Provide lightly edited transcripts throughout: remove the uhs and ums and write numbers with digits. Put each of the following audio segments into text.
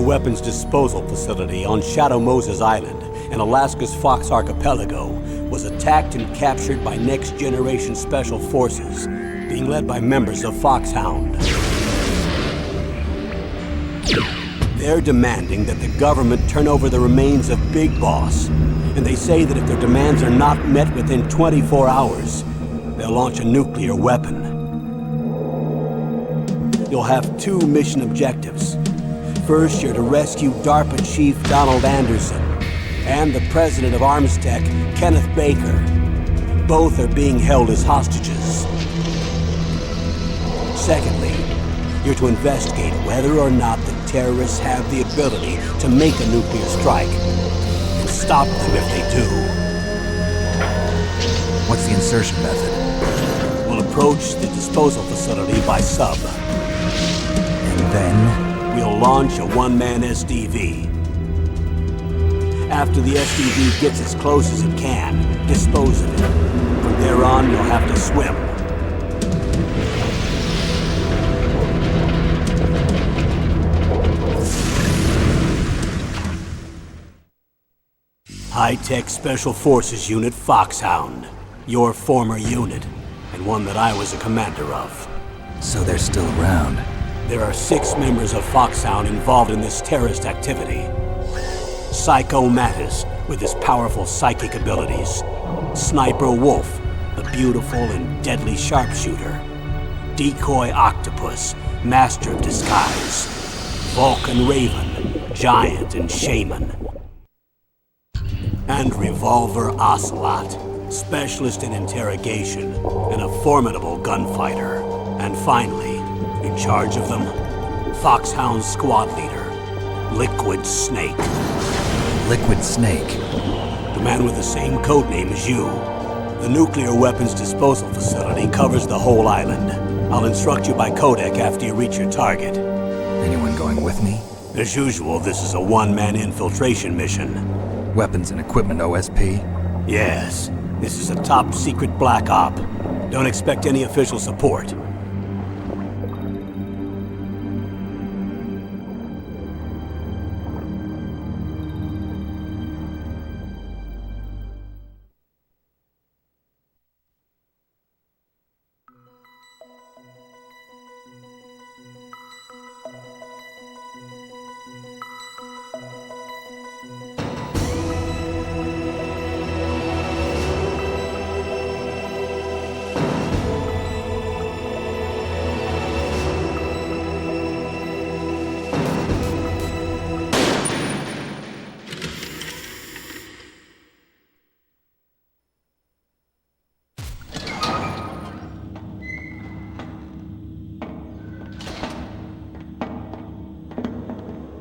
weapons disposal facility on Shadow Moses Island in Alaska's Fox Archipelago was attacked and captured by next-generation special forces, being led by members of Foxhound. They're demanding that the government turn over the remains of Big Boss, and they say that if their demands are not met within 24 hours, they'll launch a nuclear weapon. You'll have two mission objectives. First, you're to rescue DARPA Chief Donald Anderson and the President of Armstech, Kenneth Baker. Both are being held as hostages. Secondly, you're to investigate whether or not the terrorists have the ability to make a nuclear strike and stop them if they do. What's the insertion method? We'll approach the disposal facility by sub. And then? We'll launch a one-man SDV. After the SDV gets as close as it can, dispose of it. From there on, you'll have to swim. High-Tech Special Forces Unit Foxhound. Your former unit, and one that I was a commander of. So they're still around. There are 6 members of Foxhound involved in this terrorist activity. Psycho Mattis, with his powerful psychic abilities. Sniper Wolf, the beautiful and deadly sharpshooter. Decoy Octopus, master of disguise. Vulcan Raven, giant and shaman. And Revolver Ocelot, specialist in interrogation and a formidable gunfighter. And finally, in charge of them, Foxhound squad leader, Liquid Snake. Liquid Snake? The man with the same codename as you. The nuclear weapons disposal facility covers the whole island. I'll instruct you by codec after you reach your target. Anyone going with me? As usual, this is a one-man infiltration mission. Weapons and equipment OSP? Yes. This is a top-secret black op. Don't expect any official support.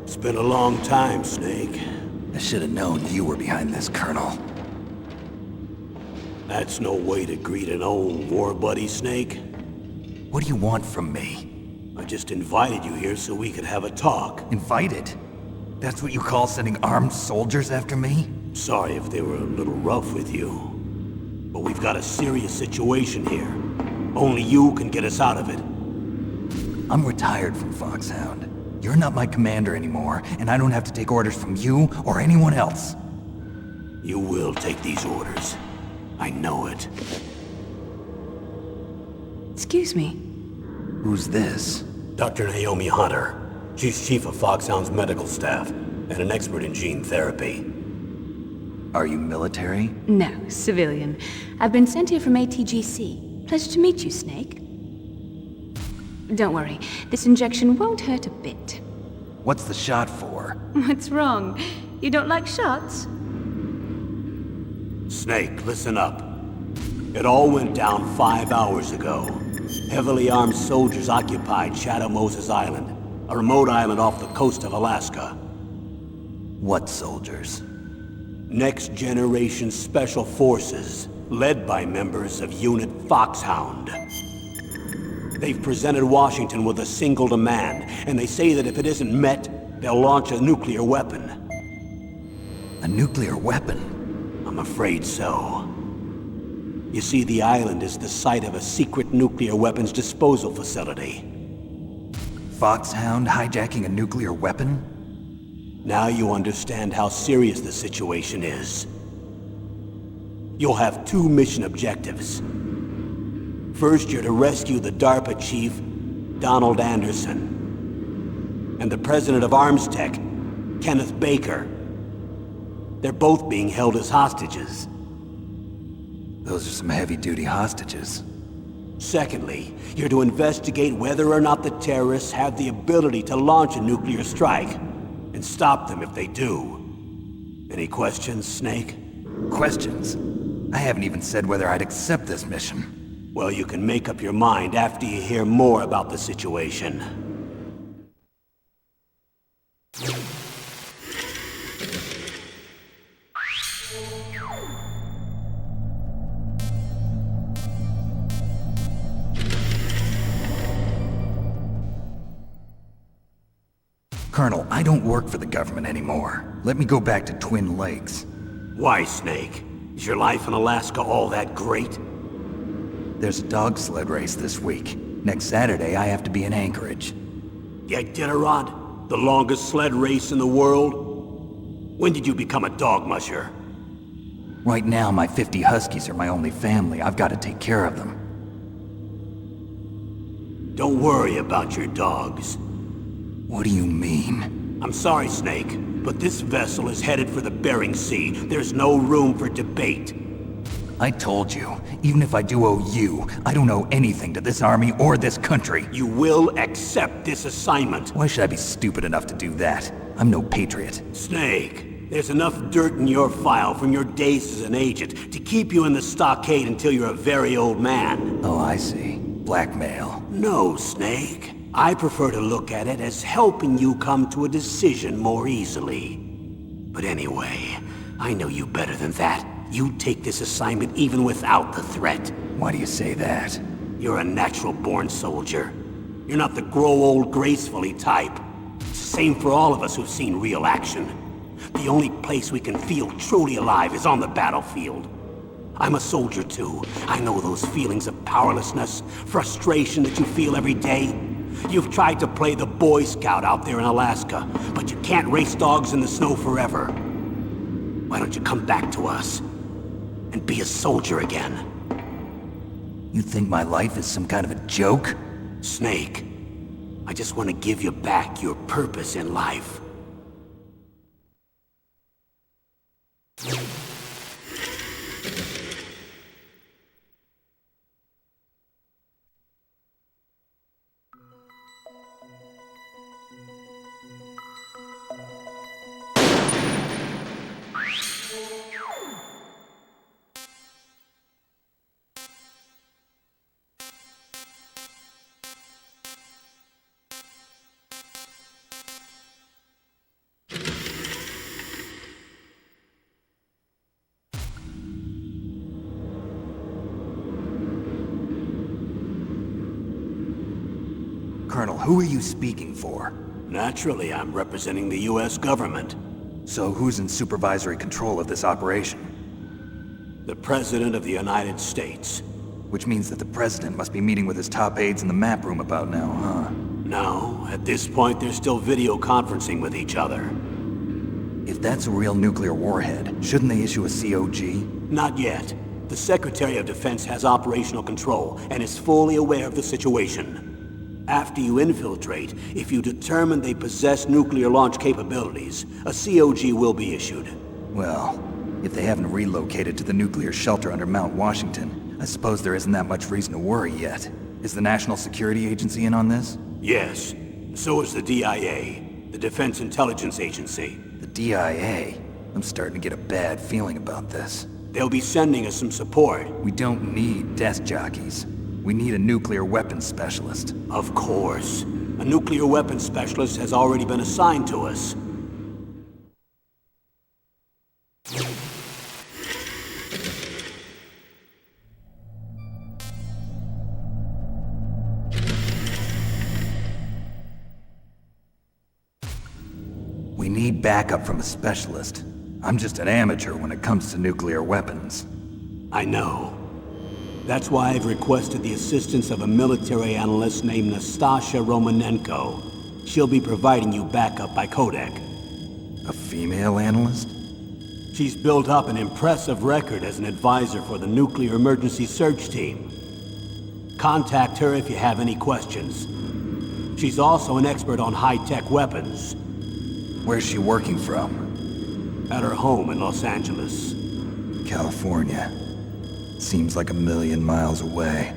It's been a long time, Snake. I should have known you were behind this, Colonel. That's no way to greet an old war buddy, Snake. What do you want from me? I just invited you here so we could have a talk. Invited? That's what you call sending armed soldiers after me? Sorry if they were a little rough with you. But we've got a serious situation here. Only you can get us out of it. I'm retired from Foxhound. You're not my commander anymore, and I don't have to take orders from you or anyone else. You will take these orders. I know it. Excuse me. Who's this? Dr. Naomi Hunter. She's chief of Foxhound's medical staff, and an expert in gene therapy. Are you military? No, civilian. I've been sent here from ATGC. Pleasure to meet you, Snake. Don't worry, this injection won't hurt a bit. What's the shot for? What's wrong? You don't like shots? Snake, listen up. It all went down 5 hours ago. Heavily armed soldiers occupied Shadow Moses Island, a remote island off the coast of Alaska. What soldiers? Next generation special forces, led by members of Unit Foxhound. They've presented Washington with a single demand, and they say that if it isn't met, they'll launch a nuclear weapon. A nuclear weapon? I'm afraid so. You see, the island is the site of a secret nuclear weapons disposal facility. Foxhound hijacking a nuclear weapon? Now you understand how serious the situation is. You'll have two mission objectives. First, you're to rescue the DARPA chief, Donald Anderson, and the president of Arms Tech, Kenneth Baker. They're both being held as hostages. Those are some heavy-duty hostages. Secondly, you're to investigate whether or not the terrorists have the ability to launch a nuclear strike, and stop them if they do. Any questions, Snake? Questions? I haven't even said whether I'd accept this mission. Well, you can make up your mind after you hear more about the situation. Colonel, I don't work for the government anymore. Let me go back to Twin Lakes. Why, Snake? Is your life in Alaska all that great? There's a dog sled race this week. Next Saturday, I have to be in Anchorage. The Iditarod? The longest sled race in the world? When did you become a dog musher? Right now, my 50 Huskies are my only family. I've got to take care of them. Don't worry about your dogs. What do you mean? I'm sorry, Snake, but this vessel is headed for the Bering Sea. There's no room for debate. I told you, even if I do owe you, I don't owe anything to this army or this country. You will accept this assignment. Why should I be stupid enough to do that? I'm no patriot. Snake, there's enough dirt in your file from your days as an agent to keep you in the stockade until you're a very old man. Oh, I see. Blackmail. No, Snake. I prefer to look at it as helping you come to a decision more easily. But anyway, I know you better than that. You'd take this assignment even without the threat. Why do you say that? You're a natural-born soldier. You're not the grow old gracefully type. It's the same for all of us who've seen real action. The only place we can feel truly alive is on the battlefield. I'm a soldier too. I know those feelings of powerlessness, frustration that you feel every day. You've tried to play the Boy Scout out there in Alaska, but you can't race dogs in the snow forever. Why don't you come back to us and be a soldier again? You think my life is some kind of a joke? Snake, I just want to give you back your purpose in life. Colonel, who are you speaking for? Naturally, I'm representing the U.S. government. So who's in supervisory control of this operation? The President of the United States. Which means that the President must be meeting with his top aides in the map room about now, huh? No, at this point they're still video conferencing with each other. If that's a real nuclear warhead, shouldn't they issue a COG? Not yet. The Secretary of Defense has operational control and is fully aware of the situation. After you infiltrate, if you determine they possess nuclear launch capabilities, a COG will be issued. Well, if they haven't relocated to the nuclear shelter under Mount Washington, I suppose there isn't that much reason to worry yet. Is the National Security Agency in on this? Yes. So is the DIA, the Defense Intelligence Agency. The DIA? I'm starting to get a bad feeling about this. They'll be sending us some support. We don't need desk jockeys. We need a nuclear weapons specialist. Of course. A nuclear weapons specialist has already been assigned to us. We need backup from a specialist. I'm just an amateur when it comes to nuclear weapons. I know. That's why I've requested the assistance of a military analyst named Nastasha Romanenko. She'll be providing you backup by codec. A female analyst? She's built up an impressive record as an advisor for the Nuclear Emergency Search Team. Contact her if you have any questions. She's also an expert on high-tech weapons. Where's she working from? At her home in Los Angeles. California. Seems like a million miles away.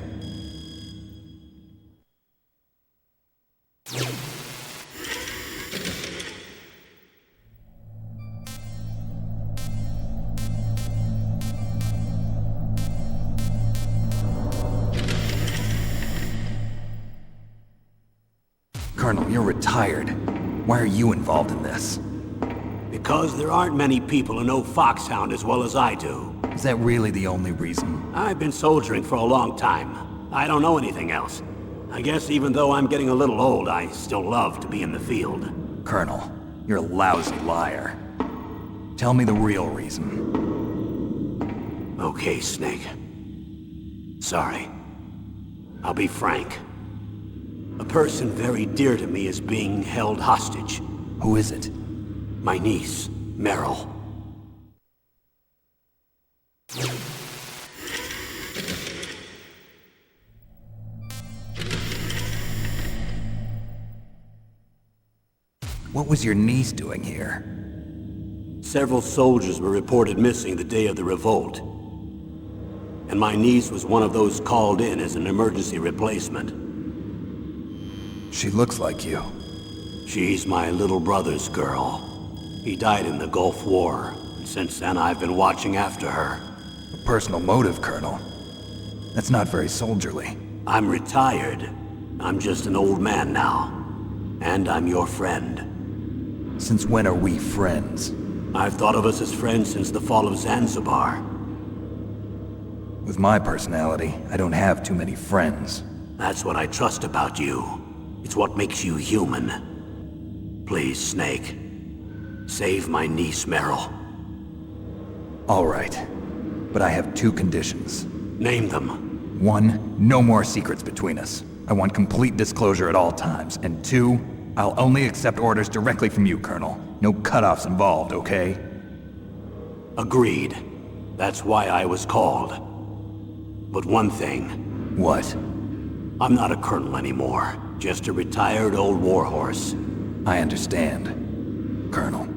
Colonel, you're retired. Why are you involved in this? Because there aren't many people who know Foxhound as well as I do. Is that really the only reason? I've been soldiering for a long time. I don't know anything else. I guess even though I'm getting a little old, I still love to be in the field. Colonel, you're a lousy liar. Tell me the real reason. Okay, Snake. Sorry. I'll be frank. A person very dear to me is being held hostage. Who is it? My niece, Meryl. What was your niece doing here? Several soldiers were reported missing the day of the revolt. And my niece was one of those called in as an emergency replacement. She looks like you. She's my little brother's girl. He died in the Gulf War, and since then I've been watching after her. A personal motive, Colonel. That's not very soldierly. I'm retired. I'm just an old man now. And I'm your friend. Since when are we friends? I've thought of us as friends since the fall of Zanzibar. With my personality, I don't have too many friends. That's what I trust about you. It's what makes you human. Please, Snake. Save my niece, Meryl. All right. But I have two conditions. Name them. 1, no more secrets between us. I want complete disclosure at all times. And 2, I'll only accept orders directly from you, Colonel. No cutoffs involved, okay? Agreed. That's why I was called. But one thing. What? I'm not a colonel anymore. Just a retired old warhorse. I understand, Colonel.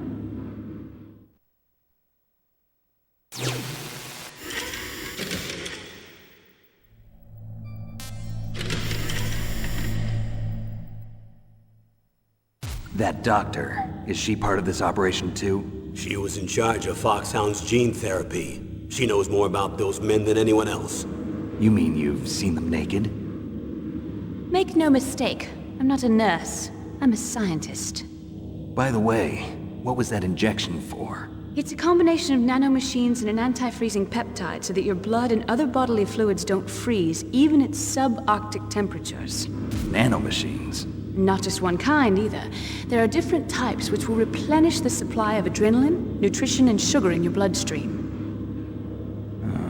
That doctor, is she part of this operation too? She was in charge of Foxhound's gene therapy. She knows more about those men than anyone else. You mean you've seen them naked? Make no mistake, I'm not a nurse. I'm a scientist. By the way, what was that injection for? It's a combination of nanomachines and an anti-freezing peptide so that your blood and other bodily fluids don't freeze, even at subarctic temperatures. Nanomachines? Not just one kind, either. There are different types which will replenish the supply of adrenaline, nutrition, and sugar in your bloodstream.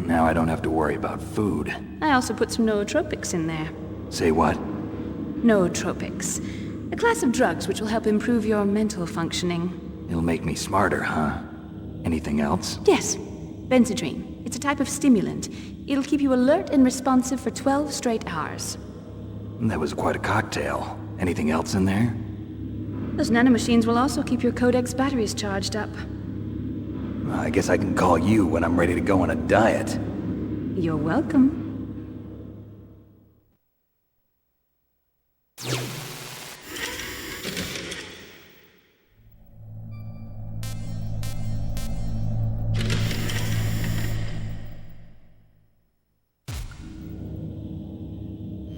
Now I don't have to worry about food. I also put some nootropics in there. Say what? Nootropics. A class of drugs which will help improve your mental functioning. It'll make me smarter, huh? Anything else? Yes. Benzedrine. It's a type of stimulant. It'll keep you alert and responsive for 12 straight hours. That was quite a cocktail. Anything else in there? Those nanomachines will also keep your Codex batteries charged up. Well, I guess I can call you when I'm ready to go on a diet. You're welcome.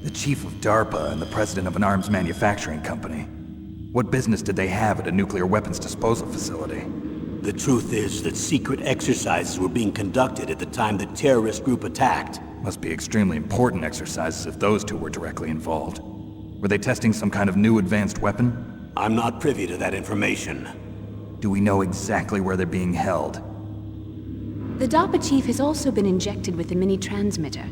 The chief of DARPA and the president of an arms manufacturing company. What business did they have at a nuclear weapons disposal facility? The truth is that secret exercises were being conducted at the time the terrorist group attacked. Must be extremely important exercises if those two were directly involved. Were they testing some kind of new advanced weapon? I'm not privy to that information. Do we know exactly where they're being held? The DARPA chief has also been injected with a mini transmitter.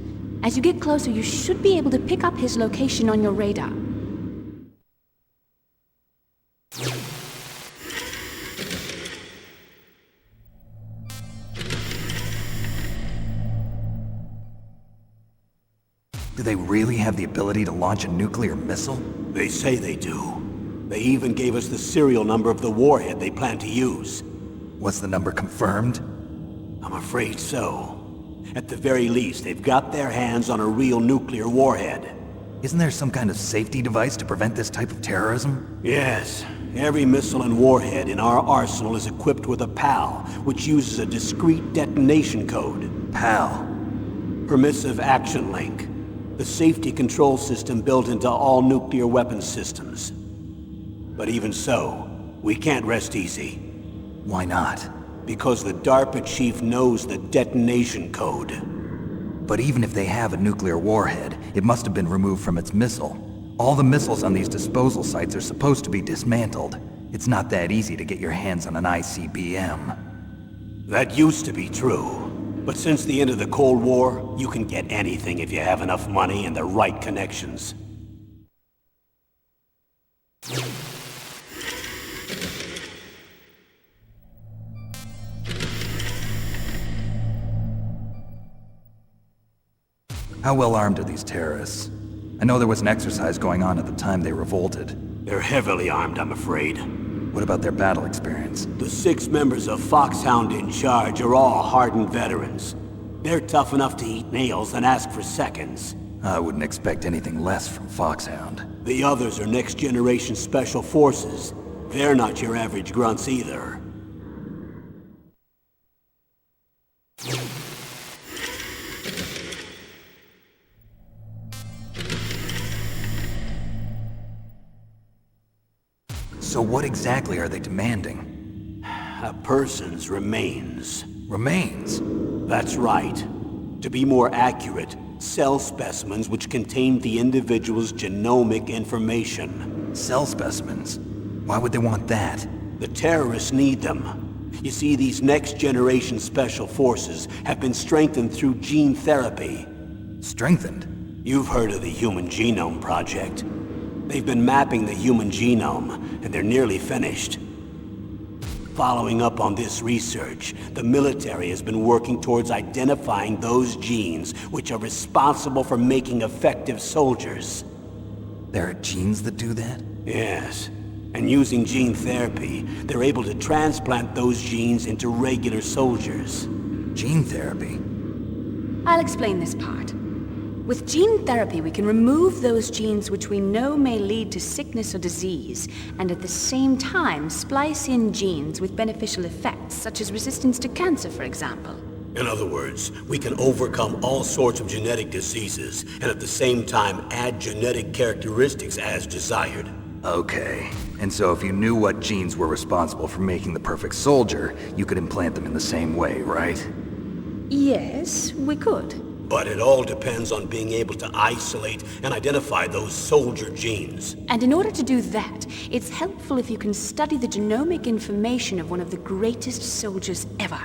As you get closer, you should be able to pick up his location on your radar. Do they really have the ability to launch a nuclear missile? They say they do. They even gave us the serial number of the warhead they plan to use. Was the number confirmed? I'm afraid so. At the very least, they've got their hands on a real nuclear warhead. Isn't there some kind of safety device to prevent this type of terrorism? Yes. Every missile and warhead in our arsenal is equipped with a PAL, which uses a discrete detonation code. PAL. Permissive Action Link. The safety control system built into all nuclear weapons systems. But even so, we can't rest easy. Why not? Because the DARPA chief knows the detonation code. But even if they have a nuclear warhead, it must have been removed from its missile. All the missiles on these disposal sites are supposed to be dismantled. It's not that easy to get your hands on an ICBM. That used to be true. But since the end of the Cold War, you can get anything if you have enough money and the right connections. How well armed are these terrorists? I know there was an exercise going on at the time they revolted. They're heavily armed, I'm afraid. What about their battle experience? The 6 members of Foxhound in charge are all hardened veterans. They're tough enough to eat nails and ask for seconds. I wouldn't expect anything less from Foxhound. The others are next-generation special forces. They're not your average grunts either. So what exactly are they demanding? A person's remains. Remains? That's right. To be more accurate, cell specimens which contain the individual's genomic information. Cell specimens? Why would they want that? The terrorists need them. You see, these next-generation special forces have been strengthened through gene therapy. Strengthened? You've heard of the Human Genome Project. They've been mapping the human genome, and they're nearly finished. Following up on this research, the military has been working towards identifying those genes which are responsible for making effective soldiers. There are genes that do that? Yes. And using gene therapy, they're able to transplant those genes into regular soldiers. Gene therapy? I'll explain this part. With gene therapy, we can remove those genes which we know may lead to sickness or disease, and at the same time splice in genes with beneficial effects, such as resistance to cancer, for example. In other words, we can overcome all sorts of genetic diseases, and at the same time add genetic characteristics as desired. Okay. And so if you knew what genes were responsible for making the perfect soldier, you could implant them in the same way, right? Yes, we could. But it all depends on being able to isolate and identify those soldier genes. And in order to do that, it's helpful if you can study the genomic information of one of the greatest soldiers ever.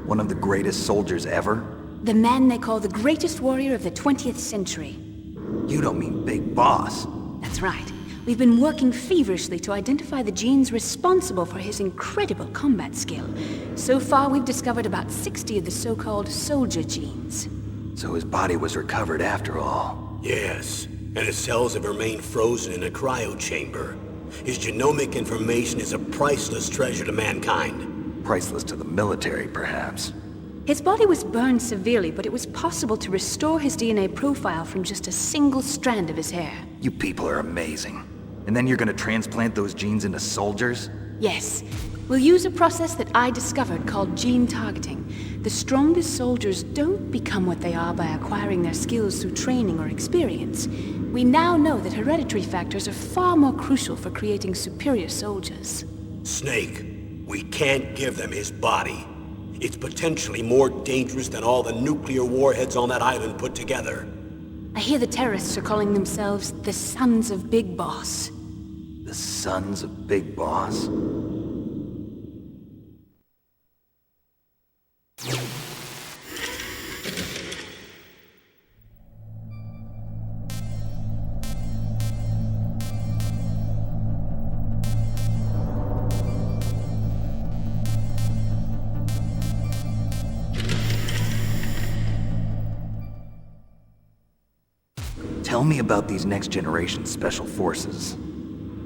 One of the greatest soldiers ever? The man they call the greatest warrior of the 20th century. You don't mean Big Boss. That's right. We've been working feverishly to identify the genes responsible for his incredible combat skill. So far, we've discovered about 60 of the so-called soldier genes. So his body was recovered after all. Yes, and his cells have remained frozen in a cryo chamber. His genomic information is a priceless treasure to mankind. Priceless to the military, perhaps. His body was burned severely, but it was possible to restore his DNA profile from just a single strand of his hair. You people are amazing. And then you're gonna transplant those genes into soldiers? Yes. We'll use a process that I discovered called gene targeting. The strongest soldiers don't become what they are by acquiring their skills through training or experience. We now know that hereditary factors are far more crucial for creating superior soldiers. Snake, we can't give them his body. It's potentially more dangerous than all the nuclear warheads on that island put together. I hear the terrorists are calling themselves the Sons of Big Boss. The Sons of Big Boss? Tell me about these next-generation special forces.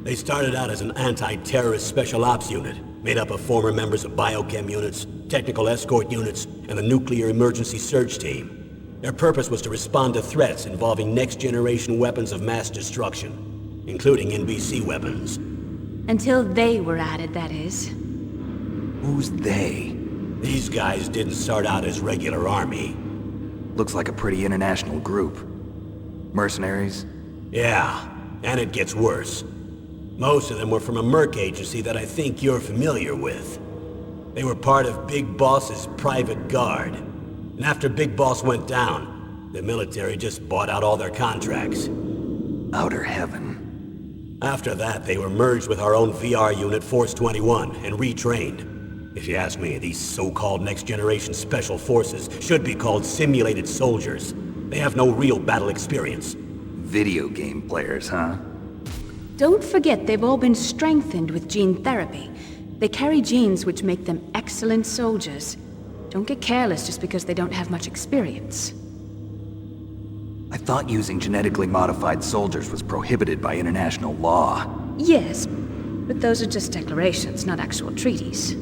They started out as an anti-terrorist special ops unit, made up of former members of biochem units, technical escort units, and the nuclear emergency surge team. Their purpose was to respond to threats involving next-generation weapons of mass destruction, including NBC weapons. Until they were added, that is. Who's they? These guys didn't start out as regular army. Looks like a pretty international group. Mercenaries? Yeah, and it gets worse. Most of them were from a merc agency that I think you're familiar with. They were part of Big Boss's private guard. And after Big Boss went down, the military just bought out all their contracts. Outer heaven. After that, they were merged with our own VR unit, Force 21, and retrained. If you ask me, these so-called next-generation special forces should be called simulated soldiers. They have no real battle experience. Video game players, huh? Don't forget they've all been strengthened with gene therapy. They carry genes which make them excellent soldiers. Don't get careless just because they don't have much experience. I thought using genetically modified soldiers was prohibited by international law. Yes, but those are just declarations, not actual treaties.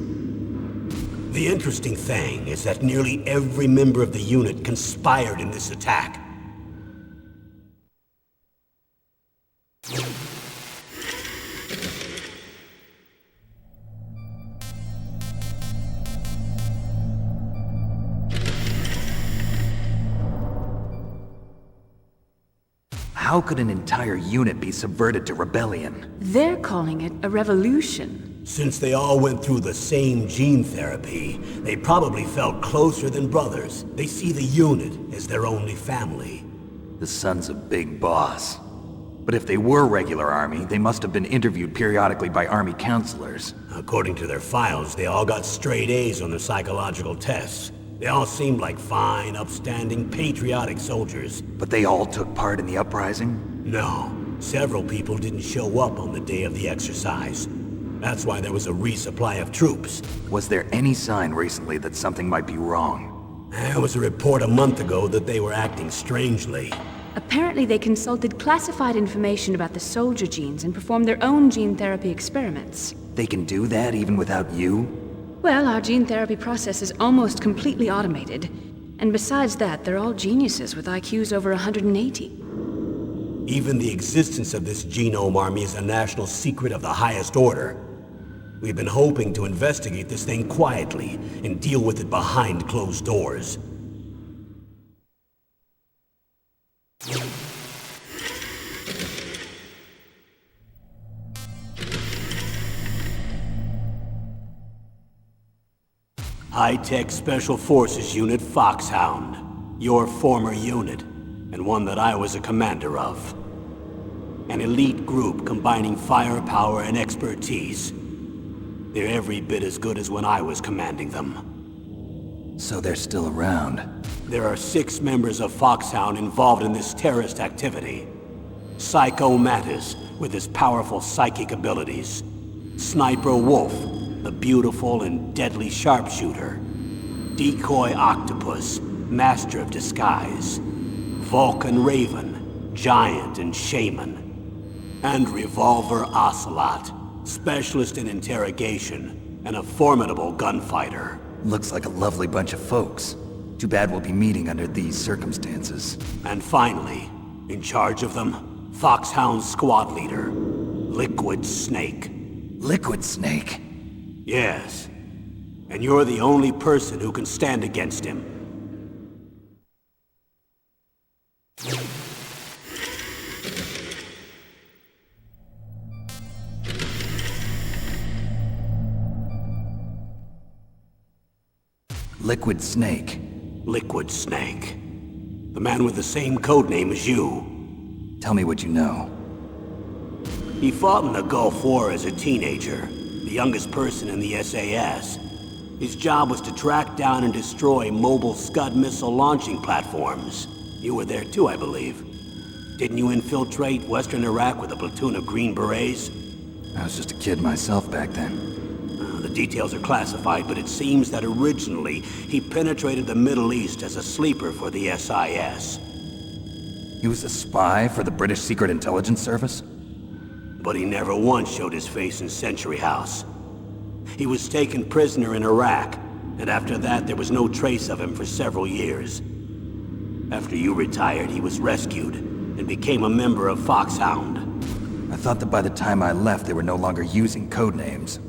The interesting thing is that nearly every member of the unit conspired in this attack. How could an entire unit be subverted to rebellion? They're calling it a revolution. Since they all went through the same gene therapy, they probably felt closer than brothers. They see the unit as their only family. The sons of Big Boss. But if they were regular army, they must have been interviewed periodically by army counselors. According to their files, they all got straight A's on their psychological tests. They all seemed like fine, upstanding, patriotic soldiers. But they all took part in the uprising? No. Several people didn't show up on the day of the exercise. That's why there was a resupply of troops. Was there any sign recently that something might be wrong? There was a report a month ago that they were acting strangely. Apparently they consulted classified information about the soldier genes and performed their own gene therapy experiments. They can do that even without you? Well, our gene therapy process is almost completely automated. And besides that, they're all geniuses with IQs over 180. Even the existence of this genome army is a national secret of the highest order. We've been hoping to investigate this thing quietly and deal with it behind closed doors. High-Tech Special Forces Unit Foxhound. Your former unit, and one that I was a commander of. An elite group combining firepower and expertise. They're every bit as good as when I was commanding them. So they're still around. There are 6 members of Foxhound involved in this terrorist activity. Psycho Mantis, with his powerful psychic abilities. Sniper Wolf, the beautiful and deadly sharpshooter. Decoy Octopus, master of disguise. Vulcan Raven, giant and shaman. And Revolver Ocelot, specialist in interrogation and a formidable gunfighter. Looks like a lovely bunch of folks. Too bad we'll be meeting under these circumstances. And finally, in charge of them, Foxhound's squad leader, Liquid Snake. Liquid Snake? Yes. And you're the only person who can stand against him. Liquid Snake. Liquid Snake. The man with the same codename as you. Tell me what you know. He fought in the Gulf War as a teenager, the youngest person in the SAS. His job was to track down and destroy mobile Scud missile launching platforms. You were there too, I believe. Didn't you infiltrate Western Iraq with a platoon of Green Berets? I was just a kid myself back then. The details are classified, but it seems that originally he penetrated the Middle East as a sleeper for the SIS. He was a spy for the British Secret Intelligence Service? But he never once showed his face in Century House. He was taken prisoner in Iraq, and after that there was no trace of him for several years. After you retired, he was rescued and became a member of Foxhound. I thought that by the time I left, they were no longer using code names.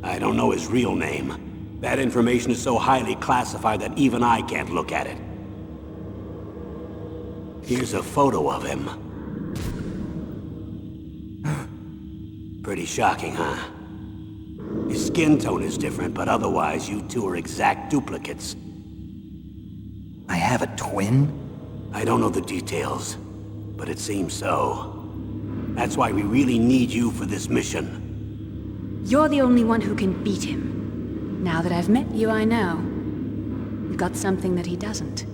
I don't know his real name. That information is so highly classified that even I can't look at it. Here's a photo of him. Pretty shocking, huh? His skin tone is different, but otherwise you two are exact duplicates. I have a twin? I don't know the details, but it seems so. That's why we really need you for this mission. You're the only one who can beat him. Now that I've met you, I know. You've got something that he doesn't.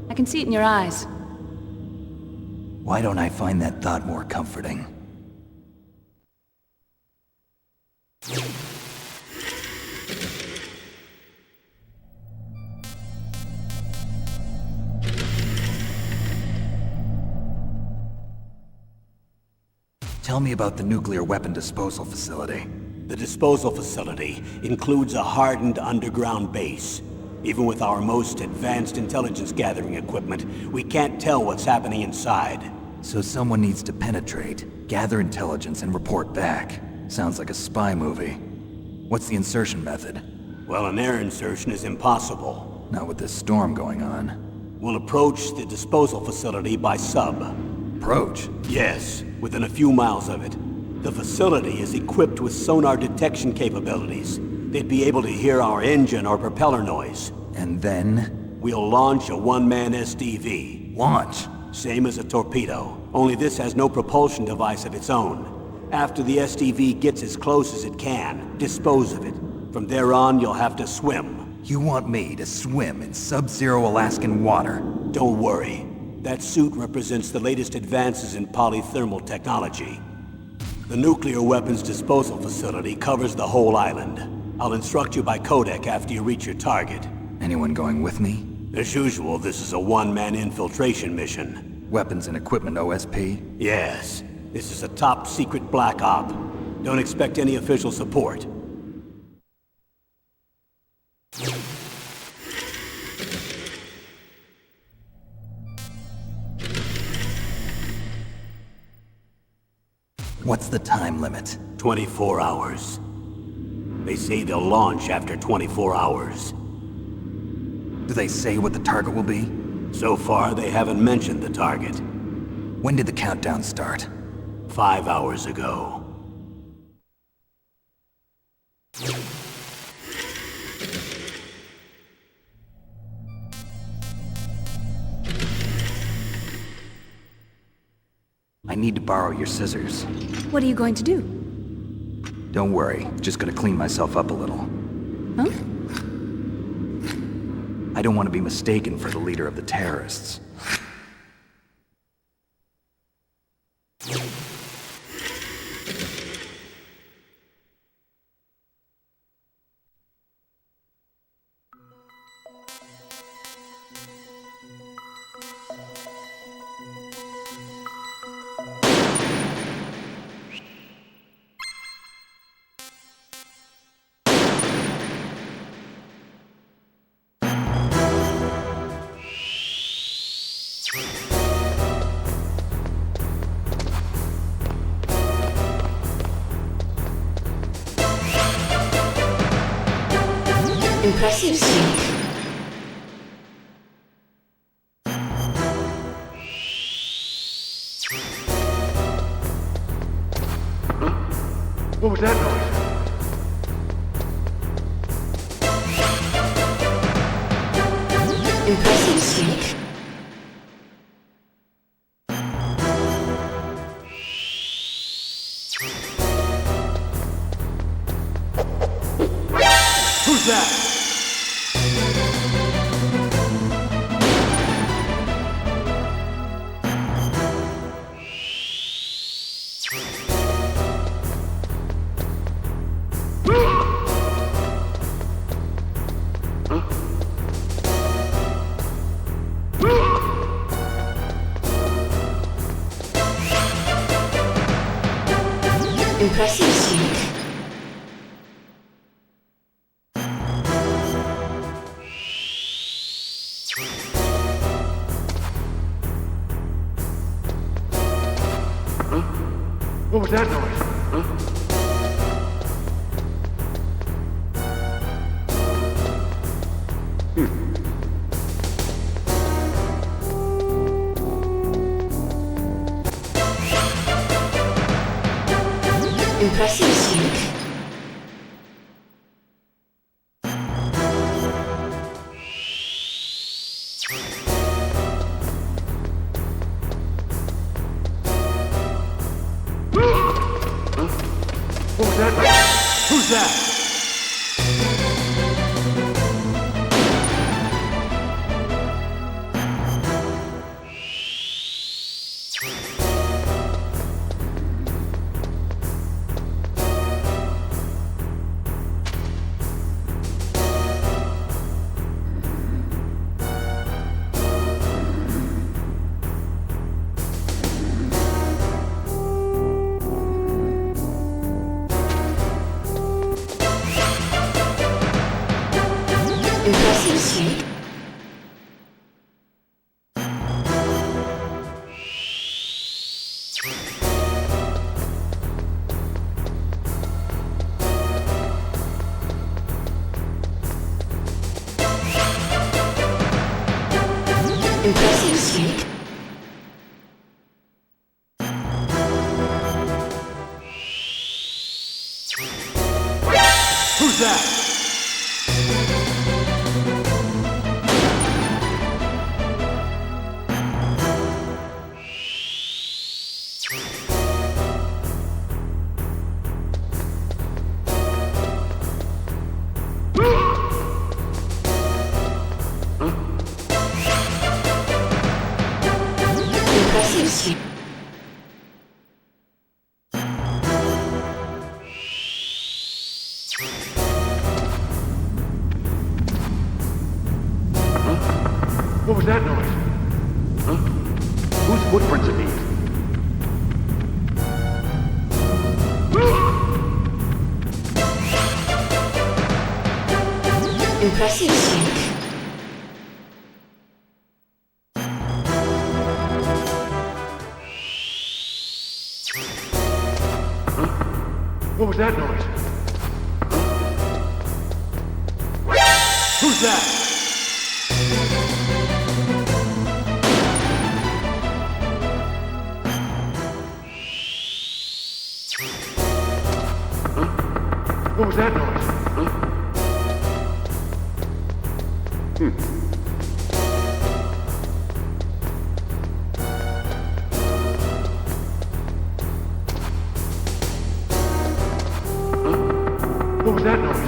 I can see it in your eyes. Why don't I find that thought more comforting? Tell me about the nuclear weapon disposal facility. The disposal facility includes a hardened underground base. Even with our most advanced intelligence gathering equipment, we can't tell what's happening inside. So someone needs to penetrate, gather intelligence, and report back. Sounds like a spy movie. What's the insertion method? Well, an air insertion is impossible. Not with this storm going on. We'll approach the disposal facility by sub. Approach? Yes, within a few miles of it. The facility is equipped with sonar detection capabilities. They'd be able to hear our engine or propeller noise. And then? We'll launch a one-man SDV. Launch? Same as a torpedo, only this has no propulsion device of its own. After the SDV gets as close as it can, dispose of it. From there on, you'll have to swim. You want me to swim in sub-zero Alaskan water? Don't worry. That suit represents the latest advances in polythermal technology. The nuclear weapons disposal facility covers the whole island. I'll instruct you by codec after you reach your target. Anyone going with me? As usual, this is a one-man infiltration mission. Weapons and equipment OSP? Yes. This is a top-secret black op. Don't expect any official support. What's the time limit? 24 hours. They say they'll launch after 24 hours. Do they say what the target will be? So far, they haven't mentioned the target. When did the countdown start? 5 hours ago. I need to borrow your scissors. What are you going to do? Don't worry, just gonna clean myself up a little. Huh? I don't want to be mistaken for the leader of the terrorists. Impressive, Snake. What was that noise? Impressive, Snake. Who's that? Impressive, Snake. What was that noise? Impressive, Snake. What was that? Who's that? Impressive, Snake. Impressive, Snake. Who's that? Impressive, Snake. What was that noise? Whose footprints are these? Impressive, Snake. What was that noise? Who's that? What was that noise? What was that noise?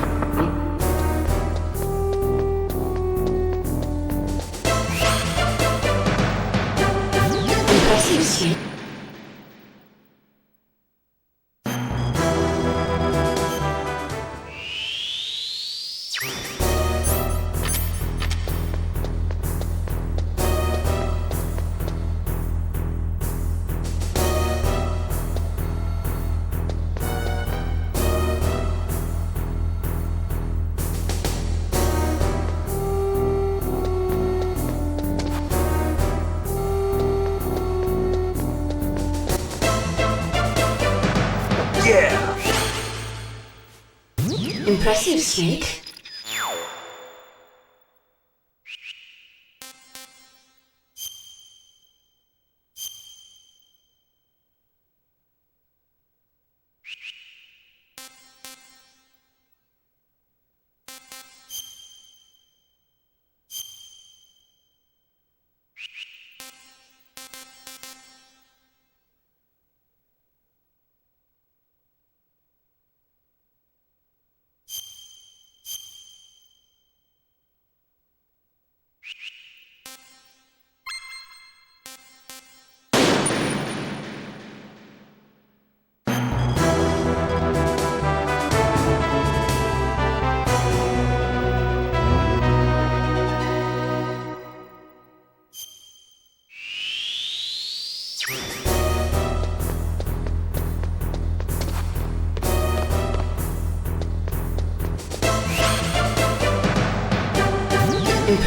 Impressive, Snake. Yeah! Impressive, Snake.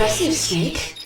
Impressive, Snake.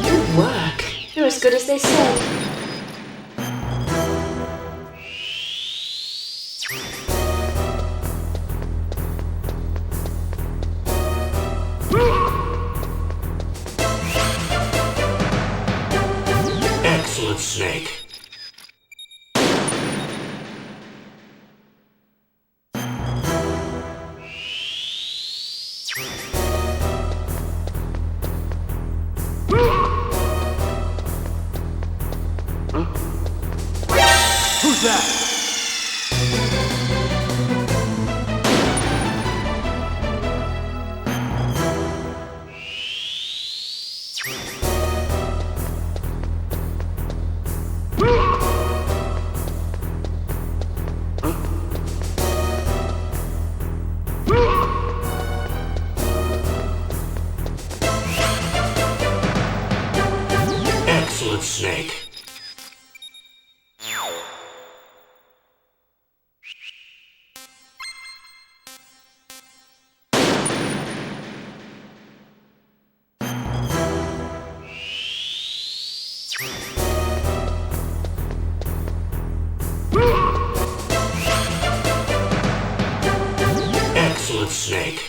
Good work. You're as good as they said. Excellent, Snake. Who's that? Excellent, Snake. Excellent, Snake.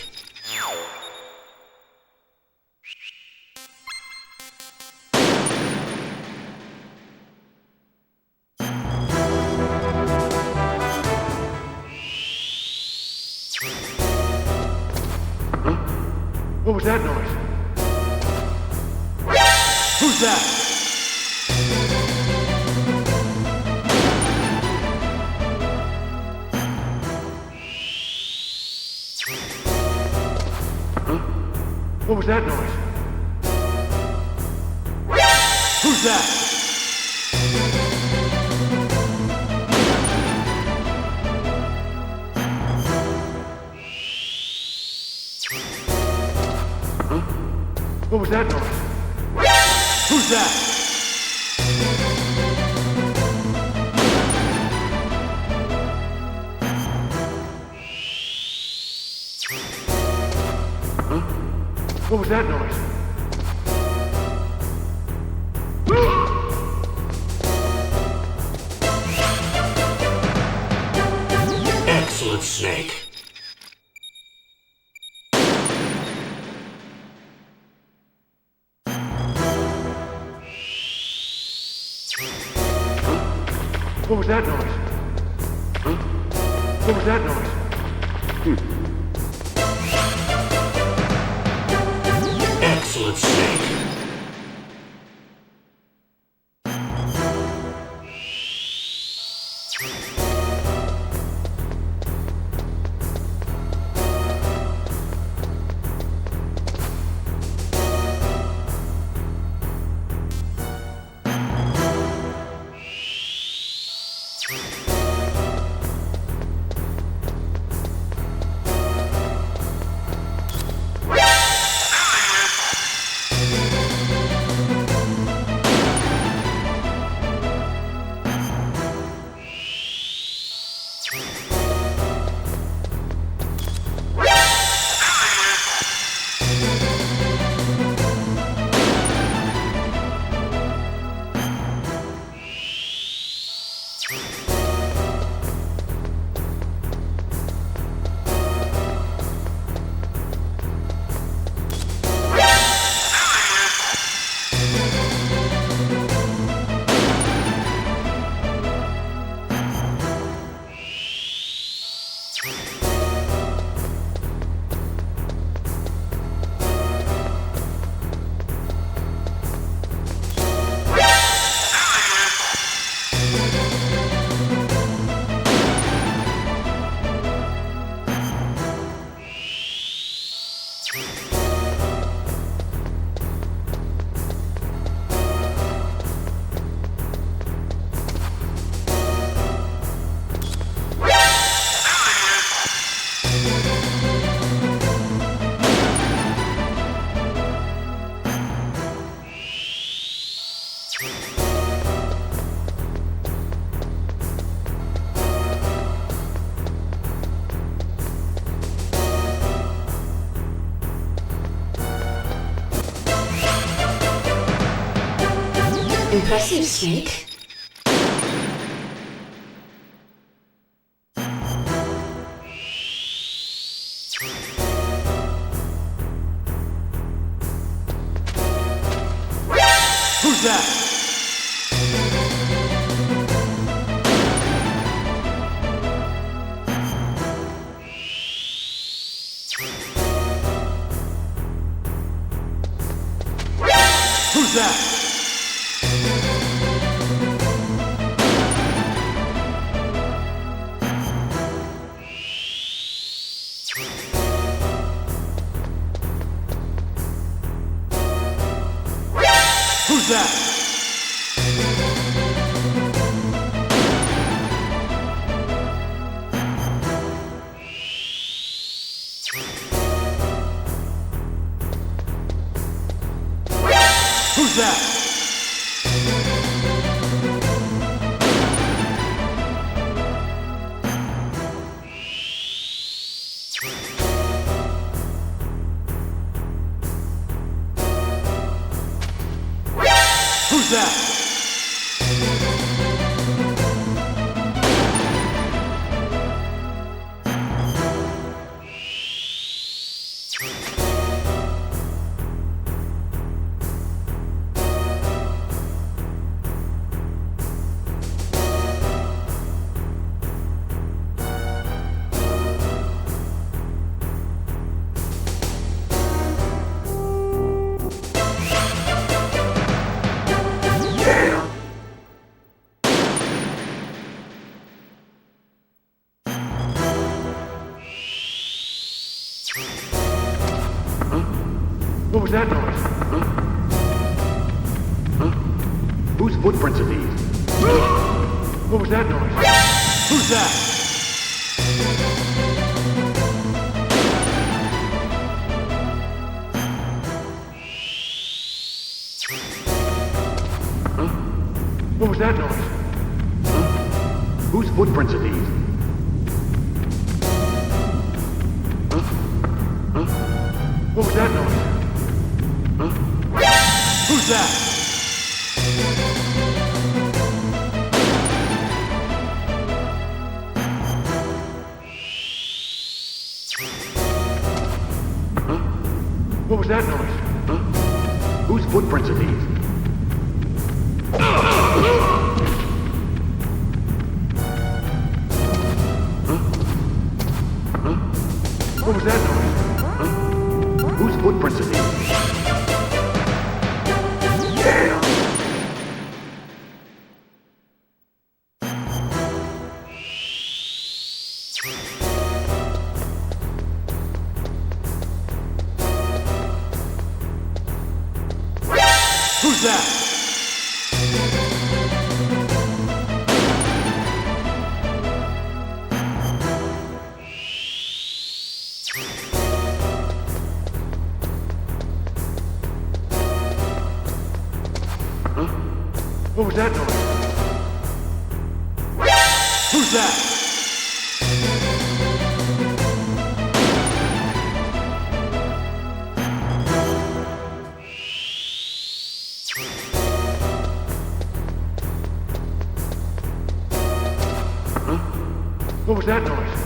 What was that noise? Who's that? What was that noise? Who's that? What was that noise? Who's that? What was that noise? Excellent, Snake. What was that noise? What was that noise? Excellent, Snake. Impressive, Snake. Who's that? Who's that? Who's that? Who's that? Who's that? What was that noise? Huh? Whose footprints are these? What was that noise? Who's that? What was that noise? Whose footprints are these? What was that noise? Who's that? What was that noise? Whose footprints are these? What was that noise? Whose footprints are these? Who's that? What was that noise? Who's that? What was that noise?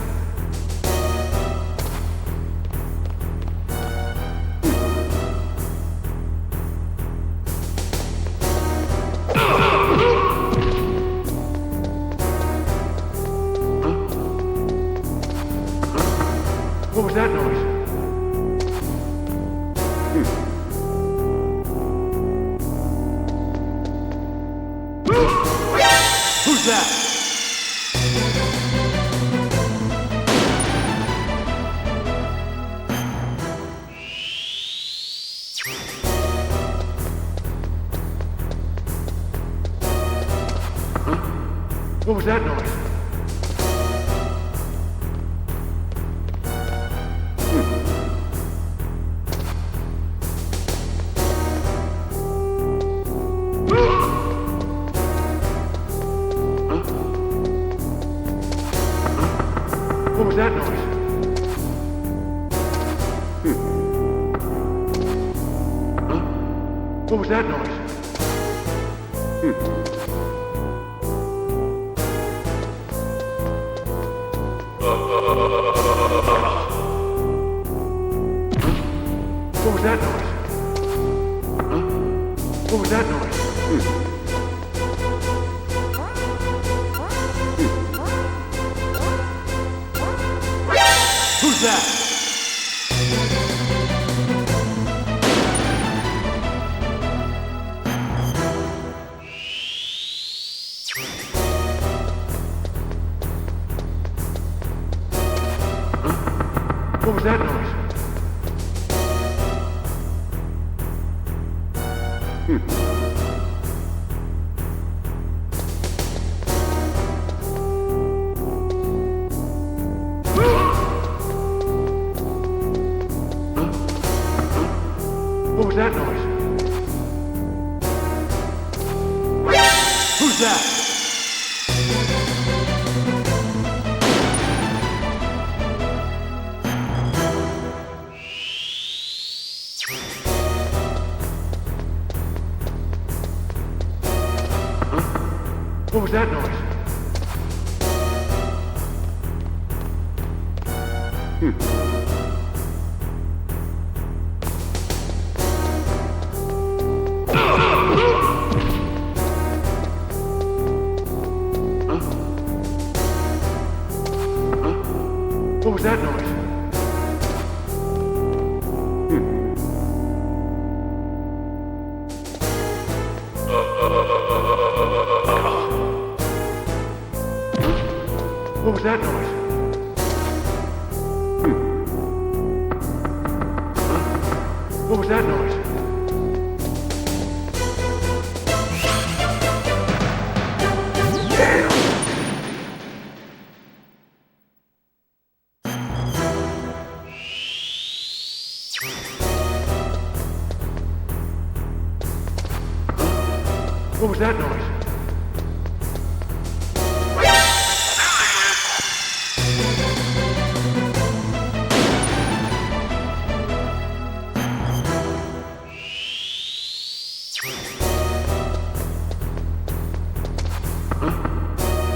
What was that noise? Who's that? What was that noise? What was that noise? What was that noise? What was that noise? Huh? What was that noise? Who's that? What was that noise? What was that noise? Who's that? What was that noise? What was that noise? What was that noise? What was that noise? What was that noise?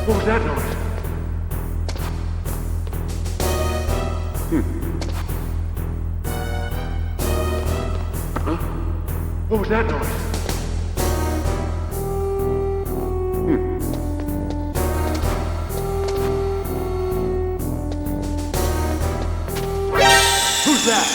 What was that noise? What was that noise? Who's that?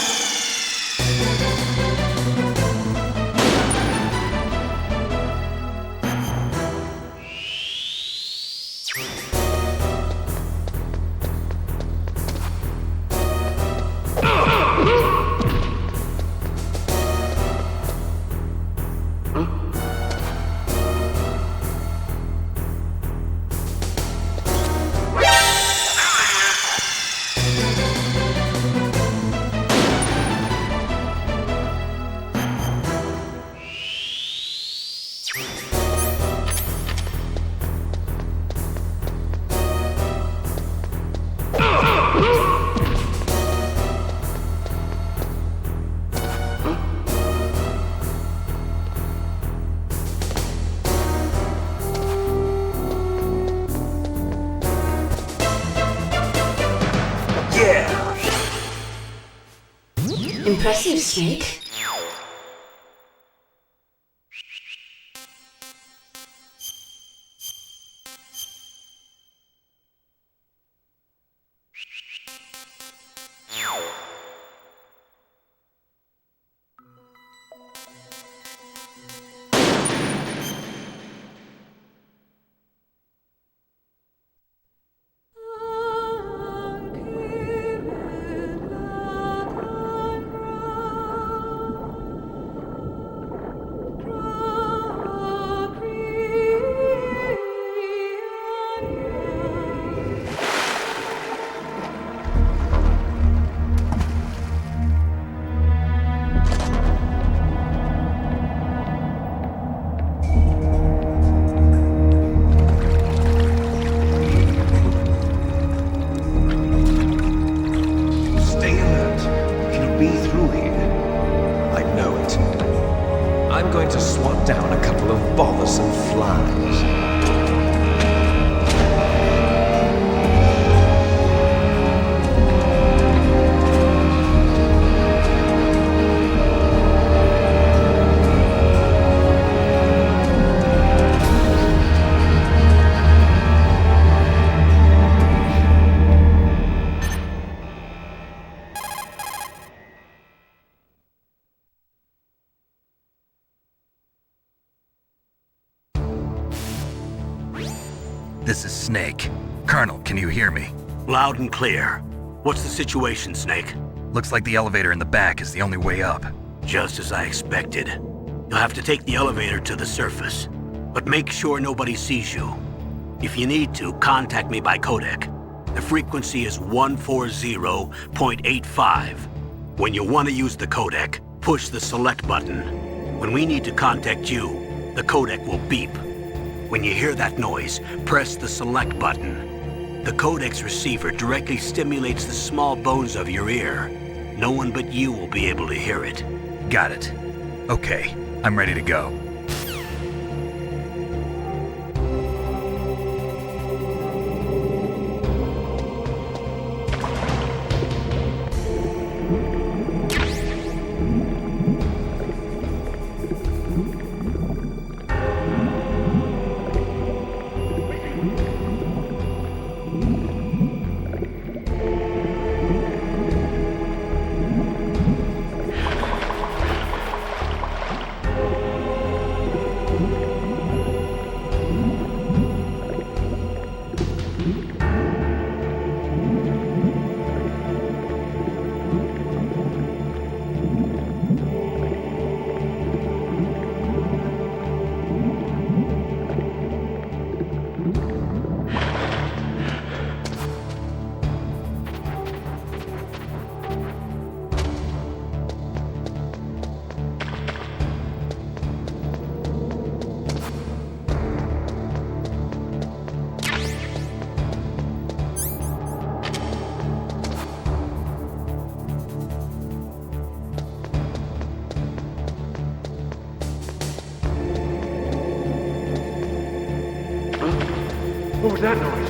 Impressive, Snake. I'm going to swat down a couple of bothersome flies. This is Snake. Colonel, can you hear me? Loud and clear. What's the situation, Snake? Looks like the elevator in the back is the only way up. Just as I expected. You'll have to take the elevator to the surface. But make sure nobody sees you. If you need to, contact me by codec. The frequency is 140.85. When you want to use the codec, push the select button. When we need to contact you, the codec will beep. When you hear that noise, press the select button. The codec's receiver directly stimulates the small bones of your ear. No one but you will be able to hear it. Got it. Okay, I'm ready to go. What was that noise?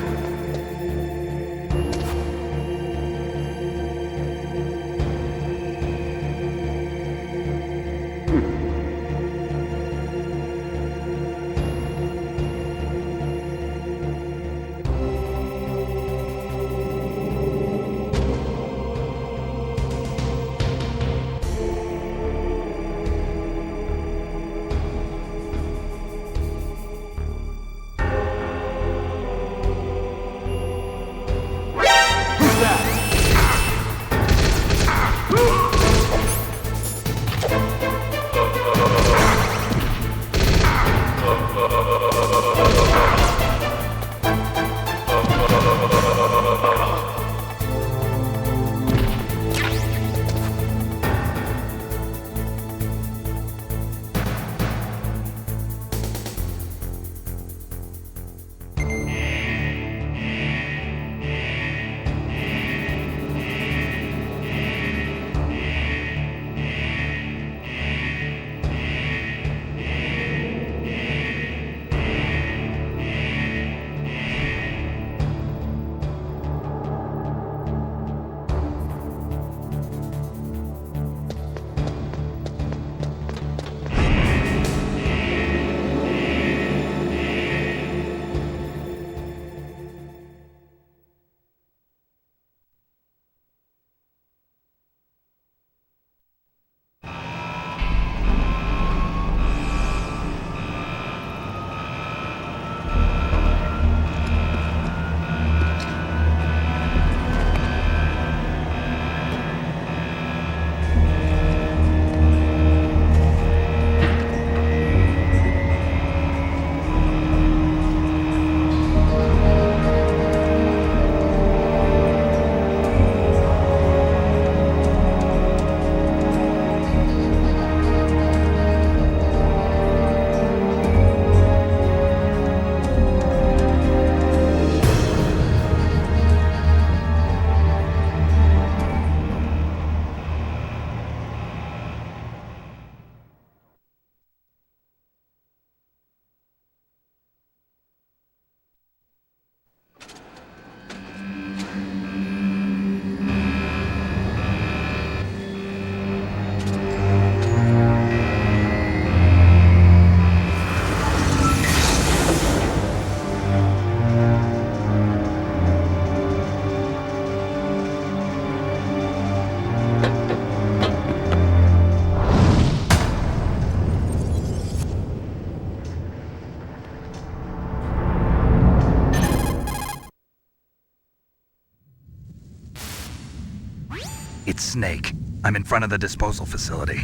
It's Snake. I'm in front of the disposal facility.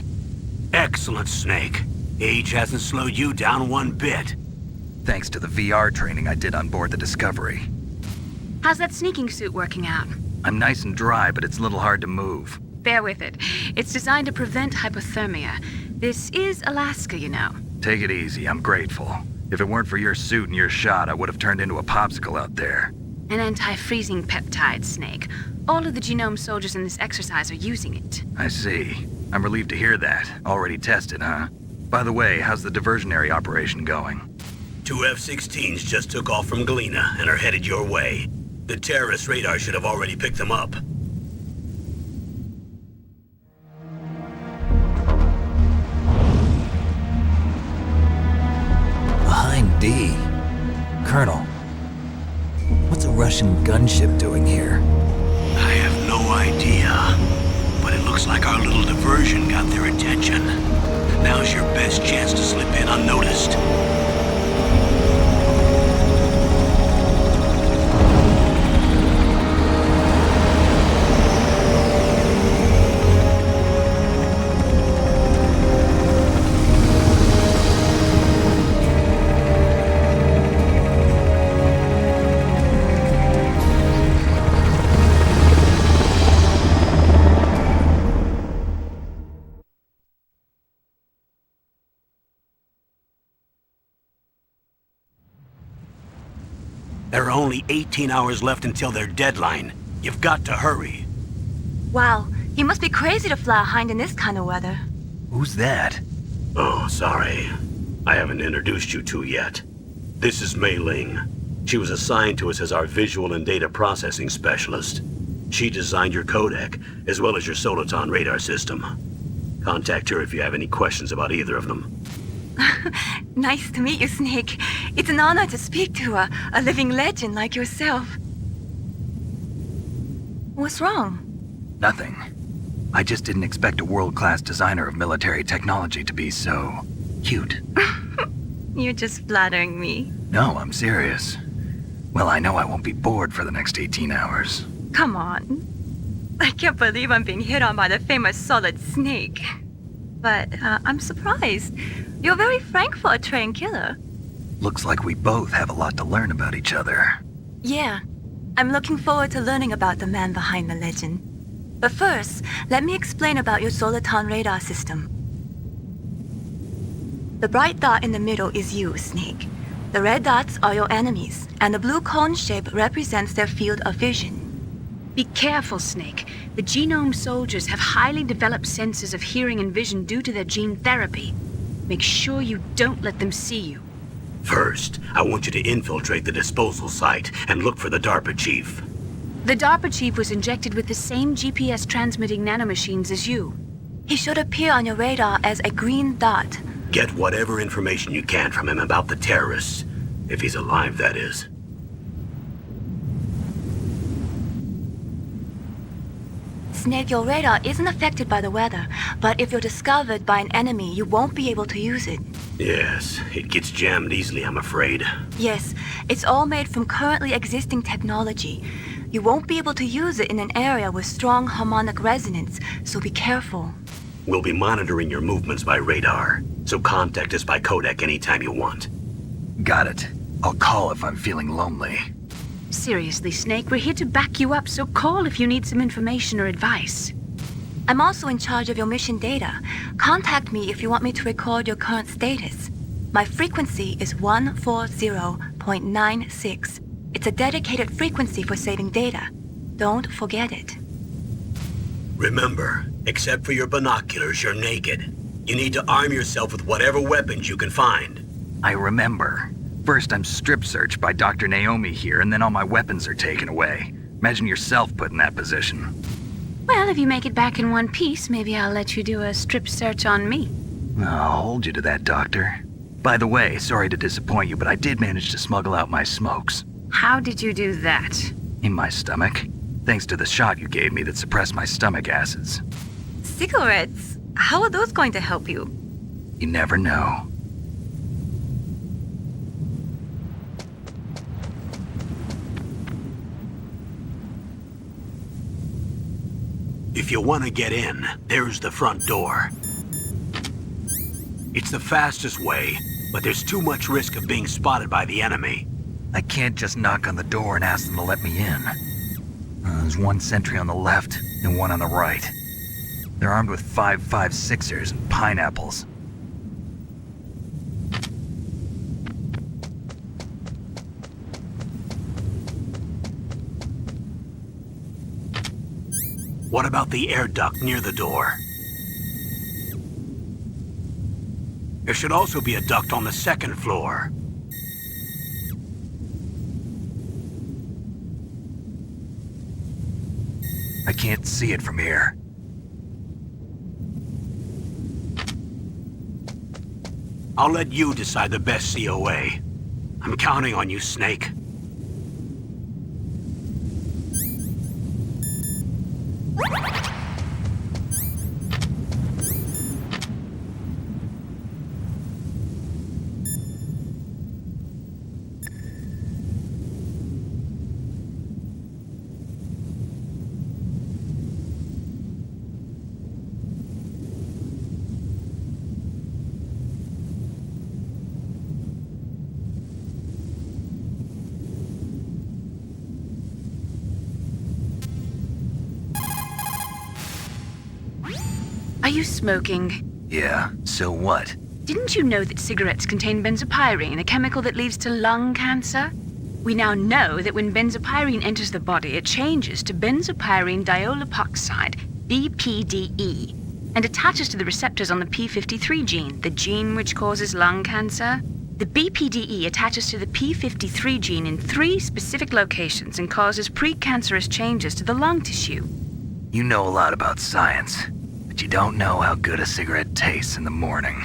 Excellent, Snake. Age hasn't slowed you down one bit. Thanks to the VR training I did on board the Discovery. How's that sneaking suit working out? I'm nice and dry, but it's a little hard to move. Bear with it. It's designed to prevent hypothermia. This is Alaska, you know. Take it easy, I'm grateful. If it weren't for your suit and your shot, I would have turned into a popsicle out there. An anti-freezing peptide, Snake. All of the genome soldiers in this exercise are using it. I see. I'm relieved to hear that. Already tested, huh? By the way, how's the diversionary operation going? 2 F-16s just took off from Galena and are headed your way. The terrorist radar should have already picked them up. Behind D. Colonel, what's a Russian gunship doing here? I have no idea, but it looks like our little diversion got their attention. Now's your best chance to slip in unnoticed. There are only 18 hours left until their deadline. You've got to hurry. Wow, you must be crazy to fly a hind in this kind of weather. Who's that? Oh, sorry. I haven't introduced you to yet. This is Mei Ling. She was assigned to us as our visual and data processing specialist. She designed your codec, as well as your Soliton radar system. Contact her if you have any questions about either of them. Nice to meet you, Snake. It's an honor to speak to a living legend like yourself. What's wrong? Nothing. I just didn't expect a world-class designer of military technology to be so cute. You're just flattering me. No, I'm serious. Well, I know I won't be bored for the next 18 hours. Come on. I can't believe I'm being hit on by the famous Solid Snake. But I'm surprised. You're very frank for a trained killer. Looks like we both have a lot to learn about each other. Yeah, I'm looking forward to learning about the man behind the legend. But first, let me explain about your Soliton radar system. The bright dot in the middle is you, Snake. The red dots are your enemies, and the blue cone shape represents their field of vision. Be careful, Snake. The genome soldiers have highly developed senses of hearing and vision due to their gene therapy. Make sure you don't let them see you. First, I want you to infiltrate the disposal site and look for the DARPA chief. The DARPA chief was injected with the same GPS transmitting nanomachines as you. He should appear on your radar as a green dot. Get whatever information you can from him about the terrorists. If he's alive, that is. Snake, your radar isn't affected by the weather, but if you're discovered by an enemy, you won't be able to use it. Yes, it gets jammed easily, I'm afraid. Yes, it's all made from currently existing technology. You won't be able to use it in an area with strong harmonic resonance, so be careful. We'll be monitoring your movements by radar, so contact us by codec anytime you want. Got it. I'll call if I'm feeling lonely. Seriously, Snake, we're here to back you up, so call if you need some information or advice. I'm also in charge of your mission data. Contact me if you want me to record your current status. My frequency is 140.96. It's a dedicated frequency for saving data. Don't forget it. Remember, except for your binoculars, you're naked. You need to arm yourself with whatever weapons you can find. I remember. First, I'm strip searched by Dr. Naomi here, and then all my weapons are taken away. Imagine yourself put in that position. Well, if you make it back in one piece, maybe I'll let you do a strip search on me. I'll hold you to that, Doctor. By the way, sorry to disappoint you, but I did manage to smuggle out my smokes. How did you do that? In my stomach. Thanks to the shot you gave me that suppressed my stomach acids. Cigarettes? How are those going to help you? You never know. If If you want to get in, there's the front door. It's the fastest way, but there's too much risk of being spotted by the enemy. I can't just knock on the door and ask them to let me in. There's one sentry on the left and one on the right. They're armed with 5.56ers and pineapples. What about the air duct near the door? There should also be a duct on the second floor. I can't see it from here. I'll let you decide the best COA. I'm counting on you, Snake. Are you smoking? Yeah, so what? Didn't you know that cigarettes contain benzopyrene, a chemical that leads to lung cancer? We now know that when benzopyrene enters the body, it changes to benzopyrene diolipoxide, BPDE, and attaches to the receptors on the P53 gene, the gene which causes lung cancer. The BPDE attaches to the P53 gene in 3 specific locations and causes precancerous changes to the lung tissue. You know a lot about science, but you don't know how good a cigarette tastes in the morning.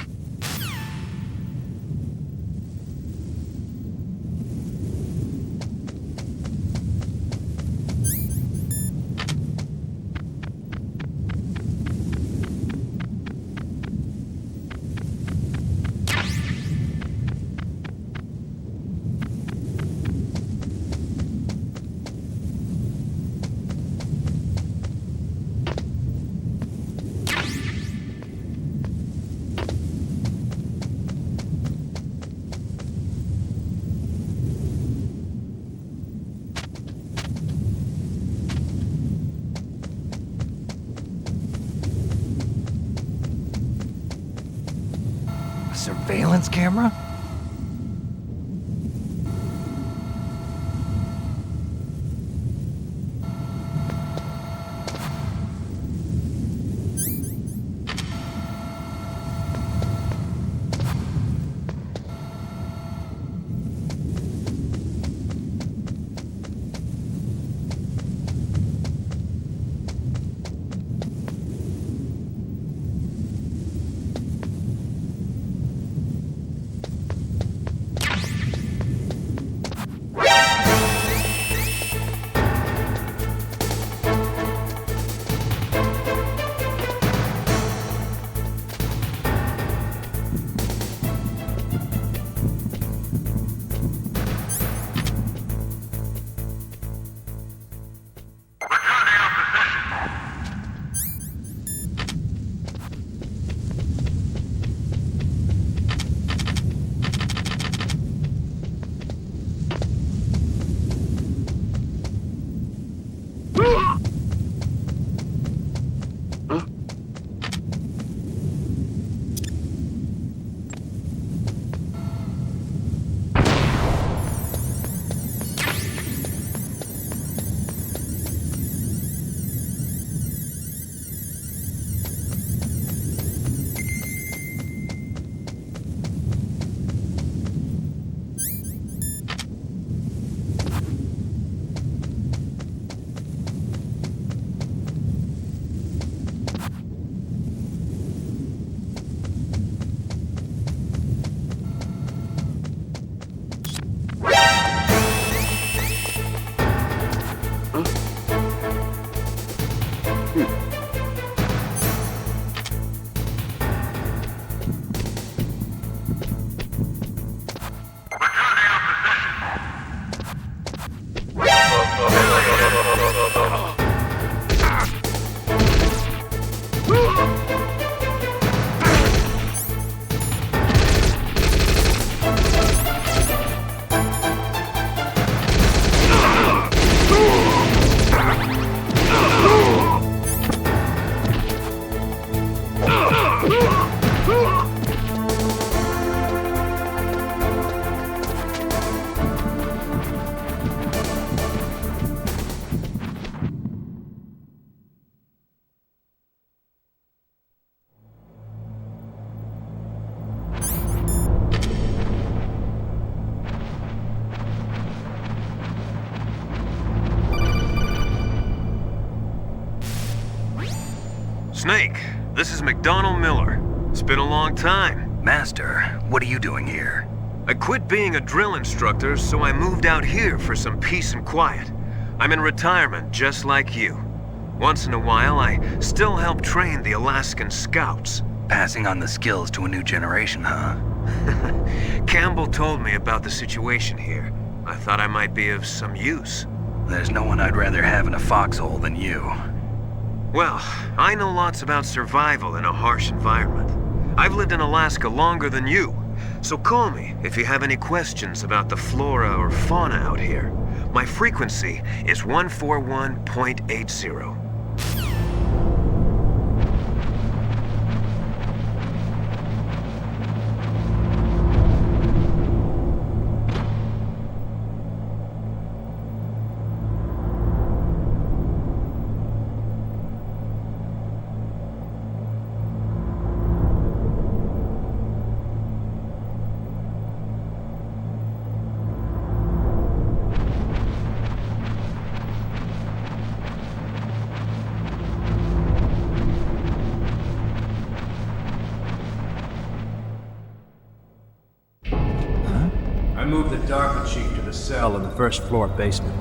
Surveillance camera? Snake, this is McDonald Miller. It's been a long time. Master, what are you doing here? I quit being a drill instructor, so I moved out here for some peace and quiet. I'm in retirement, just like you. Once in a while, I still help train the Alaskan Scouts. Passing on the skills to a new generation, huh? Campbell told me about the situation here. I thought I might be of some use. There's no one I'd rather have in a foxhole than you. Well, I know lots about survival in a harsh environment. I've lived in Alaska longer than you, so call me if you have any questions about the flora or fauna out here. My frequency is 141.80. I moved the DARPA chief to the cell in the first floor basement.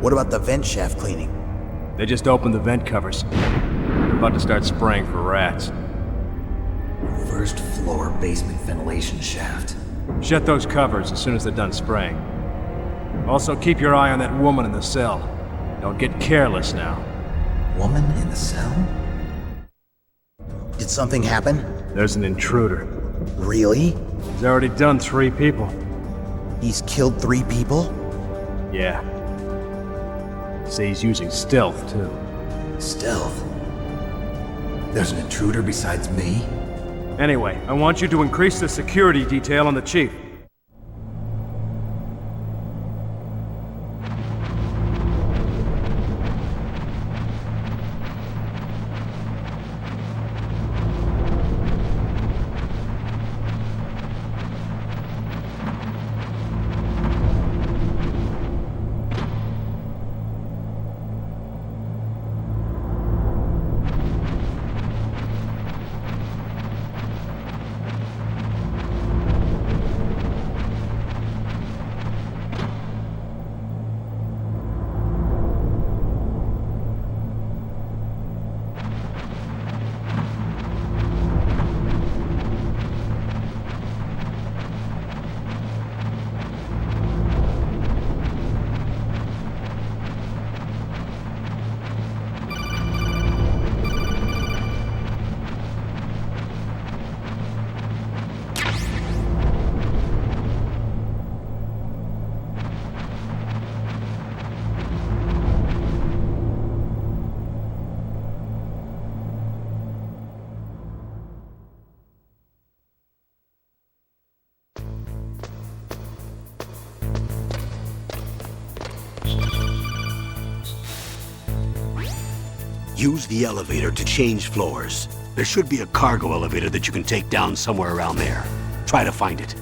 What about the vent shaft cleaning? They just opened the vent covers. They're about to start spraying for rats. First floor basement ventilation shaft. Shut those covers as soon as they're done spraying. Also, keep your eye on that woman in the cell. Don't get careless now. Woman in the cell? Did something happen? There's an intruder. Really? He's already done 3 people. He's killed 3 people? Yeah. Say he's using stealth, too. Stealth? There's an intruder besides me? Anyway, I want you to increase the security detail on the chief. Use the elevator to change floors. There should be a cargo elevator that you can take down somewhere around there. Try to find it.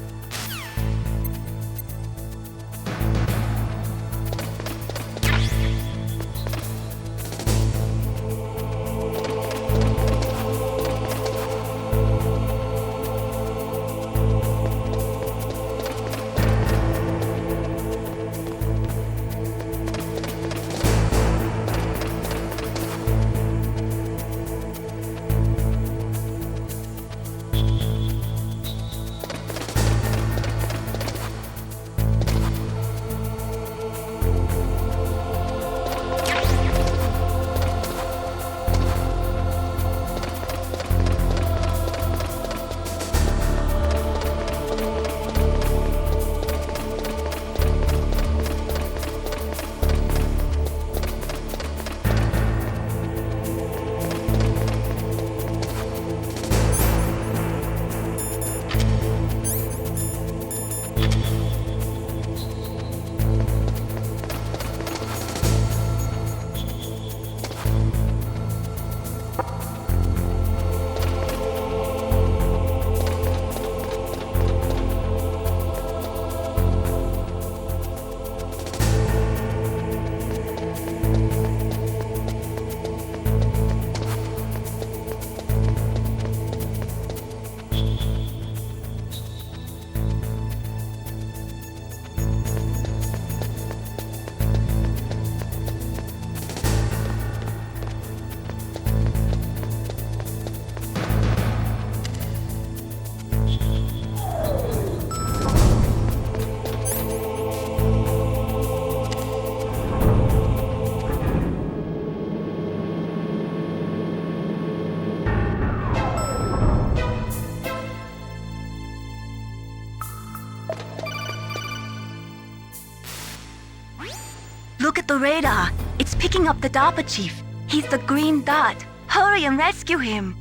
Look at the radar. It's picking up the DARPA chief. He's the green dot. Hurry and rescue him.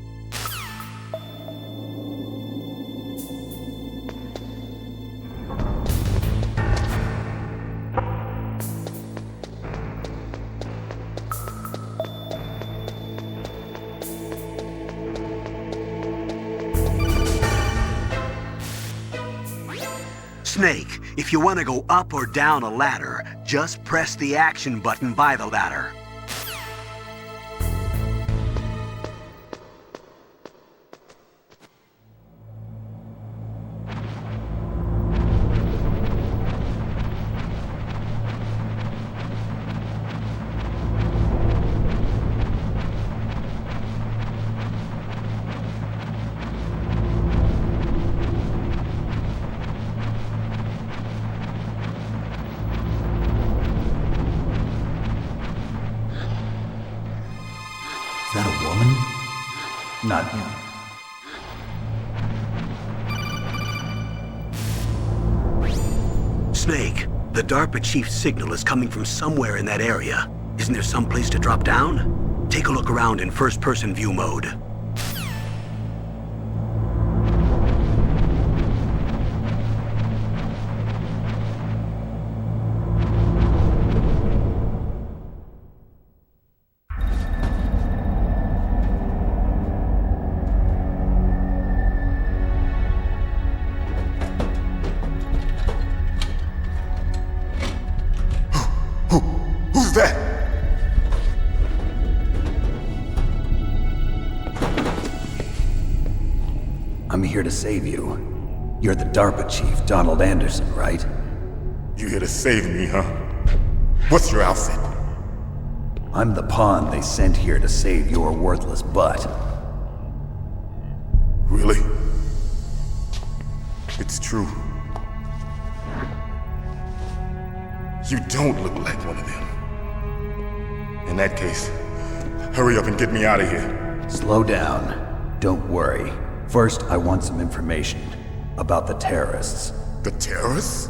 Snake, if you want to go up or down a ladder, just press the action button by the ladder. Is that a woman? Not him. Snake, the DARPA chief's signal is coming from somewhere in that area. Isn't there some place to drop down? Take a look around in first-person view mode. Who's that? I'm here to save you. You're the DARPA chief, Donald Anderson, right? You here to save me, huh? What's your outfit? I'm the pawn they sent here to save your worthless butt. Really? It's true. You don't look like one of them. In that case, hurry up and get me out of here. Slow down. Don't worry. First, I want some information about the terrorists. The terrorists?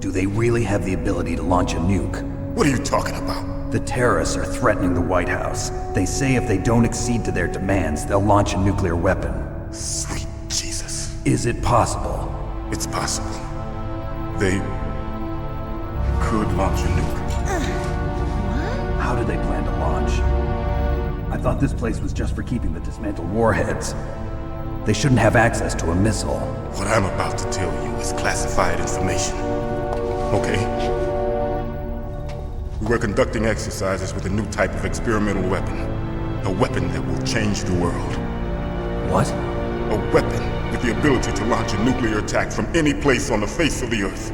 Do they really have the ability to launch a nuke? What are you talking about? The terrorists are threatening the White House. They say if they don't accede to their demands, they'll launch a nuclear weapon. Sweet Jesus. Is it possible? It's possible. They could launch a nuke. How do they plan to launch? I thought this place was just for keeping the dismantled warheads. They shouldn't have access to a missile. What I'm about to tell you is classified information. Okay? We were conducting exercises with a new type of experimental weapon. A weapon that will change the world. What? A weapon with the ability to launch a nuclear attack from any place on the face of the Earth.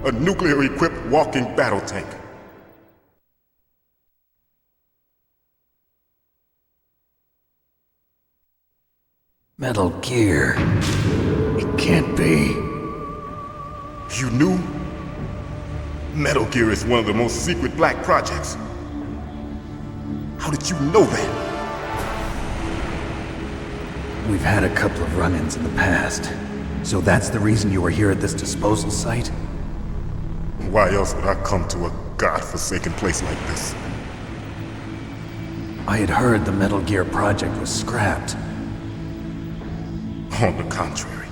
A nuclear-equipped walking battle tank. Metal Gear. It can't be. You knew? Metal Gear is one of the most secret black projects. How did you know that? We've had a couple of run-ins in the past. So that's the reason you were here at this disposal site? Why else would I come to a godforsaken place like this? I had heard the Metal Gear project was scrapped. On the contrary,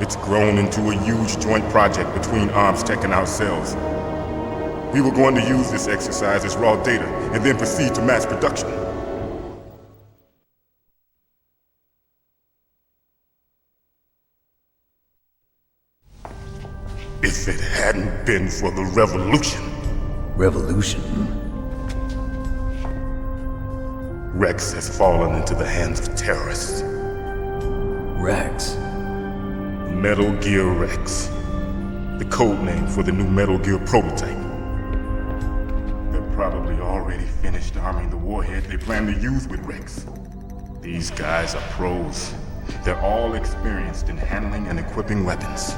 it's grown into a huge joint project between ArmsTech and ourselves. We were going to use this exercise as raw data and then proceed to mass production. If it hadn't been for the revolution, Revolution? Rex has fallen into the hands of terrorists. Rex? Metal Gear Rex. The code name for the new Metal Gear prototype. They're probably already finished arming the warhead they plan to use with Rex. These guys are pros. They're all experienced in handling and equipping weapons.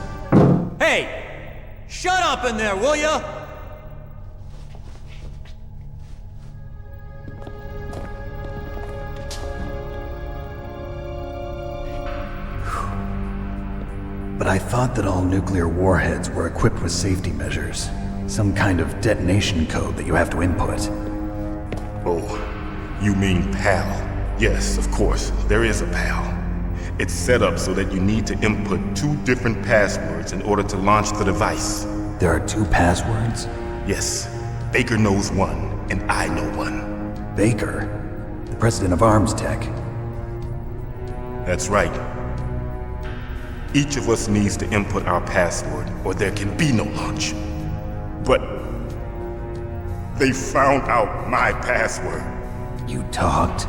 Hey! Shut up in there, will ya? But I thought that all nuclear warheads were equipped with safety measures. Some kind of detonation code that you have to input. Oh, you mean PAL? Yes, of course, there is a PAL. It's set up so that you need to input 2 different passwords in order to launch the device. There are 2 passwords? Yes, Baker knows one, and I know one. Baker? The president of Arms Tech? That's right. Each of us needs to input our password, or there can be no launch. But they found out my password. You talked?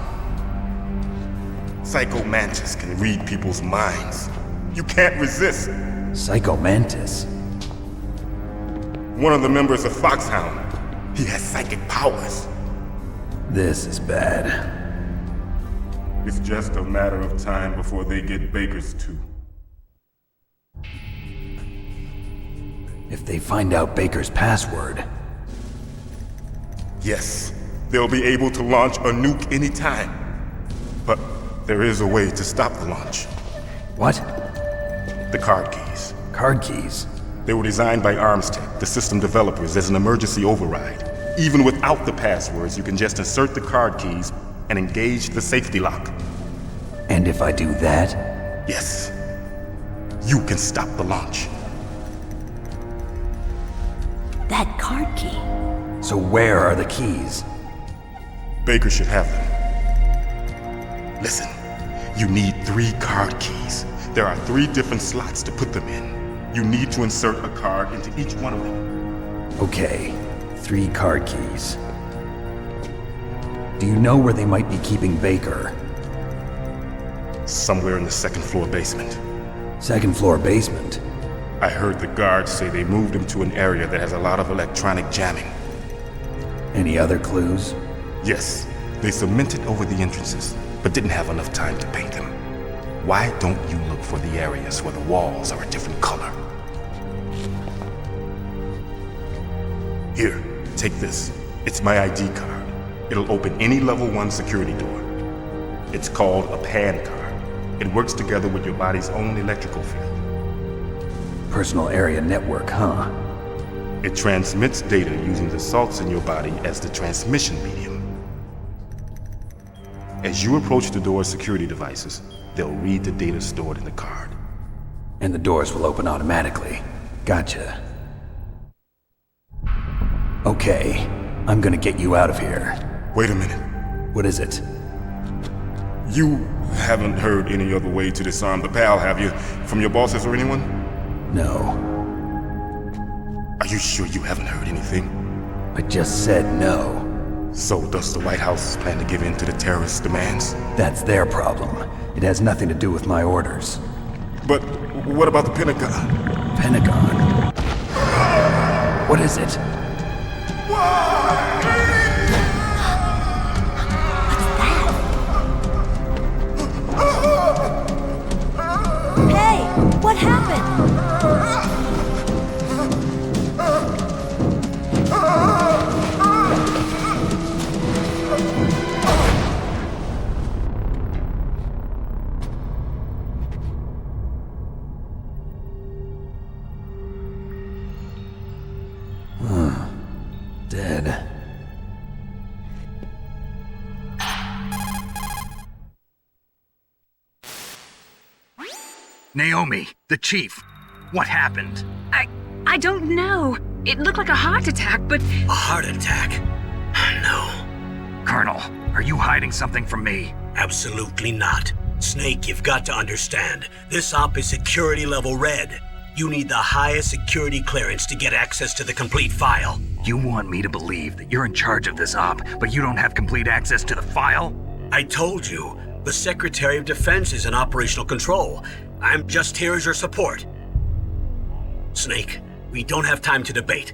Psycho Mantis can read people's minds. You can't resist. Psycho Mantis? One of the members of Foxhound. He has psychic powers. This is bad. It's just a matter of time before they get Baker's too. If they find out Baker's password... Yes, they'll be able to launch a nuke anytime. But there is a way to stop the launch. What? The card keys. Card keys? They were designed by Arms Tech, the system developers, as an emergency override. Even without the passwords, you can just insert the card keys and engage the safety lock. And if I do that? Yes. You can stop the launch. That card key. So where are the keys? Baker should have them. Listen, you need 3 card keys. There are 3 different slots to put them in. You need to insert a card into each one of them. Okay, 3 card keys. Do you know where they might be keeping Baker? Somewhere in the 2nd floor basement. 2nd floor basement? I heard the guards say they moved him to an area that has a lot of electronic jamming. Any other clues? Yes, they cemented over the entrances, but didn't have enough time to paint them. Why don't you look for the areas where the walls are a different color? Here, take this. It's my ID card. It'll open any level 1 security door. It's called a PAN card. It works together with your body's own electrical field. Personal area network, huh? It transmits data using the salts in your body as the transmission medium. As you approach the door's security devices, they'll read the data stored in the card. And the doors will open automatically. Gotcha. Okay, I'm gonna get you out of here. Wait a minute. What is it? You haven't heard any other way to disarm the PAL, have you? From your bosses or anyone? No. Are you sure you haven't heard anything? I just said no. So does the White House plan to give in to the terrorists' demands? That's their problem. It has nothing to do with my orders. But what about the Pentagon? Pentagon? What is it? Hey, what happened? Dead. Naomi, the chief. What happened? I don't know. It looked like a heart attack, but... A heart attack? No, Colonel, are you hiding something from me? absolutely not. Snake, you've got to understand. This op is security level red. You need the highest security clearance to get access to the complete file. You want me to believe that you're in charge of this op, but you don't have complete access to the file? I told you, the Secretary of Defense is in operational control. I'm just here as your support. Snake, we don't have time to debate.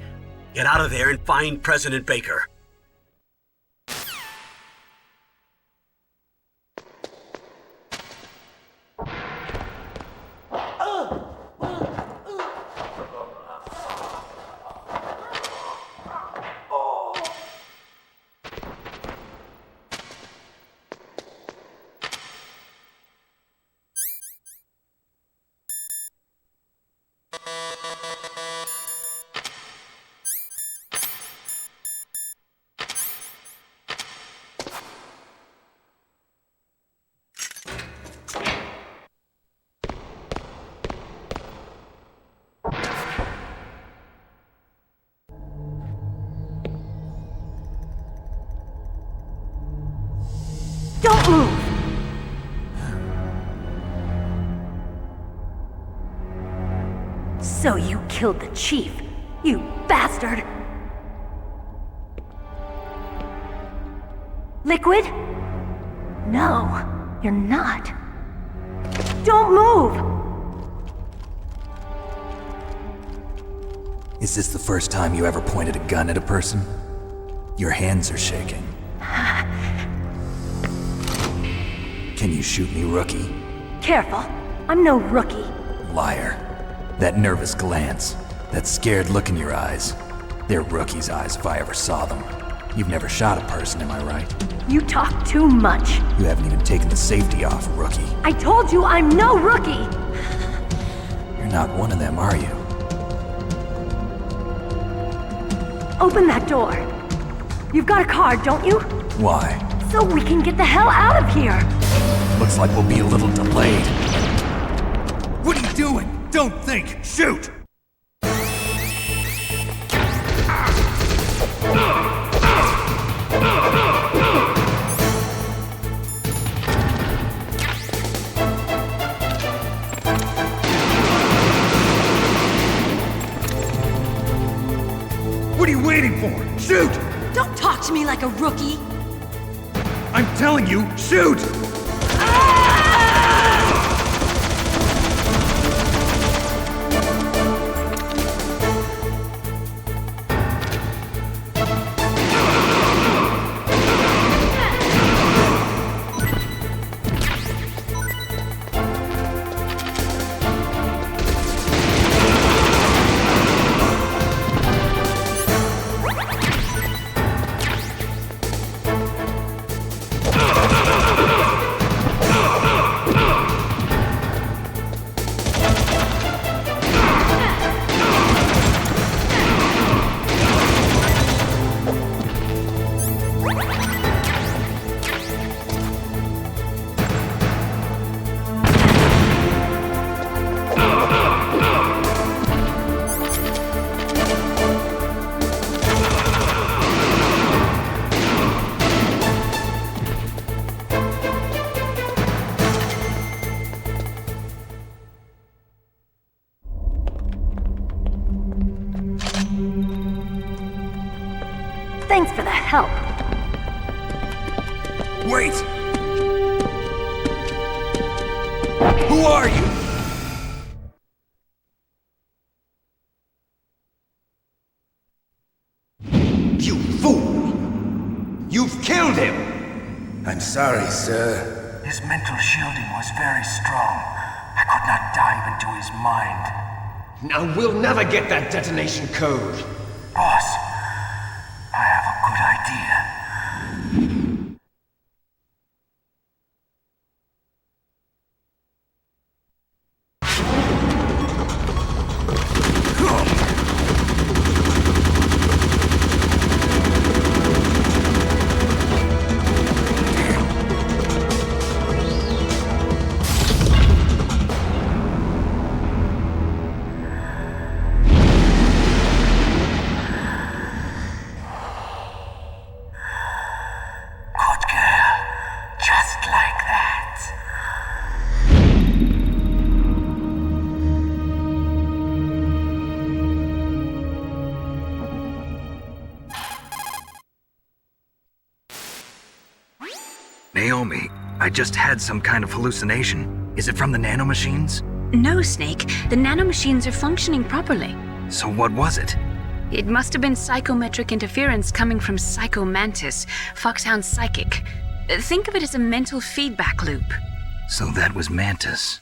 Get out of there and find President Baker. Don't move! So you killed the chief, you bastard! Liquid? No, you're not. Don't move! Is this the first time you ever pointed a gun at a person? Your hands are shaking. Can you shoot me, rookie? Careful, I'm no rookie. Liar. That nervous glance, that scared look in your eyes. They're rookie's eyes if I ever saw them. You've never shot a person, am I right? You talk too much. You haven't even taken the safety off, rookie. I told you I'm no rookie! You're not one of them, are you? Open that door. You've got a card, don't you? Why? So we can get the hell out of here! Looks like we'll be a little delayed. What are you doing? Don't think! Shoot! What are you waiting for? Shoot! Don't talk to me like a rookie! I'm telling you, shoot! Thanks for the help. Wait! Who are you? You fool! You've killed him! I'm sorry, sir. His mental shielding was very strong. I could not dive into his mind. Now we'll never get that detonation code. Boss, I have a good idea. I just had some kind of hallucination. Is it from the nanomachines? No, Snake. The nanomachines are functioning properly. So what was it? It must have been psychometric interference coming from Psycho Mantis, Foxhound's psychic. Think of it as a mental feedback loop. So that was Mantis.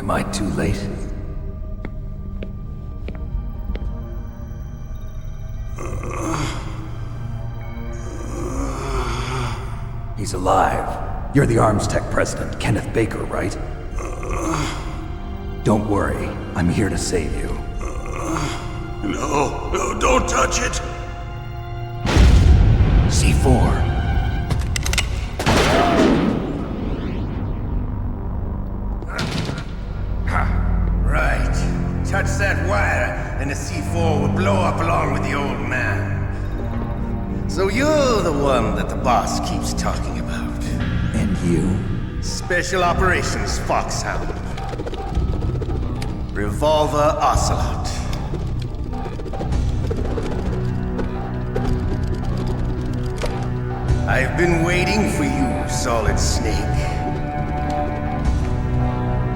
Am I too late? He's alive. You're the Arms Tech president, Kenneth Baker, right? Don't worry, I'm here to save you. No, don't touch it! C4. Right. Touch that wire, and the C4 will blow up along with the old man. So you're the one that the boss keeps talking about. And you? Special Operations Foxhound. Revolver Ocelot. I've been waiting for you, Solid Snake.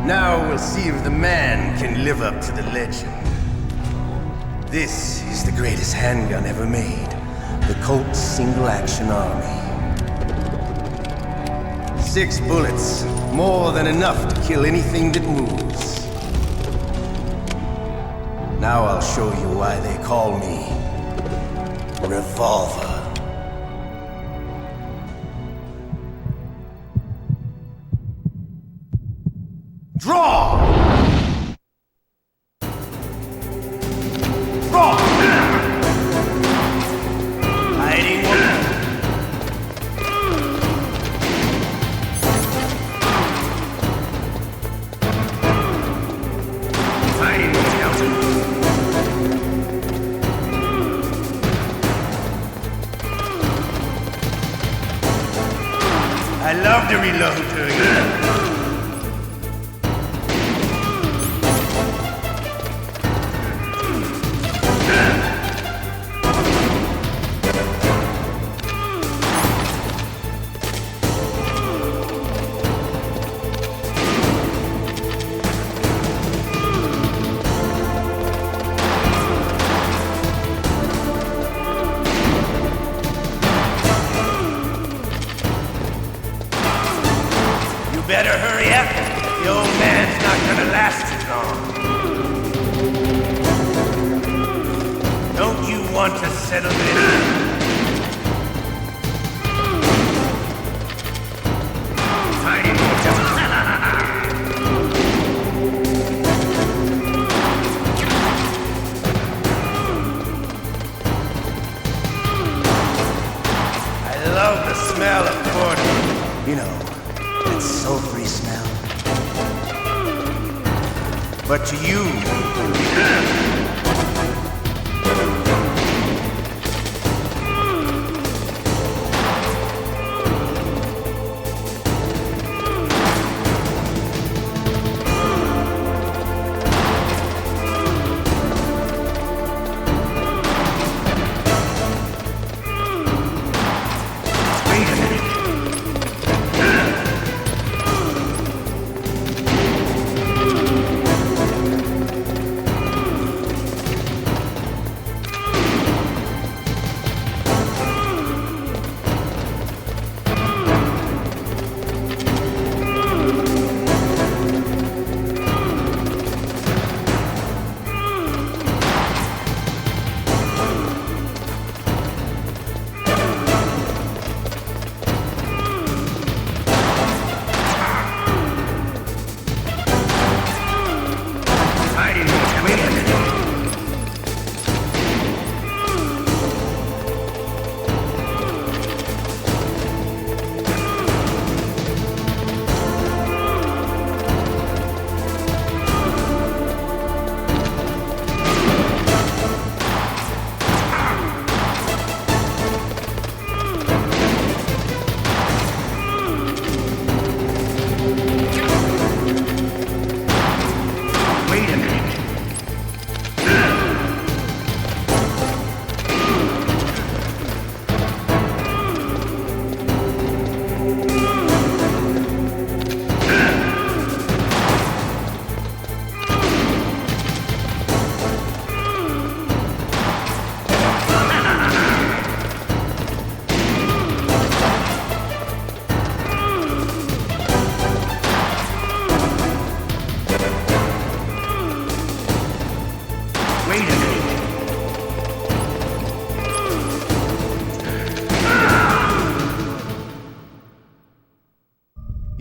Now we'll see if the man can live up to the legend. This is the greatest handgun ever made. The Colt Single Action Army. 6 bullets, more than enough to kill anything that moves. Now I'll show you why they call me Revolver. Draw! Draw! Hiding one. Hiding one, Skeleton. I love to reload doing that. Better hurry up. The old man's not gonna last too long. Don't you want to settle this? Tiny motel. I love the smell of porter. You know, sulfury smell. But to you,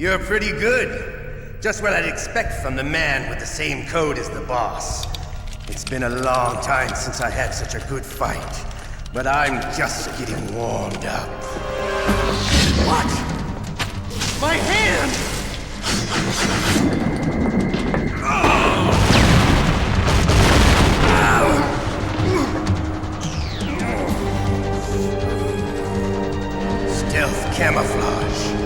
You're pretty good. Just what I'd expect from the man with the same code as the boss. It's been a long time since I had such a good fight, but I'm just getting warmed up. What? My hand! Stealth camouflage.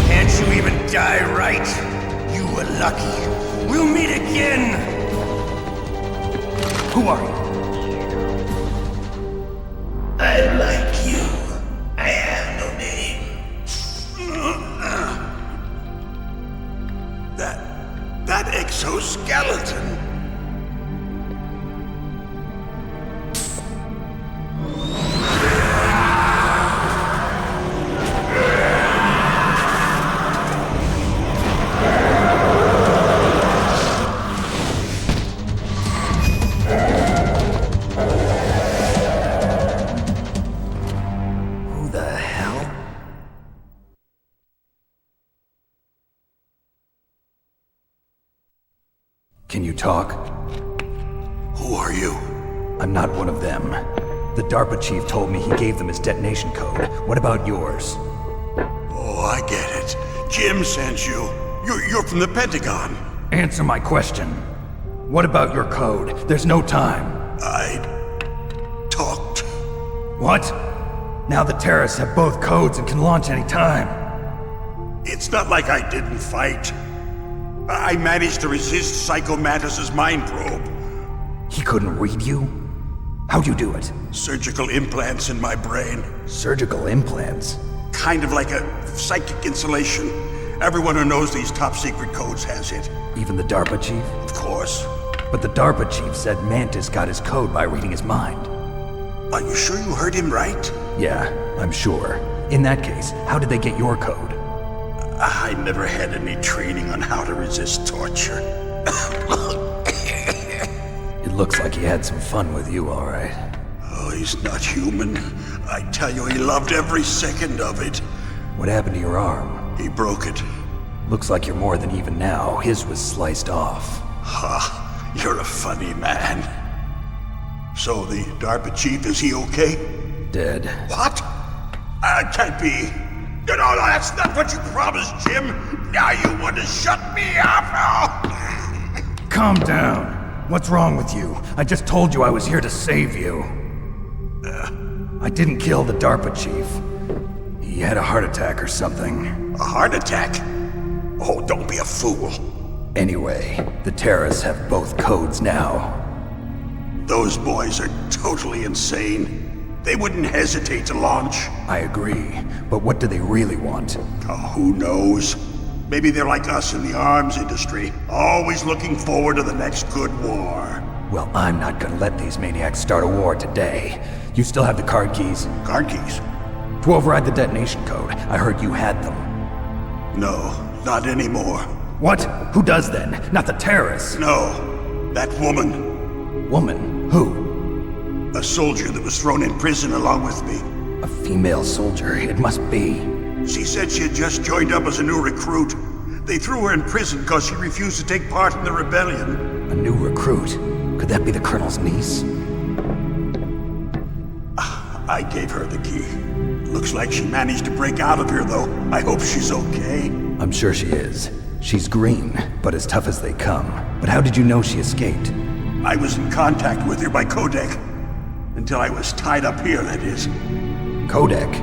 Can't you even die right? You were lucky. We'll meet again! Who are you? I like you. I have no name. That exoskeleton. Can you talk? Who are you? I'm not one of them. The DARPA chief told me he gave them his detonation code. What about yours? Oh, I get it. Jim sent you. You're from the Pentagon. Answer my question. What about your code? There's no time. I talked. What? Now the terrorists have both codes and can launch any time. It's not like I didn't fight. I managed to resist Psycho Mantis's mind probe. He couldn't read you? How'd you do it? Surgical implants in my brain. Surgical implants? Kind of like a psychic insulation. Everyone who knows these top secret codes has it. Even the DARPA chief? Of course. But the DARPA chief said Mantis got his code by reading his mind. Are you sure you heard him right? Yeah, I'm sure. In that case, how did they get your code? I never had any training on how to resist torture. It looks like he had some fun with you, all right. Oh, he's not human. I tell you, he loved every second of it. What happened to your arm? He broke it. Looks like you're more than even now. His was sliced off. Ha, you're a funny man. So the DARPA chief, is he okay? Dead. What? Can't be. No, that's not what you promised, Jim. Now you want to shut me up? Calm down. What's wrong with you? I just told you I was here to save you. I didn't kill the DARPA chief. He had a heart attack or something. A heart attack? Oh, don't be a fool. Anyway, the terrorists have both codes now. Those boys are totally insane. They wouldn't hesitate to launch. I agree, but what do they really want? Oh, who knows? Maybe they're like us in the arms industry, always looking forward to the next good war. Well, I'm not gonna let these maniacs start a war today. You still have the card keys? Card keys? To override the detonation code. I heard you had them. No, not anymore. What? Who does then? Not the terrorists? No, that woman. Woman? Who? A soldier that was thrown in prison along with me. A female soldier, it must be. She said she had just joined up as a new recruit. They threw her in prison because she refused to take part in the rebellion. A new recruit? Could that be the colonel's niece? I gave her the key. Looks like she managed to break out of here, though. I hope she's okay. I'm sure she is. She's green, but as tough as they come. But how did you know she escaped? I was in contact with her by codec. Until I was tied up here, that is. Codec?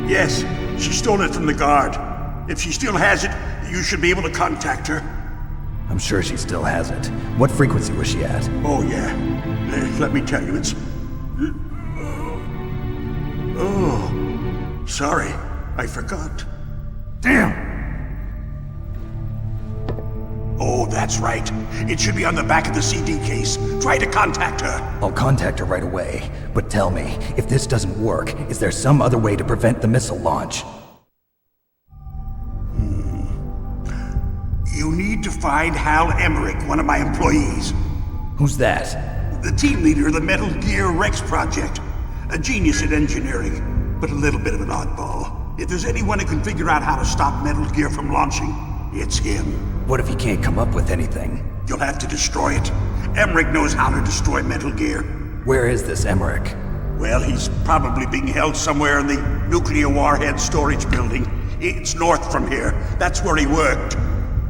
Yes, she stole it from the guard. If she still has it, you should be able to contact her. I'm sure she still has it. What frequency was she at? Oh, yeah. Let me tell you, it's... Oh, sorry. I forgot. Damn! Oh, that's right. It should be on the back of the CD case. Try to contact her. I'll contact her right away. But tell me, if this doesn't work, is there some other way to prevent the missile launch? You need to find Hal Emmerich, one of my employees. Who's that? The team leader of the Metal Gear Rex project. A genius at engineering, but a little bit of an oddball. If there's anyone who can figure out how to stop Metal Gear from launching, it's him. What if he can't come up with anything? You'll have to destroy it. Emmerich knows how to destroy Metal Gear. Where is this Emmerich? Well, he's probably being held somewhere in the nuclear warhead storage building. It's north from here. That's where he worked.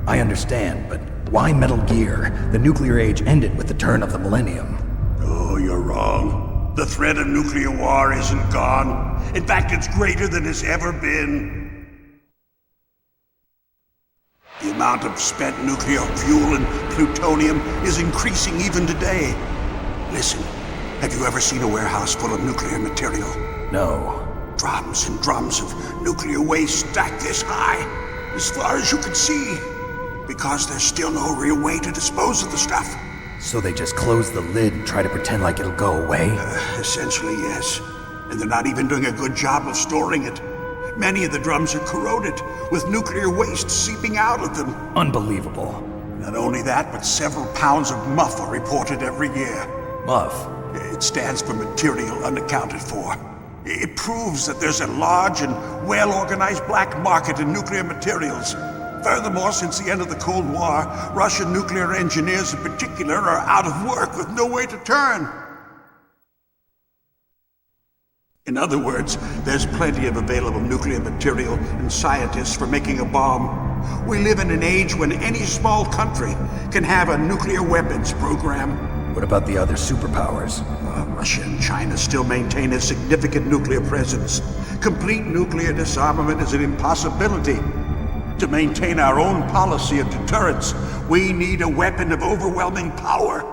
I understand, but why Metal Gear? The nuclear age ended with the turn of the millennium. Oh, you're wrong. The threat of nuclear war isn't gone. In fact, it's greater than it's ever been. The amount of spent nuclear fuel and plutonium is increasing even today. Listen, have you ever seen a warehouse full of nuclear material? No. Drums and drums of nuclear waste stacked this high, as far as you can see, because there's still no real way to dispose of the stuff. So they just close the lid and try to pretend like it'll go away? Essentially, yes. And they're not even doing a good job of storing it. Many of the drums are corroded, with nuclear waste seeping out of them. Unbelievable. Not only that, but several pounds of MUF are reported every year. MUF? It stands for material unaccounted for. It proves that there's a large and well-organized black market in nuclear materials. Furthermore, since the end of the Cold War, Russian nuclear engineers in particular are out of work with no way to turn. In other words, there's plenty of available nuclear material and scientists for making a bomb. We live in an age when any small country can have a nuclear weapons program. What about the other superpowers? Russia and China still maintain a significant nuclear presence. Complete nuclear disarmament is an impossibility. To maintain our own policy of deterrence, we need a weapon of overwhelming power.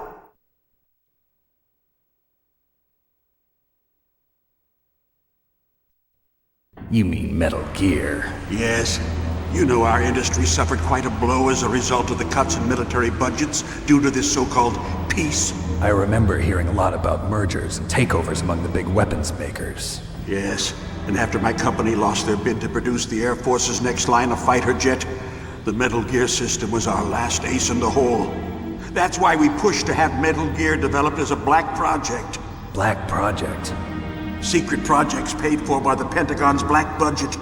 You mean Metal Gear? Yes. You know our industry suffered quite a blow as a result of the cuts in military budgets due to this so-called peace. I remember hearing a lot about mergers and takeovers among the big weapons makers. Yes, and after my company lost their bid to produce the Air Force's next line of fighter jet, the Metal Gear system was our last ace in the hole. That's why we pushed to have Metal Gear developed as a black project. Black project? Secret projects paid for by the Pentagon's black budget.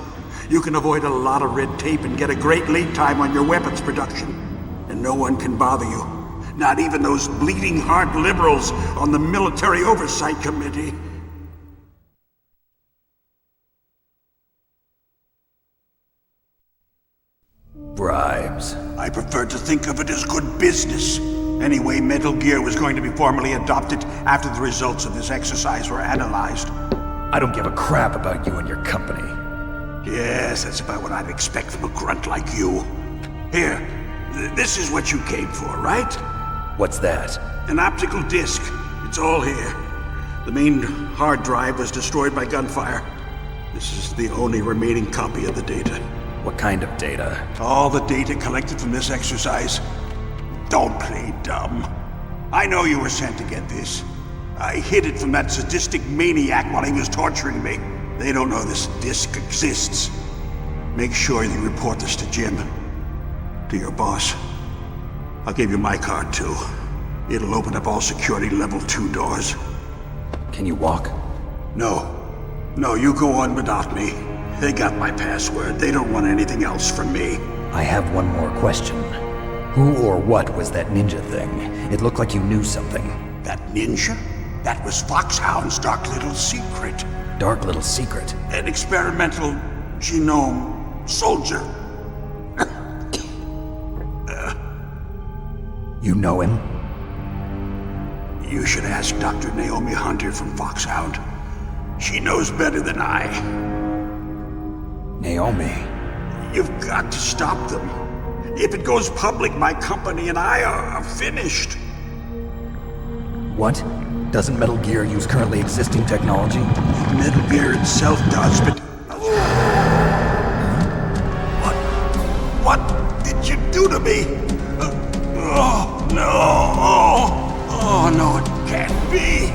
You can avoid a lot of red tape and get a great lead time on your weapons production. And no one can bother you. Not even those bleeding heart liberals on the Military Oversight Committee. Bribes. I prefer to think of it as good business. Anyway, Metal Gear was going to be formally adopted after the results of this exercise were analyzed. I don't give a crap about you and your company. Yes, that's about what I'd expect from a grunt like you. Here, this is what you came for, right? What's that? An optical disc. It's all here. The main hard drive was destroyed by gunfire. This is the only remaining copy of the data. What kind of data? All the data collected from this exercise. Don't play dumb. I know you were sent to get this. I hid it from that sadistic maniac while he was torturing me. They don't know this disc exists. Make sure you report this to Jim. To your boss. I'll give you my card too. It'll open up all security level 2 doors. Can you walk? No. No, you go on without me. They got my password. They don't want anything else from me. I have one more question. Who or what was that ninja thing? It looked like you knew something. That ninja? That was Foxhound's dark little secret. Dark little secret? An experimental genome soldier. You know him? You should ask Dr. Naomi Hunter from Foxhound. She knows better than I. Naomi? You've got to stop them. If it goes public, my company and I are finished. What? Doesn't Metal Gear use currently existing technology? Metal Gear itself does, but... What did you do to me? Oh, no. Oh, no, it can't be.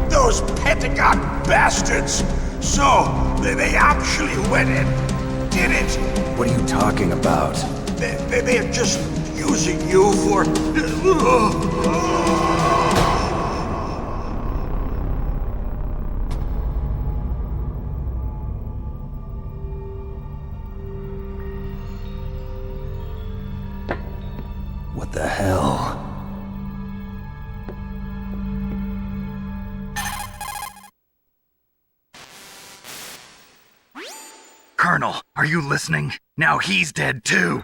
Those Pentagon bastards. So, they actually went and did it. What are you talking about? They're just using you for... the hell? Colonel, are you listening? Now he's dead too.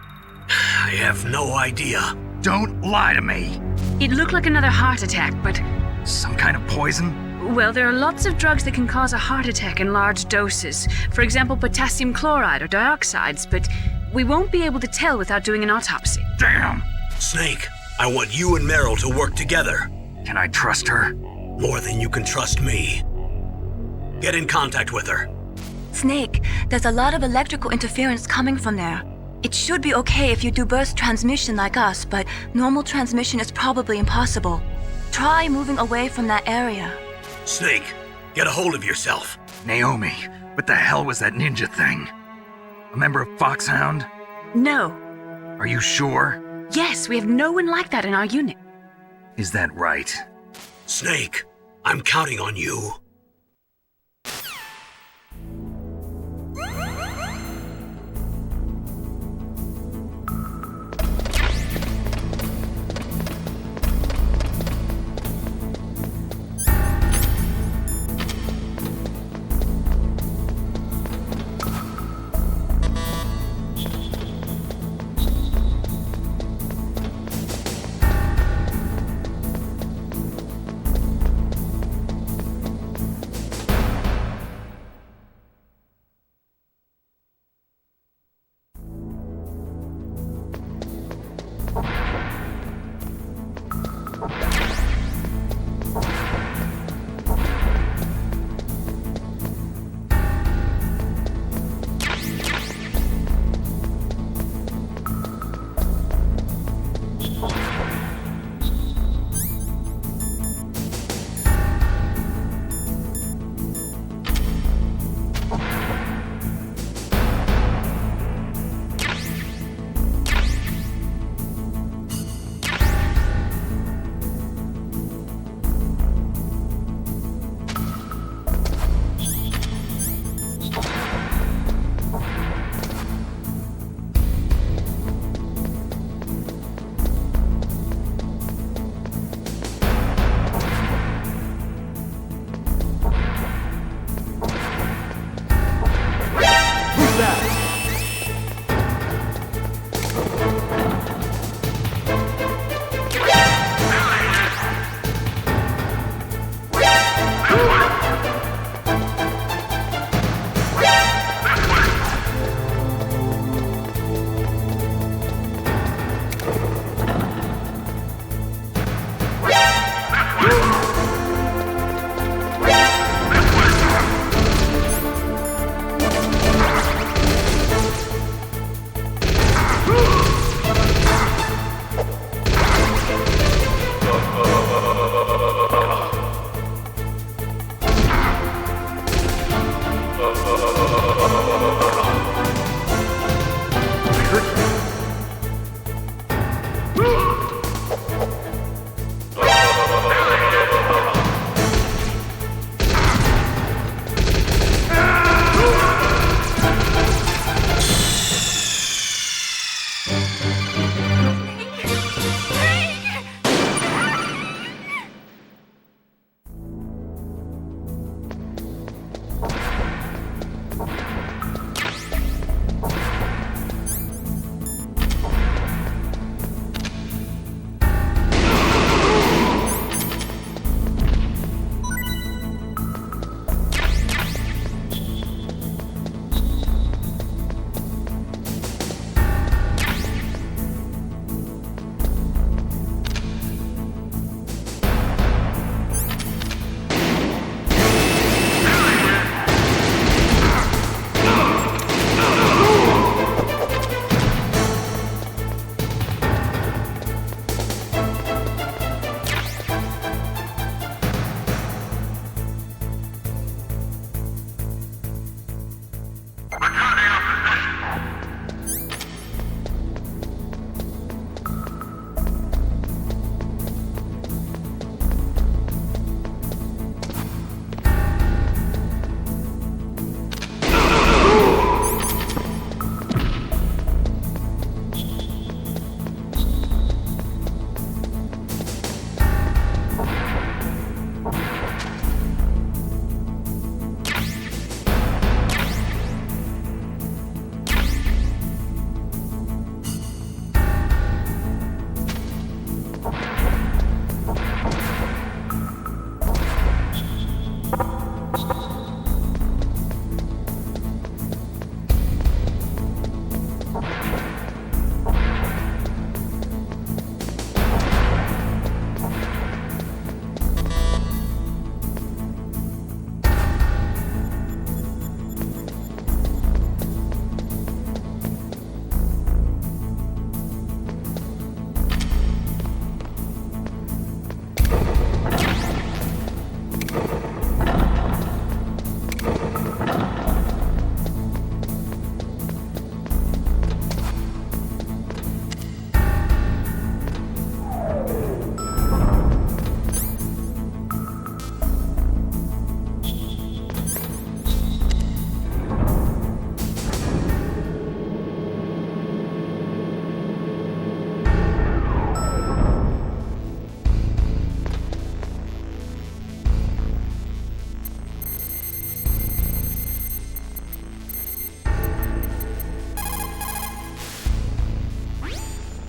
I have no idea. Don't lie to me. It looked like another heart attack, but... Some kind of poison? Well, there are lots of drugs that can cause a heart attack in large doses. For example, potassium chloride or dioxides, but we won't be able to tell without doing an autopsy. Damn! Snake, I want you and Meryl to work together. Can I trust her? More than you can trust me. Get in contact with her. Snake, there's a lot of electrical interference coming from there. It should be okay if you do burst transmission like us, but normal transmission is probably impossible. Try moving away from that area. Snake, get a hold of yourself. Naomi, what the hell was that ninja thing? A member of Foxhound? No. Are you sure? Yes, we have no one like that in our unit. Is that right? Snake, I'm counting on you.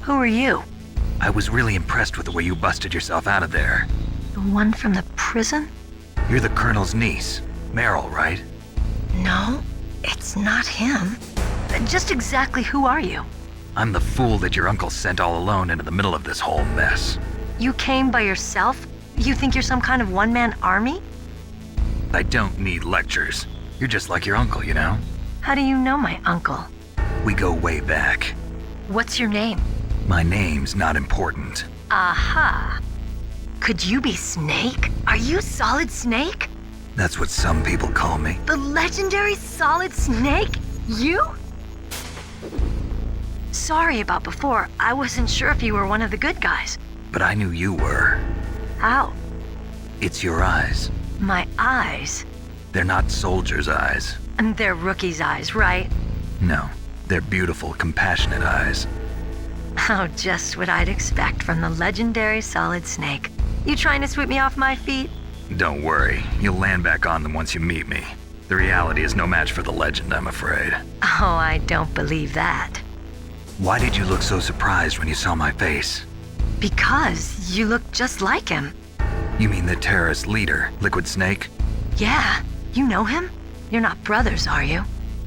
Who are you? I was really impressed with the way you busted yourself out of there. The one from the prison? You're the Colonel's niece, Meryl, right? No, it's not him. Just exactly who are you? I'm the fool that your uncle sent all alone into the middle of this whole mess. You came by yourself? You think you're some kind of one-man army? I don't need lectures. You're just like your uncle, you know? How do you know my uncle? We go way back. What's your name? My name's not important. Aha. Could you be Snake? Are you Solid Snake? That's what some people call me. The legendary Solid Snake? You? Sorry about before. I wasn't sure if you were one of the good guys. But I knew you were. How? It's your eyes. My eyes? They're not soldiers' eyes. And they're rookies' eyes, right? No, they're beautiful, compassionate eyes. Oh, just what I'd expect from the legendary Solid Snake. You trying to sweep me off my feet? Don't worry, you'll land back on them once you meet me. The reality is no match for the legend, I'm afraid. Oh, I don't believe that. Why did you look so surprised when you saw my face? Because you look just like him. You mean the terrorist leader, Liquid Snake? Yeah, you know him? You're not brothers, are you?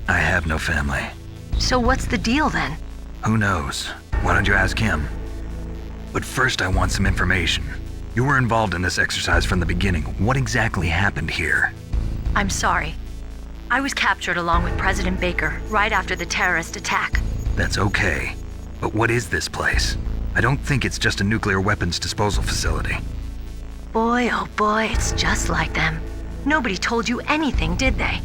I have no family. So what's the deal then? Who knows? Why don't you ask him? But first I want some information. You were involved in this exercise from the beginning. What exactly happened here? I'm sorry. I was captured along with President Baker right after the terrorist attack. That's okay. But what is this place? I don't think it's just a nuclear weapons disposal facility. Boy, oh boy, it's just like them. Nobody told you anything, did they?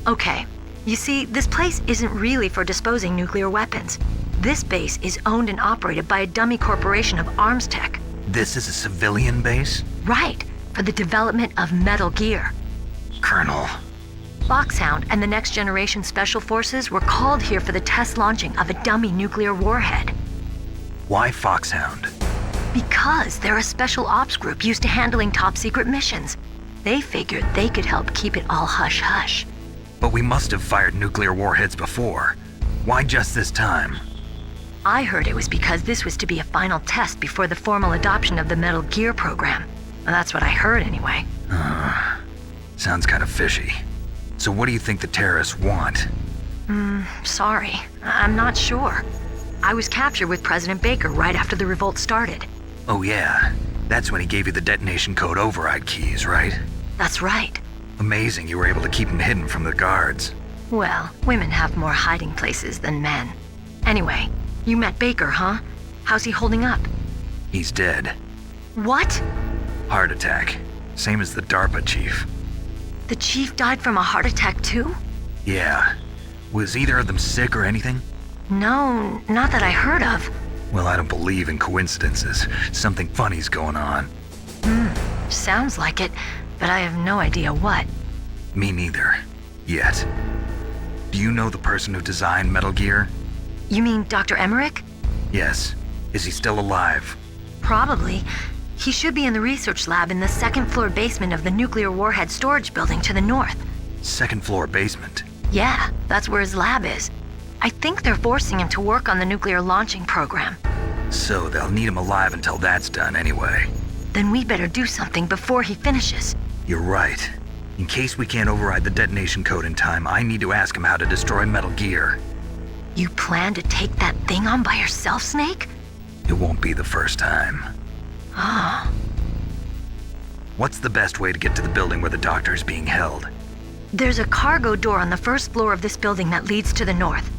Okay, you see, this place isn't really for disposing nuclear weapons. This base is owned and operated by a dummy corporation of arms tech. This is a civilian base? Right, for the development of Metal Gear. Colonel. Foxhound and the Next Generation Special Forces were called here for the test launching of a dummy nuclear warhead. Why Foxhound? Because they're a special ops group used to handling top secret missions. They figured they could help keep it all hush-hush. But we must have fired nuclear warheads before. Why just this time? I heard it was because this was to be a final test before the formal adoption of the Metal Gear program. Well, that's what I heard anyway. Sounds kind of fishy. So what do you think the terrorists want? Sorry. I'm not sure. I was captured with President Baker right after the revolt started. Oh yeah, that's when he gave you the detonation code override keys, right? That's right. Amazing you were able to keep him hidden from the guards. Well, women have more hiding places than men. Anyway, you met Baker, huh? How's he holding up? He's dead. What? Heart attack. Same as the DARPA chief. The chief died from a heart attack too? Yeah. Was either of them sick or anything? No, not that I heard of. Well, I don't believe in coincidences. Something funny's going on. Sounds like it, but I have no idea what. Me neither. Yet. Do you know the person who designed Metal Gear? You mean Dr. Emmerich? Yes. Is he still alive? Probably. He should be in the research lab in the second-floor basement of the nuclear warhead storage building to the north. Second-floor basement? Yeah, that's where his lab is. I think they're forcing him to work on the nuclear launching program. So they'll need him alive until that's done anyway. Then we better do something before he finishes. You're right. In case we can't override the detonation code in time, I need to ask him how to destroy Metal Gear. You plan to take that thing on by yourself, Snake? It won't be the first time. Ah. What's the best way to get to the building where the doctor is being held? There's a cargo door on the first floor of this building that leads to the north.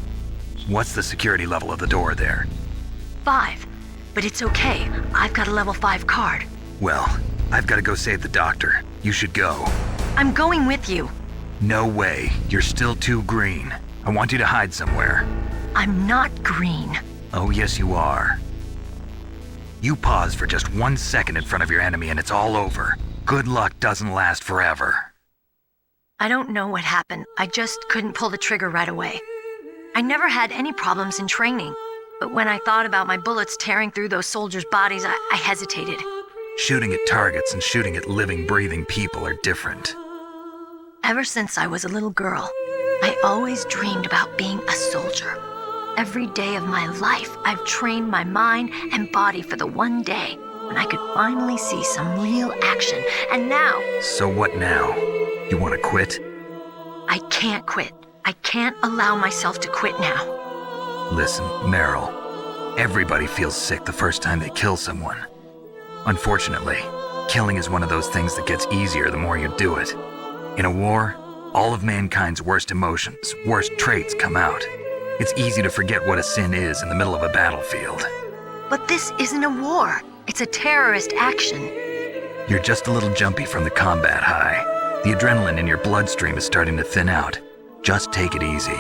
What's the security level of the door there? 5. But it's okay. I've got a level 5 card. Well, I've got to go save the doctor. You should go. I'm going with you. No way. You're still too green. I want you to hide somewhere. I'm not green. Oh, yes, you are. You pause for just 1 second in front of your enemy and it's all over. Good luck doesn't last forever. I don't know what happened. I just couldn't pull the trigger right away. I never had any problems in training, but when I thought about my bullets tearing through those soldiers' bodies, I hesitated. Shooting at targets and shooting at living, breathing people are different. Ever since I was a little girl, I always dreamed about being a soldier. Every day of my life, I've trained my mind and body for the one day when I could finally see some real action. And now... So what now? You want to quit? I can't quit. I can't allow myself to quit now. Listen, Meryl. Everybody feels sick the first time they kill someone. Unfortunately, killing is one of those things that gets easier the more you do it. In a war, all of mankind's worst emotions, worst traits come out. It's easy to forget what a sin is in the middle of a battlefield. But this isn't a war. It's a terrorist action. You're just a little jumpy from the combat high. The adrenaline in your bloodstream is starting to thin out. Just take it easy.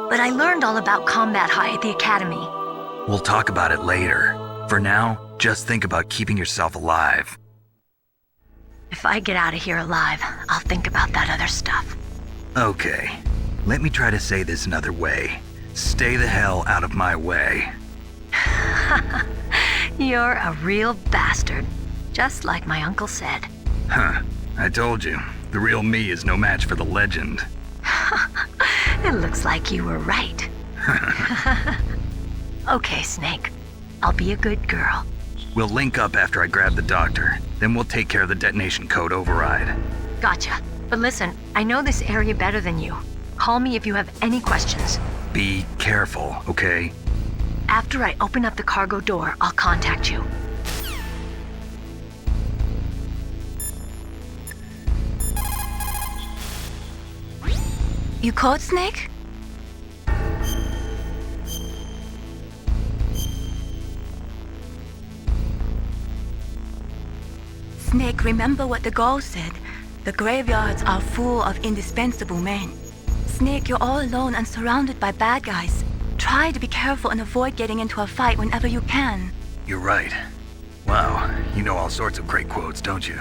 But I learned all about combat high at the academy. We'll talk about it later. For now, just think about keeping yourself alive. If I get out of here alive, I'll think about that other stuff. Okay. Let me try to say this another way. Stay the hell out of my way. You're a real bastard. Just like my uncle said. Huh. I told you. The real me is no match for the legend. It looks like you were right. Okay, Snake. I'll be a good girl. We'll link up after I grab the doctor. Then we'll take care of the detonation code override. Gotcha. But listen, I know this area better than you. Call me if you have any questions. Be careful, okay? After I open up the cargo door, I'll contact you. You called, Snake? Snake, remember what the girl said. The graveyards are full of indispensable men. Snake, you're all alone and surrounded by bad guys. Try to be careful and avoid getting into a fight whenever you can. You're right. Wow, you know all sorts of great quotes, don't you?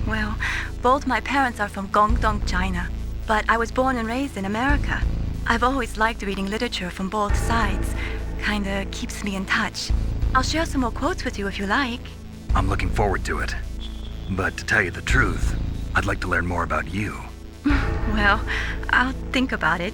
Well, both my parents are from Guangdong, China. But I was born and raised in America. I've always liked reading literature from both sides. Kinda keeps me in touch. I'll share some more quotes with you if you like. I'm looking forward to it. But to tell you the truth, I'd like to learn more about you. Well, I'll think about it.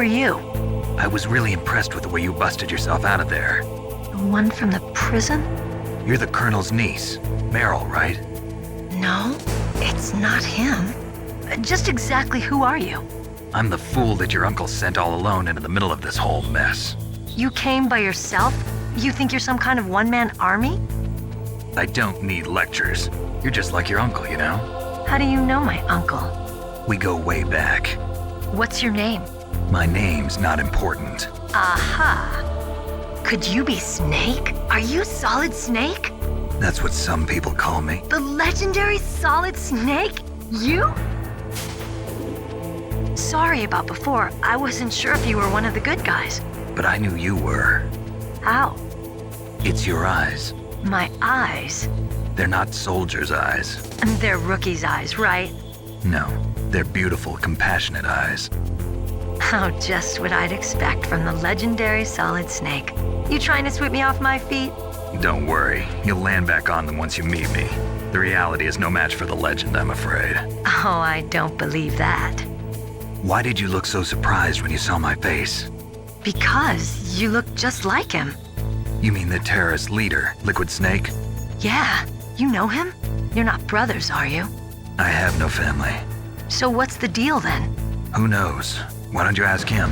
are you? I was really impressed with the way you busted yourself out of there. The one from the prison? You're the Colonel's niece, Meryl, right? No, it's not him. Just exactly who are you? I'm the fool that your uncle sent all alone into the middle of this whole mess. You came by yourself? You think you're some kind of one-man army? I don't need lectures. You're just like your uncle, you know? How do you know my uncle? We go way back. What's your name? My name's not important. Aha! Could you be Snake? Are you Solid Snake? That's what some people call me. The legendary Solid Snake? You? Sorry about before. I wasn't sure if you were one of the good guys. But I knew you were. How? It's your eyes. My eyes? They're not soldiers' eyes. They're rookies' eyes, right? No, they're beautiful, compassionate eyes. Oh, just what I'd expect from the legendary Solid Snake. You trying to sweep me off my feet? Don't worry, you'll land back on them once you meet me. The reality is no match for the legend, I'm afraid. Oh, I don't believe that. Why did you look so surprised when you saw my face? Because you look just like him. You mean the terrorist leader, Liquid Snake? Yeah, you know him? You're not brothers, are you? I have no family. So what's the deal then? Who knows? Why don't you ask him?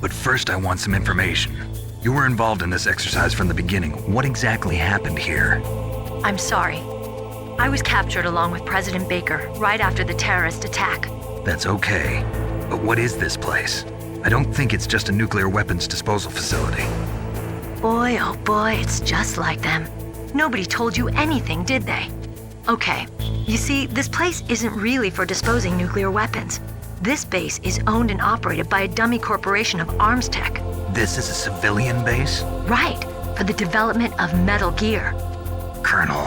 But first I want some information. You were involved in this exercise from the beginning. What exactly happened here? I'm sorry. I was captured along with President Baker right after the terrorist attack. That's okay. But what is this place? I don't think it's just a nuclear weapons disposal facility. Boy, oh boy, it's just like them. Nobody told you anything, did they? Okay, you see, this place isn't really for disposing nuclear weapons. This base is owned and operated by a dummy corporation of arms tech. This is a civilian base? Right, for the development of Metal Gear. Colonel.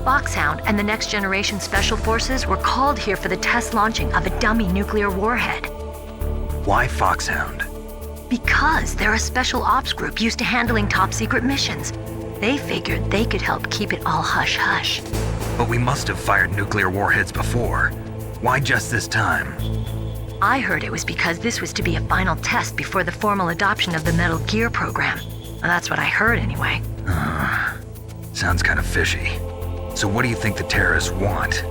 Foxhound and the Next Generation Special Forces were called here for the test launching of a dummy nuclear warhead. Why Foxhound? Because they're a special ops group used to handling top secret missions. They figured they could help keep it all hush-hush. But we must have fired nuclear warheads before. Why just this time? I heard it was because this was to be a final test before the formal adoption of the Metal Gear program. Well, that's what I heard anyway. Sounds kind of fishy. So what do you think the terrorists want?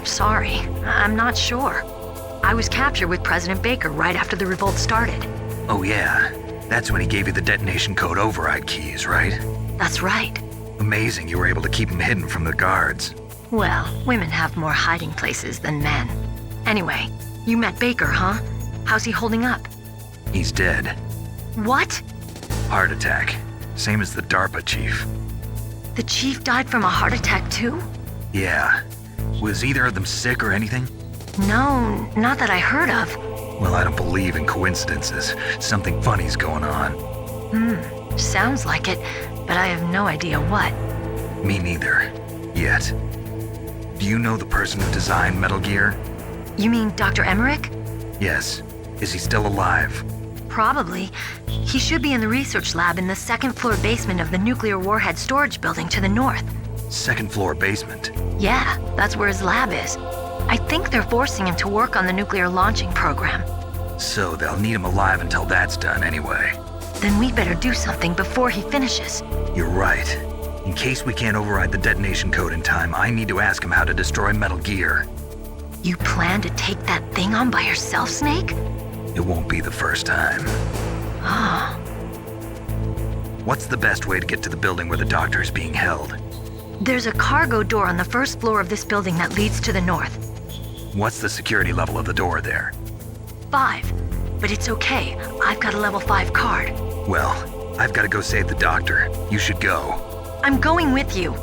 Sorry. I'm not sure. I was captured with President Baker right after the revolt started. Oh yeah, that's when he gave you the detonation code override keys, right? That's right. Amazing you were able to keep him hidden from the guards. Well, women have more hiding places than men. Anyway, you met Baker, huh? How's he holding up? He's dead. What? Heart attack. Same as the DARPA chief. The chief died from a heart attack too? Yeah. Was either of them sick or anything? No, not that I heard of. Well, I don't believe in coincidences. Something funny's going on. Sounds like it, but I have no idea what. Me neither. Yet. Do you know the person who designed Metal Gear? You mean Dr. Emmerich? Yes. Is he still alive? Probably. He should be in the research lab in the second-floor basement of the nuclear warhead storage building to the north. Second floor basement? Yeah, that's where his lab is. I think they're forcing him to work on the nuclear launching program. So they'll need him alive until that's done anyway. Then we better do something before he finishes. You're right. In case we can't override the detonation code in time, I need to ask him how to destroy Metal Gear. You plan to take that thing on by yourself, Snake? It won't be the first time. What's the best way to get to the building where the doctor is being held? There's a cargo door on the first floor of this building that leads to the north. What's the security level of the door there? 5. But it's okay. I've got a level 5 card. Well, I've got to go save the doctor. You should go. I'm going with you.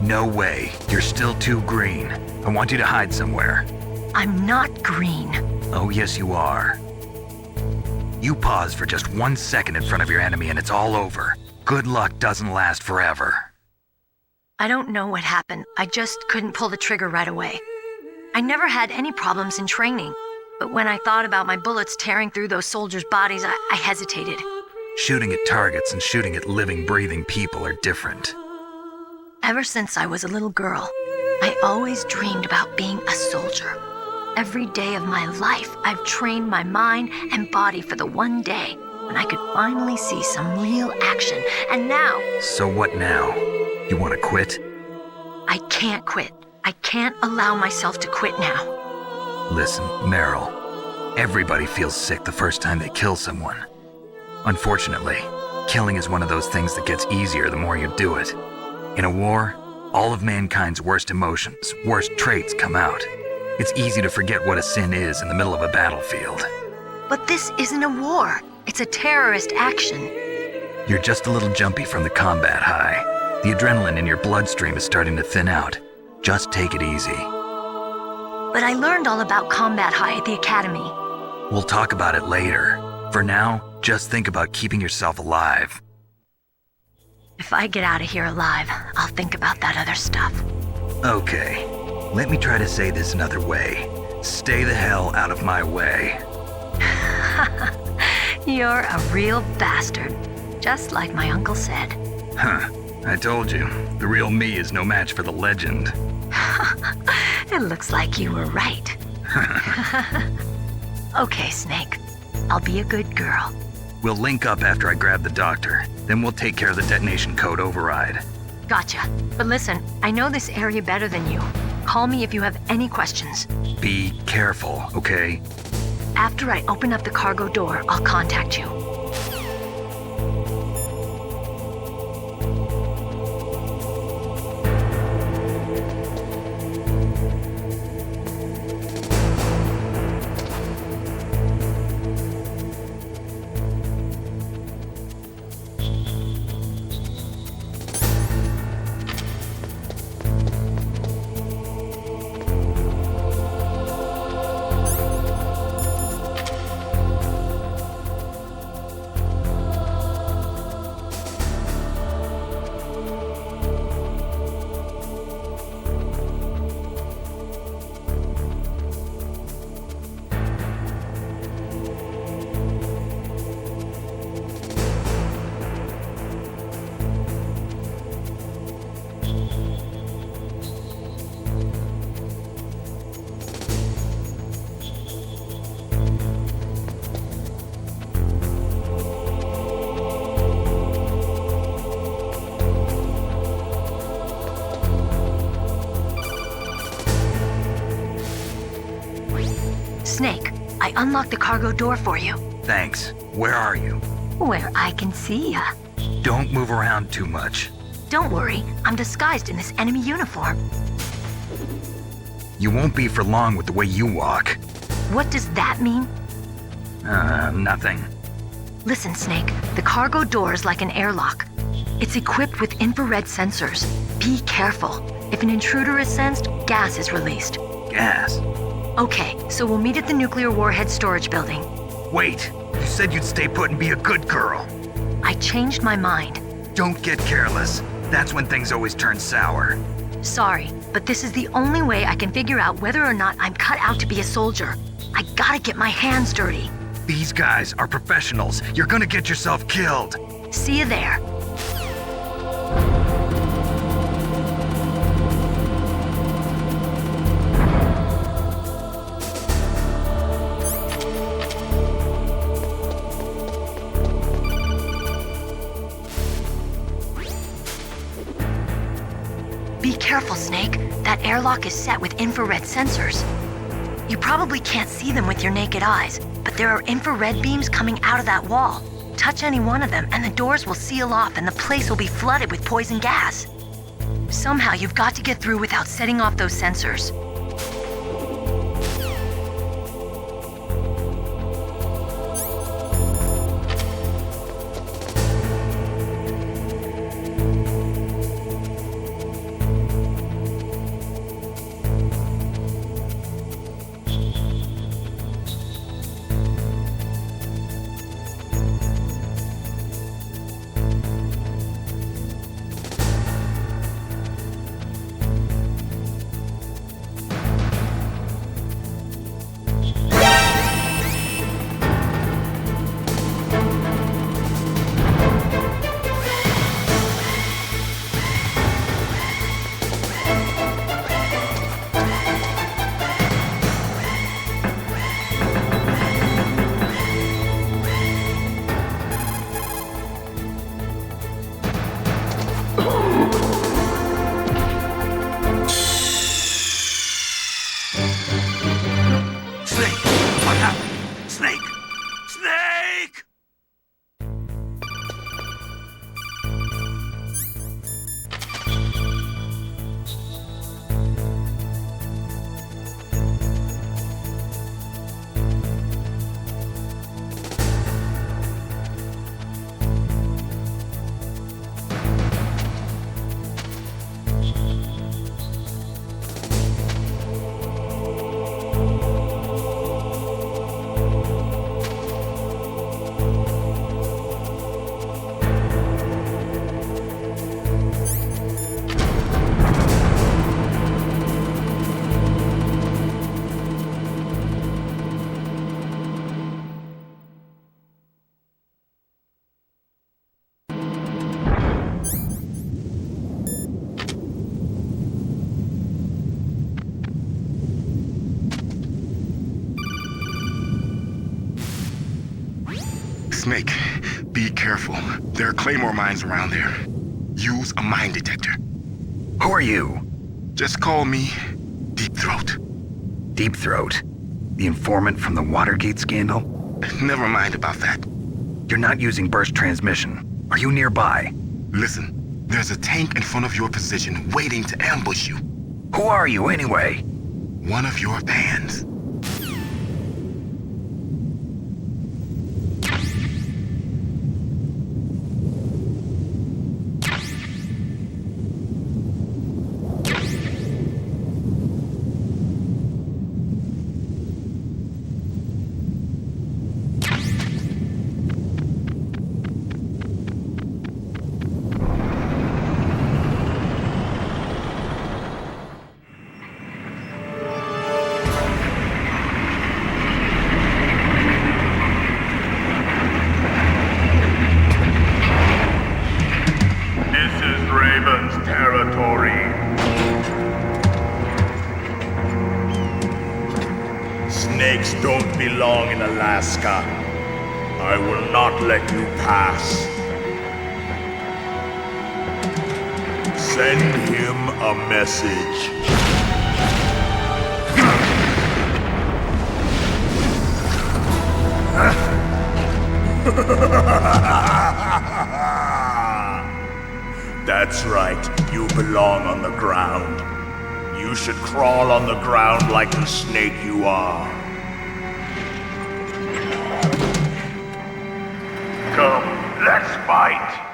No way. You're still too green. I want you to hide somewhere. I'm not green. Oh, yes, you are. You pause for just 1 second in front of your enemy and it's all over. Good luck doesn't last forever. I don't know what happened. I just couldn't pull the trigger right away. I never had any problems in training, but when I thought about my bullets tearing through those soldiers' bodies, I hesitated. Shooting at targets and shooting at living, breathing people are different. Ever since I was a little girl, I always dreamed about being a soldier. every day of my life, I've trained my mind and body for the one day when I could finally see some real action, and now... So what now? You want to quit? I can't quit. I can't allow myself to quit now. Listen, Meryl, everybody feels sick the first time they kill someone. Unfortunately, killing is one of those things that gets easier the more you do it. In a war, all of mankind's worst emotions, worst traits come out. It's easy to forget what a sin is in the middle of a battlefield. But this isn't a war. It's a terrorist action. You're just a little jumpy from the combat high. The adrenaline in your bloodstream is starting to thin out. Just take it easy. But I learned all about combat high at the academy. We'll talk about it later. For now, just think about keeping yourself alive. If I get out of here alive, I'll think about that other stuff. Okay, let me try to say this another way. Stay the hell out of my way. You're a real bastard, just like my uncle said. Huh, I told you, the real me is no match for the legend. It looks like you were right. Okay, Snake. I'll be a good girl. We'll link up after I grab the doctor. Then we'll take care of the detonation code override. Gotcha. But listen, I know this area better than you. Call me if you have any questions. Be careful, okay? After I open up the cargo door, I'll contact you. Snake, I unlocked the cargo door for you. Thanks. Where are you? Where I can see ya. Don't move around too much. Don't worry, I'm disguised in this enemy uniform. You won't be for long with the way you walk. What does that mean? Nothing. Listen, Snake, the cargo door is like an airlock. It's equipped with infrared sensors. Be careful. If an intruder is sensed, gas is released. Gas? Okay, so we'll meet at the nuclear warhead storage building. Wait, you said you'd stay put and be a good girl. I changed my mind. Don't get careless. That's when things always turn sour. Sorry, but this is the only way I can figure out whether or not I'm cut out to be a soldier. I gotta get my hands dirty. These guys are professionals. You're gonna get yourself killed. See you there. Be careful, Snake. That airlock is set with infrared sensors. You probably can't see them with your naked eyes, but there are infrared beams coming out of that wall. Touch any one of them and the doors will seal off and the place will be flooded with poison gas. Somehow you've got to get through without setting off those sensors. Snake, be careful. There are claymore mines around there. Use a mine detector. Who are you? Just call me Deep Throat. Deep Throat? The informant from the Watergate scandal? Never mind about that. You're not using burst transmission. Are you nearby? Listen, there's a tank in front of your position waiting to ambush you. Who are you anyway? One of your fans. Snakes don't belong in Alaska. I will not let you pass. Send him a message. That's right, you belong on the ground. You should crawl on the ground like the snake you are. Come, let's fight!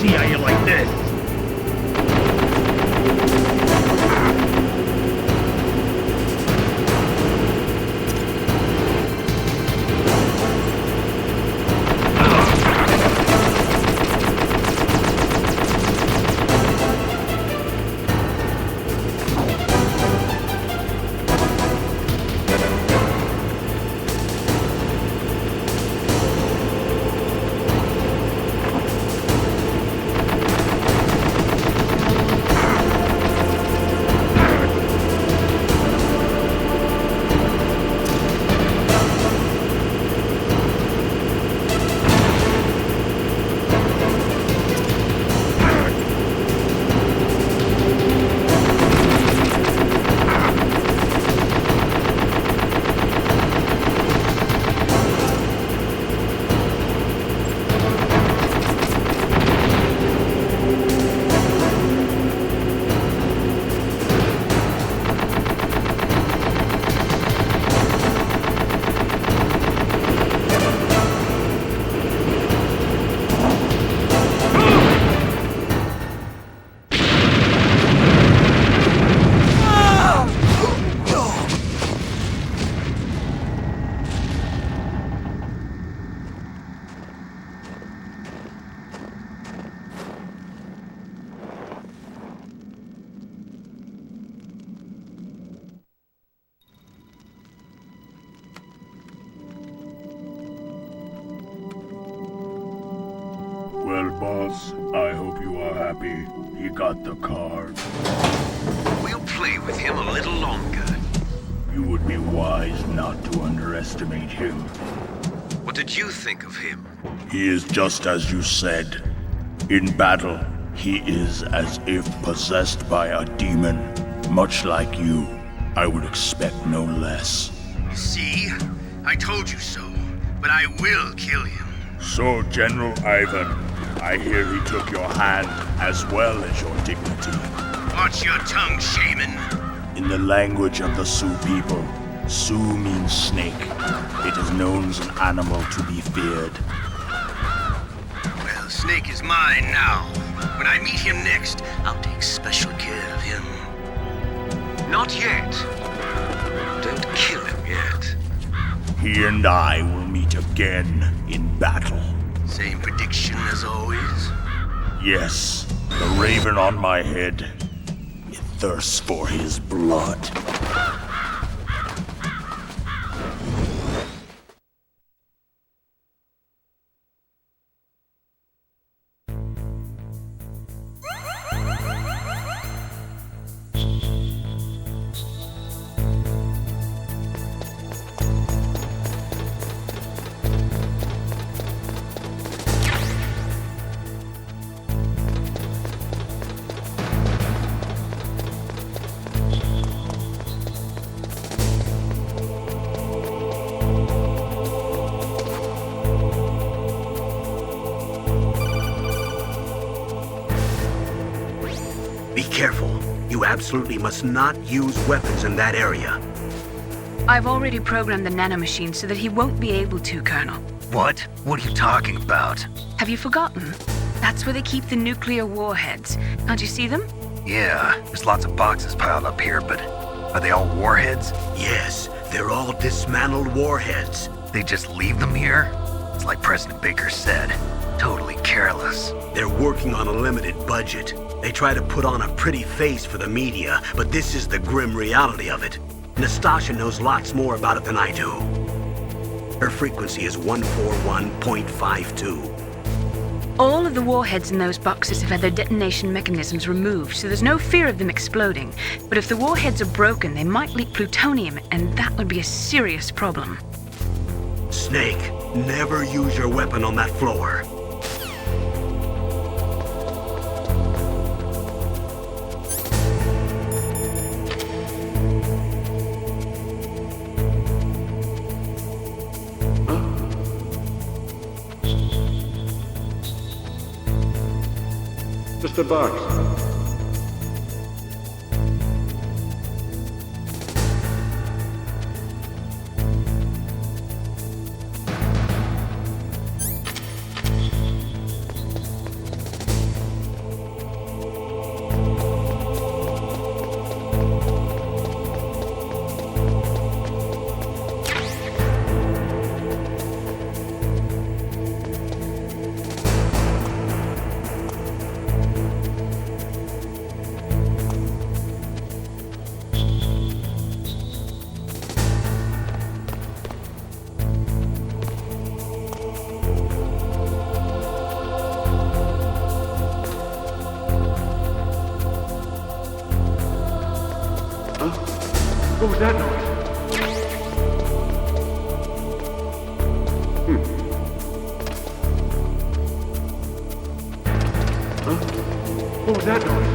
See how you like this. Well, boss, I hope you are happy. He got the card. We'll play with him a little longer. You would be wise not to underestimate him. What did you think of him? He is just as you said. In battle, He is as if possessed by a demon, much like you. I would expect no less. See? I told you so, but I will kill him. So, General Ivan, I hear he took your hand as well as your dignity. Watch your tongue, shaman. In the language of the Sioux people, Sioux means snake. It is known as an animal to be feared. Well, Snake is mine now. When I meet him next, I'll take special care of him. Not yet. Don't kill him yet. He and I will meet again in battle. Same prediction as always? Yes, the raven on my head. It thirsts for his blood. Be careful. You absolutely must not use weapons in that area. I've already programmed the nanomachine so that he won't be able to, Colonel. What? What are you talking about? Have you forgotten? That's where they keep the nuclear warheads. Can't you see them? Yeah, there's lots of boxes piled up here, but are they all warheads? Yes, they're all dismantled warheads. They just leave them here? It's like President Baker said, totally careless. They're working on a limited budget. They try to put on a pretty face for the media, but this is the grim reality of it. Nastasha knows lots more about it than I do. Her frequency is 141.52. All of the warheads in those boxes have had their detonation mechanisms removed, so there's no fear of them exploding. But if the warheads are broken, they might leak plutonium, and that would be a serious problem. Snake, never use your weapon on that floor. Just a box. What was that noise? Huh? What was that noise?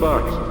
box.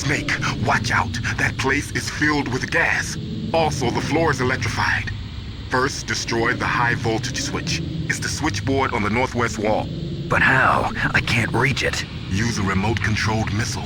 Snake, watch out. That place is filled with gas. Also, the floor is electrified. First, destroy the high voltage switch. It's the switchboard on the northwest wall. But how? I can't reach it. Use a remote-controlled missile.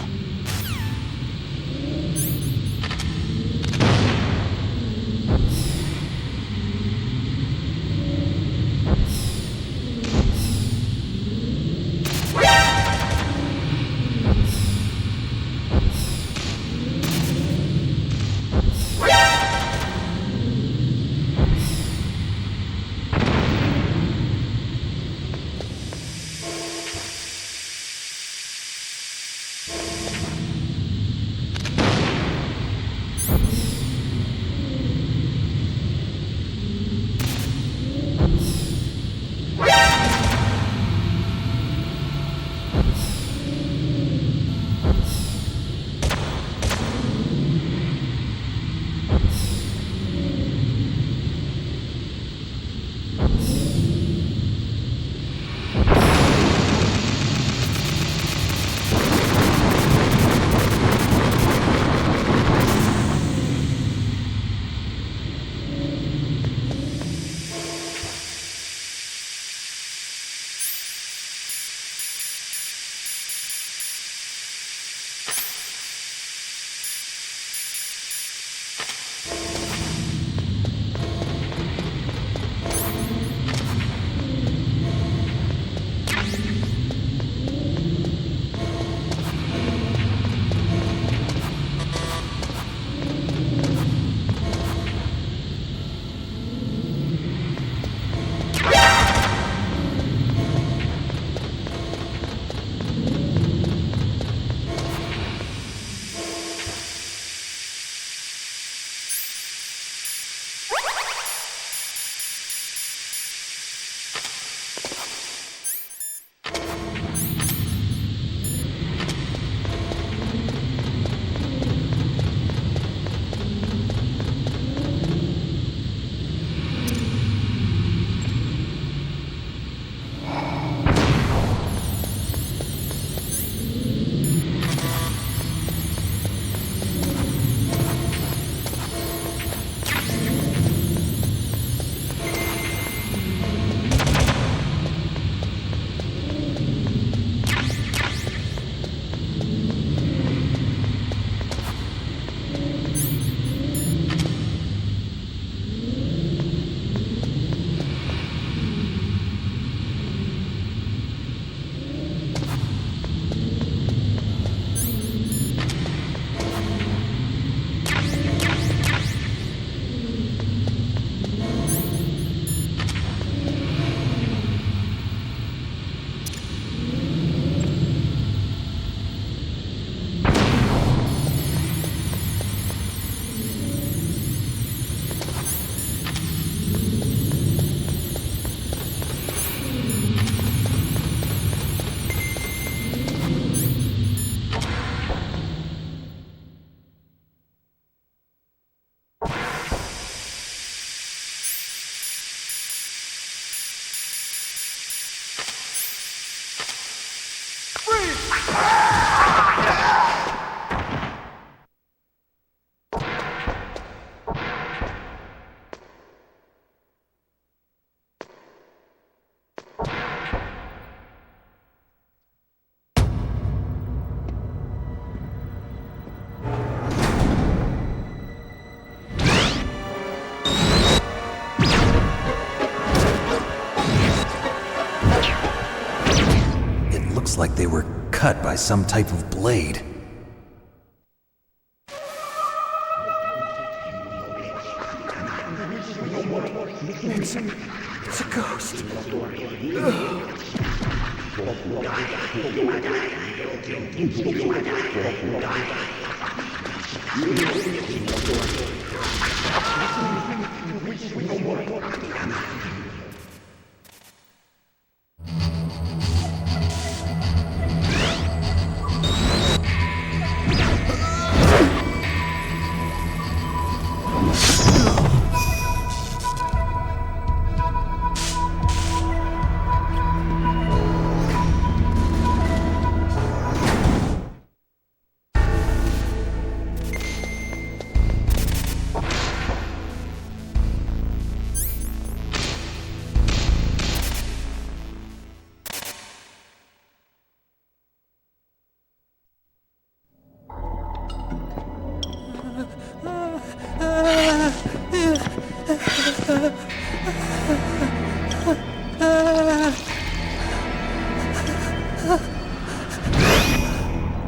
like they were cut by some type of blade. It's a ghost.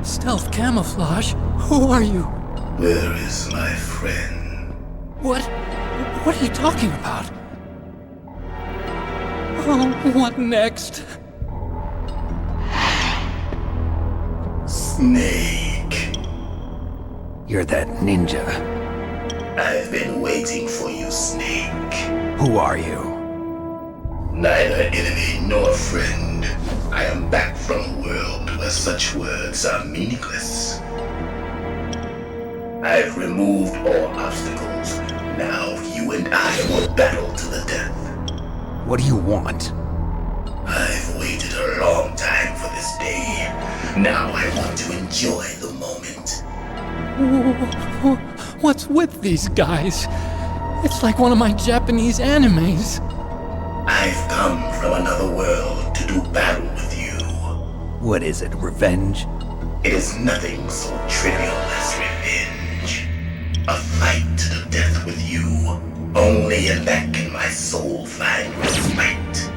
Stealth camouflage? Who are you? Where is my friend? What are you talking about? Oh, what next? Snake. You're that ninja. I've been waiting for you, Snake. Who are you? Neither enemy nor friend. I am back from a world where such words are meaningless. I've removed all obstacles. Now you and I will battle to the death. What do you want? I've waited a long time for this day. Now I want to enjoy the moment. What's with these guys? It's like one of my Japanese animes. I've come from another world to do battle with you. What is it, revenge? It is nothing so trivial as revenge. A fight to the death with you. Only in that can my soul find respite.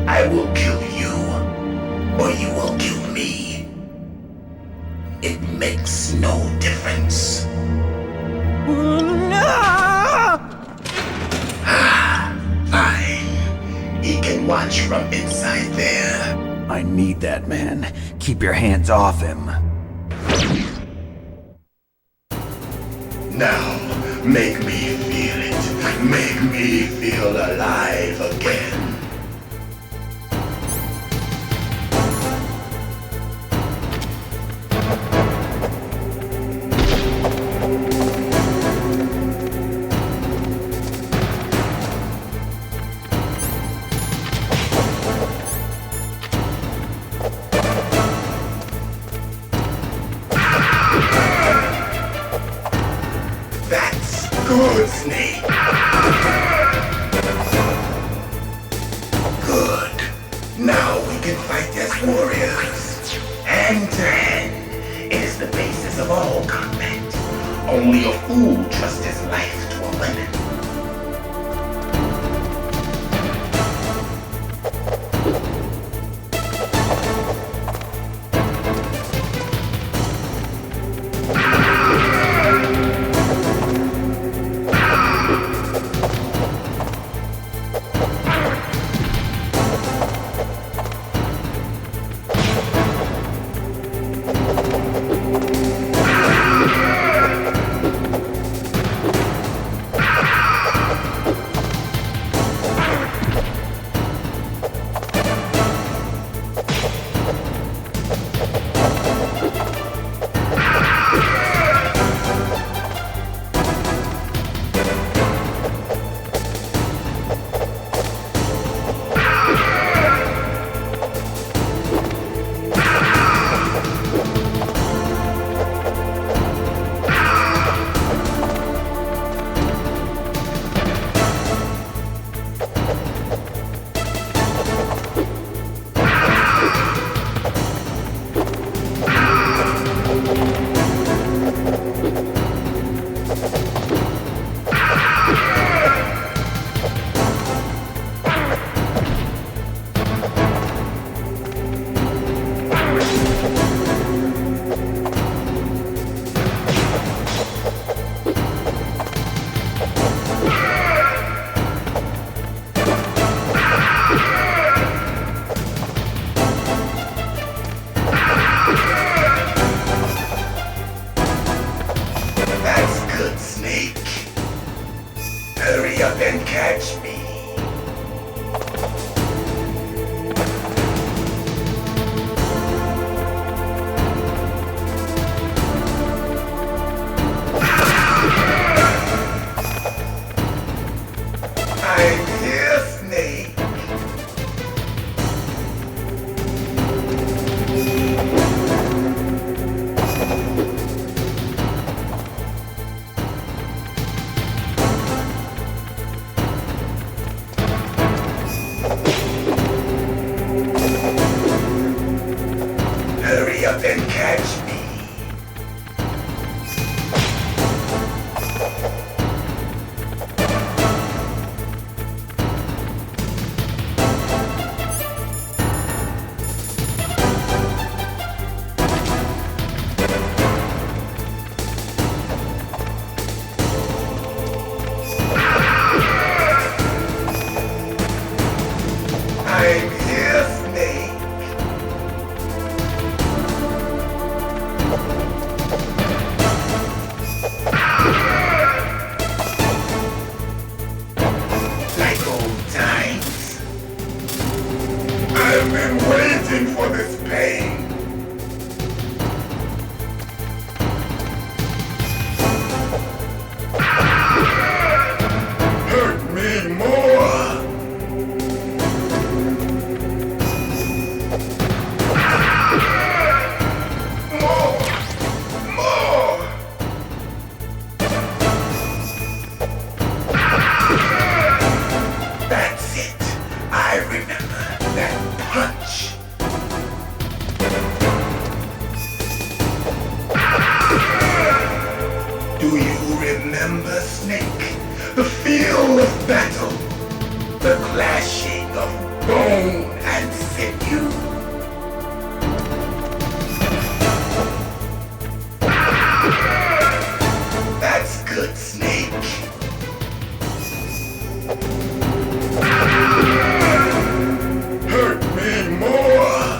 I will kill you, or you will kill me. It makes no difference. Fine. He can watch from inside there. I need that man. Keep your hands off him. Now, make me feel it. Make me feel alive again. That's good, Snake. Good. Now we can fight as warriors. Hand to hand. It is the basis of all combat. Only a fool trusts his life to a weapon. good, Snake. Hurry up and catch me. I'm here, Snake. Hurry up and catch me. I'm here, Snake. Like old times. I've been waiting for this pain. Hurt me more. That's it. I remember that punch. Do you remember, Snake? The feel of battle. The clashing of bone and sinew. That's good, Snake. Hurt me more.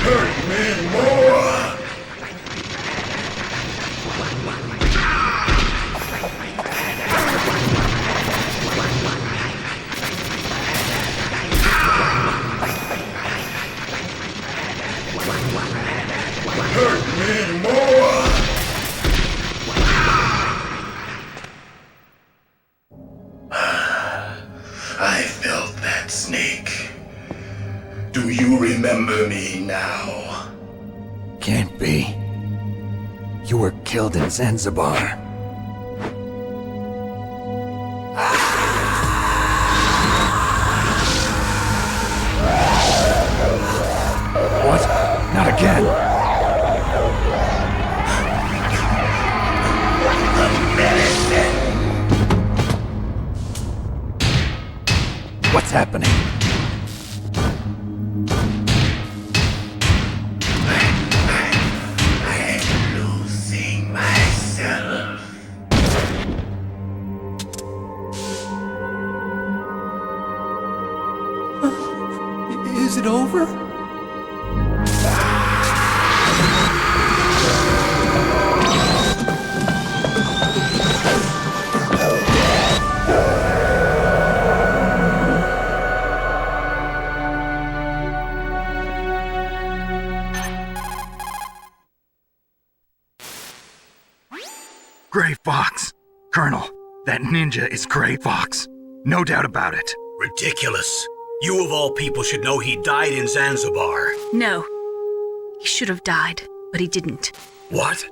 Hurt me more. Hurt me more. I felt that, Snake. Do you remember me now? Can't be. You were killed in Zanzibar. What? Not again. What's happening? I'm losing myself. Is it over? Gray Fox! Colonel, that ninja is Gray Fox. No doubt about it. Ridiculous. You of all people should know he died in Zanzibar. No. He should have died, but he didn't. What?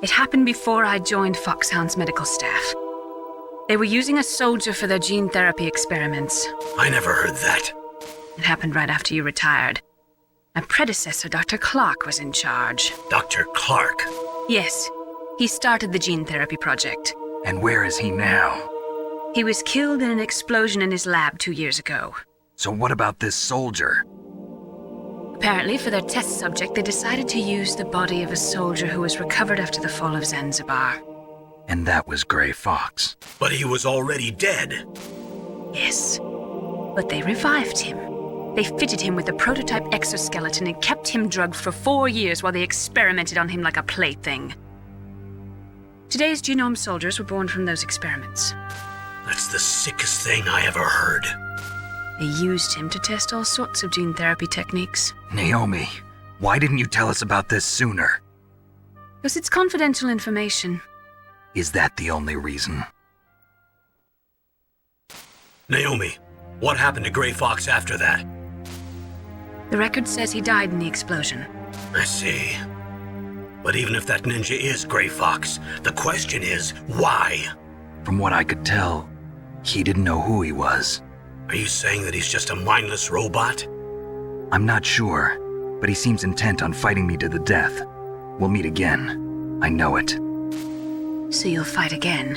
It happened before I joined Foxhound's medical staff. They were using a soldier for their gene therapy experiments. I never heard that. It happened right after you retired. My predecessor, Dr. Clark, was in charge. Dr. Clark? Yes. He started the gene therapy project. And where is he now? He was killed in an explosion in his lab 2 years ago. So what about this soldier? Apparently, for their test subject, they decided to use the body of a soldier who was recovered after the fall of Zanzibar. And that was Gray Fox. But he was already dead. Yes. But they revived him. They fitted him with a prototype exoskeleton and kept him drugged for 4 years while they experimented on him like a plaything. Today's genome soldiers were born from those experiments. That's the sickest thing I ever heard. They used him to test all sorts of gene therapy techniques. Naomi, why didn't you tell us about this sooner? Because it's confidential information. Is that the only reason? Naomi, what happened to Gray Fox after that? The record says he died in the explosion. I see. But even if that ninja is Gray Fox, the question is, why? From what I could tell, he didn't know who he was. Are you saying that he's just a mindless robot? I'm not sure, but he seems intent on fighting me to the death. We'll meet again. I know it. So you'll fight again?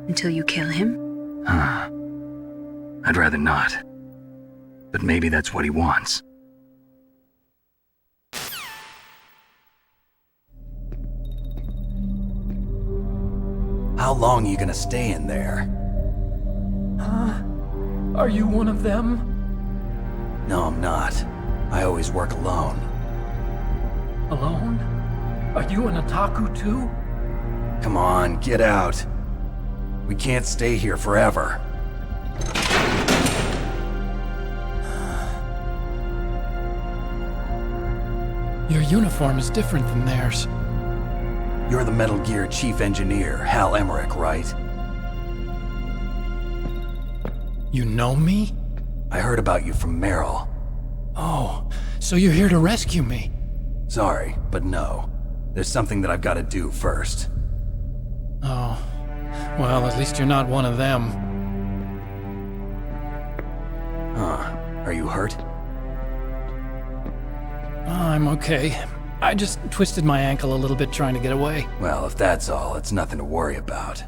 Until you kill him? I'd rather not. But maybe that's what he wants. How long are you gonna stay in there? Are you one of them? No, I'm not. I always work alone. Alone? Are you an otaku too? Come on, get out. We can't stay here forever. Your uniform is different than theirs. You're the Metal Gear Chief Engineer, Hal Emmerich, right? You know me? I heard about you from Meryl. Oh, so you're here to rescue me? Sorry, but no. There's something that I've got to do first. Oh, well, at least you're not one of them. Huh. Are you hurt? I'm okay. I just twisted my ankle a little bit trying to get away. Well, if that's all, it's nothing to worry about.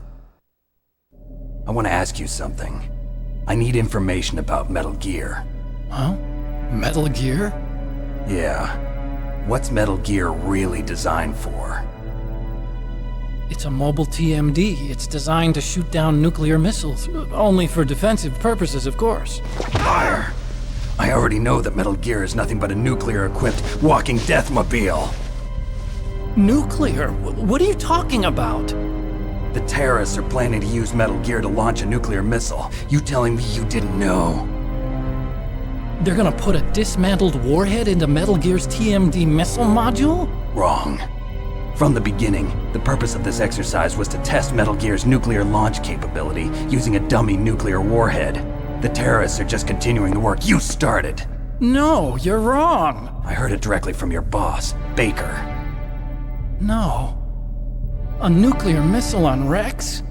I want to ask you something. I need information about Metal Gear. Huh? Metal Gear? Yeah. What's Metal Gear really designed for? It's a mobile TMD. It's designed to shoot down nuclear missiles. Only for defensive purposes, of course. Fire! I already know that Metal Gear is nothing but a nuclear-equipped walking deathmobile. Nuclear? What are you talking about? The terrorists are planning to use Metal Gear to launch a nuclear missile. You telling me you didn't know? They're gonna put a dismantled warhead into Metal Gear's TMD missile module? Wrong. From the beginning, the purpose of this exercise was to test Metal Gear's nuclear launch capability using a dummy nuclear warhead. The terrorists are just continuing the work you started. No, you're wrong. I heard it directly from your boss, Baker. No. A nuclear missile on Rex?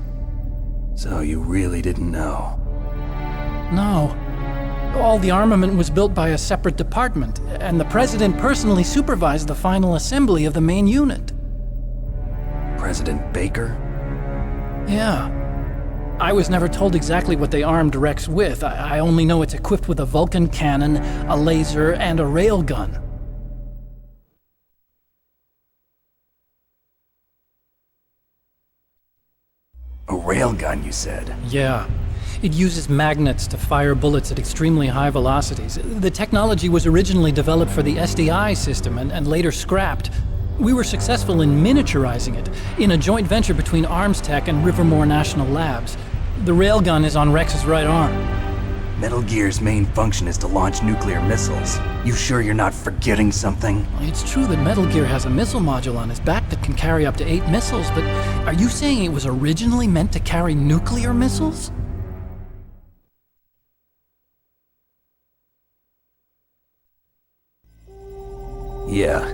So you really didn't know? No. All the armament was built by a separate department, and the president personally supervised the final assembly of the main unit. President Baker? Yeah. I was never told exactly what they armed Rex with. I only know it's equipped with a Vulcan cannon, a laser, and a railgun. A railgun, you said? Yeah. It uses magnets to fire bullets at extremely high velocities. The technology was originally developed for the SDI system and later scrapped. We were successful in miniaturizing it, in a joint venture between Arms Tech and Rivermore National Labs. The railgun is on Rex's right arm. Metal Gear's main function is to launch nuclear missiles. You sure you're not forgetting something? It's true that Metal Gear has a missile module on his back that can carry up to 8 missiles, but are you saying it was originally meant to carry nuclear missiles? Yeah,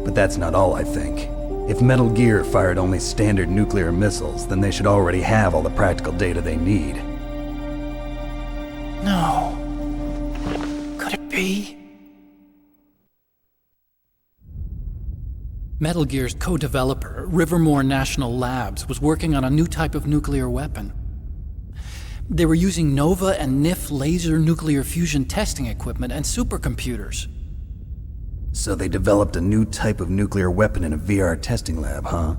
but that's not all I think. If Metal Gear fired only standard nuclear missiles, then they should already have all the practical data they need. No. Could it be? Metal Gear's co-developer, Rivermore National Labs, was working on a new type of nuclear weapon. They were using NOVA and NIF laser nuclear fusion testing equipment and supercomputers. So they developed a new type of nuclear weapon in a VR testing lab, huh?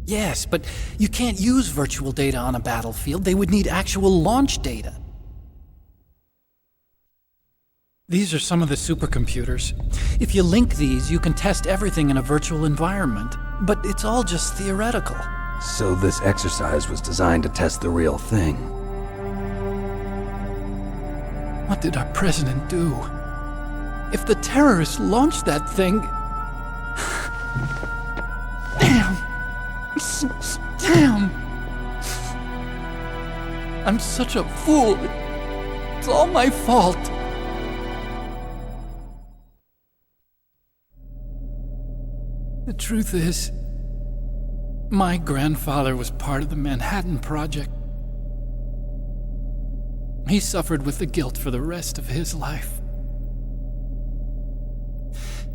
Yes, but you can't use virtual data on a battlefield. They would need actual launch data. These are some of the supercomputers. If you link these, you can test everything in a virtual environment. But it's all just theoretical. So this exercise was designed to test the real thing. What did our president do? If the terrorists launched that thing... Damn! Damn! I'm such a fool. It's all my fault. The truth is, my grandfather was part of the Manhattan Project. He suffered with the guilt for the rest of his life.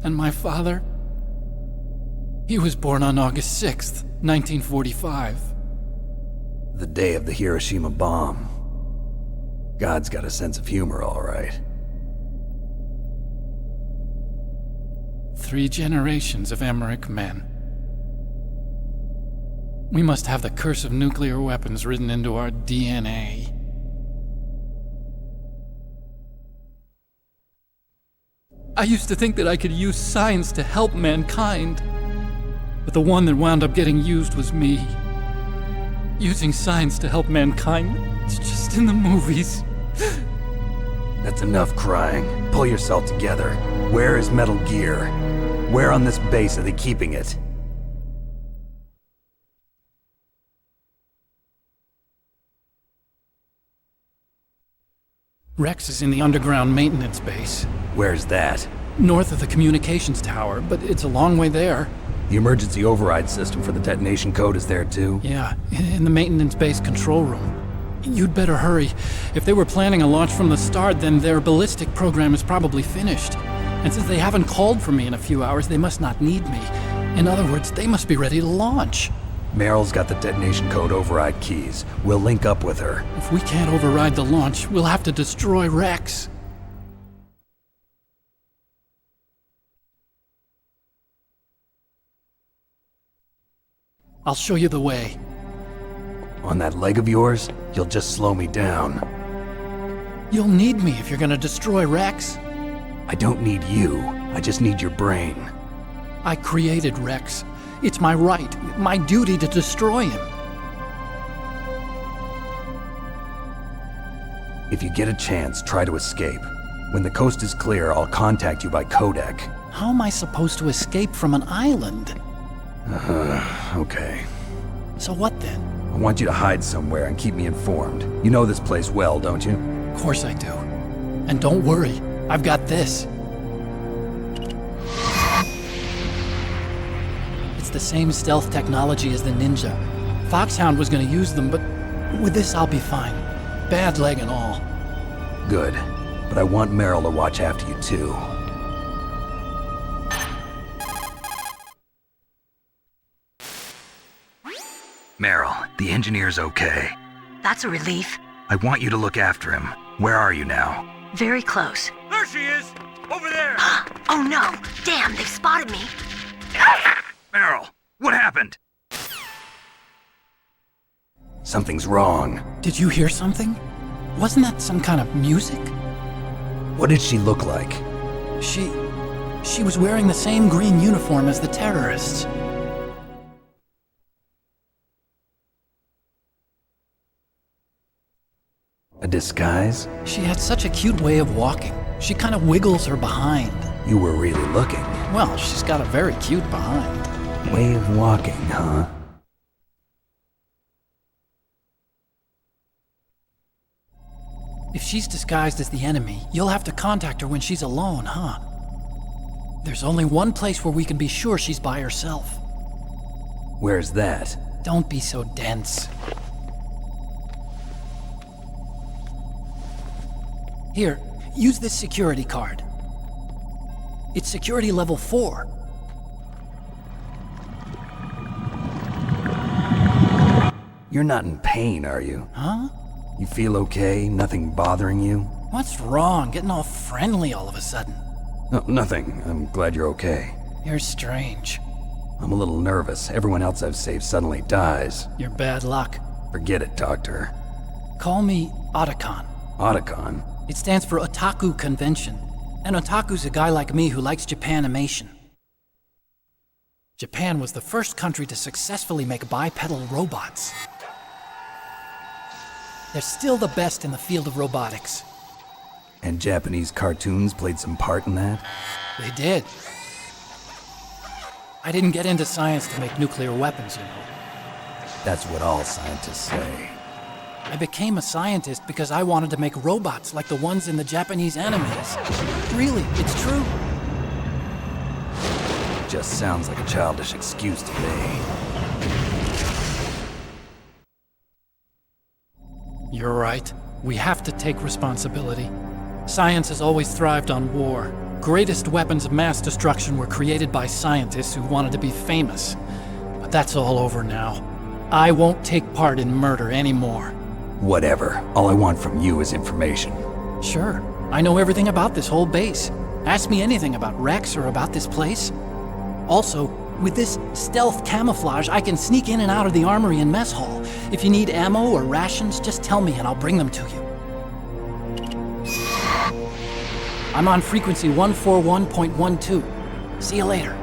And my father, he was born on August 6th, 1945. The day of the Hiroshima bomb. God's got a sense of humor, all right. 3 generations of Emmerich men. We must have the curse of nuclear weapons written into our DNA. I used to think that I could use science to help mankind, but the one that wound up getting used was me. Using science to help mankind, it's just in the movies. That's enough crying. Pull yourself together. Where is Metal Gear? Where on this base are they keeping it? Rex is in the underground maintenance base. Where's that? North of the communications tower, but it's a long way there. The emergency override system for the detonation code is there too? Yeah, in the maintenance base control room. You'd better hurry. If they were planning a launch from the start, then their ballistic program is probably finished. And since they haven't called for me in a few hours, they must not need me. In other words, they must be ready to launch. Meryl's got the detonation code override keys. We'll link up with her. If we can't override the launch, we'll have to destroy Rex. I'll show you the way. On that leg of yours, you'll just slow me down. You'll need me if you're gonna destroy Rex. I don't need you. I just need your brain. I created Rex. It's my right, my duty to destroy him. If you get a chance, try to escape. When the coast is clear, I'll contact you by codec. How am I supposed to escape from an island? Okay. So what then? I want you to hide somewhere and keep me informed. You know this place well, don't you? Of course I do. And don't worry, I've got this. It's the same stealth technology as the Ninja. Foxhound was gonna use them, but with this I'll be fine. Bad leg and all. Good. But I want Meryl to watch after you too. Meryl, the engineer's okay. That's a relief. I want you to look after him. Where are you now? Very close. There she is! Over there! Oh no! Damn, they've spotted me! Meryl, what happened? Something's wrong. Did you hear something? Wasn't that some kind of music? What did she look like? She was wearing the same green uniform as the terrorists. A disguise? She had such a cute way of walking. She kind of wiggles her behind. You were really looking. Well, she's got a very cute behind. Way of walking, huh? If she's disguised as the enemy, you'll have to contact her when she's alone, huh? There's only one place where we can be sure she's by herself. Where's that? Don't be so dense. Here, use this security card. It's security level 4. You're not in pain, are you? Huh? You feel okay? Nothing bothering you? What's wrong? Getting all friendly all of a sudden. No, nothing. I'm glad you're okay. You're strange. I'm a little nervous. Everyone else I've saved suddenly dies. You're bad luck. Forget it, Doctor. Call me Otacon. Otacon? It stands for Otaku Convention. An otaku's a guy like me who likes Japanimation. Japan was the first country to successfully make bipedal robots. They're still the best in the field of robotics. And Japanese cartoons played some part in that? They did. I didn't get into science to make nuclear weapons, you know. That's what all scientists say. I became a scientist because I wanted to make robots like the ones in the Japanese animes. Really, it's true. Just sounds like a childish excuse to me. You're right. We have to take responsibility. Science has always thrived on war. Greatest weapons of mass destruction were created by scientists who wanted to be famous. But that's all over now. I won't take part in murder anymore. Whatever. All I want from you is information. Sure. I know everything about this whole base. Ask me anything about Rex or about this place. Also, with this stealth camouflage, I can sneak in and out of the armory and mess hall. If you need ammo or rations, just tell me and I'll bring them to you. I'm on frequency 141.12. See you later.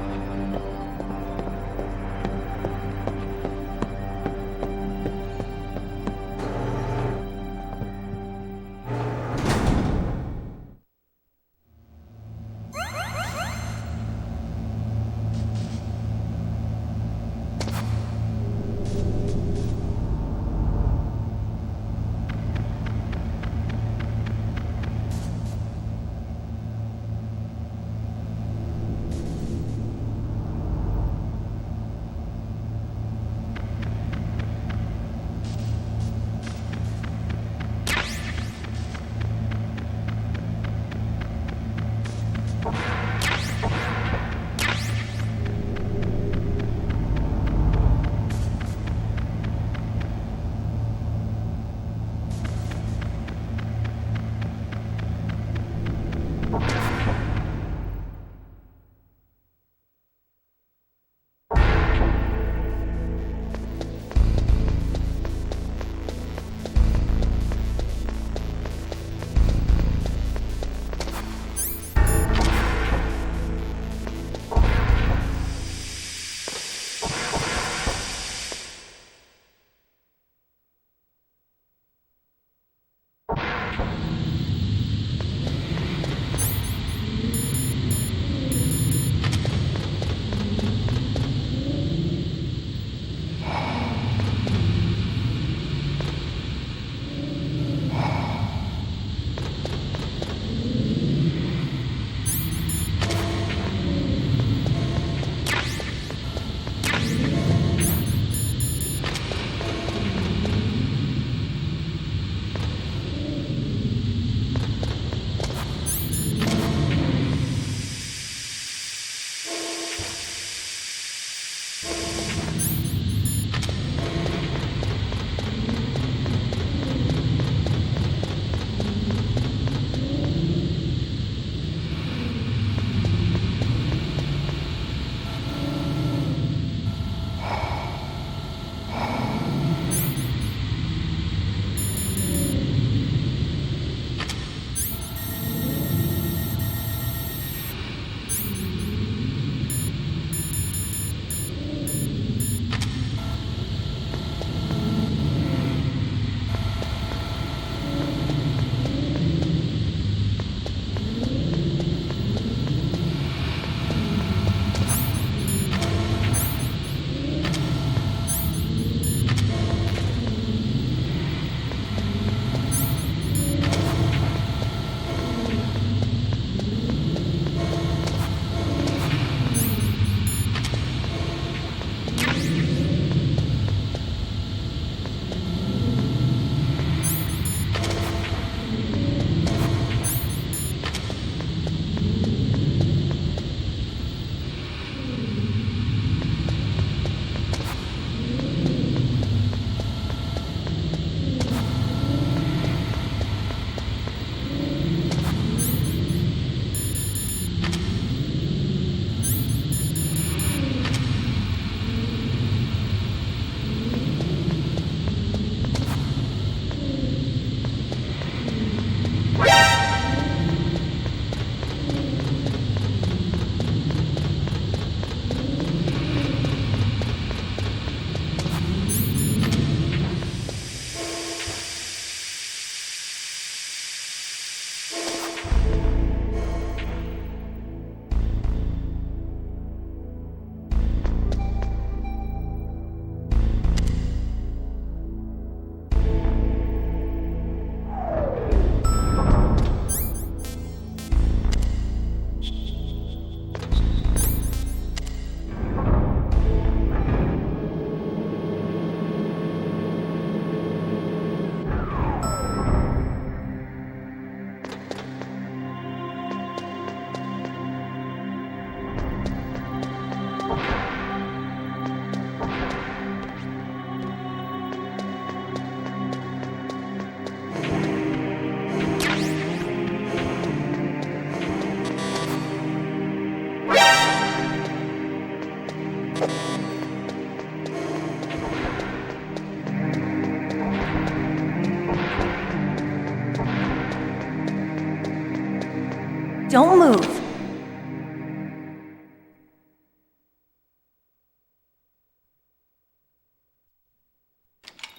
Don't move.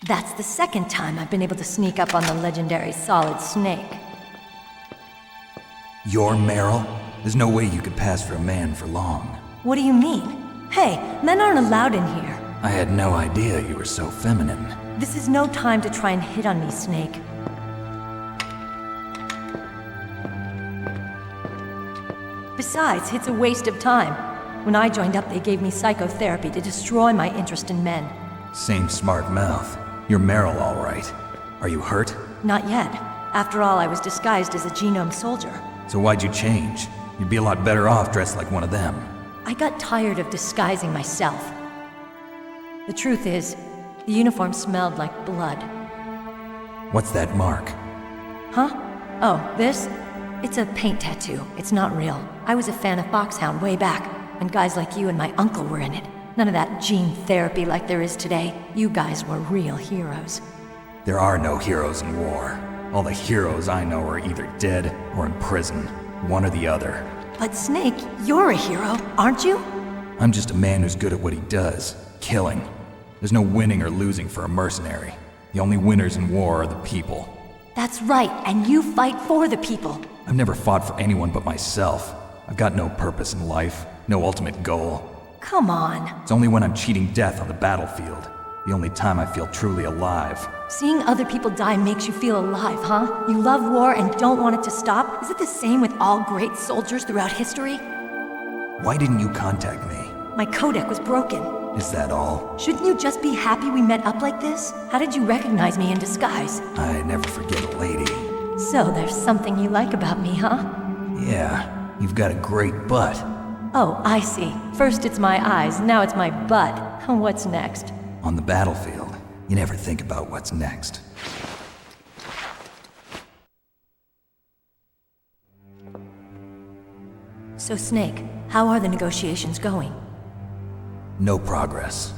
That's the second time I've been able to sneak up on the legendary Solid Snake. You're Meryl? There's no way you could pass for a man for long. What do you mean? Hey, men aren't allowed in here. I had no idea you were so feminine. This is no time to try and hit on me, Snake. Besides, it's a waste of time. When I joined up, they gave me psychotherapy to destroy my interest in men. Same smart mouth. You're Meryl, all right. Are you hurt? Not yet. After all, I was disguised as a genome soldier. So why'd you change? You'd be a lot better off dressed like one of them. I got tired of disguising myself. The truth is, the uniform smelled like blood. What's that mark? Huh? Oh, this? It's a paint tattoo. It's not real. I was a fan of Foxhound way back, when guys like you and my uncle were in it. None of that gene therapy like there is today. You guys were real heroes. There are no heroes in war. All the heroes I know are either dead or in prison. One or the other. But Snake, you're a hero, aren't you? I'm just a man who's good at what he does. Killing. There's no winning or losing for a mercenary. The only winners in war are the people. That's right, and you fight for the people. I've never fought for anyone but myself. I've got no purpose in life, no ultimate goal. Come on. It's only when I'm cheating death on the battlefield. The only time I feel truly alive. Seeing other people die makes you feel alive, huh? You love war and don't want it to stop? Is it the same with all great soldiers throughout history? Why didn't you contact me? My codec was broken. Is that all? Shouldn't you just be happy we met up like this? How did you recognize me in disguise? I never forget a lady. So there's something you like about me, huh? Yeah, you've got a great butt. Oh, I see. First it's my eyes, now it's my butt. What's next? On the battlefield, you never think about what's next. So Snake, how are the negotiations going? No progress.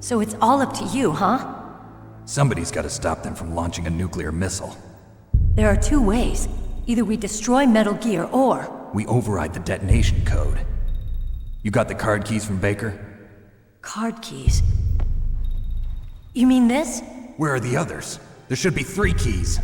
So it's all up to you, huh? Somebody's got to stop them from launching a nuclear missile. There are two ways. Either we destroy Metal Gear, or... we override the detonation code. You got the card keys from Baker? Card keys? You mean this? Where are the others? There should be 3 keys.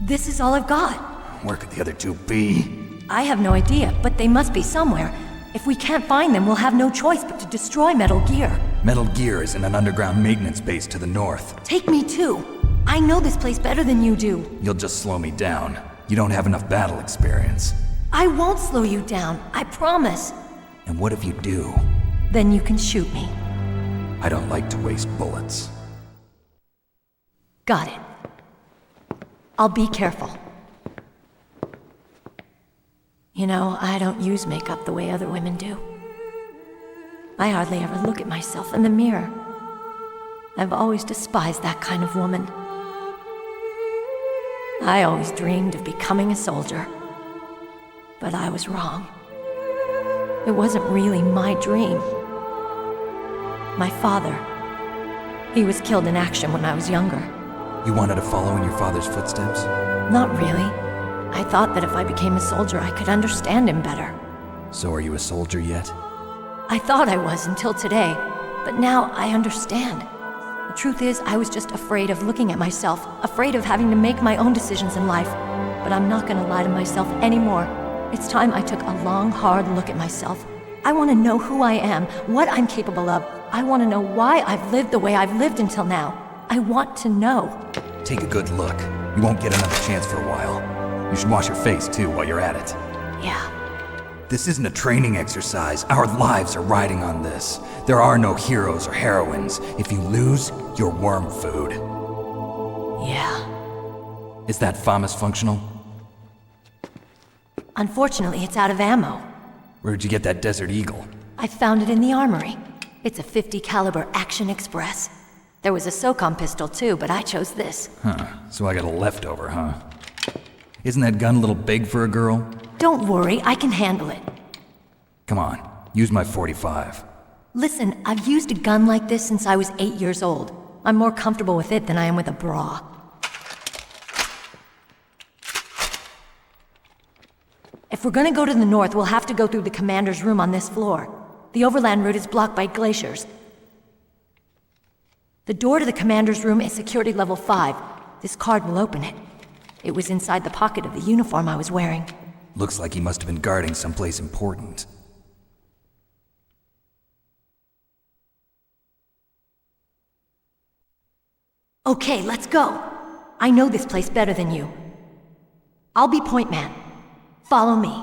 This is all I've got. Where could the other 2 be? I have no idea, but they must be somewhere. If we can't find them, we'll have no choice but to destroy Metal Gear. Metal Gear is in an underground maintenance base to the north. Take me too. I know this place better than you do. You'll just slow me down. You don't have enough battle experience. I won't slow you down, I promise. And what if you do? Then you can shoot me. I don't like to waste bullets. Got it. I'll be careful. You know, I don't use makeup the way other women do. I hardly ever look at myself in the mirror. I've always despised that kind of woman. I always dreamed of becoming a soldier. But I was wrong. It wasn't really my dream. My father, he was killed in action when I was younger. You wanted to follow in your father's footsteps? Not really. I thought that if I became a soldier, I could understand him better. So are you a soldier yet? I thought I was until today, but now I understand. The truth is, I was just afraid of looking at myself, afraid of having to make my own decisions in life. But I'm not gonna lie to myself anymore. It's time I took a long, hard look at myself. I want to know who I am, what I'm capable of. I want to know why I've lived the way I've lived until now. I want to know. Take a good look. You won't get another chance for a while. You should wash your face, too, while you're at it. Yeah. This isn't a training exercise. Our lives are riding on this. There are no heroes or heroines. If you lose, you're worm food. Yeah. Is that FAMAS functional? Unfortunately, it's out of ammo. Where'd you get that Desert Eagle? I found it in the armory. It's a .50 caliber Action Express. There was a SOCOM pistol too, but I chose this. Huh, so I got a leftover, huh? Isn't that gun a little big for a girl? Don't worry, I can handle it. Come on, Use my .45. Listen, I've used a gun like this since I was 8 years old. I'm more comfortable with it than I am with a bra. If we're gonna go to the north, we'll have to go through the commander's room on this floor. The overland route is blocked by glaciers. The door to the commander's room is security level 5. This card will open it. It was inside the pocket of the uniform I was wearing. Looks like he must have been guarding someplace important. Okay, let's go. I know this place better than you. I'll be point man. Follow me.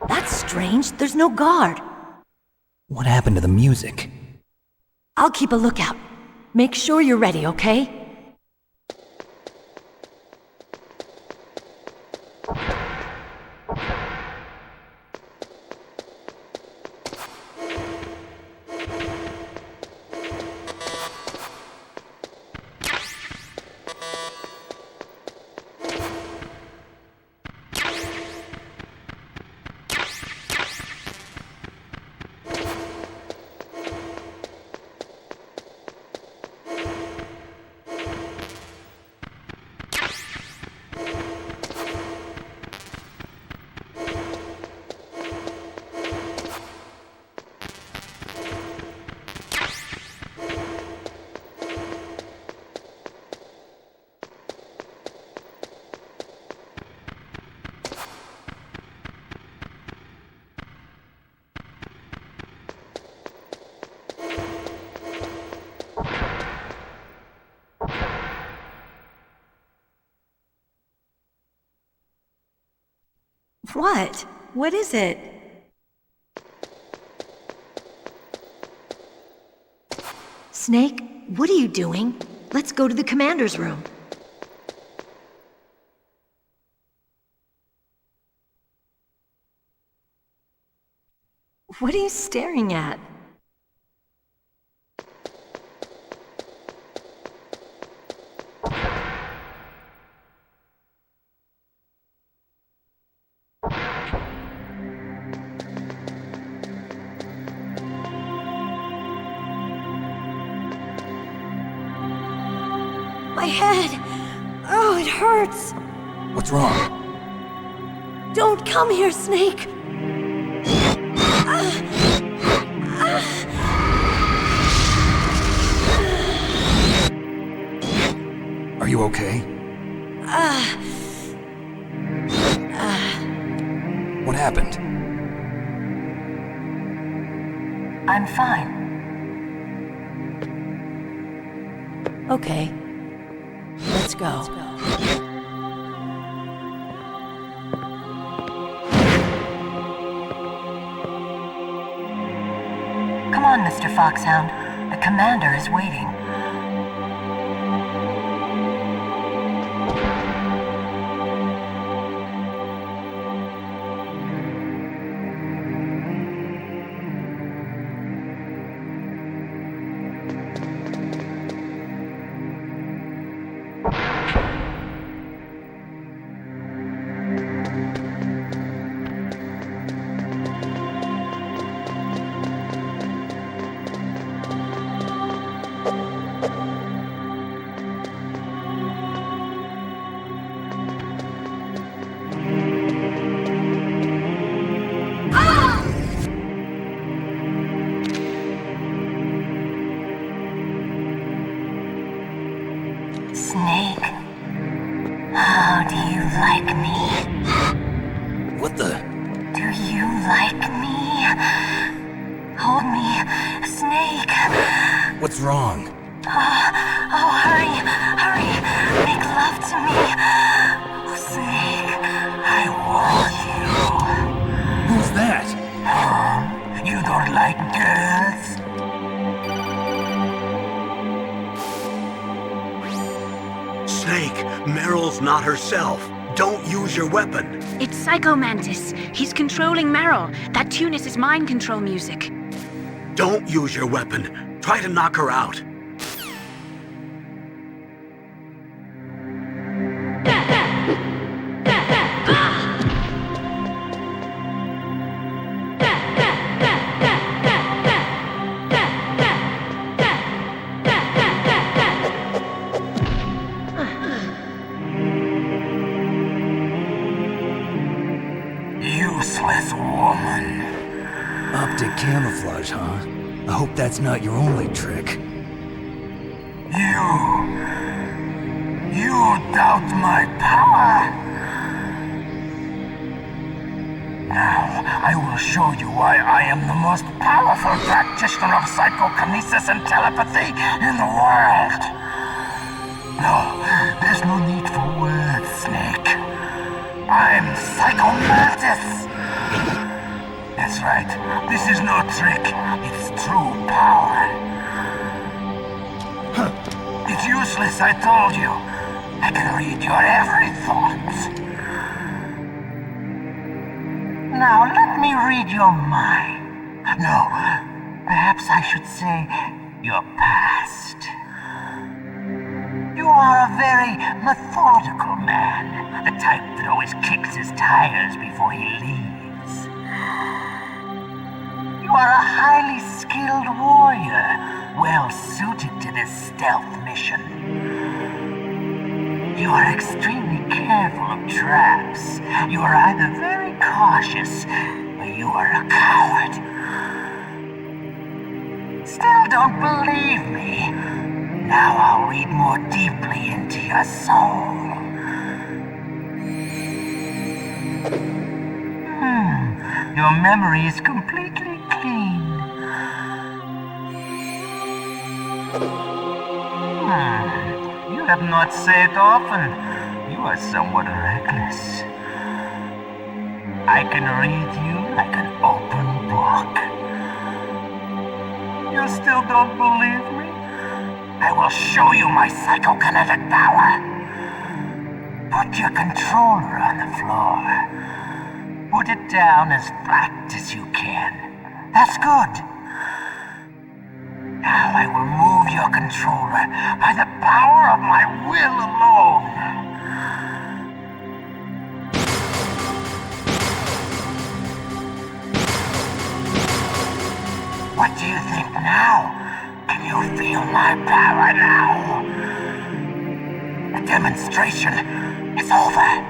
That's strange. There's no guard. What happened to the music? I'll keep a lookout. Make sure you're ready, okay? What? What is it? Snake, what are you doing? Let's go to the commander's room. What are you staring at? My head! Oh, it hurts! What's wrong? Don't come here, Snake! Are you okay? What happened? I'm fine. Okay. Let's go. Come on, Mr. Foxhound. The commander is waiting. Snake, how do you like me? What the? Do you like me? Hold me, Snake. What's wrong? Oh, hurry, hurry. Make love to me. Oh, Snake, I want you. Who's that? don't like girls? Snake, Meryl's not herself. Don't use your weapon. It's Psycho Mantis. He's controlling Meryl. That tune is his mind control music. Don't use your weapon. Try to knock her out. Useless woman. Optic camouflage, huh? I hope that's not your only trick. You doubt my power? Now, I will show you why I am the most powerful practitioner of psychokinesis and telepathy in the world. No, there's no need for words, Snake. I'm Psycho Mantis! That's right, this is no trick, it's true power. It's useless, I told you. I can read your every thought. Now let me read your mind. No, perhaps I should say your past. You are a very methodical man, the type that always kicks his tires before he leaves. You are a highly skilled warrior, well suited to this stealth mission. You are extremely careful of traps. You are either very cautious, or you are a coward. Still don't believe me? Now I'll read more deeply into your soul. Your memory is completely clean. You have not said often. You are somewhat reckless. I can read you like an open book. You still don't believe me? I will show you my psychokinetic power. Put your controller on the floor. Put it down as flat as you can. That's good. Now I will move your controller by the power of my will alone. What do you think now? Can you feel my power now? The demonstration is over.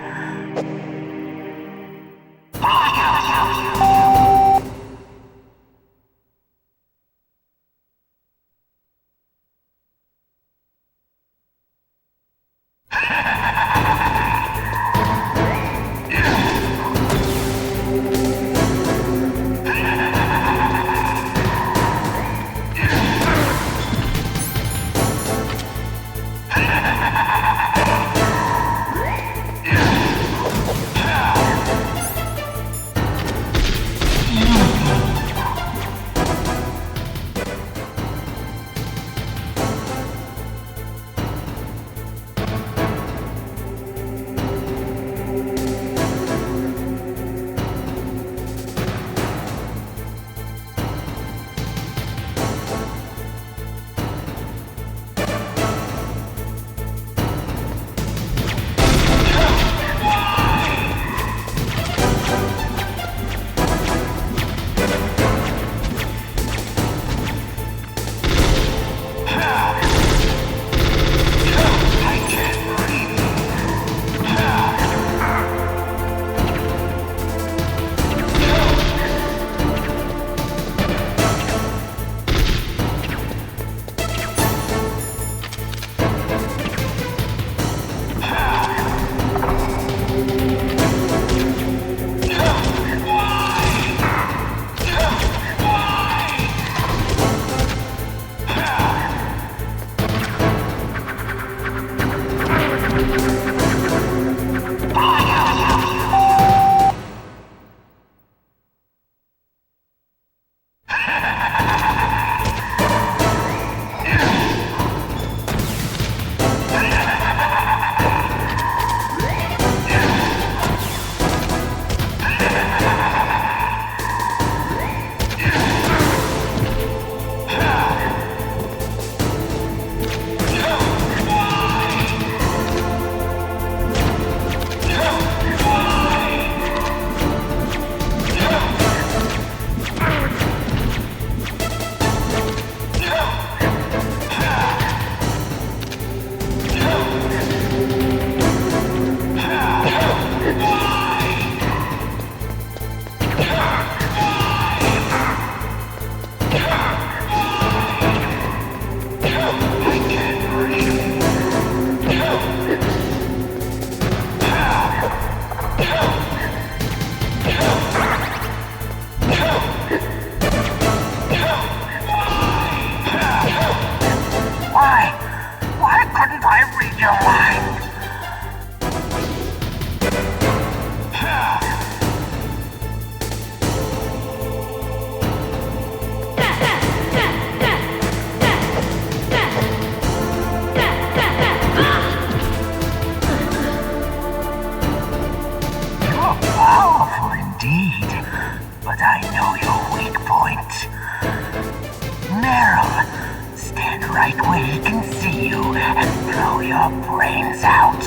Only he can see you and blow your brains out.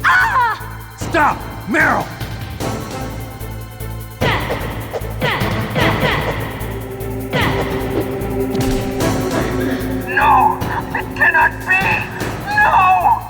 Ah! Stop! Meryl! No! It cannot be! No!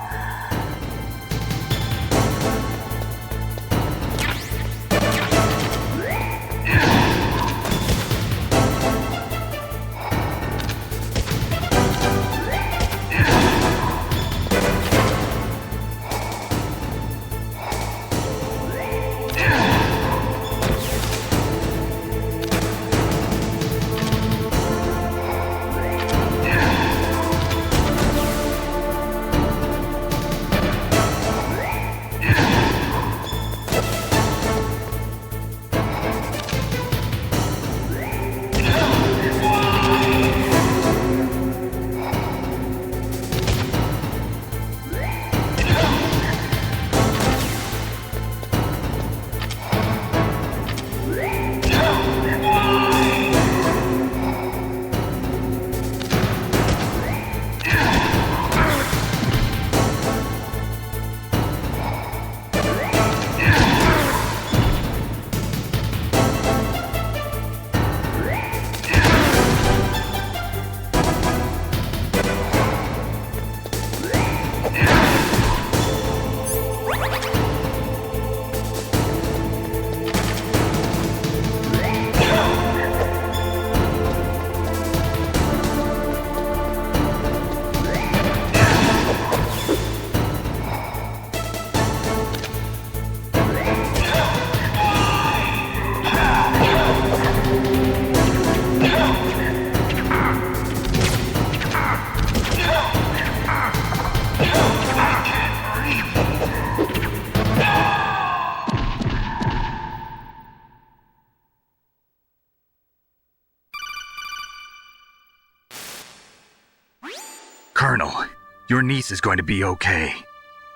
Colonel, your niece is going to be okay.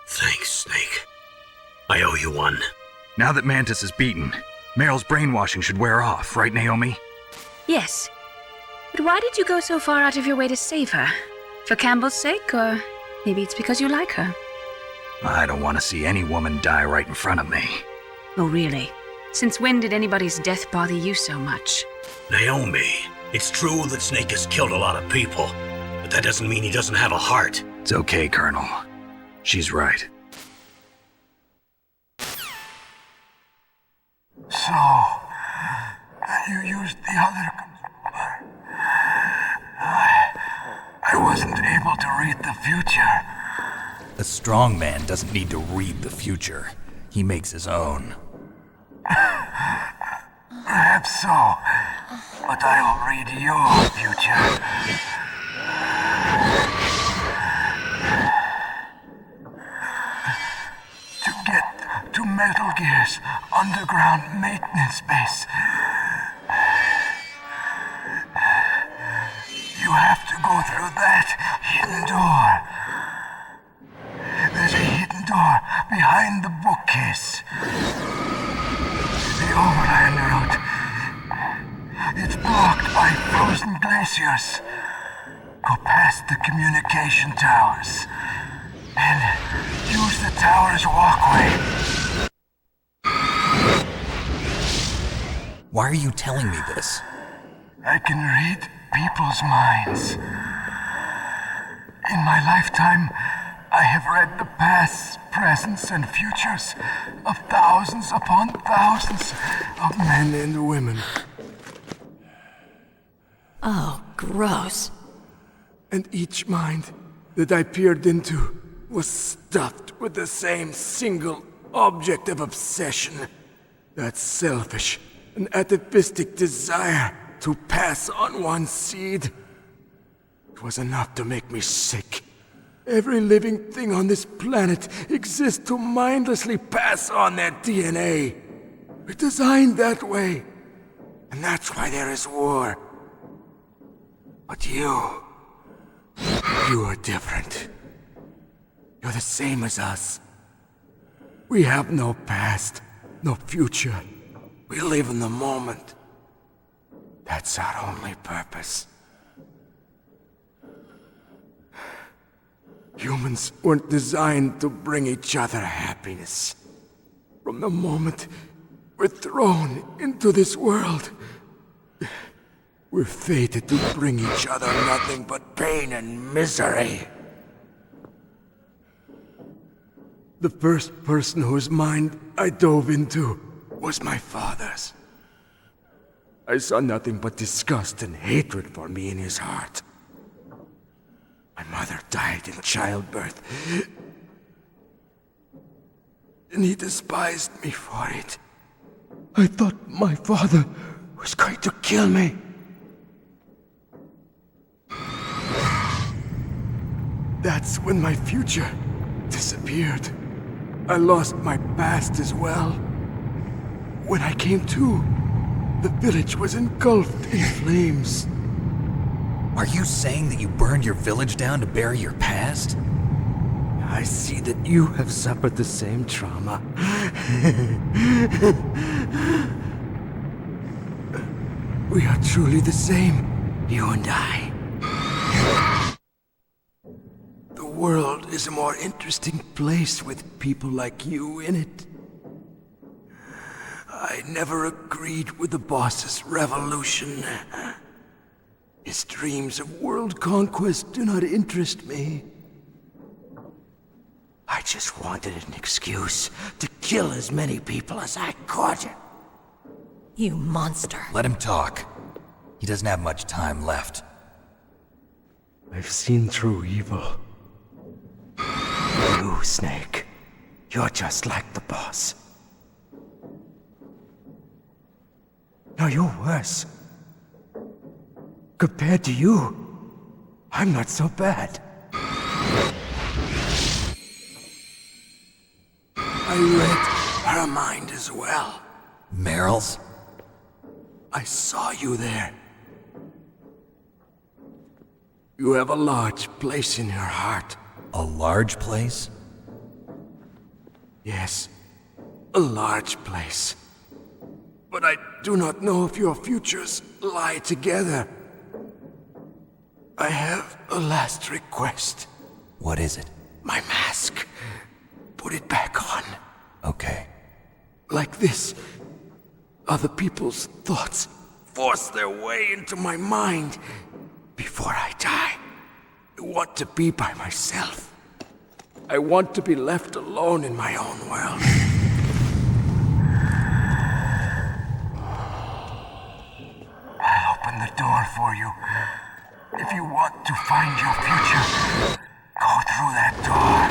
Thanks, Snake. I owe you one. Now that Mantis is beaten, Meryl's brainwashing should wear off, right, Naomi? Yes. But why did you go so far out of your way to save her? For Campbell's sake, or maybe it's because you like her? I don't want to see any woman die right in front of me. Oh, really? Since when did anybody's death bother you so much? Naomi, it's true that Snake has killed a lot of people, but that doesn't mean he doesn't have a heart. It's okay, Colonel. She's right. So, you used the other... I wasn't able to read the future. A strong man doesn't need to read the future. He makes his own. Perhaps so, but I'll read your future. To get to Metal Gear's underground maintenance base, you have to go through that hidden door. There's a hidden door behind the bookcase. The overland route. It's blocked by frozen glaciers. Go past the communication towers. And use the tower's walkway. Why are you telling me this? I can read people's minds. In my lifetime, I have read the pasts, presents, and futures of thousands upon thousands of men and women. Oh, gross. And each mind that I peered into was stuffed with the same single object of obsession. That selfish and atavistic desire to pass on one seed. It was enough to make me sick. Every living thing on this planet exists to mindlessly pass on their DNA. We're designed that way. And that's why there is war. But you are different. You're the same as us. We have no past, no future. We live in the moment. That's our only purpose. Humans weren't designed to bring each other happiness. From the moment we're thrown into this world, we're fated to bring each other nothing but pain and misery. The first person whose mind I dove into was my father's. I saw nothing but disgust and hatred for me in his heart. My mother died in childbirth, and he despised me for it. I thought my father was going to kill me. That's when my future disappeared. I lost my past as well. When I came to, the village was engulfed in flames. Are you saying that you burned your village down to bury your past? I see that you have suffered the same trauma. We are truly the same, you and I. The world is a more interesting place with people like you in it. I never agreed with the boss's revolution. His dreams of world conquest do not interest me. I just wanted an excuse to kill as many people as I could. You monster. Let him talk. He doesn't have much time left. I've seen through evil. You, Snake, you're just like the boss. No, you're worse. Compared to you, I'm not so bad. I read her mind as well. Meryl's? I saw you there. You have a large place in her heart. A large place? Yes, a large place. But I do not know if your futures lie together. I have a last request. What is it? My mask. Put it back on. Okay. Like this, other people's thoughts force their way into my mind. Before I die, I want to be by myself. I want to be left alone in my own world. I'll open the door for you. If you want to find your future, go through that door.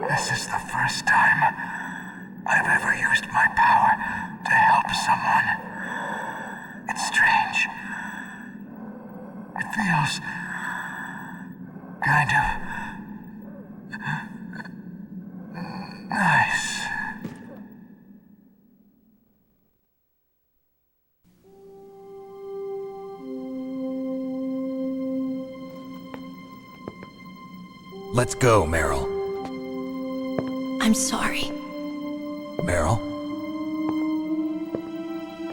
This is the first time I've ever used my power to help someone. It's strange. It feels kind of nice. Let's go, Meryl. I'm sorry. Meryl?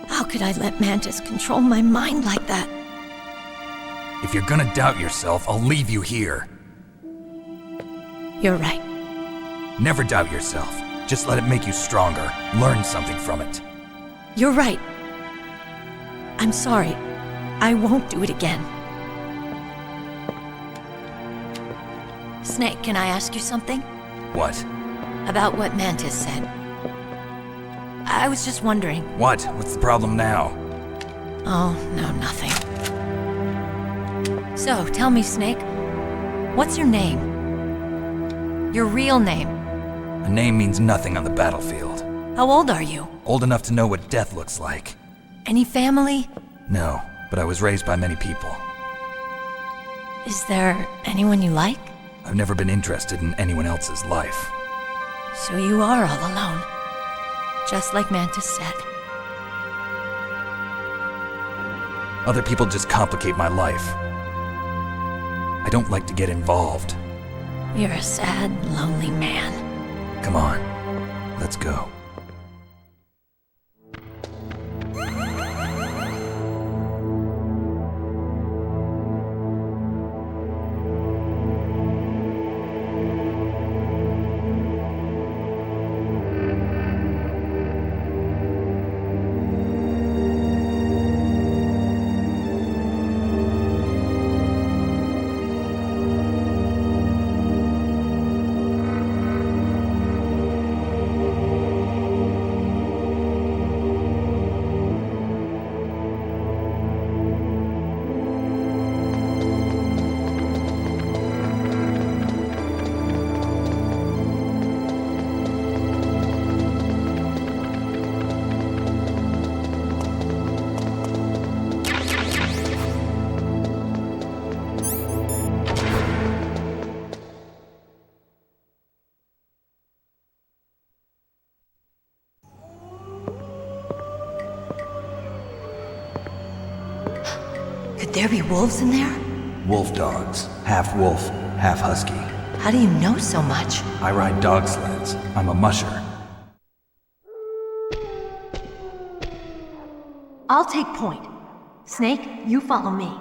How could I let Mantis control my mind like that? If you're gonna doubt yourself, I'll leave you here. You're right. Never doubt yourself. Just let it make you stronger. Learn something from it. You're right. I'm sorry. I won't do it again. Snake, can I ask you something? What? About what Mantis said. I was just wondering. What? What's the problem now? Oh, no, nothing. So, tell me, Snake, what's your name? Your real name? A name means nothing on the battlefield. How old are you? Old enough to know what death looks like. Any family? No, but I was raised by many people. Is there anyone you like? I've never been interested in anyone else's life. So you are all alone. Just like Mantis said. Other people just complicate my life. I don't like to get involved. You're a sad, lonely man. Come on, let's go. Could there be wolves in there? Wolf dogs. Half wolf, half husky. How do you know so much? I ride dog sleds. I'm a musher. I'll take point. Snake, you follow me.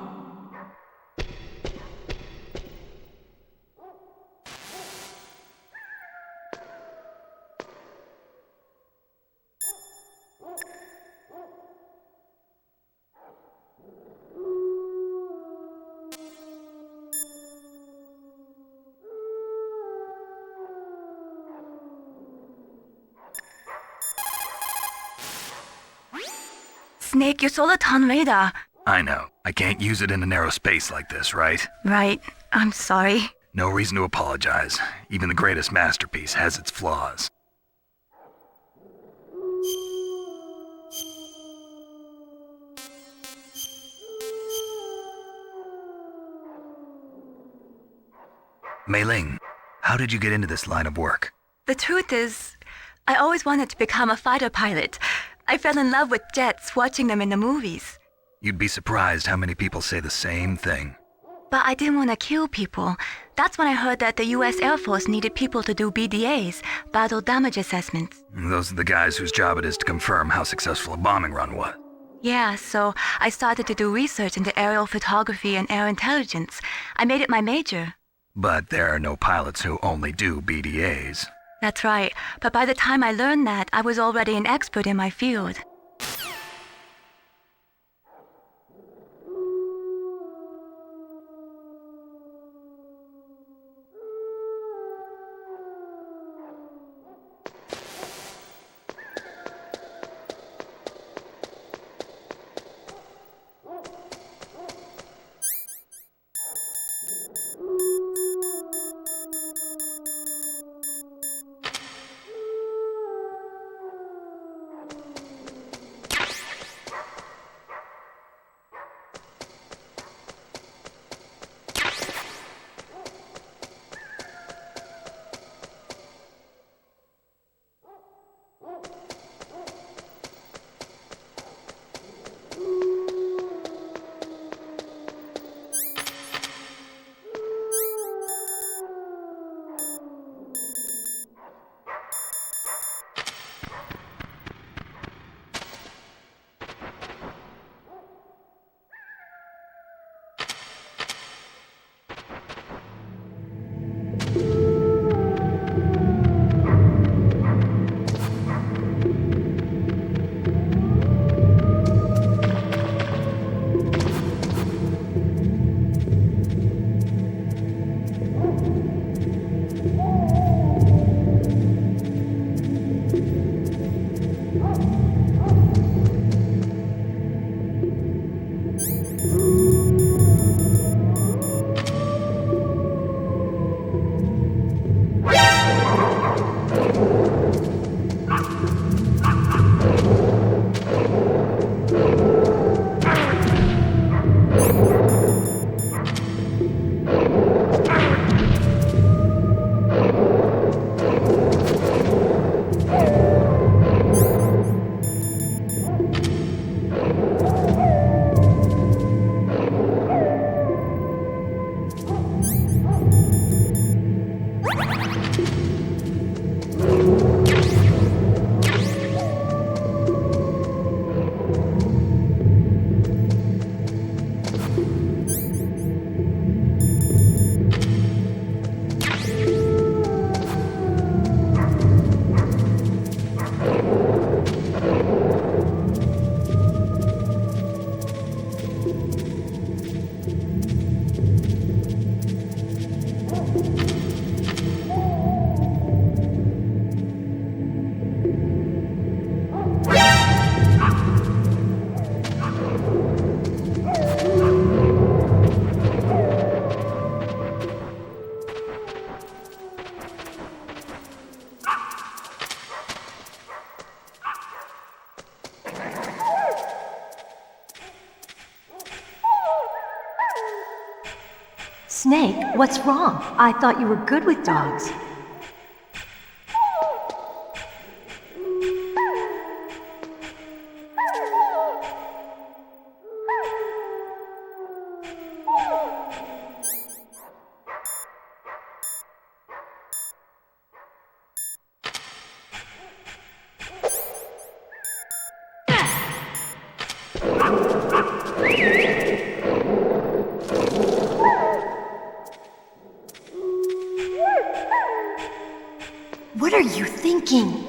Snake, your solar-ton radar. I know. I can't use it in a narrow space like this, right? Right. I'm sorry. No reason to apologize. Even the greatest masterpiece has its flaws. Mei Ling, how did you get into this line of work? The truth is, I always wanted to become a fighter pilot. I fell in love with jets watching them in the movies. You'd be surprised how many people say the same thing. But I didn't want to kill people. That's when I heard that the US Air Force needed people to do BDAs, battle damage assessments. Those are the guys whose job it is to confirm how successful a bombing run was. Yeah, so I started to do research into aerial photography and air intelligence. I made it my major. But there are no pilots who only do BDAs. That's right, but by the time I learned that, I was already an expert in my field. Snake, what's wrong? I thought you were good with dogs. What are you thinking?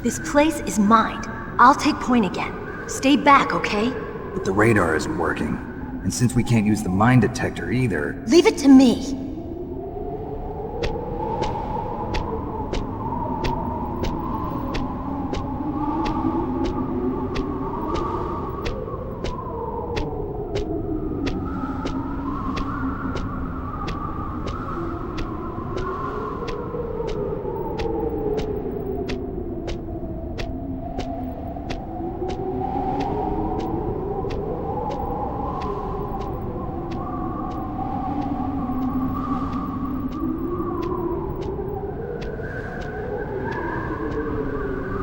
This place is mine. I'll take point again. Stay back, okay? But the radar isn't working. And since we can't use the mine detector either... Leave it to me.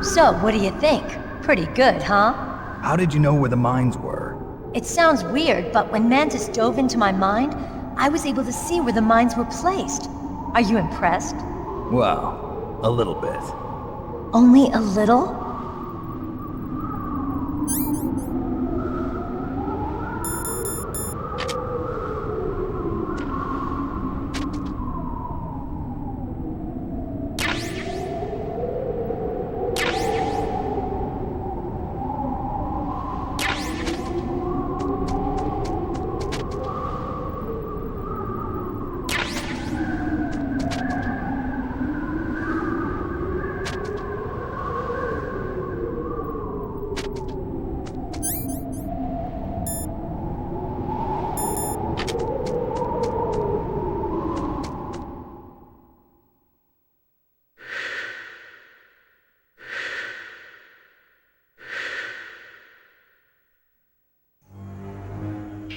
So, what do you think? Pretty good, huh? How did you know where the mines were? It sounds weird, but when Mantis dove into my mind, I was able to see where the mines were placed. Are you impressed? Well, a little bit. Only a little?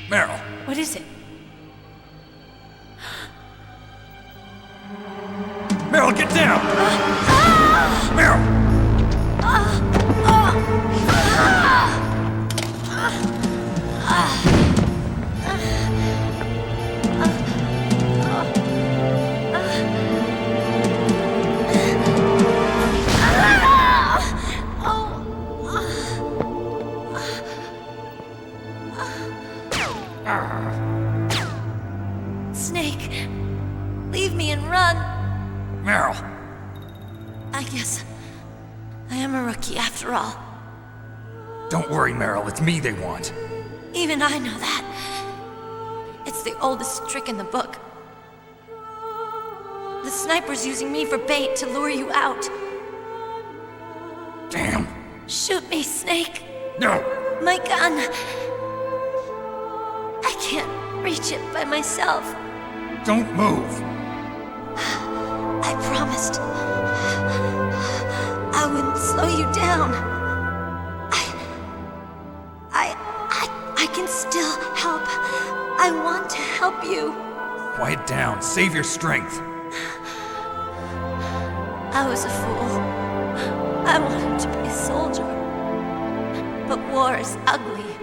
Meryl! What is it? Meryl, get down! Meryl! Snake, leave me and run. Meryl! I guess I am a rookie after all. Don't worry, Meryl. It's me they want. Even I know that. It's the oldest trick in the book. The sniper's using me for bait to lure you out. Damn. Shoot me, Snake. No! My gun. I can't reach it by myself. Don't move. I promised I wouldn't slow you down. I can still help. I want to help you. Quiet down. Save your strength. I was a fool. I wanted to be a soldier. But war is ugly.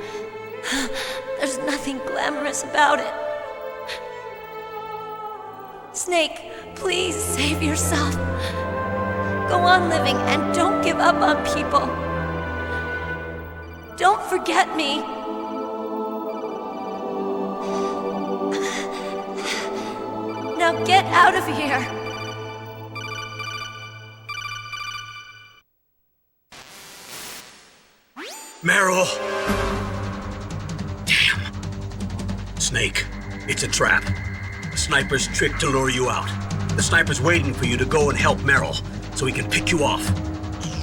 There's nothing glamorous about it. Snake, please save yourself. Go on living and don't give up on people. Don't forget me. Now get out of here. Meryl! Damn. Snake, it's a trap. The sniper's trick to lure you out. The sniper's waiting for you to go and help Meryl, so he can pick you off.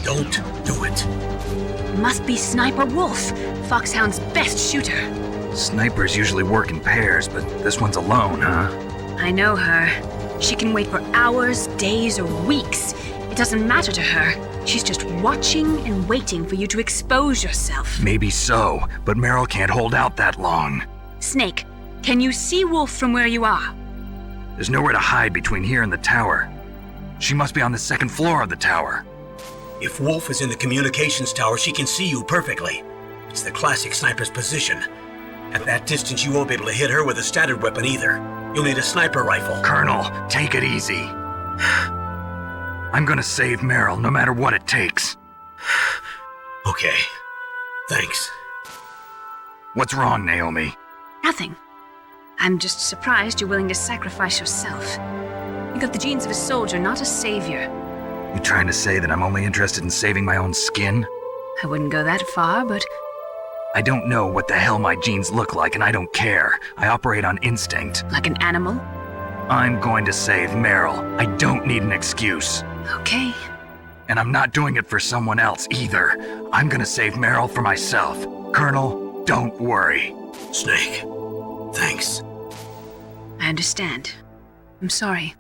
Don't do it. Must be Sniper Wolf, Foxhound's best shooter. Snipers usually work in pairs, but this one's alone, huh? I know her. She can wait for hours, days, or weeks. It doesn't matter to her. She's just watching and waiting for you to expose yourself. Maybe so, but Meryl can't hold out that long. Snake, can you see Wolf from where you are? There's nowhere to hide between here and the tower. She must be on the second floor of the tower. If Wolf is in the communications tower, she can see you perfectly. It's the classic sniper's position. At that distance, you won't be able to hit her with a standard weapon either. You'll need a sniper rifle. Colonel, take it easy. I'm gonna save Meryl, no matter what it takes. Okay. Thanks. What's wrong, Naomi? Nothing. I'm just surprised you're willing to sacrifice yourself. You got the genes of a soldier, not a savior. You trying to say that I'm only interested in saving my own skin? I wouldn't go that far, but... I don't know what the hell my genes look like, and I don't care. I operate on instinct. Like an animal? I'm going to save Meryl. I don't need an excuse. Okay. And I'm not doing it for someone else either. I'm gonna save Meryl for myself. Colonel, don't worry. Snake, thanks. I understand. I'm sorry.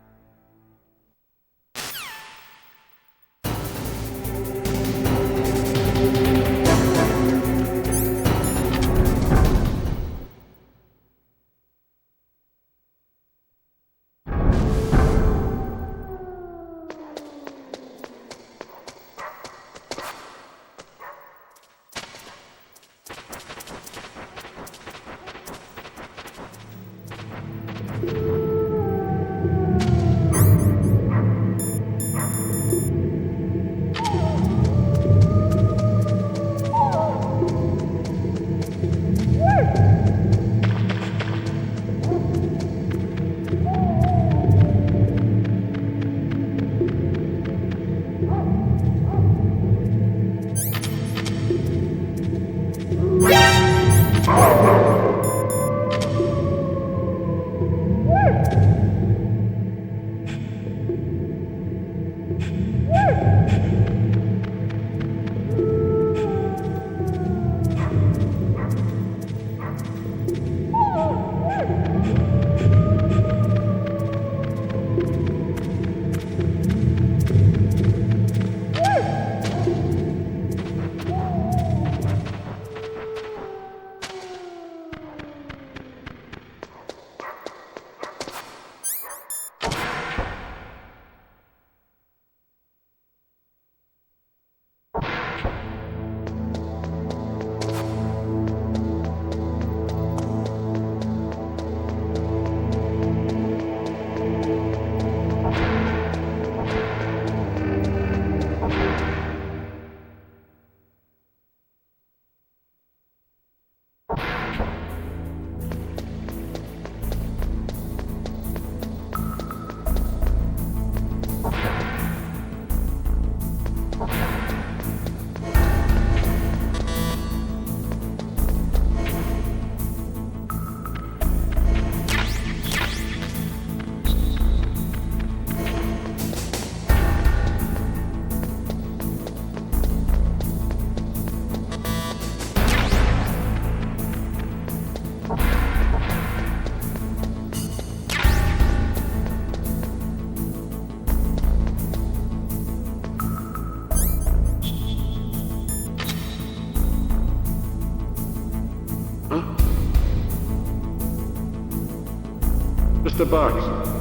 Just a box.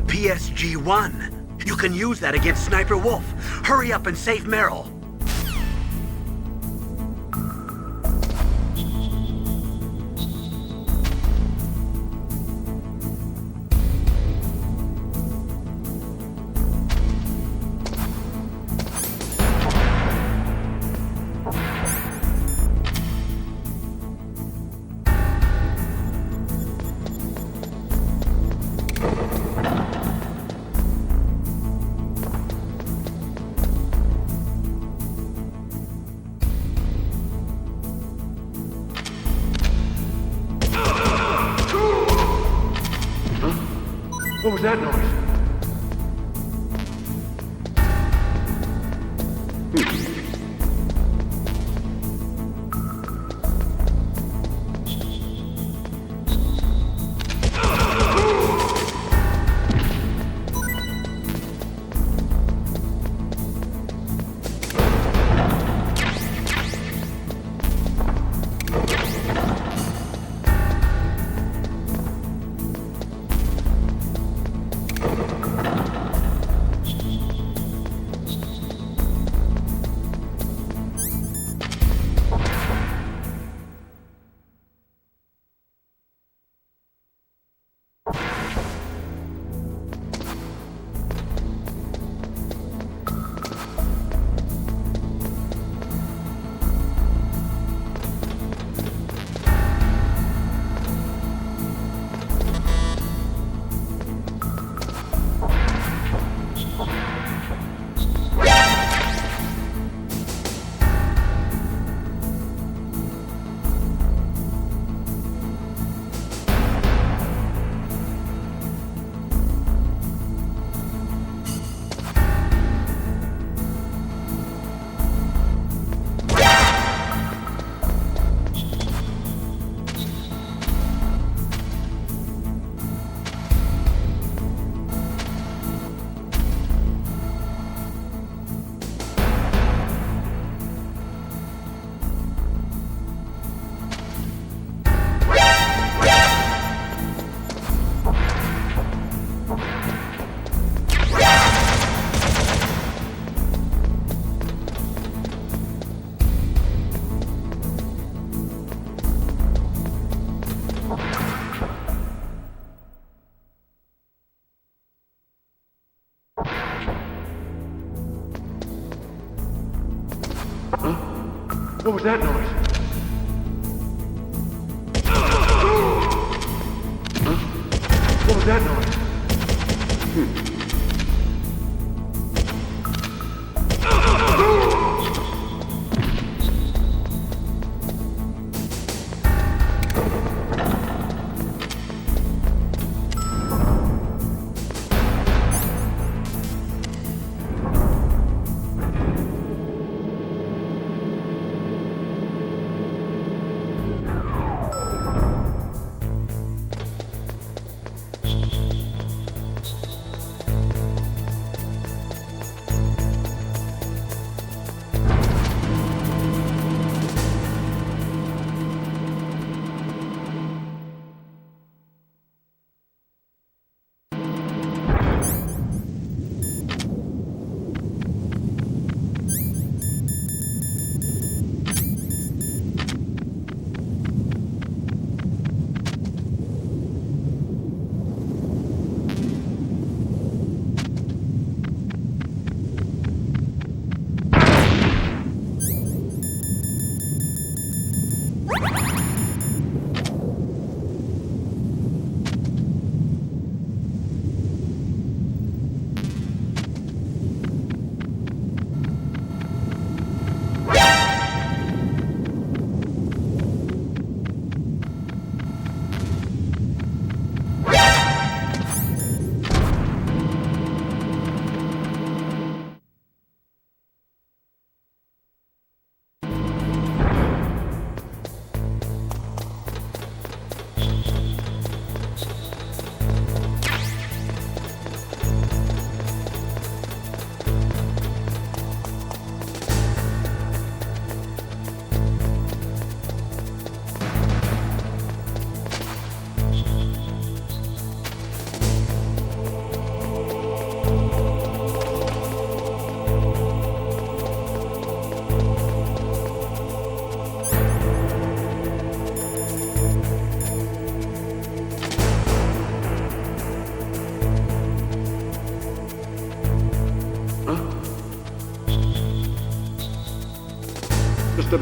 PSG-1. You can use that against Sniper Wolf. Hurry up and save Meryl. What was that noise? What was that noise? What was that noise?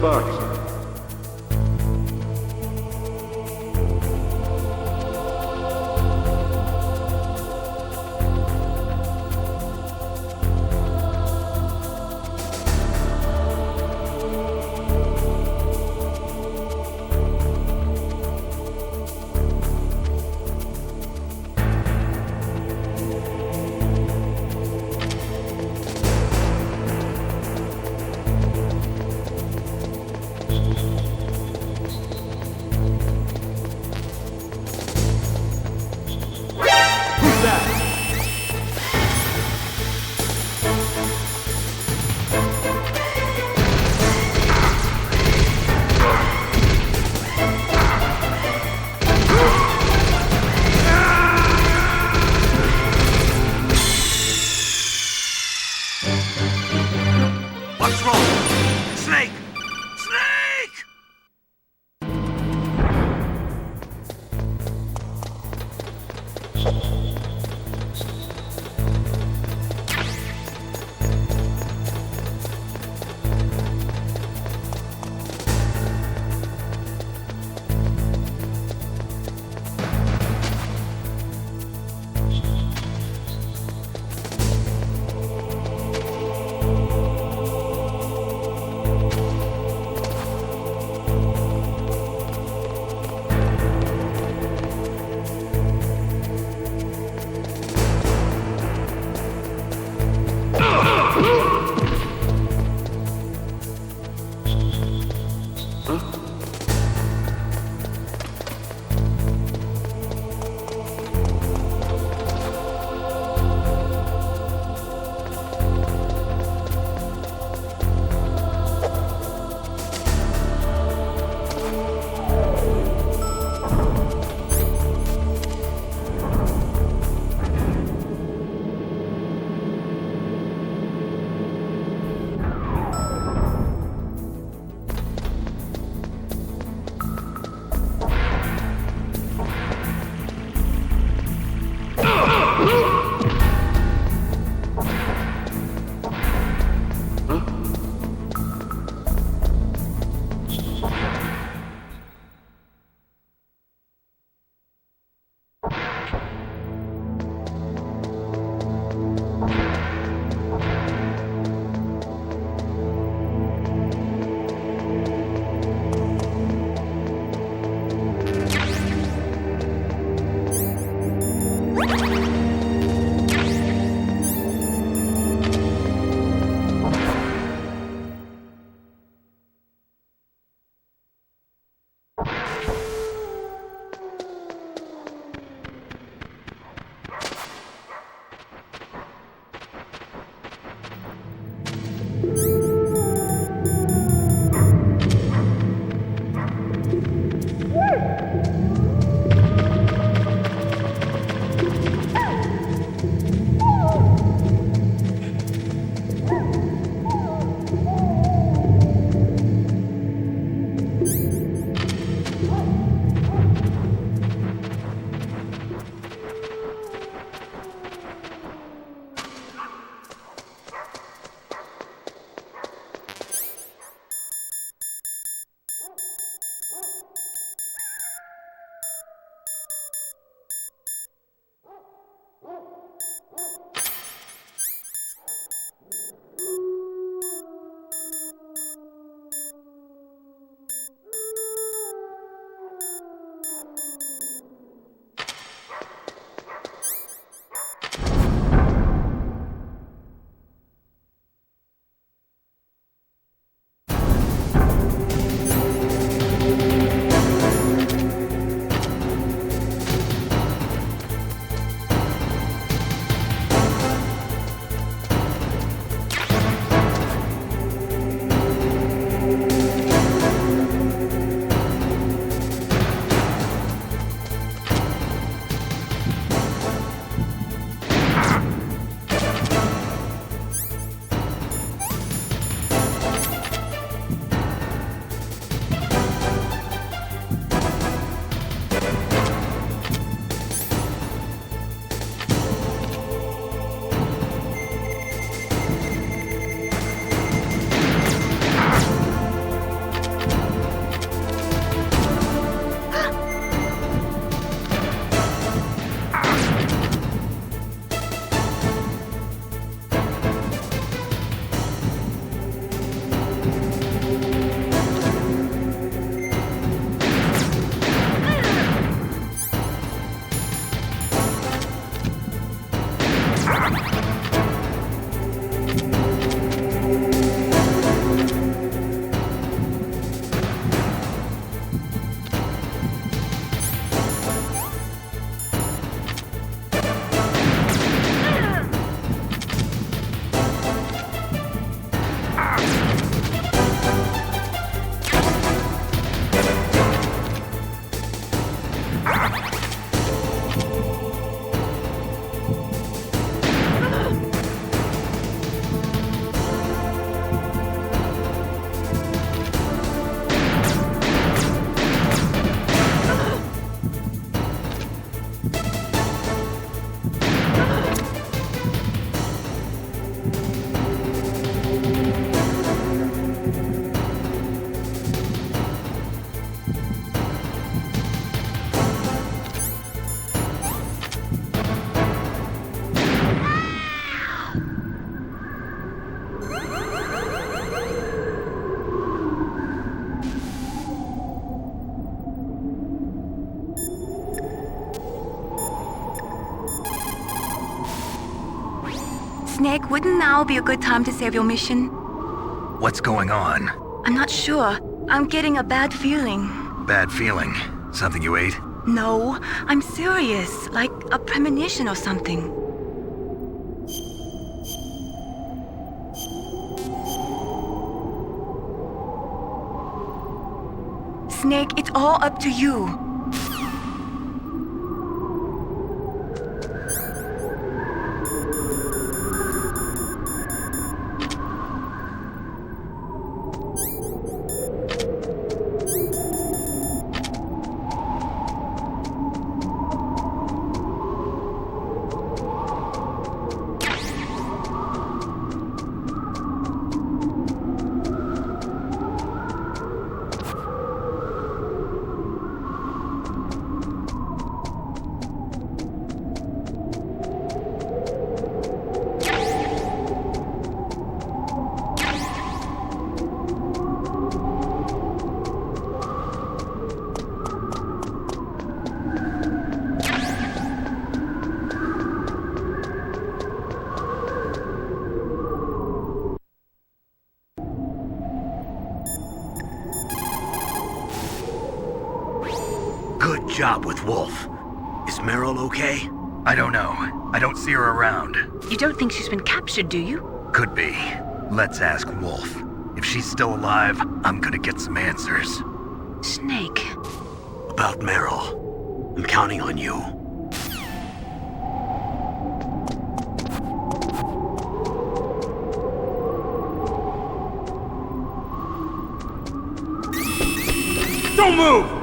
box. Snake, wouldn't now be a good time to save your mission? What's going on? I'm not sure. I'm getting a bad feeling. Bad feeling? Something you ate? No, I'm serious. Like a premonition or something. Snake, it's all up to you. Good job with Wolf. Is Meryl okay? I don't know. I don't see her around. You don't think she's been captured, do you? Could be. Let's ask Wolf. If she's still alive, I'm gonna get some answers. Snake. About Meryl. I'm counting on you. Don't move!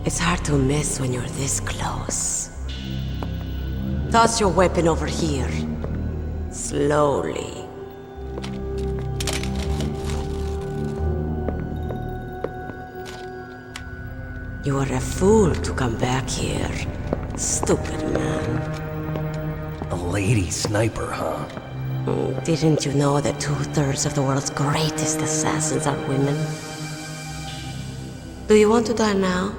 It's hard to miss when you're this close. Toss your weapon over here. Slowly. You are a fool to come back here. Stupid man. A lady sniper, huh? Didn't you know that 2/3 of the world's greatest assassins are women? Do you want to die now?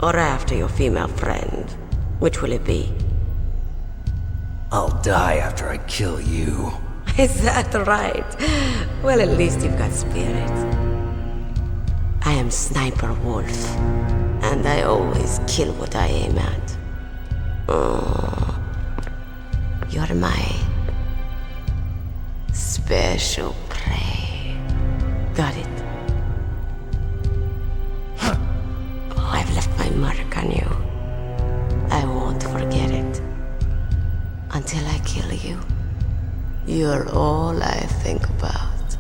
Or after your female friend? Which will it be? I'll die after I kill you. Is that right? Well, at least you've got spirit. I am Sniper Wolf, and I always kill what I aim at. Oh, you're my special prey. Got it? I've left my mark on you. I won't forget it. Until I kill you, you're all I think about.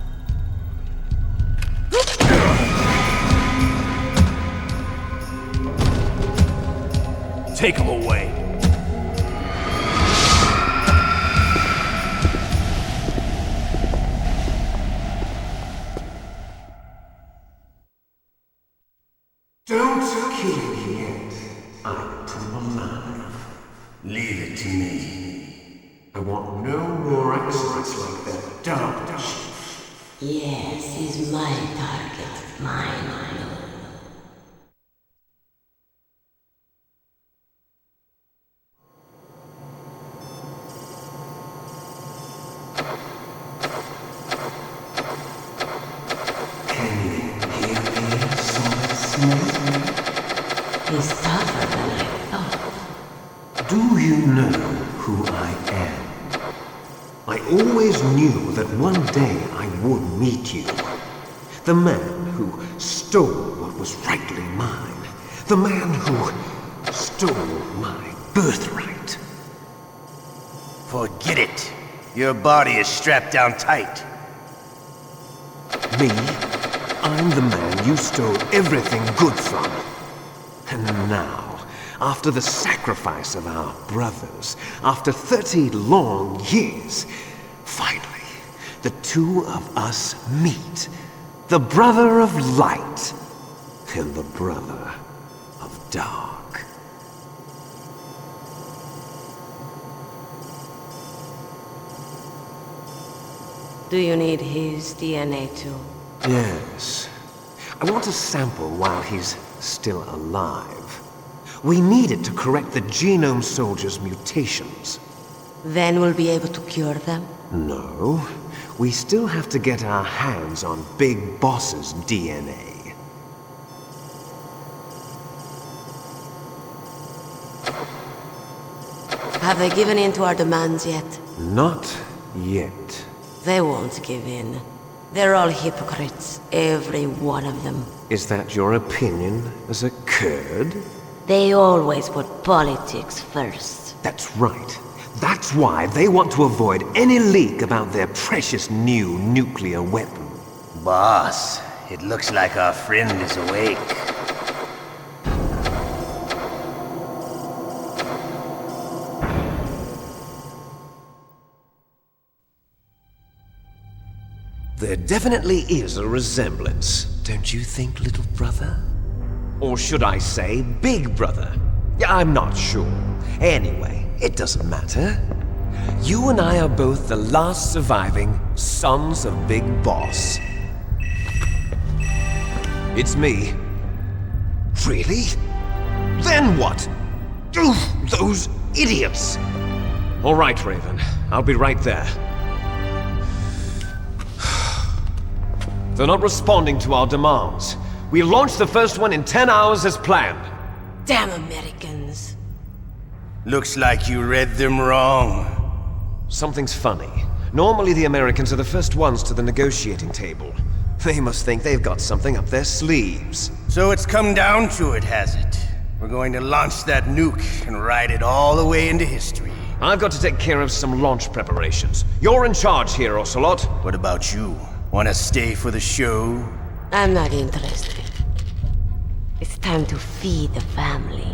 Take him away. Don't kill me yet. I'm alive. Leave it to me. I want no more accidents like that, don't you? Yes, he's my target. Mine. He's tougher than I thought. Do you know who I am? I always always knew that one day I would meet you. The man who stole what was rightly mine. The man who stole my birthright. Forget it. Your body is strapped down tight. Me? I'm the man you stole everything good from. And now, after the sacrifice of our brothers, after 30 long years, finally, the two of us meet. The brother of light and the brother of dark. Do you need his DNA too? Yes. I want a sample while he's still alive. We need it to correct the genome soldier's mutations. Then we'll be able to cure them? No. We still have to get our hands on Big Boss's DNA. Have they given in to our demands yet? Not yet. They won't give in. They're all hypocrites, every one of them. Is that your opinion as a Kurd? They always put politics first. That's right. That's why they want to avoid any leak about their precious new nuclear weapon. Boss, it looks like our friend is awake. There definitely is a resemblance, don't you think, little brother? Or should I say, big brother? I'm not sure. Anyway, it doesn't matter. You and I are both the last surviving sons of Big Boss. It's me. Really? Then what? Oof, those idiots! All right, Raven. I'll be right there. They're not responding to our demands. We launched the first one in 10 hours as planned. Damn Americans. Looks like you read them wrong. Something's funny. Normally the Americans are the first ones to the negotiating table. They must think they've got something up their sleeves. So it's come down to it, has it? We're going to launch that nuke and ride it all the way into history. I've got to take care of some launch preparations. You're in charge here, Ocelot. What about you? Wanna stay for the show? I'm not interested. It's time to feed the family.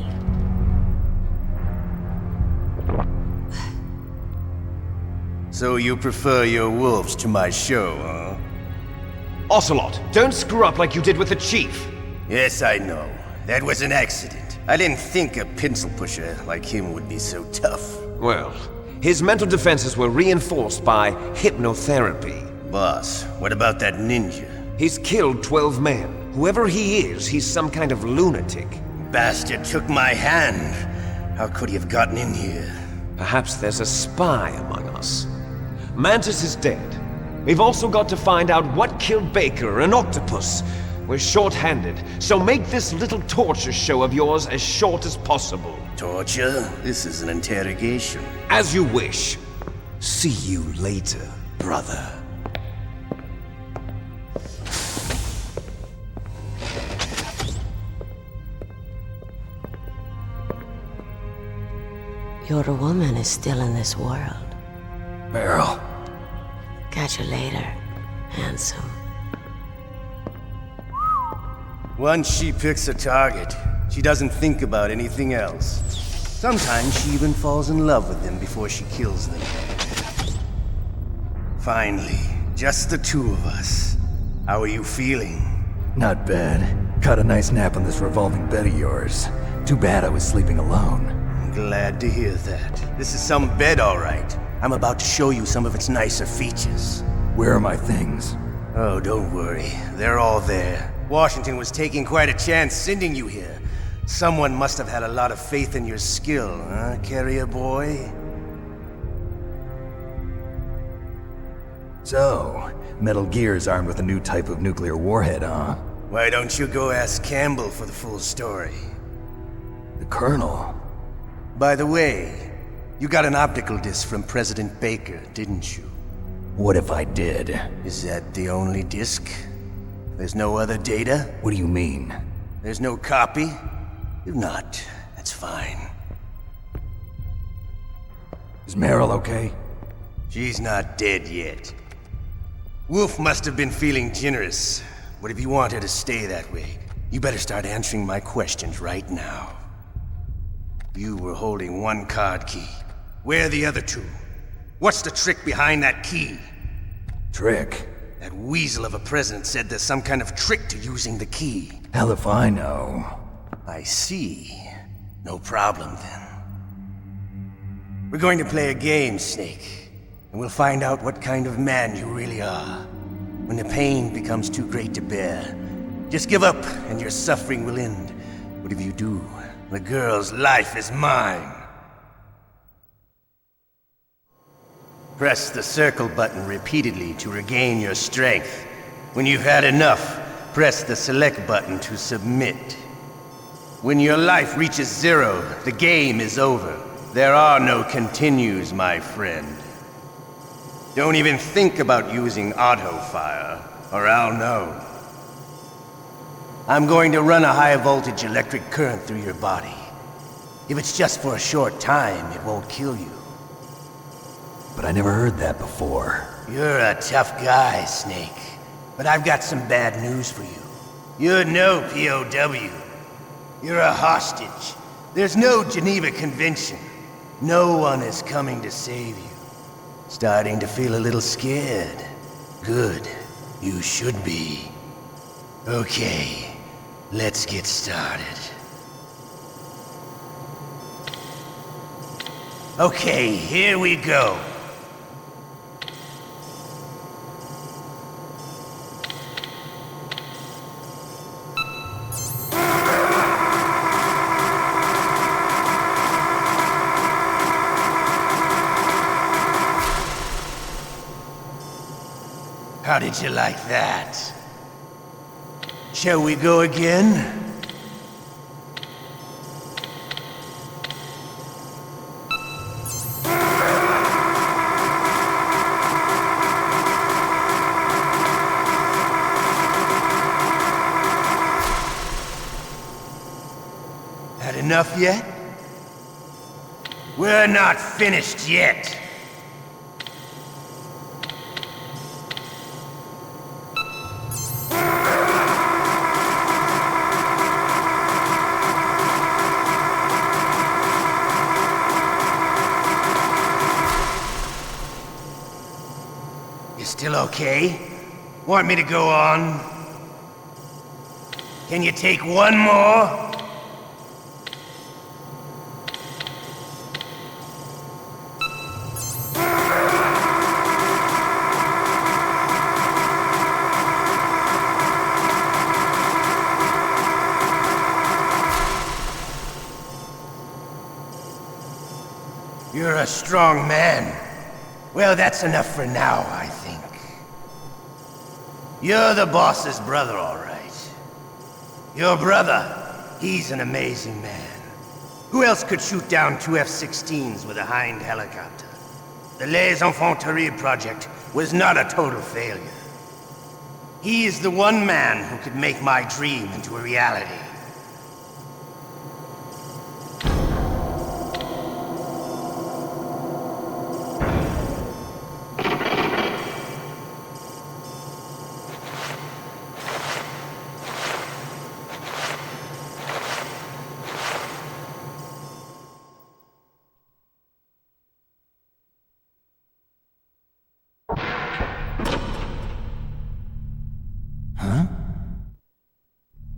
So you prefer your wolves to my show, huh? Ocelot, don't screw up like you did with the Chief. Yes, I know. That was an accident. I didn't think a pencil pusher like him would be so tough. Well, his mental defenses were reinforced by hypnotherapy. Boss, what about that ninja? He's killed 12 men. Whoever he is, he's some kind of lunatic. Bastard took my hand. How could he have gotten in here? Perhaps there's a spy among us. Mantis is dead. We've also got to find out what killed Baker and Octopus. We're short-handed, so make this little torture show of yours as short as possible. Torture? This is an interrogation. As you wish. See you later, brother. Your woman is still in this world. Beryl. Catch you later, handsome. Once she picks a target, she doesn't think about anything else. Sometimes she even falls in love with them before she kills them. Finally, just the two of us. How are you feeling? Not bad. Caught a nice nap on this revolving bed of yours. Too bad I was sleeping alone. Glad to hear that. This is some bed, all right. I'm about to show you some of its nicer features. Where are my things? Oh, don't worry. They're all there. Washington was taking quite a chance sending you here. Someone must have had a lot of faith in your skill, huh, carrier boy? So, Metal Gear is armed with a new type of nuclear warhead, huh? Why don't you go ask Campbell for the full story? The Colonel? By the way, you got an optical disc from President Baker, didn't you? What if I did? Is that the only disk? There's no other data? What do you mean? There's no copy? If not, that's fine. Is Meryl okay? She's not dead yet. Wolf must have been feeling generous. But if you want her to stay that way, you better start answering my questions right now. You were holding one card key. Where are the other two? What's the trick behind that key? Trick? That weasel of a president said there's some kind of trick to using the key. Hell if I know. I see. No problem then. We're going to play a game, Snake. And we'll find out what kind of man you really are. When the pain becomes too great to bear, just give up and your suffering will end. But if you do, the girl's life is mine. Press the circle button repeatedly to regain your strength. When you've had enough, press the select button to submit. When your life reaches 0, the game is over. There are no continues, my friend. Don't even think about using auto-fire, or I'll know. I'm going to run a high-voltage electric current through your body. If it's just for a short time, it won't kill you. But I never heard that before. You're a tough guy, Snake. But I've got some bad news for you. You're no POW. You're a hostage. There's no Geneva Convention. No one is coming to save you. Starting to feel a little scared. Good. You should be. Okay, let's get started. Okay, here we go. How did you like that? Shall we go again? Had enough yet? We're not finished yet. Still okay? Want me to go on? Can you take one more? You're a strong man. Well, that's enough for now, I think. You're the boss's brother, all right. Your brother, he's an amazing man. Who else could shoot down 2 F-16s with a Hind helicopter? The Les Enfants Terribles project was not a total failure. He is the one man who could make my dream into a reality.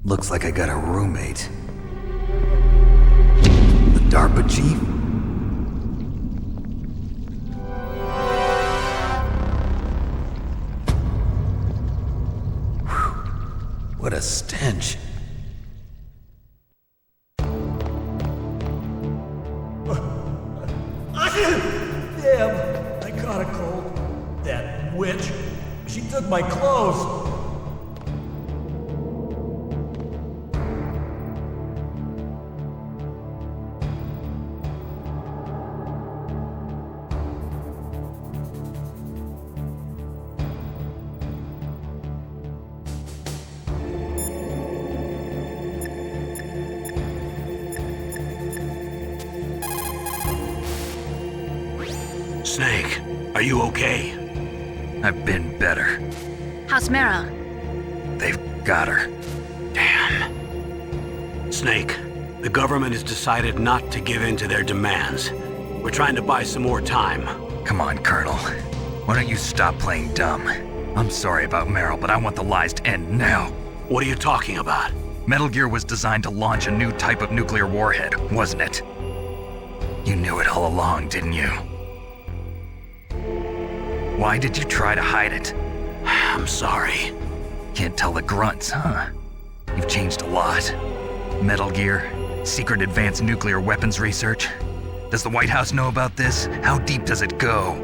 Looks like I got a roommate. The DARPA chief? Whew. What a stench. Damn, I caught a cold. That witch, she took my clothes. Are you okay? I've been better. How's Meryl? They've got her. Damn. Snake, the government has decided not to give in to their demands. We're trying to buy some more time. Come on, Colonel. Why don't you stop playing dumb? I'm sorry about Meryl, but I want the lies to end now. What are you talking about? Metal Gear was designed to launch a new type of nuclear warhead, wasn't it? You knew it all along, didn't you? Why did you try to hide it? I'm sorry. Can't tell the grunts, huh? You've changed a lot. Metal Gear, secret advanced nuclear weapons research. Does the White House know about this? How deep does it go?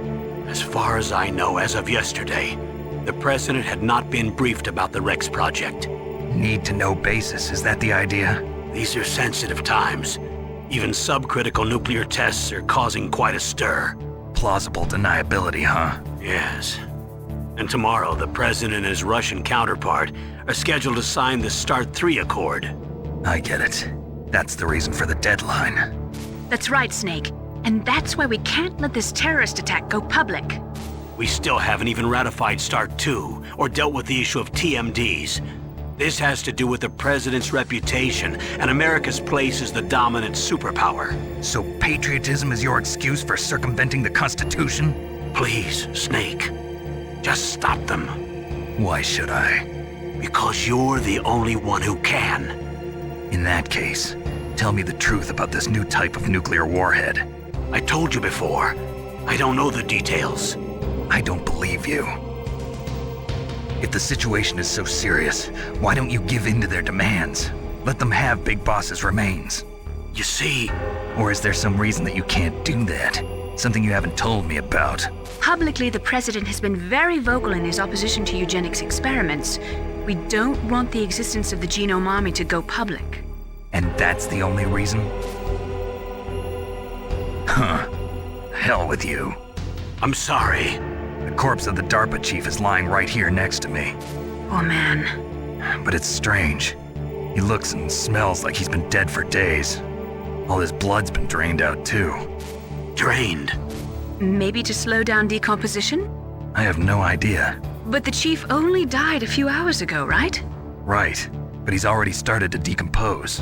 As far as I know, as of yesterday, the president had not been briefed about the Rex project. Need-to-know basis, is that the idea? These are sensitive times. Even subcritical nuclear tests are causing quite a stir. Plausible deniability, huh? Yes. And tomorrow, the president and his Russian counterpart are scheduled to sign the START 3 Accord. I get it. That's the reason for the deadline. That's right, Snake. And that's why we can't let this terrorist attack go public. We still haven't even ratified START 2 or dealt with the issue of TMDs. This has to do with the president's reputation and America's place as the dominant superpower. So patriotism is your excuse for circumventing the Constitution? Please, Snake. Just stop them. Why should I? Because you're the only one who can. In that case, tell me the truth about this new type of nuclear warhead. I told you before. I don't know the details. I don't believe you. If the situation is so serious, why don't you give in to their demands? Let them have Big Boss's remains. You see... Or is there some reason that you can't do that? Something you haven't told me about? Publicly, the president has been very vocal in his opposition to eugenics experiments. We don't want the existence of the Genome Army to go public. And that's the only reason? Huh. Hell with you. I'm sorry. The corpse of the DARPA chief is lying right here next to me. Oh, man. But it's strange. He looks and smells like he's been dead for days. All his blood's been drained out, too. Drained? Maybe to slow down decomposition? I have no idea. But the chief only died a few hours ago, right? Right. But he's already started to decompose.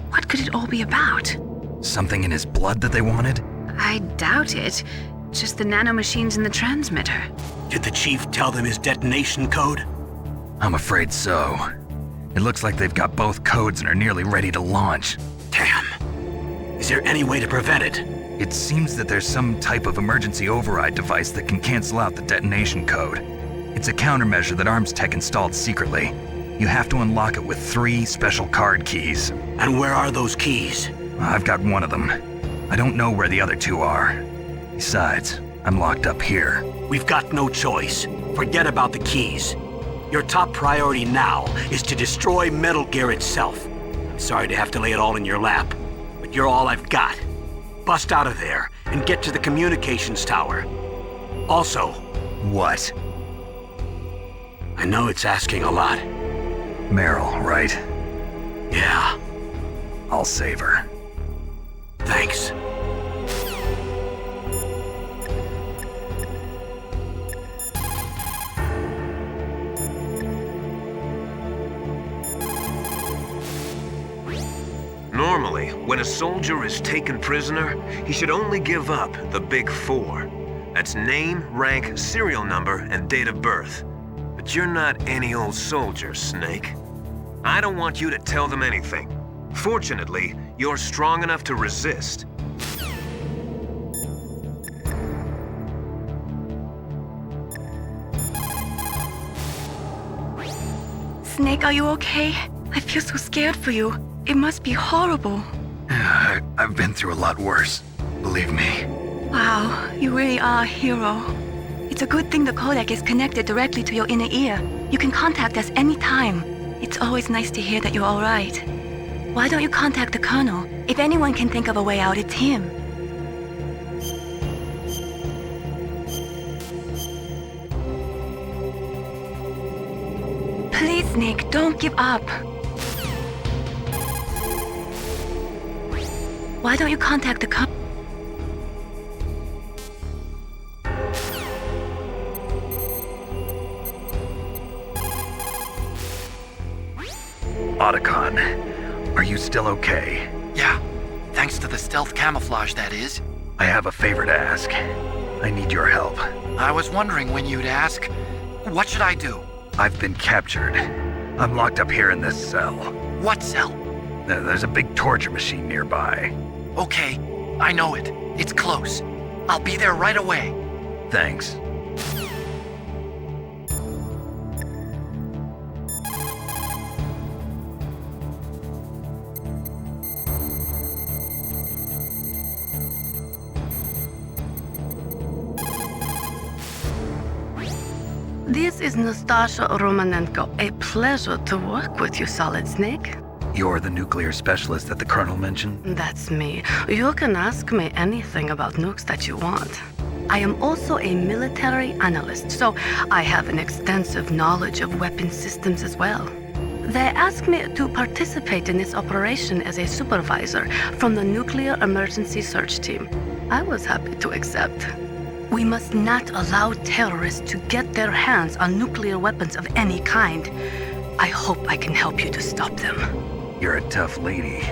What could it all be about? Something in his blood that they wanted? I doubt it. Just the nanomachines in the transmitter. Did the chief tell them his detonation code? I'm afraid so. It looks like they've got both codes and are nearly ready to launch. Damn. Is there any way to prevent it? It seems that there's some type of emergency override device that can cancel out the detonation code. It's a countermeasure that Arms Tech installed secretly. You have to unlock it with 3 special card keys. And where are those keys? I've got one of them. I don't know where the other 2 are. Besides, I'm locked up here. We've got no choice. Forget about the keys. Your top priority now is to destroy Metal Gear itself. I'm sorry to have to lay it all in your lap, but you're all I've got. Bust out of there and get to the communications tower. Also... What? I know it's asking a lot. Meryl, right? Yeah. I'll save her. Thanks. Normally, when a soldier is taken prisoner, he should only give up the big 4. That's name, rank, serial number, and date of birth. But you're not any old soldier, Snake. I don't want you to tell them anything. Fortunately, you're strong enough to resist. Snake, are you okay? I feel so scared for you. It must be horrible. I've been through a lot worse, believe me. Wow, you really are a hero. It's a good thing the codec is connected directly to your inner ear. You can contact us anytime. It's always nice to hear that you're all right. Why don't you contact the Colonel? If anyone can think of a way out, it's him. Please, Snake, don't give up. Why don't you contact the Otacon, are you still okay? Yeah, thanks to the stealth camouflage, that is. I have a favor to ask. I need your help. I was wondering when you'd ask. What should I do? I've been captured. I'm locked up here in this cell. What cell? There's a big torture machine nearby. Okay, I know it. It's close. I'll be there right away. Thanks. This is Nastasha Romanenko. A pleasure to work with you, Solid Snake. You're the nuclear specialist that the Colonel mentioned? That's me. You can ask me anything about nukes that you want. I am also a military analyst, so I have an extensive knowledge of weapon systems as well. They asked me to participate in this operation as a supervisor from the Nuclear Emergency Search Team. I was happy to accept. We must not allow terrorists to get their hands on nuclear weapons of any kind. I hope I can help you to stop them. You're a tough lady.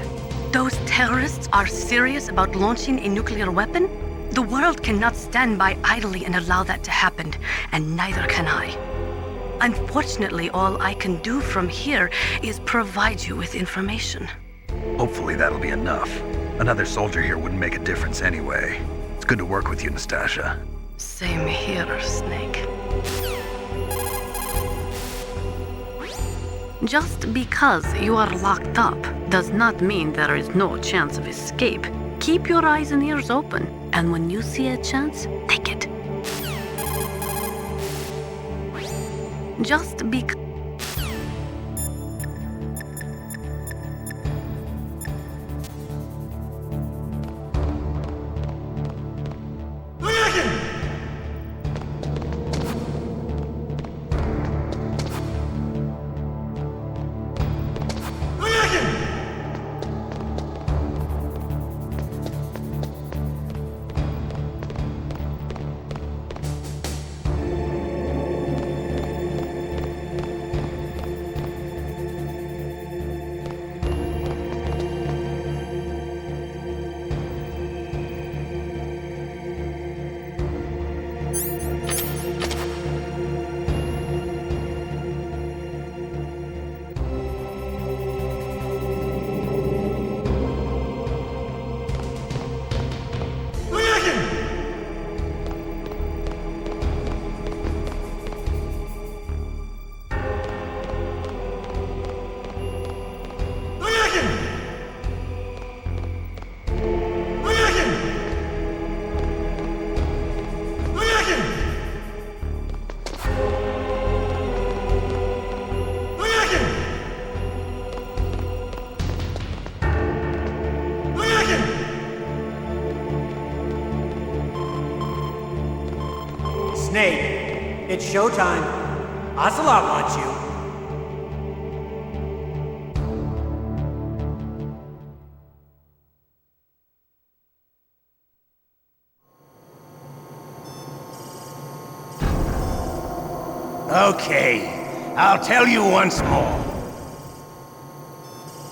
Those terrorists are serious about launching a nuclear weapon? The world cannot stand by idly and allow that to happen, and neither can I. Unfortunately, all I can do from here is provide you with information. Hopefully that'll be enough. Another soldier here wouldn't make a difference anyway. It's good to work with you, Nastasha. Same here, Snake. Just because you are locked up does not mean there is no chance of escape. Keep your eyes and ears open, and when you see a chance, take it. Just because... Snake, it's showtime. Ocelot wants you. Okay, I'll tell you once more.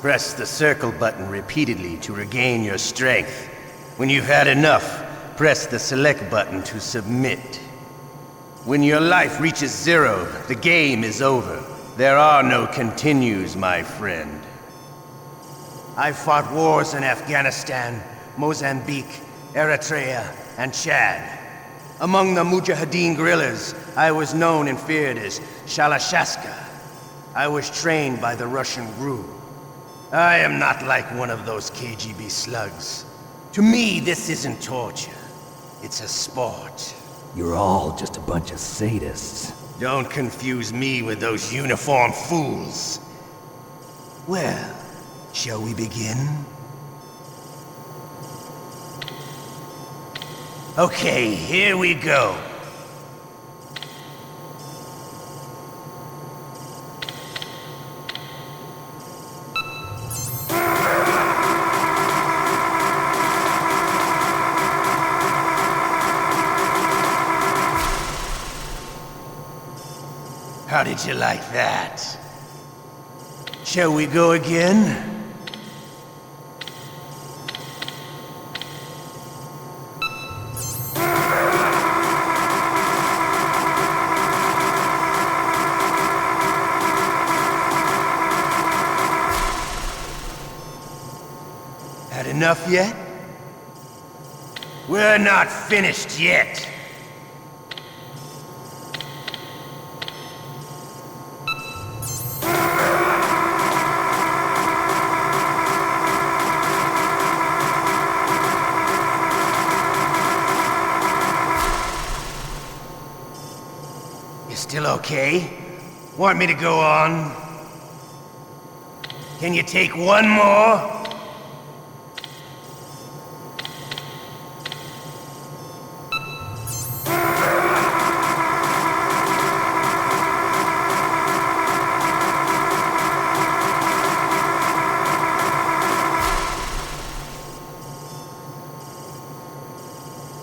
Press the circle button repeatedly to regain your strength. When you've had enough, press the select button to submit. When your life reaches 0, the game is over. There are no continues, my friend. I've fought wars in Afghanistan, Mozambique, Eritrea, and Chad. Among the Mujahideen guerrillas, I was known and feared as Shalashaska. I was trained by the Russian GRU. I am not like one of those KGB slugs. To me, this isn't torture. It's a sport. You're all just a bunch of sadists. Don't confuse me with those uniformed fools. Well, shall we begin? Okay, here we go. How did you like that? Shall we go again? Had enough yet? We're not finished yet. You still okay? Want me to go on? Can you take one more?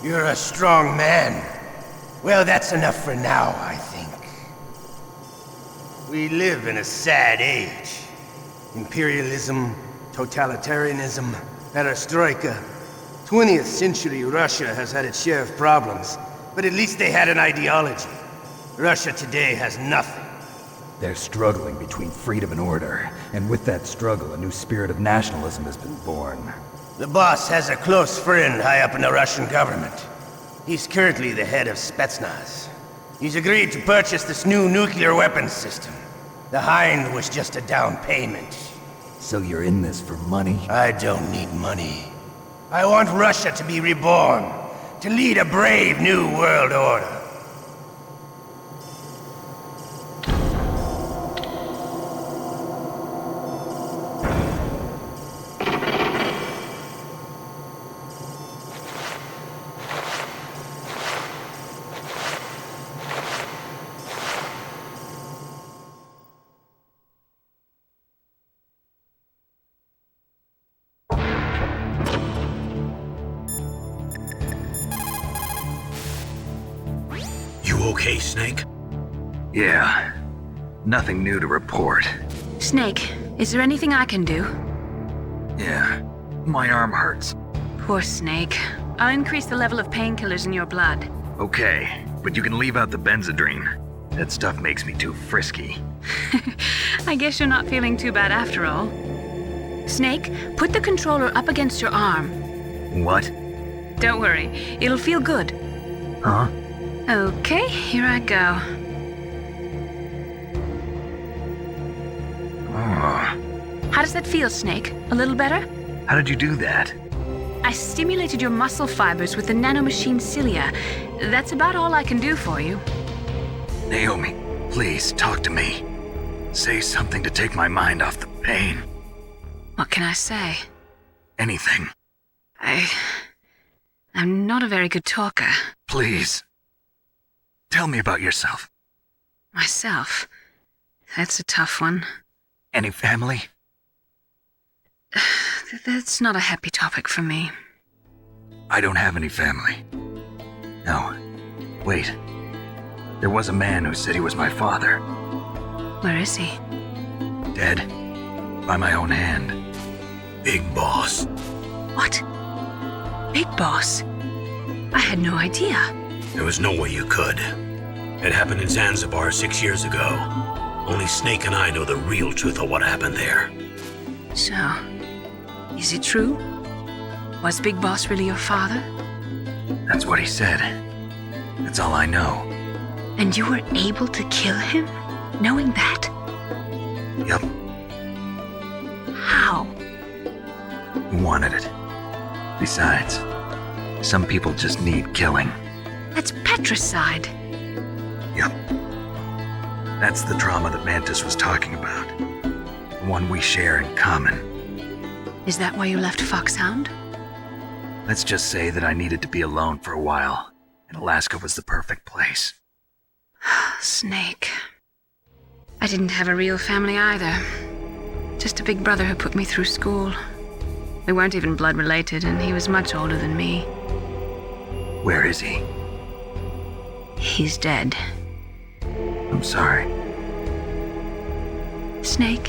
You're a strong man. Well, that's enough for now, I think. We live in a sad age. Imperialism, totalitarianism, perestroika. 20th century Russia has had its share of problems, but at least they had an ideology. Russia today has nothing. They're struggling between freedom and order, and with that struggle, a new spirit of nationalism has been born. The boss has a close friend high up in the Russian government. He's currently the head of Spetsnaz. He's agreed to purchase this new nuclear weapons system. The Hind was just a down payment. So you're in this for money? I don't need money. I want Russia to be reborn, to lead a brave new world order. Okay, Snake? Yeah. Nothing new to report. Snake, is there anything I can do? Yeah. My arm hurts. Poor Snake. I'll increase the level of painkillers in your blood. Okay, but you can leave out the Benzedrine. That stuff makes me too frisky. I guess you're not feeling too bad after all. Snake, put the controller up against your arm. What? Don't worry, it'll feel good. Huh? Okay, here I go. Oh. How does that feel, Snake? A little better? How did you do that? I stimulated your muscle fibers with the nanomachine cilia. That's about all I can do for you. Naomi, please talk to me. Say something to take my mind off the pain. What can I say? Anything. I'm not a very good talker. Please. Tell me about yourself. Myself? That's a tough one. Any family? That's not a happy topic for me. I don't have any family. No. Wait. There was a man who said he was my father. Where is he? Dead. By my own hand. Big Boss. What? Big Boss? I had no idea. There was no way you could. It happened in Zanzibar 6 years ago. Only Snake and I know the real truth of what happened there. So, is it true? Was Big Boss really your father? That's what he said. That's all I know. And you were able to kill him, knowing that? Yup. How? He wanted it. Besides, some people just need killing. That's patricide. Yup. That's the trauma that Mantis was talking about. The one we share in common. Is that why you left Foxhound? Let's just say that I needed to be alone for a while, and Alaska was the perfect place. Snake. I didn't have a real family either. Just a big brother who put me through school. We weren't even blood related, and he was much older than me. Where is he? He's dead. I'm sorry. Snake,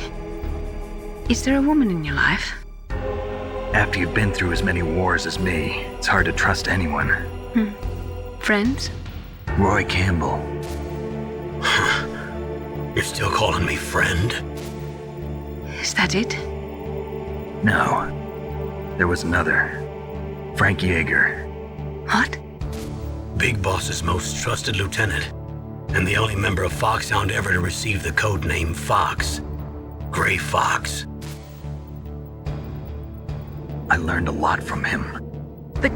Is there a woman in your life? After you've been through as many wars as me, it's hard to trust anyone. Friends? Roy Campbell. You're still calling me friend? Is that it? No. There was another. Frank Yeager. What? Big Boss's most trusted lieutenant, and the only member of Foxhound ever to receive the code name Fox. Gray Fox. I learned a lot from him. But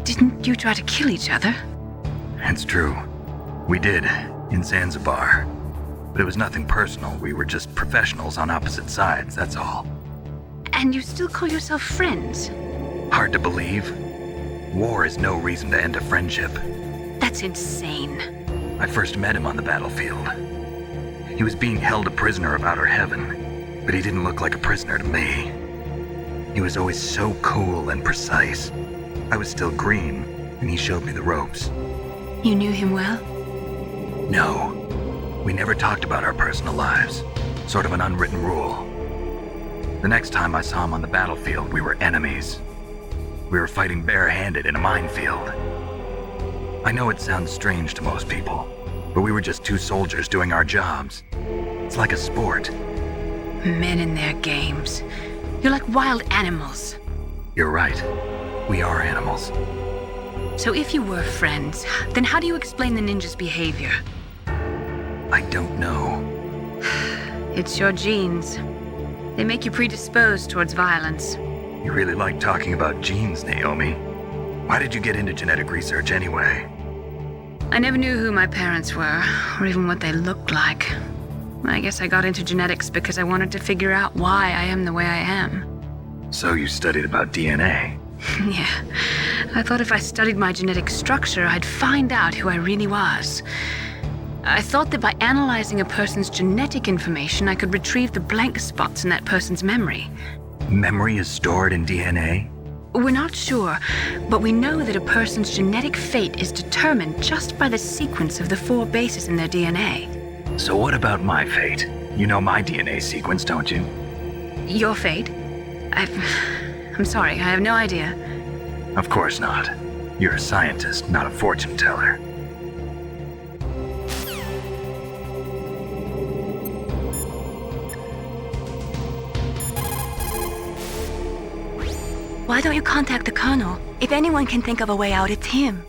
didn't you try to kill each other? It's true. We did, in Zanzibar. But it was nothing personal. We were just professionals on opposite sides, that's all. And you still call yourself friends? Hard to believe. War is no reason to end a friendship. That's insane. I first met him on the battlefield. He was being held a prisoner of outer heaven, but he didn't look like a prisoner to me. He was always so cool and precise. I was still green, and he showed me the ropes. You knew him well? No. We never talked about our personal lives. Sort of an unwritten rule. The next time I saw him on the battlefield, we were enemies. We were fighting barehanded in a minefield. I know it sounds strange to most people, but we were just two soldiers doing our jobs. It's like a sport. Men and their games. You're like wild animals. You're right. We are animals. So if you were friends, then how do you explain the ninja's behavior? I don't know. It's your genes. They make you predisposed towards violence. You really like talking about genes, Naomi. Why did you get into genetic research anyway? I never knew who my parents were, or even what they looked like. I guess I got into genetics because I wanted to figure out why I am the way I am. So you studied about DNA? Yeah. I thought if I studied my genetic structure, I'd find out who I really was. I thought that by analyzing a person's genetic information, I could retrieve the blank spots in that person's memory. Memory is stored in DNA? We're not sure, but we know that a person's genetic fate is determined just by the sequence of the 4 bases in their DNA. So what about my fate? You know my DNA sequence, don't you? Your fate? I'm sorry, I have no idea. Of course not. You're a scientist, not a fortune teller. Why don't you contact the Colonel? If anyone can think of a way out, it's him.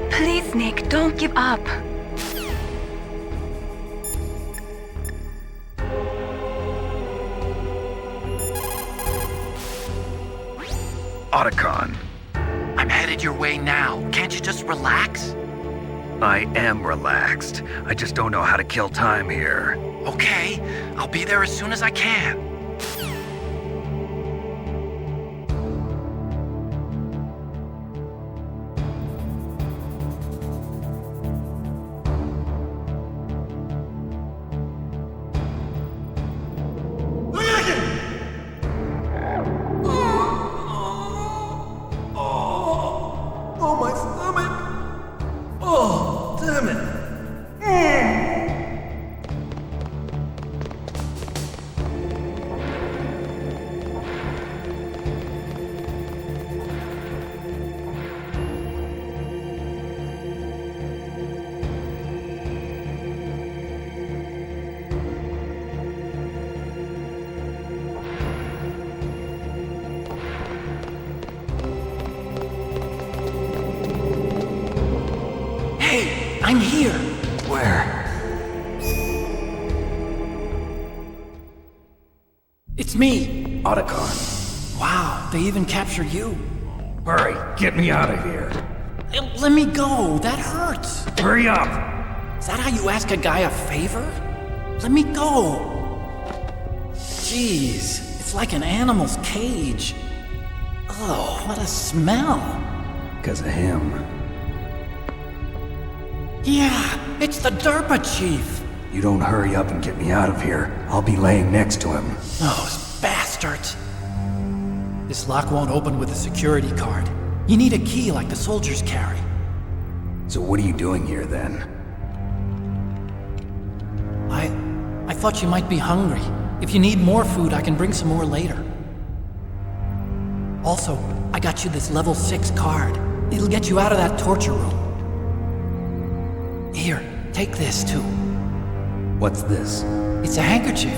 Please, Nick, don't give up. Otacon. I'm headed your way now. Can't you just relax? I am relaxed. I just don't know how to kill time here. Okay, I'll be there as soon as I can. Oh, my stomach! Oh, damn it! Hey, I'm here. Where? It's me. Otacon. Wow, they even captured you. Hurry, get me out of here. Let me go. That hurts. Hurry up. Is that how you ask a guy a favor? Let me go. Jeez, it's like an animal's cage. Oh, what a smell. Because of him. Yeah, it's the Derpa Chief. You don't hurry up and get me out of here, I'll be laying next to him. Those bastards. This lock won't open with a security card. You need a key like the soldiers carry. So what are you doing here, then? I thought you might be hungry. If you need more food, I can bring some more later. Also, I got you this level 6 card. It'll get you out of that torture room. Here, take this too. What's this? It's a handkerchief.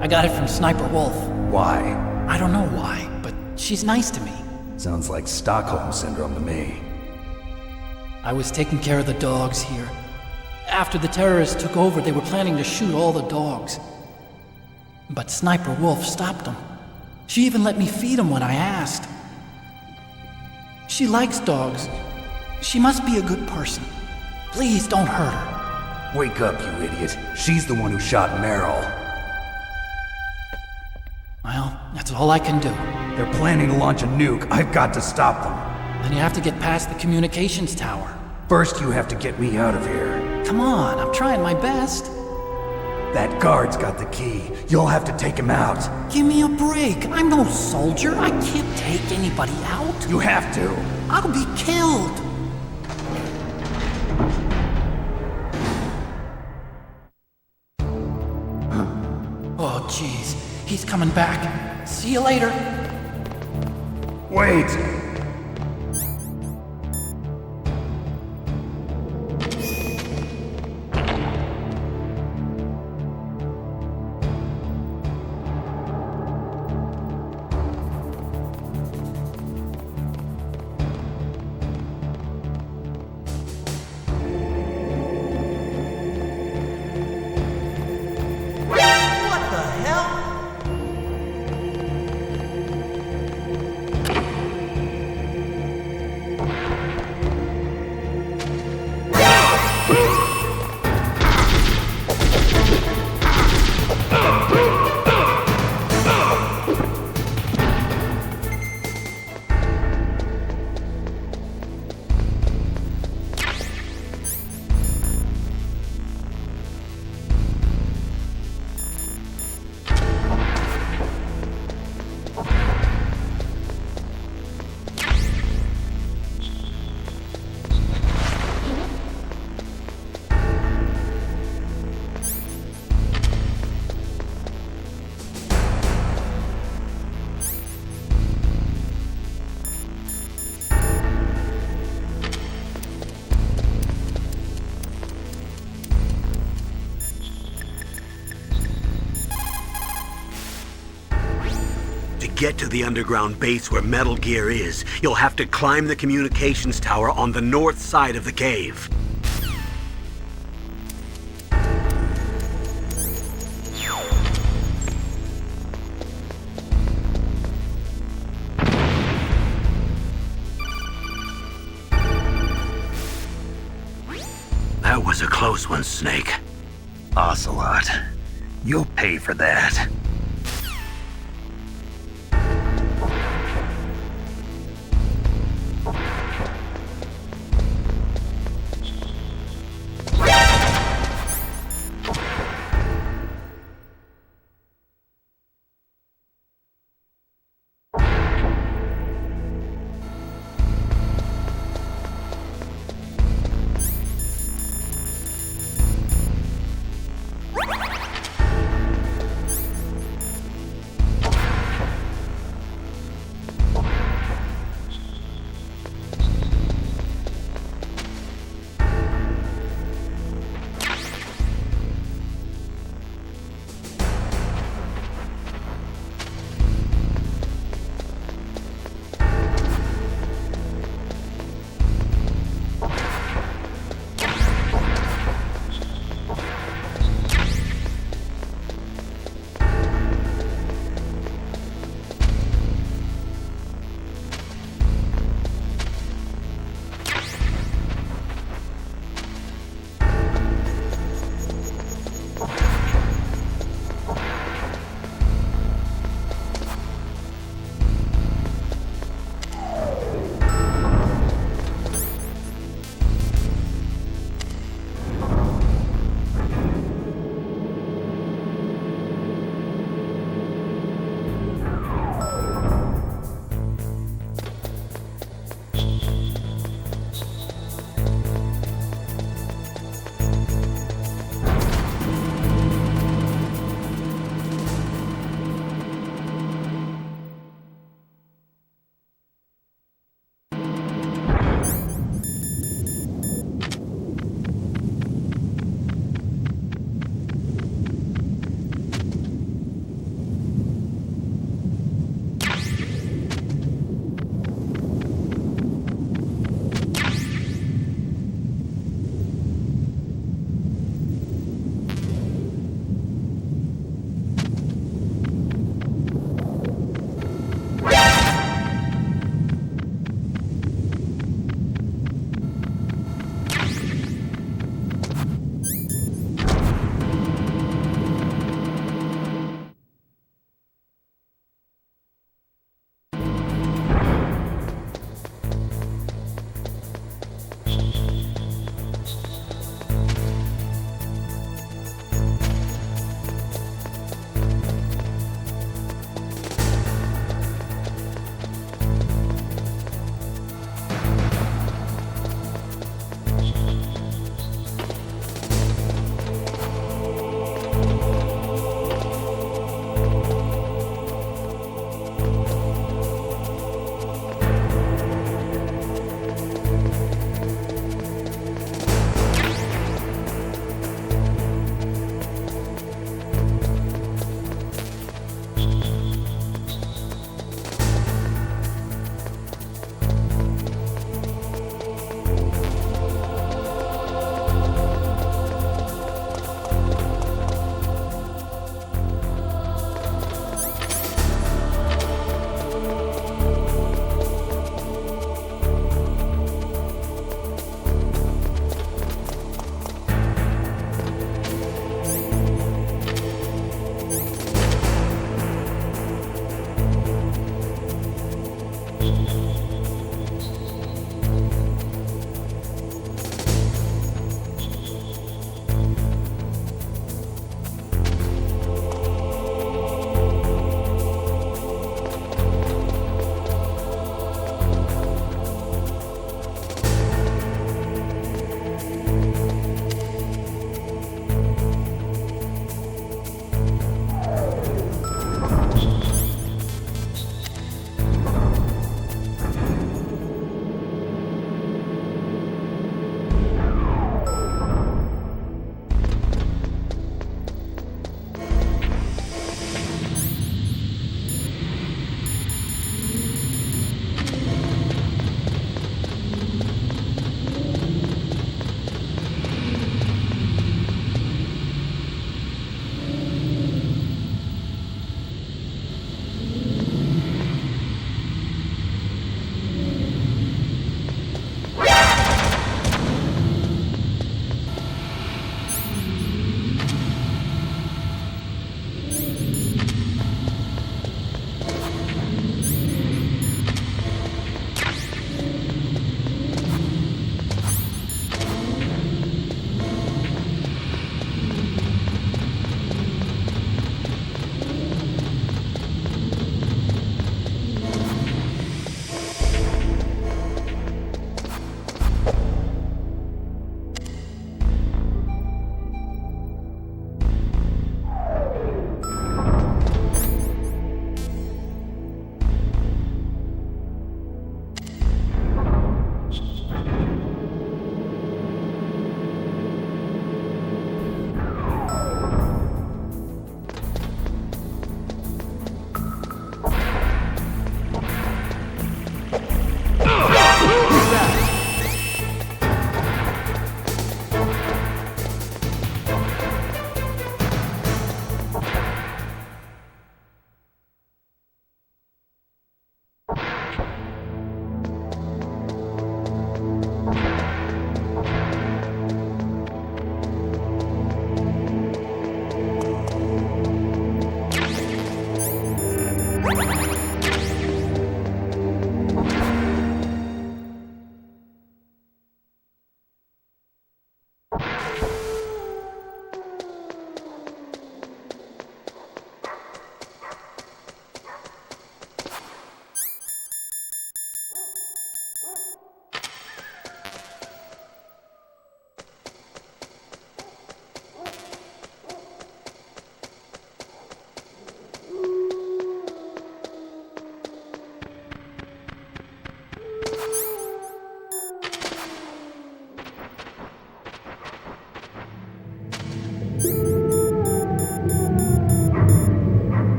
I got it from Sniper Wolf. Why? I don't know why, but she's nice to me. Sounds like Stockholm Syndrome to me. I was taking care of the dogs here. After the terrorists took over, they were planning to shoot all the dogs. But Sniper Wolf stopped them. She even let me feed them when I asked. She likes dogs. She must be a good person. Please don't hurt her. Wake up, you idiot. She's the one who shot Meryl. Well, that's all I can do. They're planning to launch a nuke. I've got to stop them. Then you have to get past the communications tower. First, you have to get me out of here. Come on, I'm trying my best. That guard's got the key. You'll have to take him out. Give me a break. I'm no soldier. I can't take anybody out. You have to. I'll be killed. Oh, jeez. He's coming back. See you later. Wait! To get to the underground base where Metal Gear is, you'll have to climb the communications tower on the north side of the cave. That was a close one, Snake. Ocelot, you'll pay for that.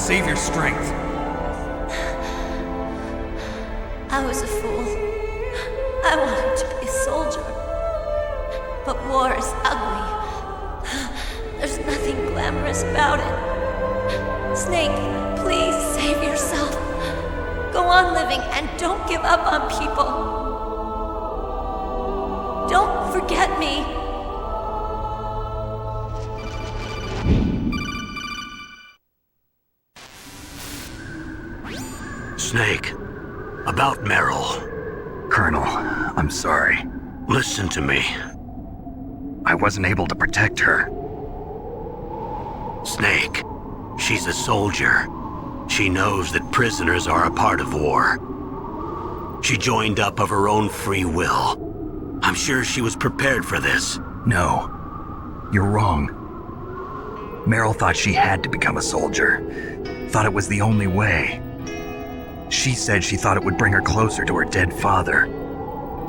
Save your strength. I was a fool. I wanted to be a soldier. But war is ugly. There's nothing glamorous about it. Snake, please save yourself. Go on living and don't give up on people. Don't forget me. Snake, about Meryl. Colonel, I'm sorry. Listen to me. I wasn't able to protect her. Snake, she's a soldier. She knows that prisoners are a part of war. She joined up of her own free will. I'm sure she was prepared for this. No, you're wrong. Meryl thought she had to become a soldier. Thought it was the only way. She said she thought it would bring her closer to her dead father.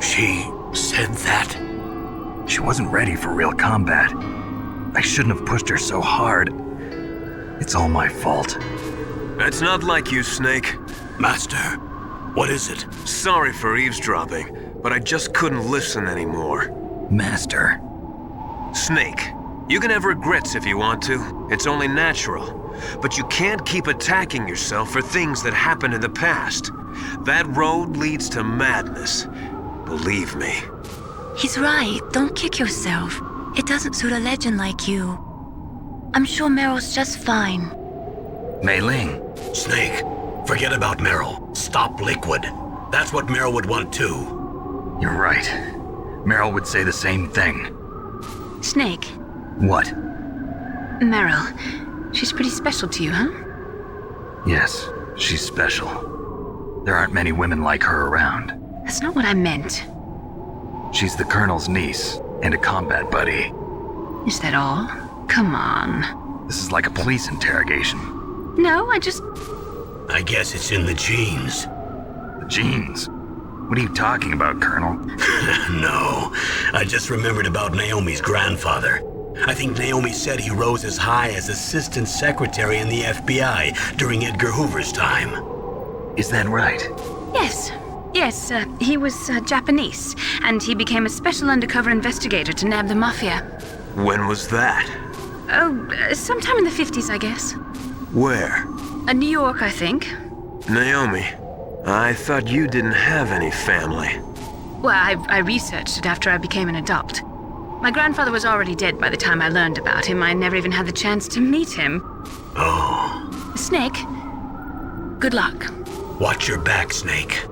She said that? She wasn't ready for real combat. I shouldn't have pushed her so hard. It's all my fault. That's not like you, Snake. Master, what is it? Sorry for eavesdropping, but I just couldn't listen anymore. Master. Snake, you can have regrets if you want to. It's only natural. But you can't keep attacking yourself for things that happened in the past. That road leads to madness. Believe me. He's right. Don't kick yourself. It doesn't suit a legend like you. I'm sure Meryl's just fine. Mei Ling. Snake, forget about Meryl. Stop Liquid. That's what Meryl would want too. You're right. Meryl would say the same thing. Snake. What? Meryl. She's pretty special to you, huh? Yes, she's special. There aren't many women like her around. That's not what I meant. She's the Colonel's niece and a combat buddy. Is that all? Come on. This is like a police interrogation. No, I guess it's in the genes. The genes? What are you talking about, Colonel? No, I just remembered about Naomi's grandfather. I think Naomi said he rose as high as assistant secretary in the FBI during Edgar Hoover's time. Is that right? Yes. Yes, he was Japanese, and he became a special undercover investigator to nab the mafia. When was that? Oh, sometime in the 50s, I guess. Where? New York, I think. Naomi, I thought you didn't have any family. Well, I researched it after I became an adult. My grandfather was already dead by the time I learned about him. I never even had the chance to meet him. Oh. Snake, good luck. Watch your back, Snake.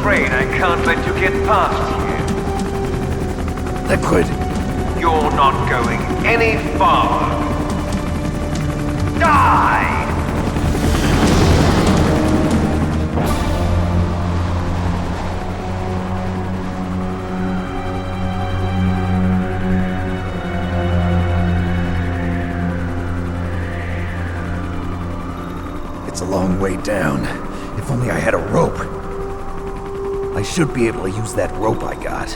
afraid I can't let you get past here. Liquid. You're not going any farther. Die! It's a long way down. If only I had a rope. I should be able to use that rope I got.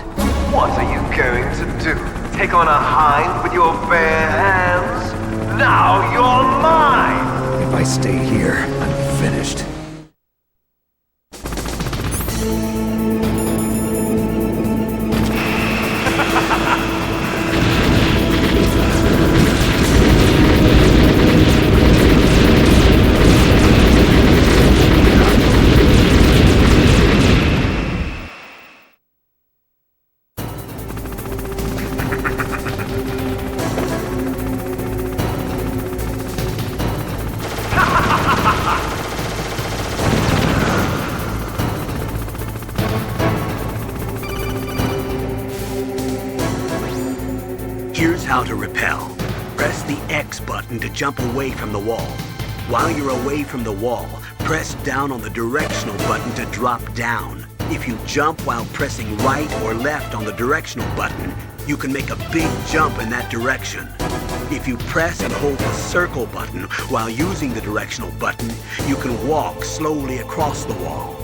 What are you going to do? Take on a hind with your bare hands? Now you're mine! If I stay here, I'm finished. Here's how to repel. Press the X button to jump away from the wall. While you're away from the wall, press down on the directional button to drop down. If you jump while pressing right or left on the directional button, you can make a big jump in that direction. If you press and hold the circle button while using the directional button, you can walk slowly across the wall.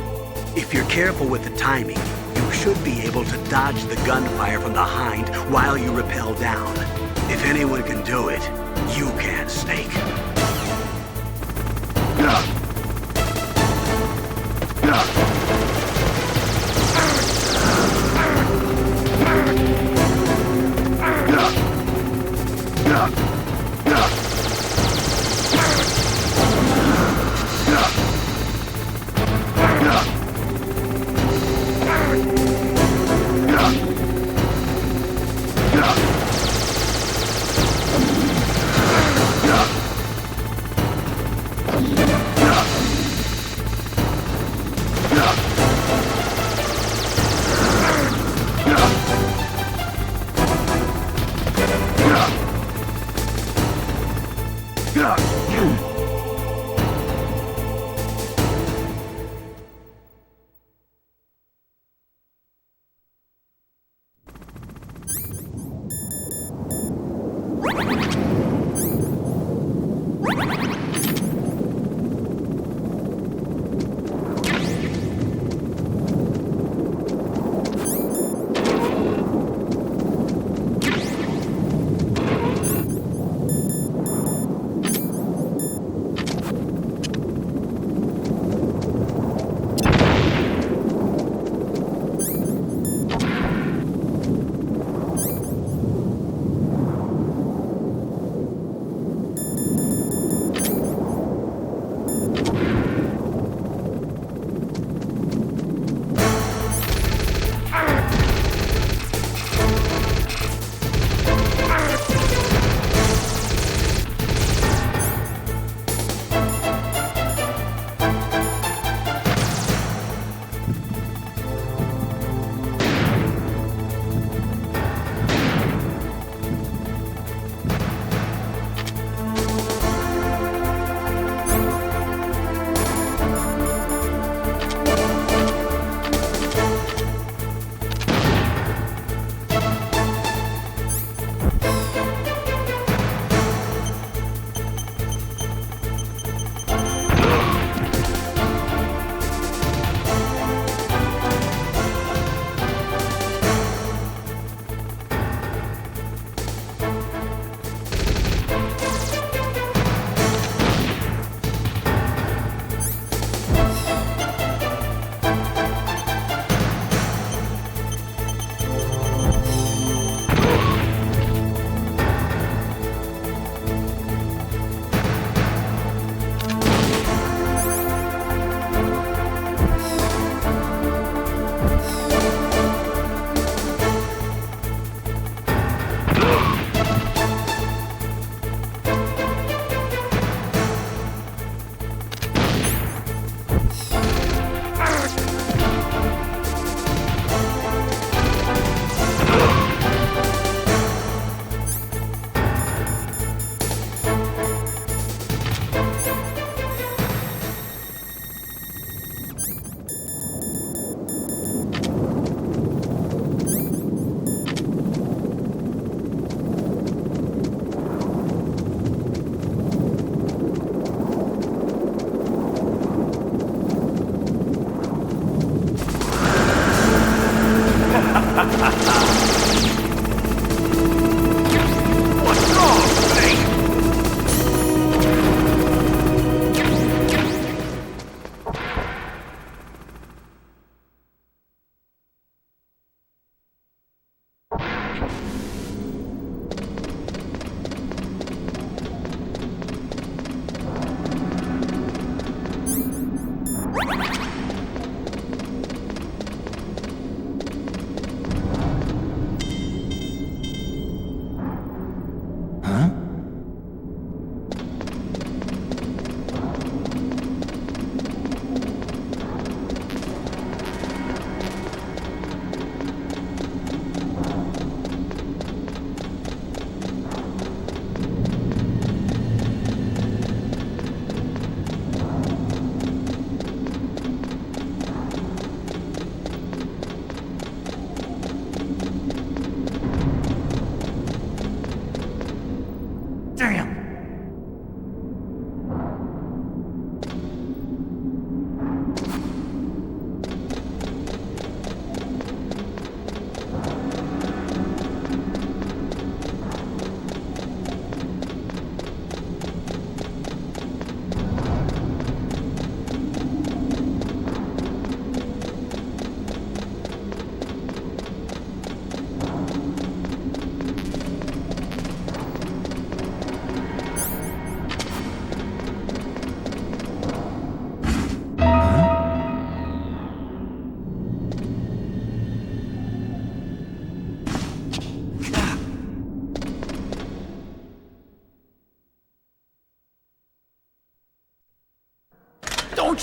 If you're careful with the timing, you should be able to dodge the gunfire from the hind while you rappel down. If anyone can do it, you can, Snake.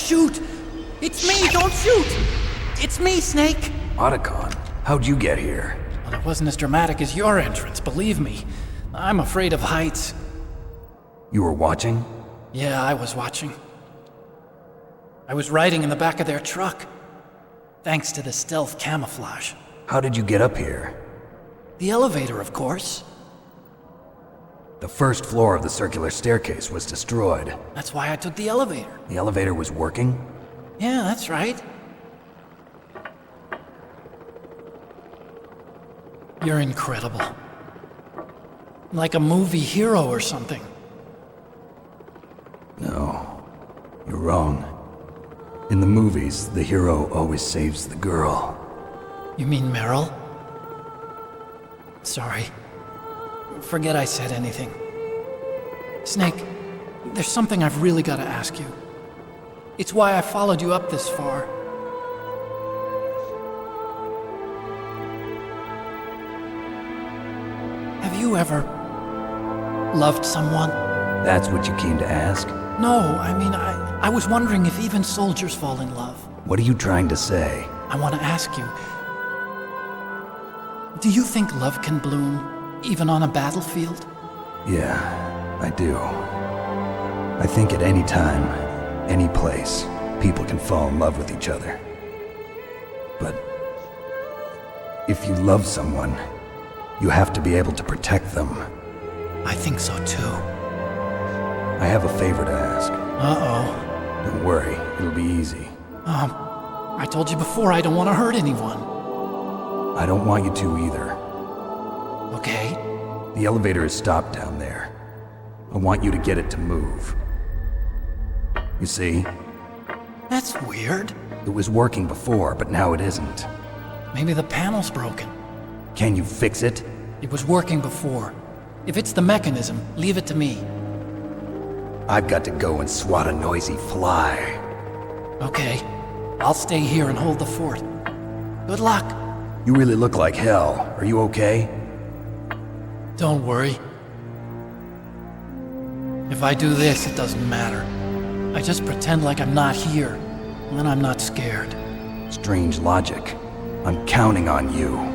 shoot! It's me, don't shoot! It's me, Snake! Otacon, how'd you get here? Well, it wasn't as dramatic as your entrance, believe me. I'm afraid of heights. You were watching? Yeah, I was watching. I was riding in the back of their truck. Thanks to the stealth camouflage. How did you get up here? The elevator, of course. The first floor of the circular staircase was destroyed. That's why I took the elevator. The elevator was working? Yeah, that's right. You're incredible. Like a movie hero or something. No, you're wrong. In the movies, the hero always saves the girl. You mean Meryl? Sorry. Forget I said anything. Snake, there's something I've really got to ask you. It's why I followed you up this far. Have you ever loved someone? That's what you came to ask? No, I mean, I was wondering if even soldiers fall in love. What are you trying to say? I want to ask you, do you think love can bloom, even on a battlefield? Yeah, I do. I think at any time, any place, people can fall in love with each other. But if you love someone, you have to be able to protect them. I think so too. I have a favor to ask. Uh-oh. Don't worry, it'll be easy. I told you before I don't want to hurt anyone. I don't want you to either. Okay. The elevator is stopped down there. I want you to get it to move. You see? That's weird. It was working before, but now it isn't. Maybe the panel's broken. Can you fix it? It was working before. If it's the mechanism, leave it to me. I've got to go and swat a noisy fly. Okay. I'll stay here and hold the fort. Good luck. You really look like hell. Are you okay? Don't worry. If I do this, it doesn't matter. I just pretend like I'm not here, and then I'm not scared. Strange logic. I'm counting on you.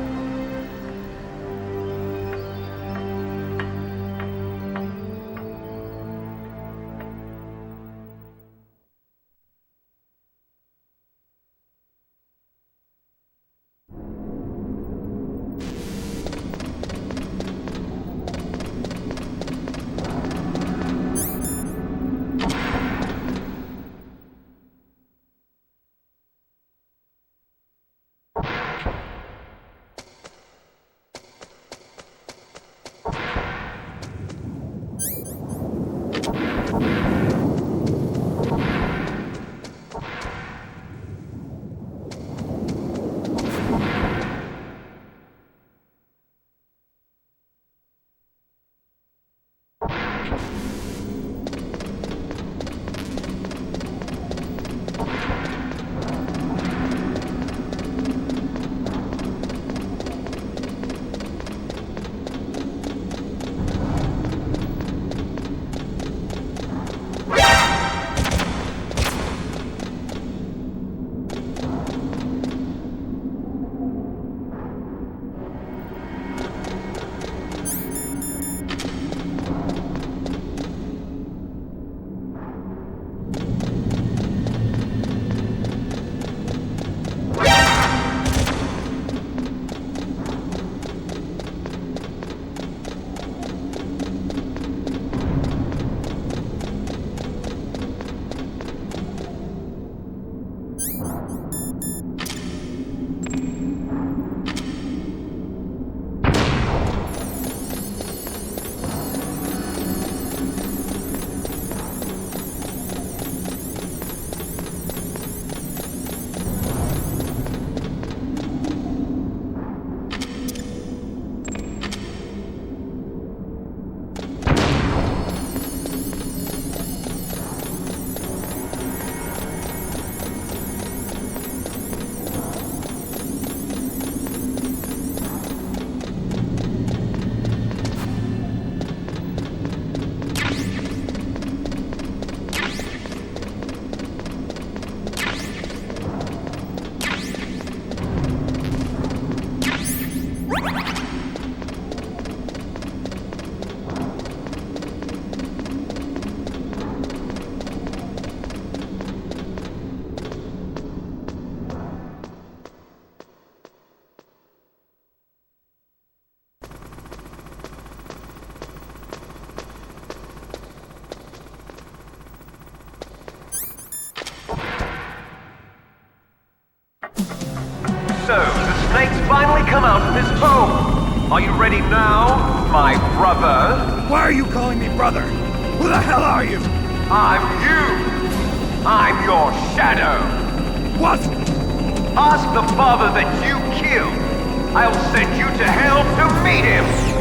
So, the snakes finally come out of this home. Are you ready now, my brother? Why are you calling me brother? Who the hell are you? I'm you. I'm your shadow. What? Ask the father that you killed. I'll send you to hell to meet him.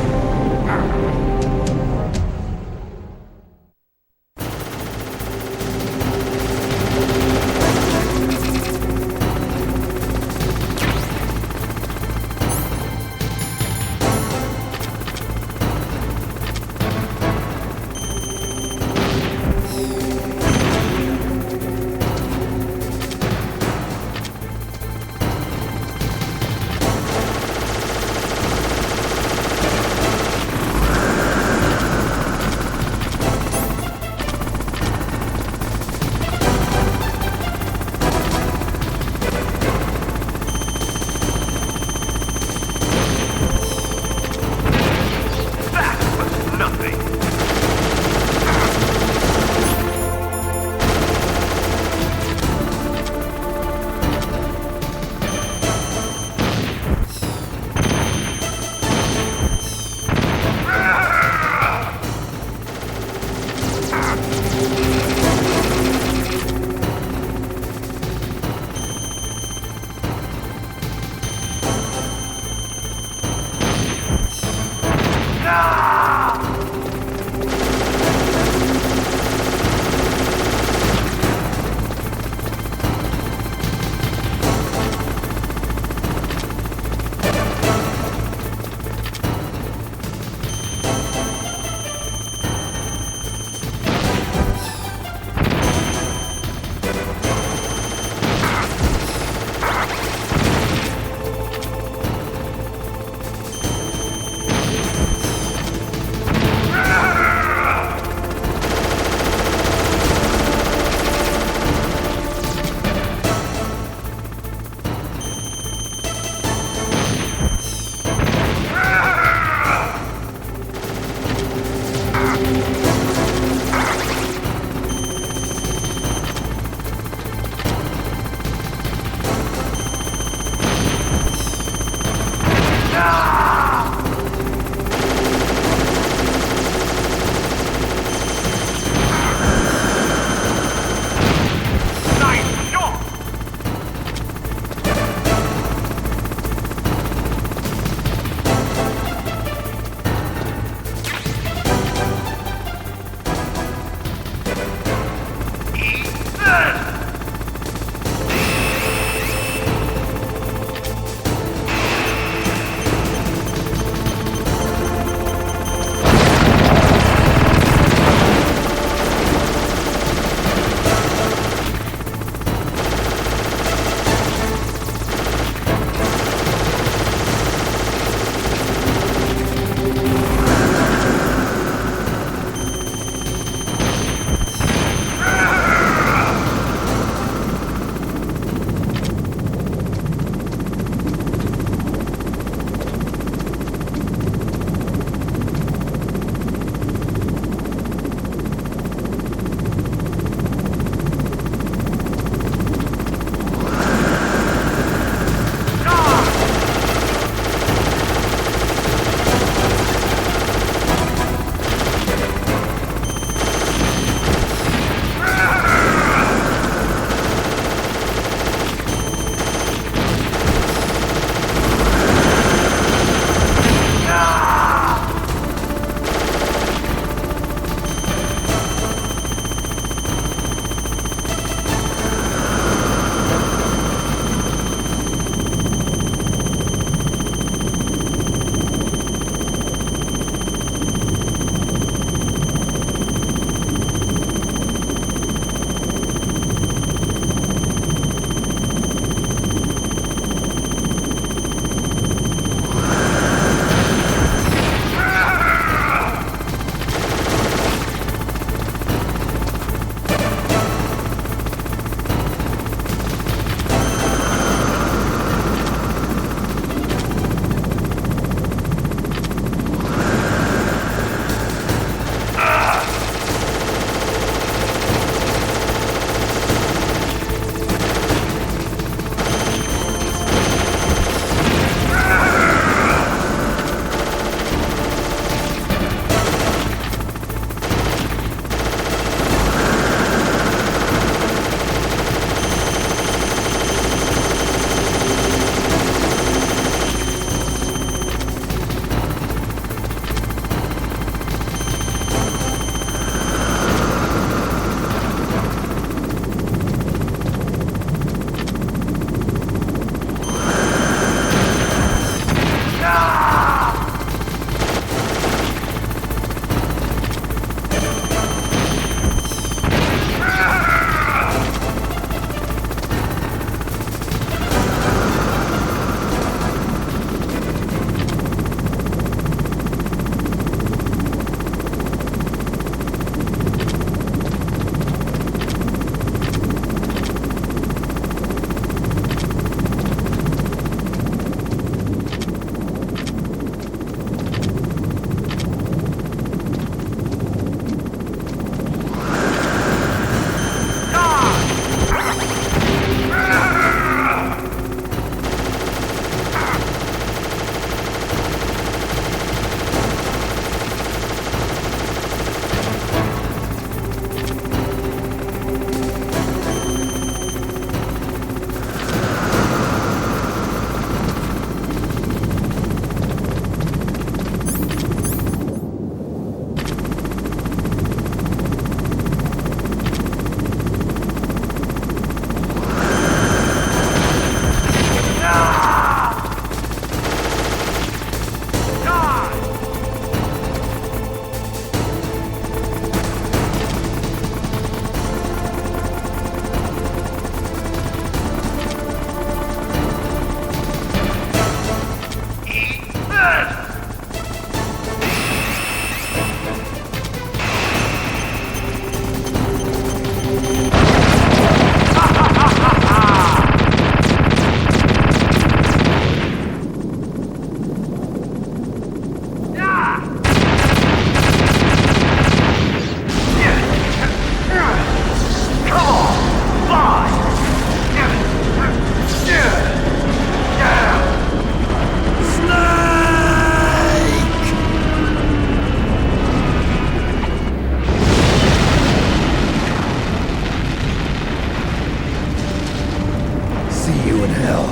See you in hell,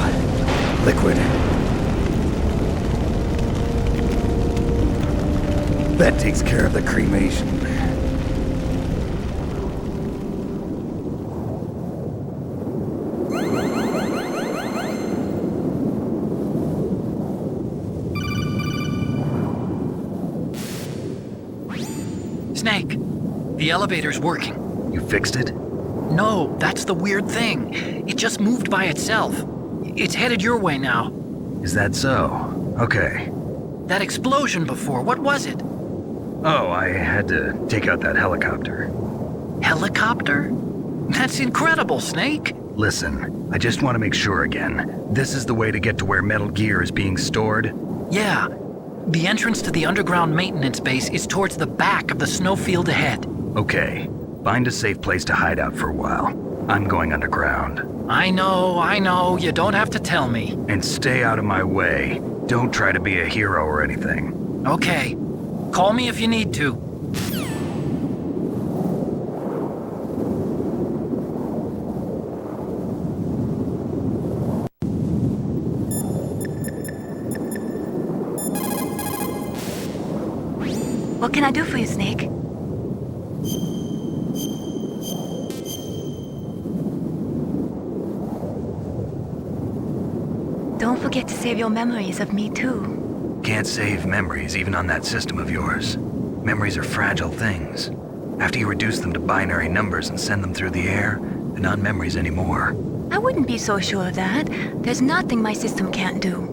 Liquid. That takes care of the cremation. Snake, the elevator's working. You fixed it? No, that's the weird thing. It just moved by itself. It's headed your way now. Is that so? Okay. That explosion before, what was it? Oh, I had to take out that helicopter. Helicopter? That's incredible, Snake. Listen, I just want to make sure again. This is the way to get to where Metal Gear is being stored? Yeah. The entrance to the underground maintenance base is towards the back of the snowfield ahead. Okay. Find a safe place to hide out for a while. I'm going underground. I know. You don't have to tell me. And stay out of my way. Don't try to be a hero or anything. Okay. Call me if you need to. What can I do for you, Snake? Don't forget to save your memories of me, too. Can't save memories even on that system of yours. Memories are fragile things. After you reduce them to binary numbers and send them through the air, they're not memories anymore. I wouldn't be so sure of that. There's nothing my system can't do.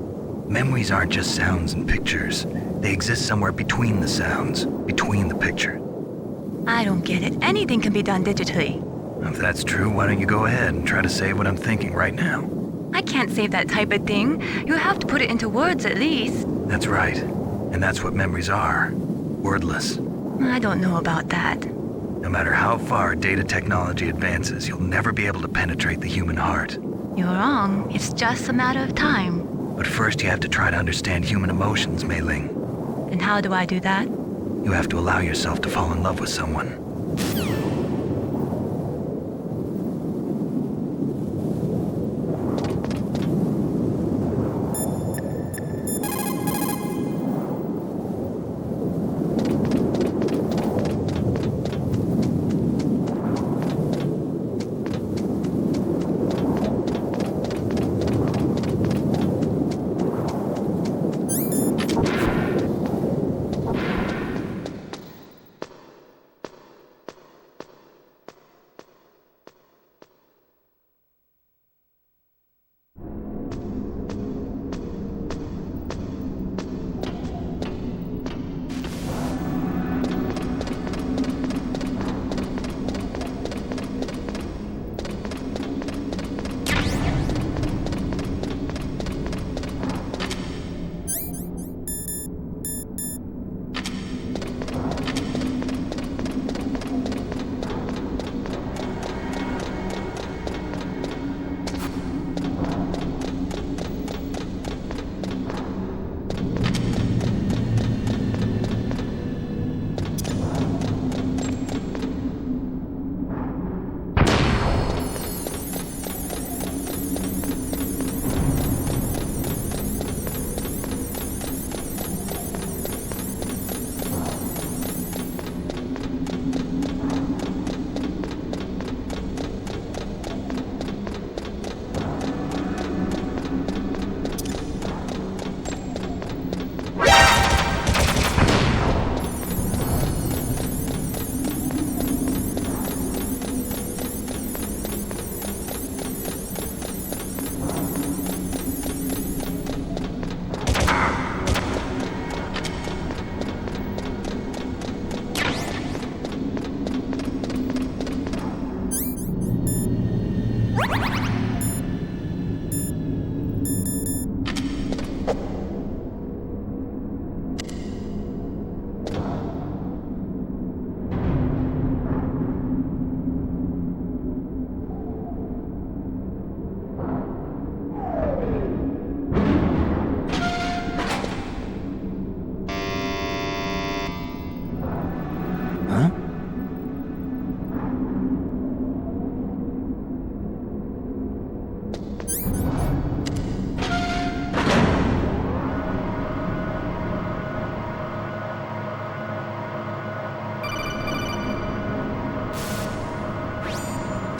Memories aren't just sounds and pictures. They exist somewhere between the sounds, between the picture. I don't get it. Anything can be done digitally. If that's true, why don't you go ahead and try to save what I'm thinking right now? I can't save that type of thing. You have to put it into words at least. That's right. And that's what memories are. Wordless. I don't know about that. No matter how far data technology advances, you'll never be able to penetrate the human heart. You're wrong. It's just a matter of time. But first you have to try to understand human emotions, Mei Ling. And how do I do that? You have to allow yourself to fall in love with someone.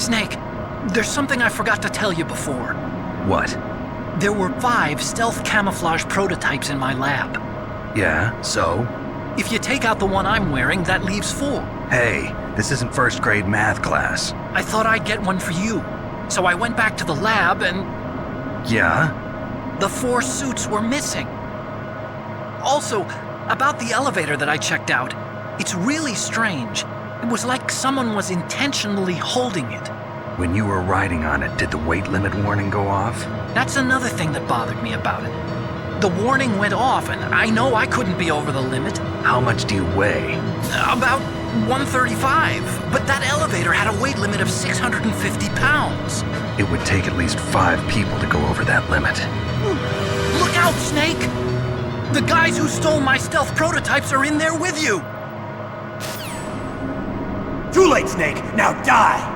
Snake, there's something I forgot to tell you before. What? There were 5 stealth camouflage prototypes in my lab. Yeah, so? If you take out the one I'm wearing, that leaves 4. Hey, this isn't first grade math class. I thought I'd get one for you. So I went back to the lab and... Yeah? The 4 suits were missing. Also, about the elevator that I checked out, it's really strange. It was like someone was intentionally holding it. When you were riding on it, did the weight limit warning go off? That's another thing that bothered me about it. The warning went off, and I know I couldn't be over the limit. How much do you weigh? About 135, but that elevator had a weight limit of 650 pounds. It would take at least 5 people to go over that limit. Look out, Snake! The guys who stole my stealth prototypes are in there with you! Too late, Snake! Now die!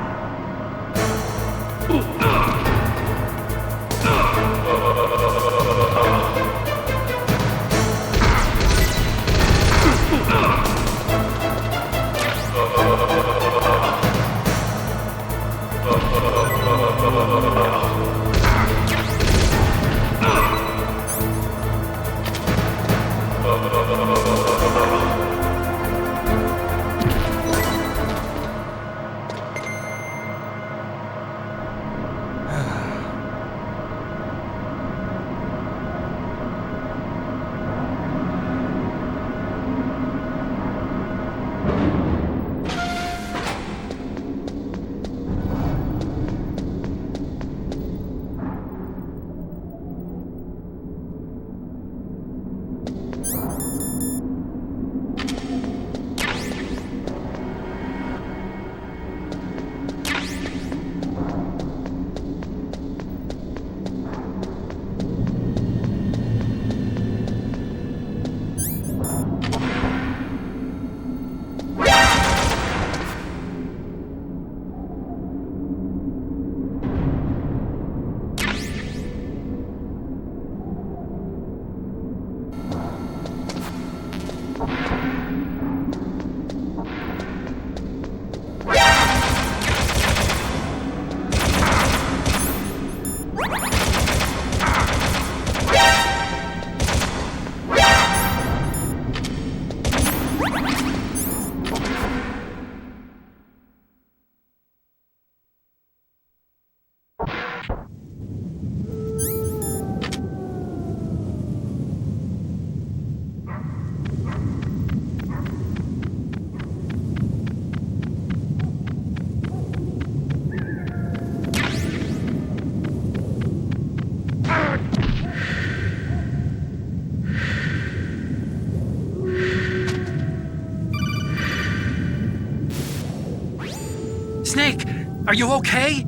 Snake, are you okay?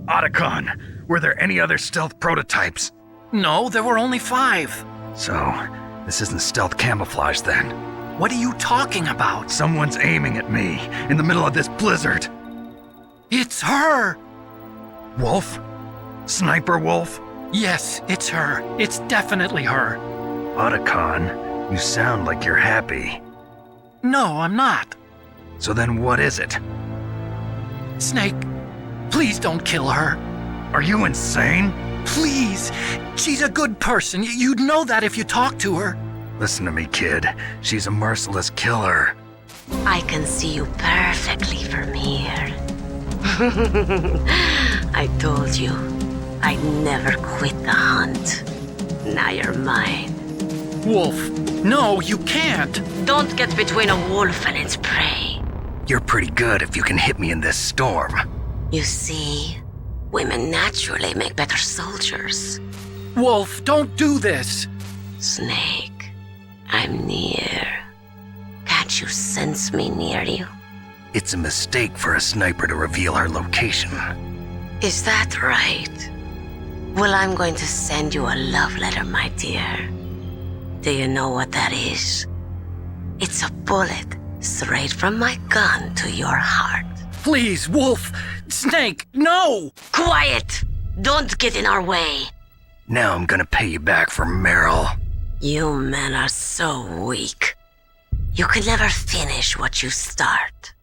Otacon, were there any other stealth prototypes? No, there were only 5. So, this isn't stealth camouflage then? What are you talking about? Someone's aiming at me, in the middle of this blizzard. It's her! Wolf? Sniper Wolf? Yes, it's her. It's definitely her. Otacon, you sound like you're happy. No, I'm not. So then what is it? Snake, please don't kill her. Are you insane? Please. She's a good person. You'd know that if you talked to her. Listen to me, kid. She's a merciless killer. I can see you perfectly from here. I told you, I'd never quit the hunt. Now you're mine. Wolf, no, you can't. Don't get between a wolf and its prey. You're pretty good if you can hit me in this storm. You see, women naturally make better soldiers. Wolf, don't do this. Snake, I'm near. Can't you sense me near you? It's a mistake for a sniper to reveal her location. Is that right? Well, I'm going to send you a love letter, my dear. Do you know what that is? It's a bullet straight from my gun to your heart. Please, Wolf! Snake, no! Quiet! Don't get in our way. Now I'm gonna pay you back for Meryl. You men are so weak. You can never finish what you start.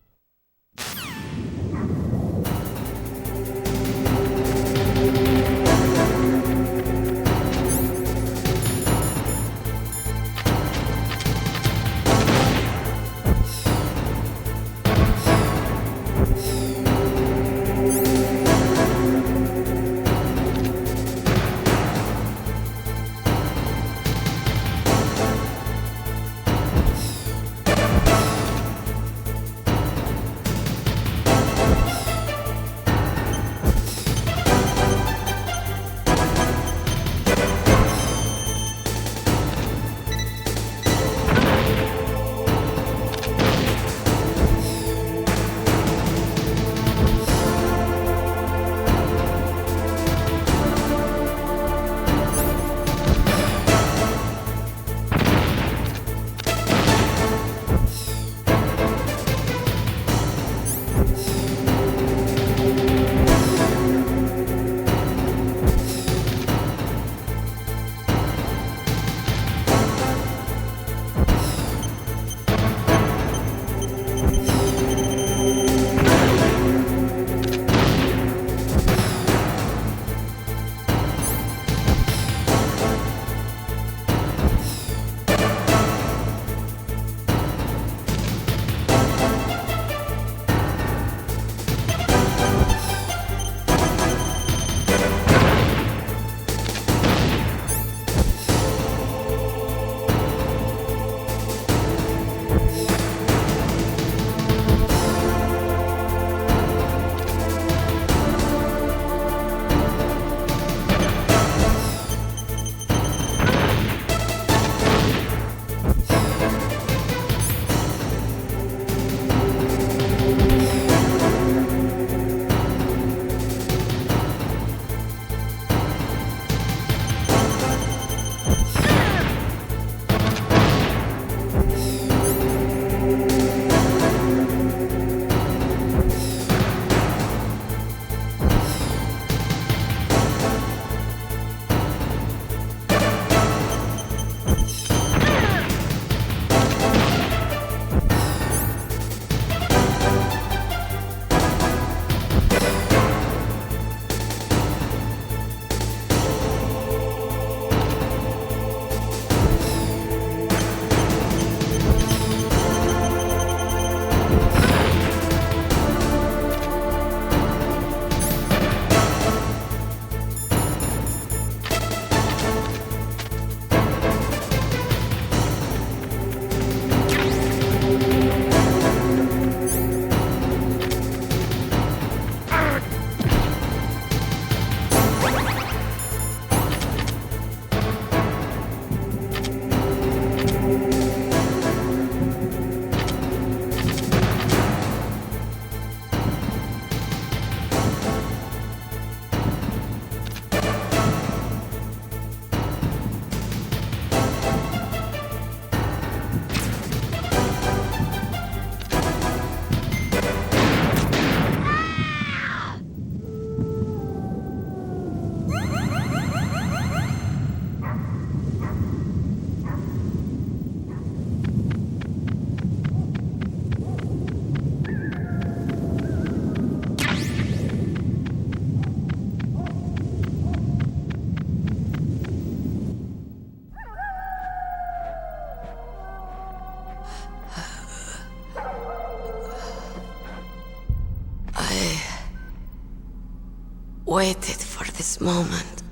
waited for this moment.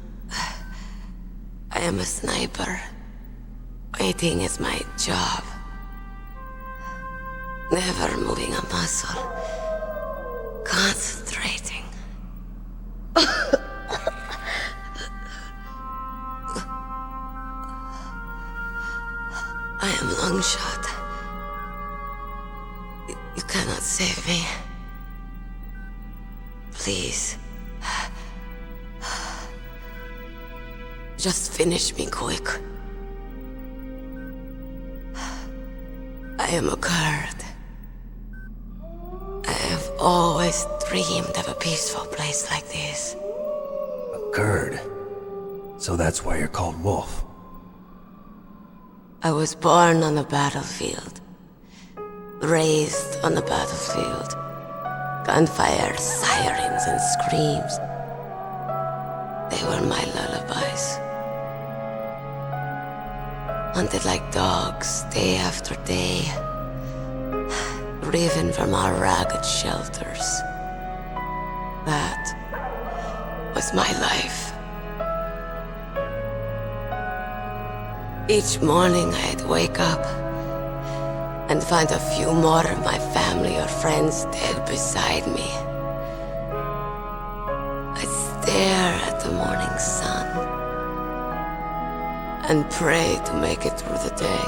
I am a sniper. Waiting is my job. Never moving a muscle. Concentrating. I am Longshot. You cannot save me. Please. Just finish me quick. I am a Kurd. I have always dreamed of a peaceful place like this. A Kurd? So that's why you're called Wolf. I was born on the battlefield. Raised on the battlefield. Gunfire, sirens, and screams. They were my lullabies. Hunted like dogs, day after day. Driven from our ragged shelters. That was my life. Each morning I'd wake up and find a few more of my family or friends dead beside me. I'd stare at the morning sun and pray to make it through the day.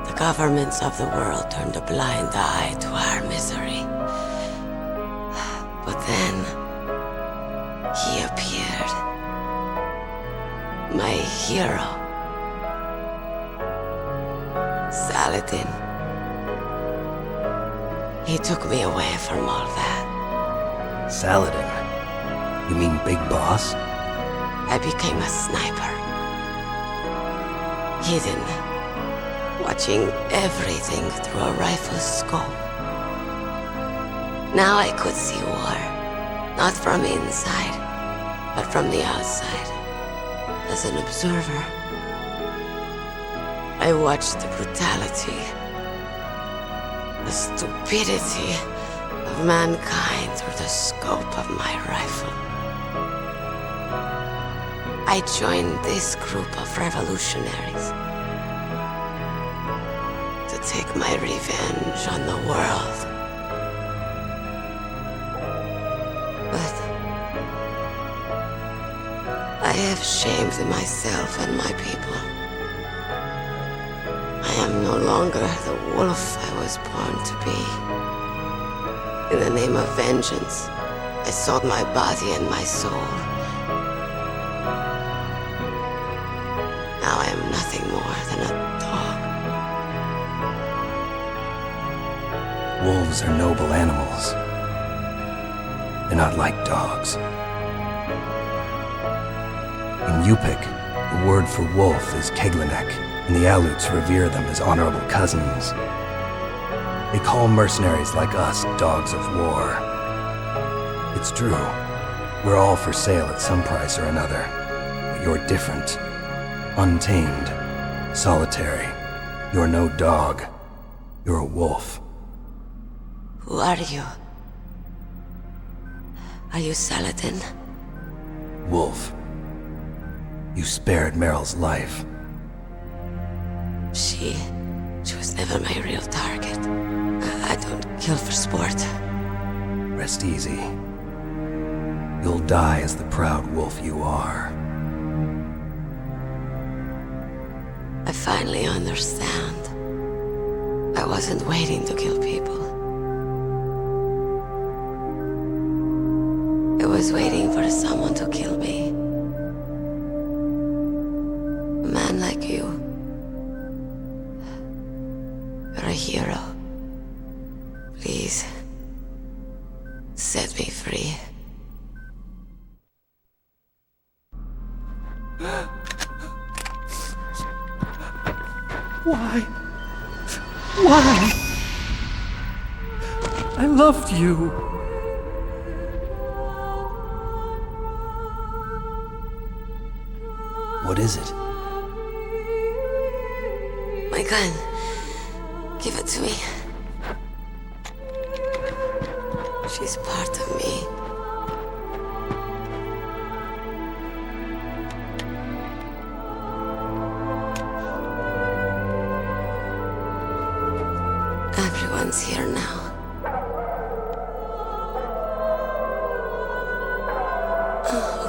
The governments of the world turned a blind eye to our misery. But then, he appeared. My hero. Saladin. He took me away from all that. Saladin? You mean Big Boss? I became a sniper. Hidden. Watching everything through a rifle's scope. Now I could see war. Not from inside, but from the outside. As an observer. I watched the brutality, the stupidity of mankind through the scope of my rifle. I joined this group of revolutionaries to take my revenge on the world. But I have shamed myself and my people. I am no longer the wolf I was born to be. In the name of vengeance, I sold my body and my soul. Now I am nothing more than a dog. Wolves are noble animals. They're not like dogs. In Yupik, the word for wolf is Keglanek, and the Aleuts revere them as honorable cousins. They call mercenaries like us dogs of war. It's true, we're all for sale at some price or another, but you're different. Untamed, solitary. You're no dog. You're a wolf. Who are you? Are you Saladin? Wolf. You spared Meryl's life. She was never my real target. I don't kill for sport. Rest easy. You'll die as the proud wolf you are. I finally understand. I wasn't waiting to kill people. I was waiting for someone to kill me. A man like you. You're a hero. Please, set me free. Why? Why? I loved you. What is it? My gun. Give it to me. She's part of me. Everyone's here now.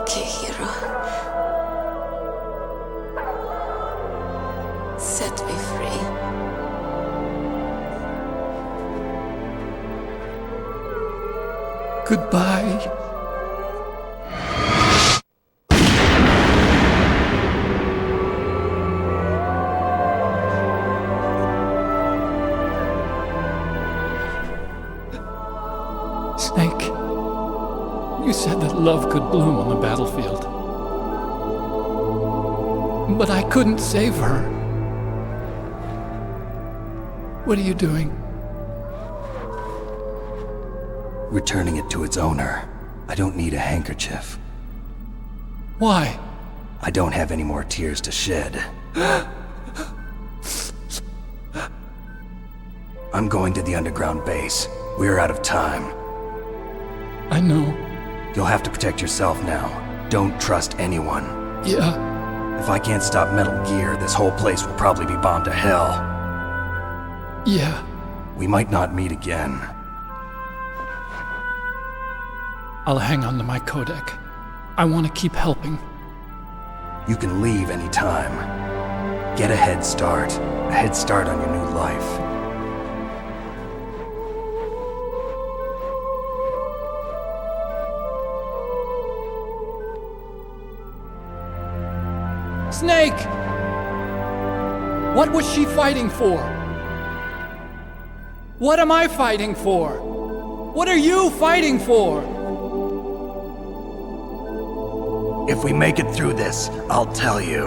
Okay, hero. Set me free. Goodbye. Snake, you said that love could bloom on the battlefield. But I couldn't save her. What are you doing? Returning it to its owner. I don't need a handkerchief. Why? I don't have any more tears to shed. I'm going to the underground base. We're out of time. I know. You'll have to protect yourself now. Don't trust anyone. Yeah. If I can't stop Metal Gear, this whole place will probably be bombed to hell. Yeah. We might not meet again. I'll hang on to my codec. I want to keep helping. You can leave anytime. Get a head start. A head start on your new life. Snake! What was she fighting for? What am I fighting for? What are you fighting for? If we make it through this, I'll tell you.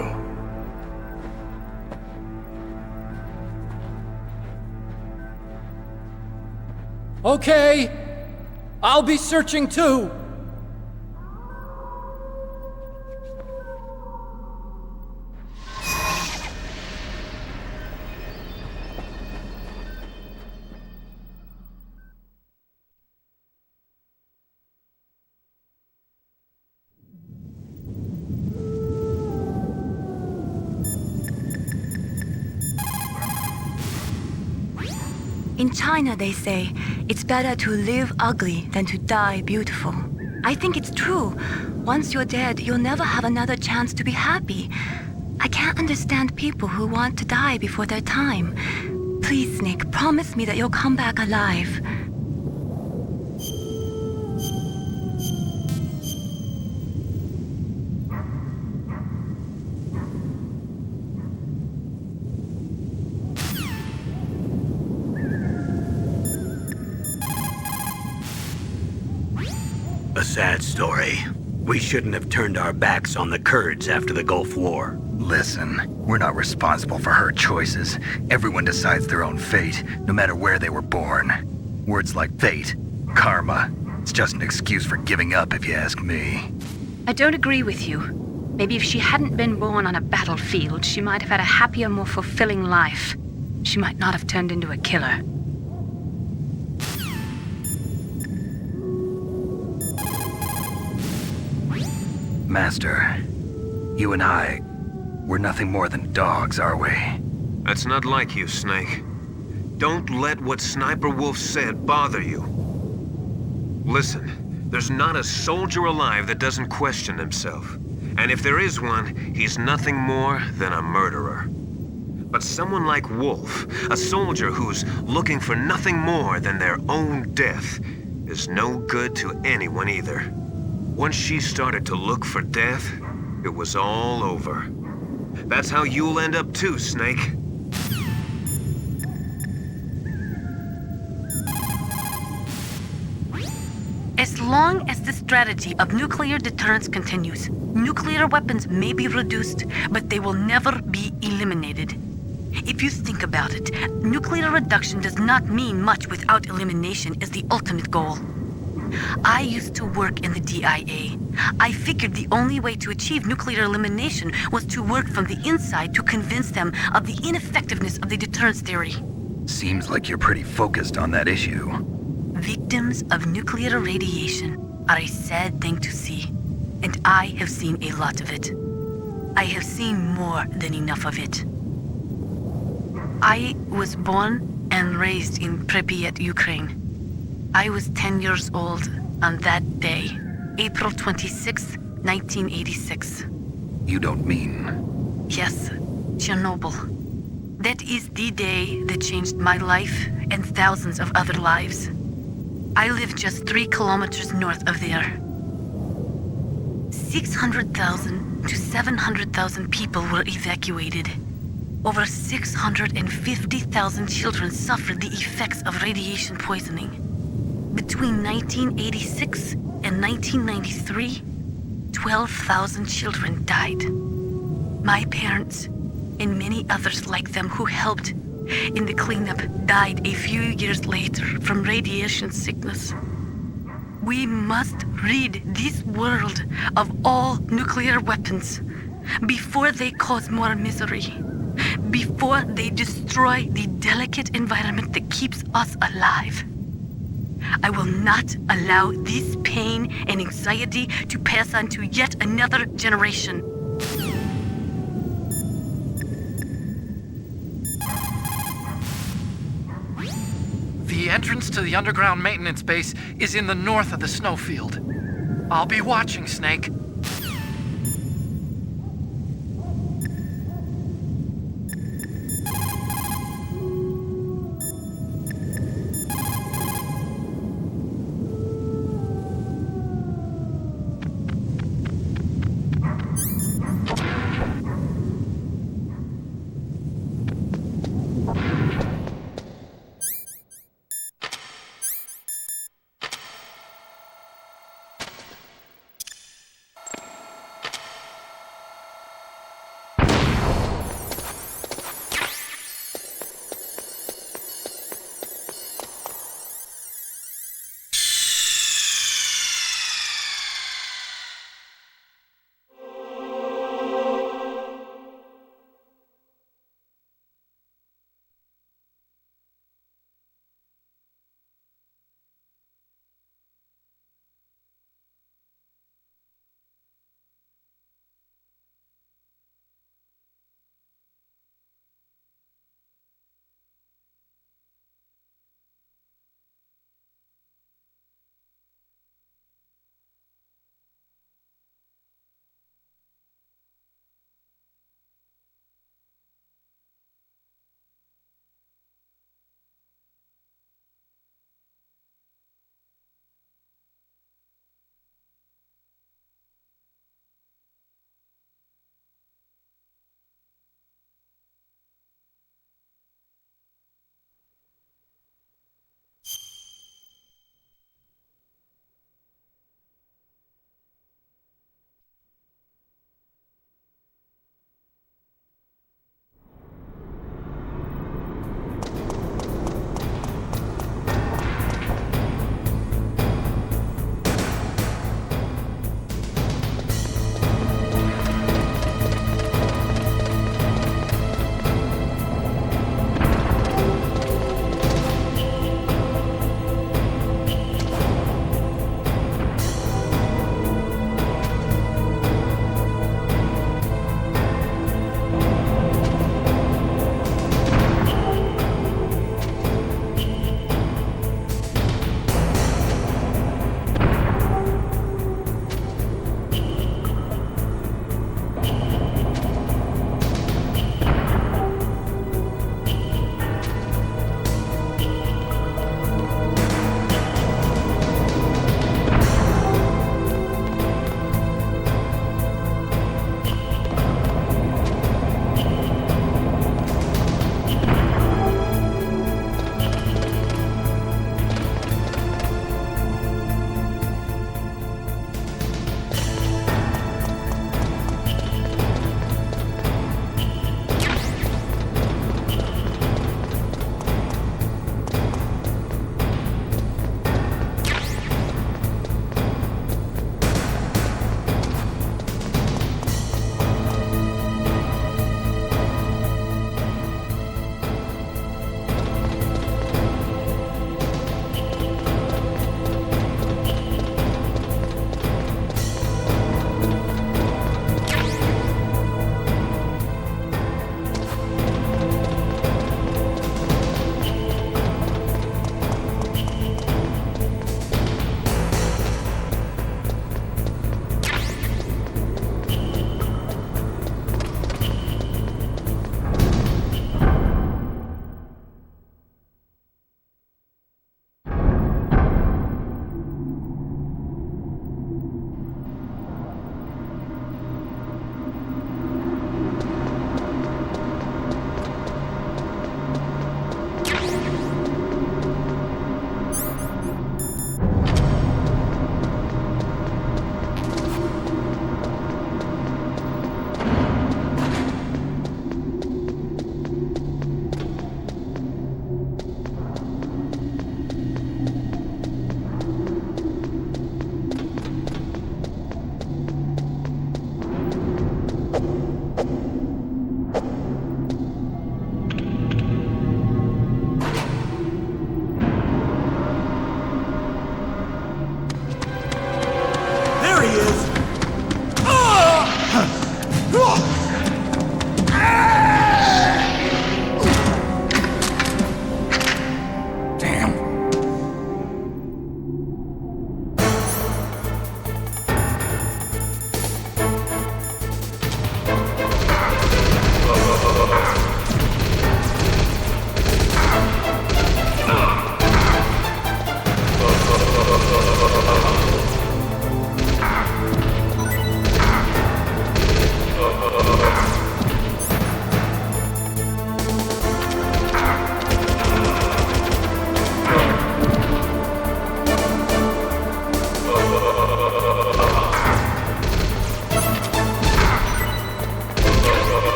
Okay. I'll be searching too. In China, they say, it's better to live ugly than to die beautiful. I think it's true. Once you're dead, you'll never have another chance to be happy. I can't understand people who want to die before their time. Please, Snake, promise me that you'll come back alive. A sad story. We shouldn't have turned our backs on the Kurds after the Gulf War. Listen, we're not responsible for her choices. Everyone decides their own fate, no matter where they were born. Words like fate, karma, it's just an excuse for giving up if you ask me. I don't agree with you. Maybe if she hadn't been born on a battlefield, she might have had a happier, more fulfilling life. She might not have turned into a killer. Master, you and I, we're nothing more than dogs, are we? That's not like you, Snake. Don't let what Sniper Wolf said bother you. Listen, there's not a soldier alive that doesn't question himself. And if there is one, he's nothing more than a murderer. But someone like Wolf, a soldier who's looking for nothing more than their own death, is no good to anyone either. Once she started to look for death, it was all over. That's how you'll end up too, Snake. As long as the strategy of nuclear deterrence continues, nuclear weapons may be reduced, but they will never be eliminated. If you think about it, nuclear reduction does not mean much without elimination as the ultimate goal. I used to work in the DIA. I figured the only way to achieve nuclear elimination was to work from the inside to convince them of the ineffectiveness of the deterrence theory. Seems like you're pretty focused on that issue. Victims of nuclear radiation are a sad thing to see, and I have seen a lot of it. I have seen more than enough of it. I was born and raised in Pripyat, Ukraine. I was 10 years old on that day, April 26, 1986. You don't mean... Yes, Chernobyl. That is the day that changed my life and thousands of other lives. I live just 3 kilometers north of there. 600,000 to 700,000 people were evacuated. Over 650,000 children suffered the effects of radiation poisoning. Between 1986 and 1993, 12,000 children died. My parents, and many others like them who helped in the cleanup, died a few years later from radiation sickness. We must rid this world of all nuclear weapons before they cause more misery, before they destroy the delicate environment that keeps us alive. I will not allow this pain and anxiety to pass on to yet another generation. The entrance to the underground maintenance base is in the north of the snowfield. I'll be watching, Snake.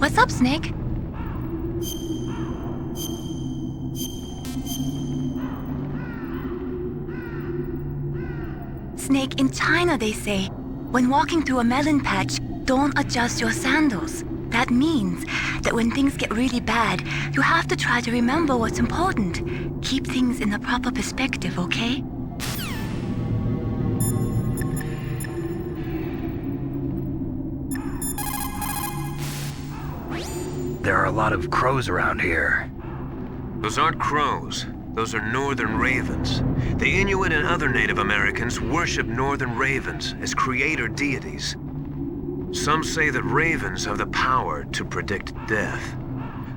What's up, Snake? Snake, in China they say, when walking through a melon patch, don't adjust your sandals. That means that when things get really bad, you have to try to remember what's important. Keep things in the proper perspective, okay? There are a lot of crows around here. Those aren't crows. Those are northern ravens. The Inuit and other Native Americans worship northern ravens as creator deities. Some say that ravens have the power to predict death.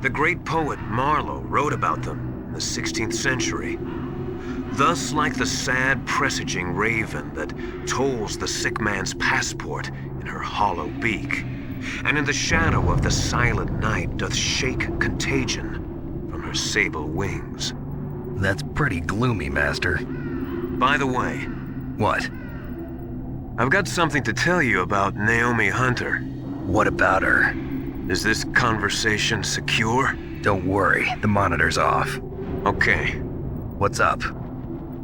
The great poet Marlowe wrote about them in the 16th century. Thus, like the sad presaging raven that tolls the sick man's passport in her hollow beak, and in the shadow of the silent night doth shake contagion from her sable wings. That's pretty gloomy, Master. By the way... What? I've got something to tell you about Naomi Hunter. What about her? Is this conversation secure? Don't worry, the monitor's off. Okay. What's up?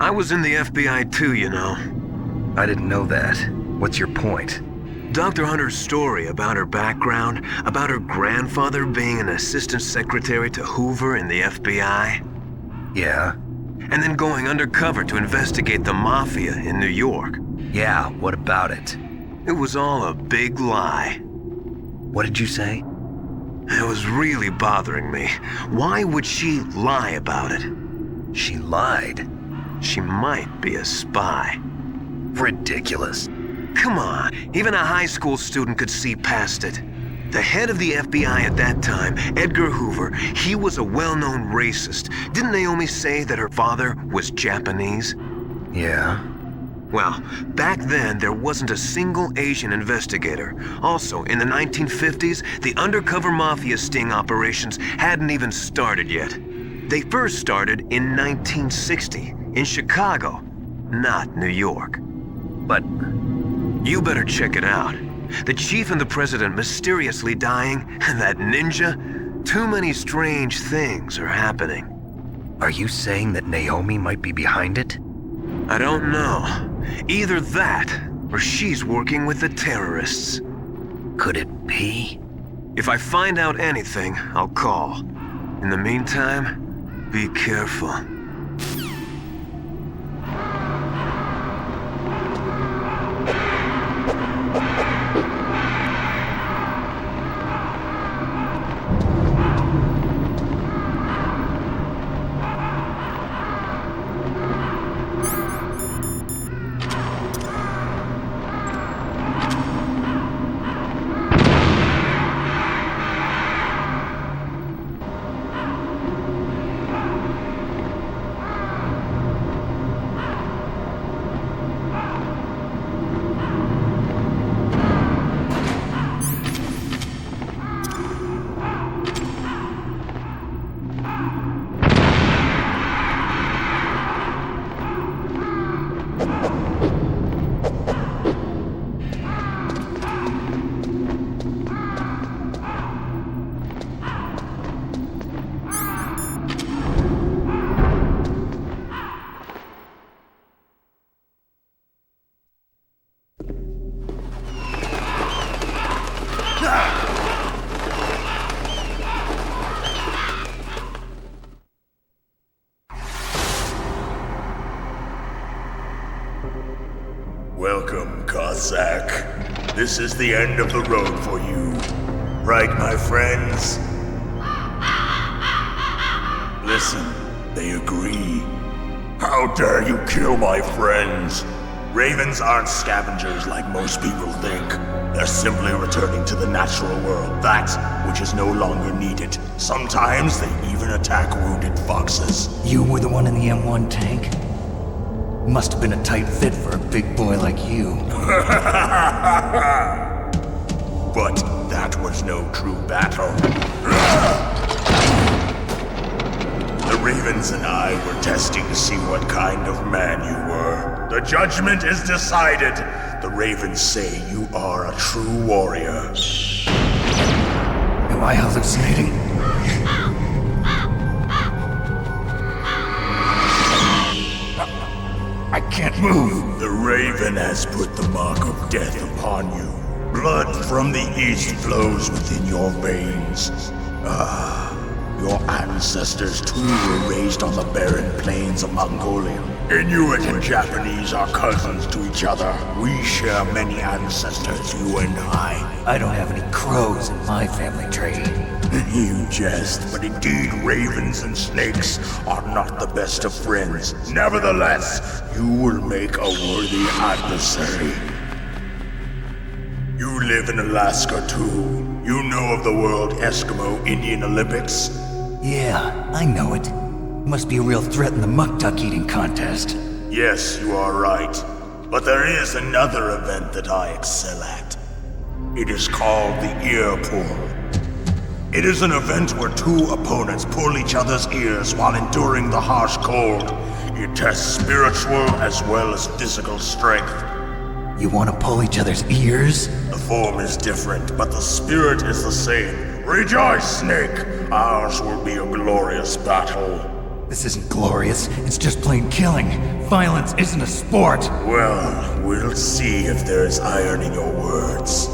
I was in the FBI too, you know. I didn't know that. What's your point? Dr. Hunter's story about her background, about her grandfather being an assistant secretary to Hoover in the FBI. Yeah? And then going undercover to investigate the mafia in New York. Yeah, what about it? It was all a big lie. What did you say? It was really bothering me. Why would she lie about it? She lied? She might be a spy. Ridiculous. Come on, even a high school student could see past it. The head of the FBI at that time, Edgar Hoover, he was a well-known racist. Didn't Naomi say that her father was Japanese? Yeah. Well, back then, there wasn't a single Asian investigator. Also, in the 1950s, the undercover mafia sting operations hadn't even started yet. They first started in 1960, in Chicago, not New York. But... You better check it out. The chief and the president mysteriously dying, and that ninja? Too many strange things are happening. Are you saying that Naomi might be behind it? I don't know. Either that, or she's working with the terrorists. Could it be? If I find out anything, I'll call. In the meantime, be careful. Welcome, Cossack. This is the end of the road for you. Right, my friends? Listen, they agree. How dare you kill my friends? Ravens aren't scavengers like most people think. They're simply returning to the natural world, that which is no longer needed. Sometimes they even attack wounded foxes. You were the one in the M1 tank? Must have been a tight fit for a big boy like you. But that was no true battle. The Ravens and I were testing to see what kind of man you were. The judgment is decided. The Ravens say you are a true warrior. Am Am I hallucinating? I can't move. The Raven has put the mark of death upon you. Blood from the east flows within your veins. Your ancestors too were raised on the barren plains of Mongolia. Inuit and Japanese are cousins to each other. We share many ancestors, you and I. I don't have any crows in my family tree. You jest, but indeed ravens and snakes are not the best of friends. Nevertheless, you will make a worthy adversary. You live in Alaska too. You know of the World Eskimo Indian Olympics? Yeah, I know it. Must be a real threat in the muck-duck eating contest. Yes, you are right. But there is another event that I excel at. It is called the ear pull. It is an event where two opponents pull each other's ears while enduring the harsh cold. It tests spiritual as well as physical strength. You want to pull each other's ears? The form is different, but the spirit is the same. Rejoice, Snake! Ours will be a glorious battle. This isn't glorious, it's just plain killing. Violence isn't a sport. Well, we'll see if there is iron in your words.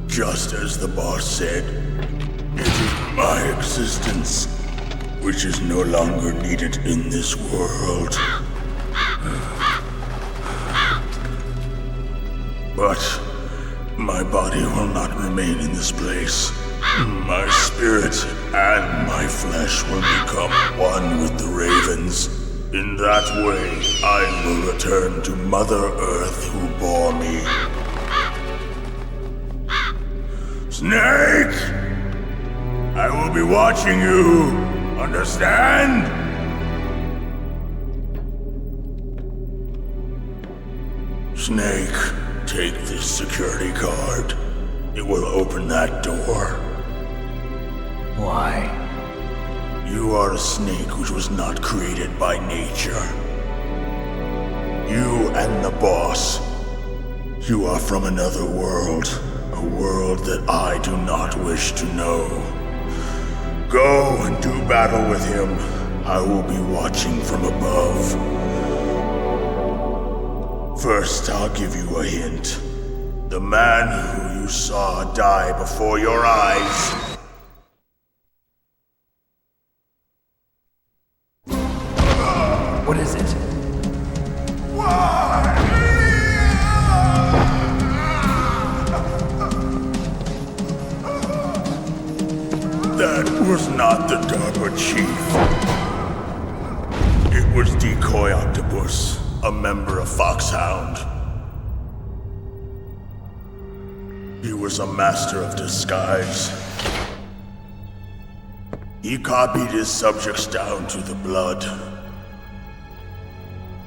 Just as the boss said, it is my existence which is no longer needed in this world. But my body will not remain in this place. My spirit and my flesh will become one with the ravens. In that way, I will return to Mother Earth who bore me. Snake! I will be watching you. Understand? Snake, take this security card. It will open that door. Why? You are a snake which was not created by nature. You and the boss. You are from another world. A world that I do not wish to know. Go and do battle with him. I will be watching from above. First, I'll give you a hint. The man who you saw die before your eyes. What is it? That was not the DARPA chief. It was Decoy Octopus, a member of Foxhound. He was a master of disguise. He copied his subjects down to the blood.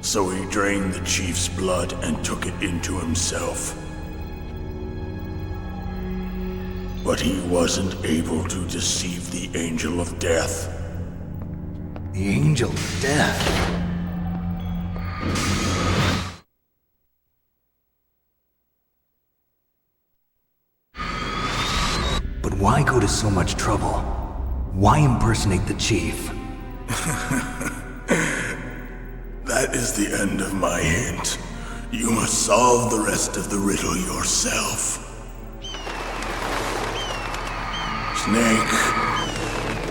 So he drained the chief's blood and took it into himself. But he wasn't able to deceive the Angel of Death. The Angel of Death? But why go to so much trouble? Why impersonate the chief? That is the end of my hint. You must solve the rest of the riddle yourself. Snake,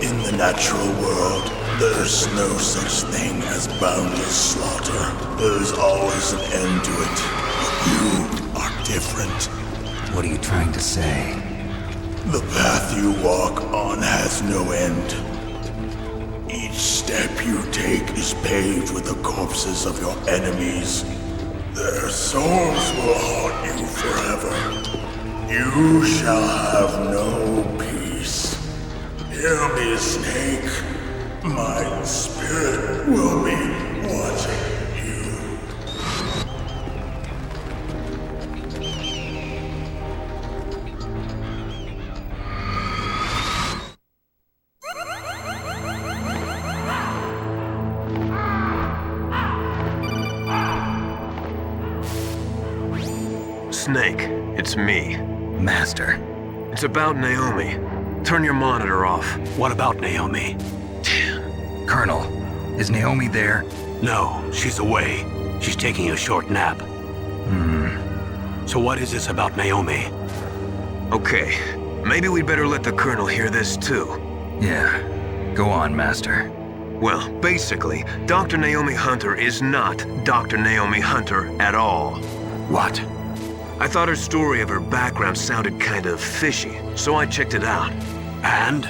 in the natural world, there's no such thing as boundless slaughter. There's always an end to it. But you are different. What are you trying to say? The path you walk on has no end. Each step you take is paved with the corpses of your enemies. Their souls will haunt you forever. You shall have no peace. Hear me, Snake. My spirit will be watching you. Snake, it's me. Master. It's about Naomi. Turn your monitor off. What about Naomi? Colonel, is Naomi there? No, she's away. She's taking a short nap. So what is this about Naomi? Okay, maybe we'd better let the Colonel hear this too. Yeah, go on, Master. Well, basically, Dr. Naomi Hunter is not Dr. Naomi Hunter at all. What? I thought her story of her background sounded kind of fishy, so I checked it out. And?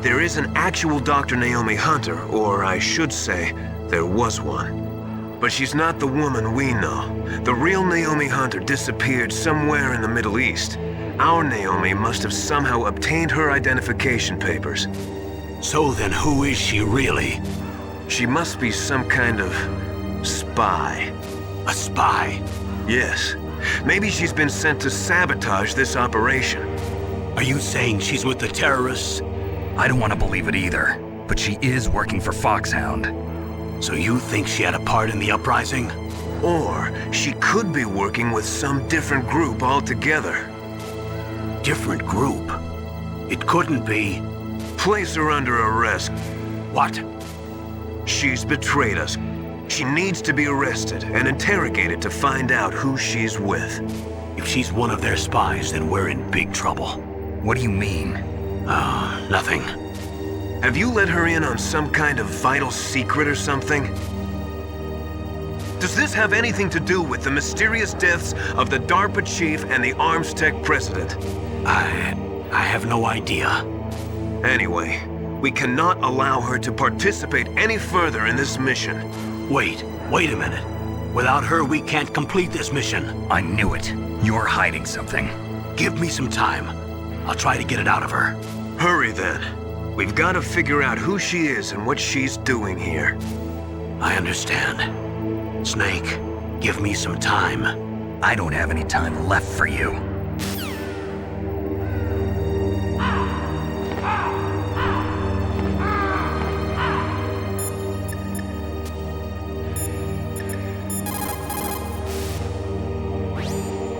There is an actual Dr. Naomi Hunter, or I should say, there was one. But she's not the woman we know. The real Naomi Hunter disappeared somewhere in the Middle East. Our Naomi must have somehow obtained her identification papers. So then who is she really? She must be some kind of spy. A spy? Yes. Maybe she's been sent to sabotage this operation. Are you saying she's with the terrorists? I don't want to believe it either, but she is working for Foxhound. So you think she had a part in the uprising? Or she could be working with some different group altogether. Different group? It couldn't be. Place her under arrest. What? She's betrayed us. She needs to be arrested and interrogated to find out who she's with. If she's one of their spies, then we're in big trouble. What do you mean? Nothing. Have you let her in on some kind of vital secret or something? Does this have anything to do with the mysterious deaths of the DARPA chief and the Arms Tech president? I have no idea. Anyway, we cannot allow her to participate any further in this mission. Wait a minute. Without her, we can't complete this mission. I knew it. You're hiding something. Give me some time. I'll try to get it out of her. Hurry then. We've got to figure out who she is and what she's doing here. I understand. Snake, give me some time. I don't have any time left for you.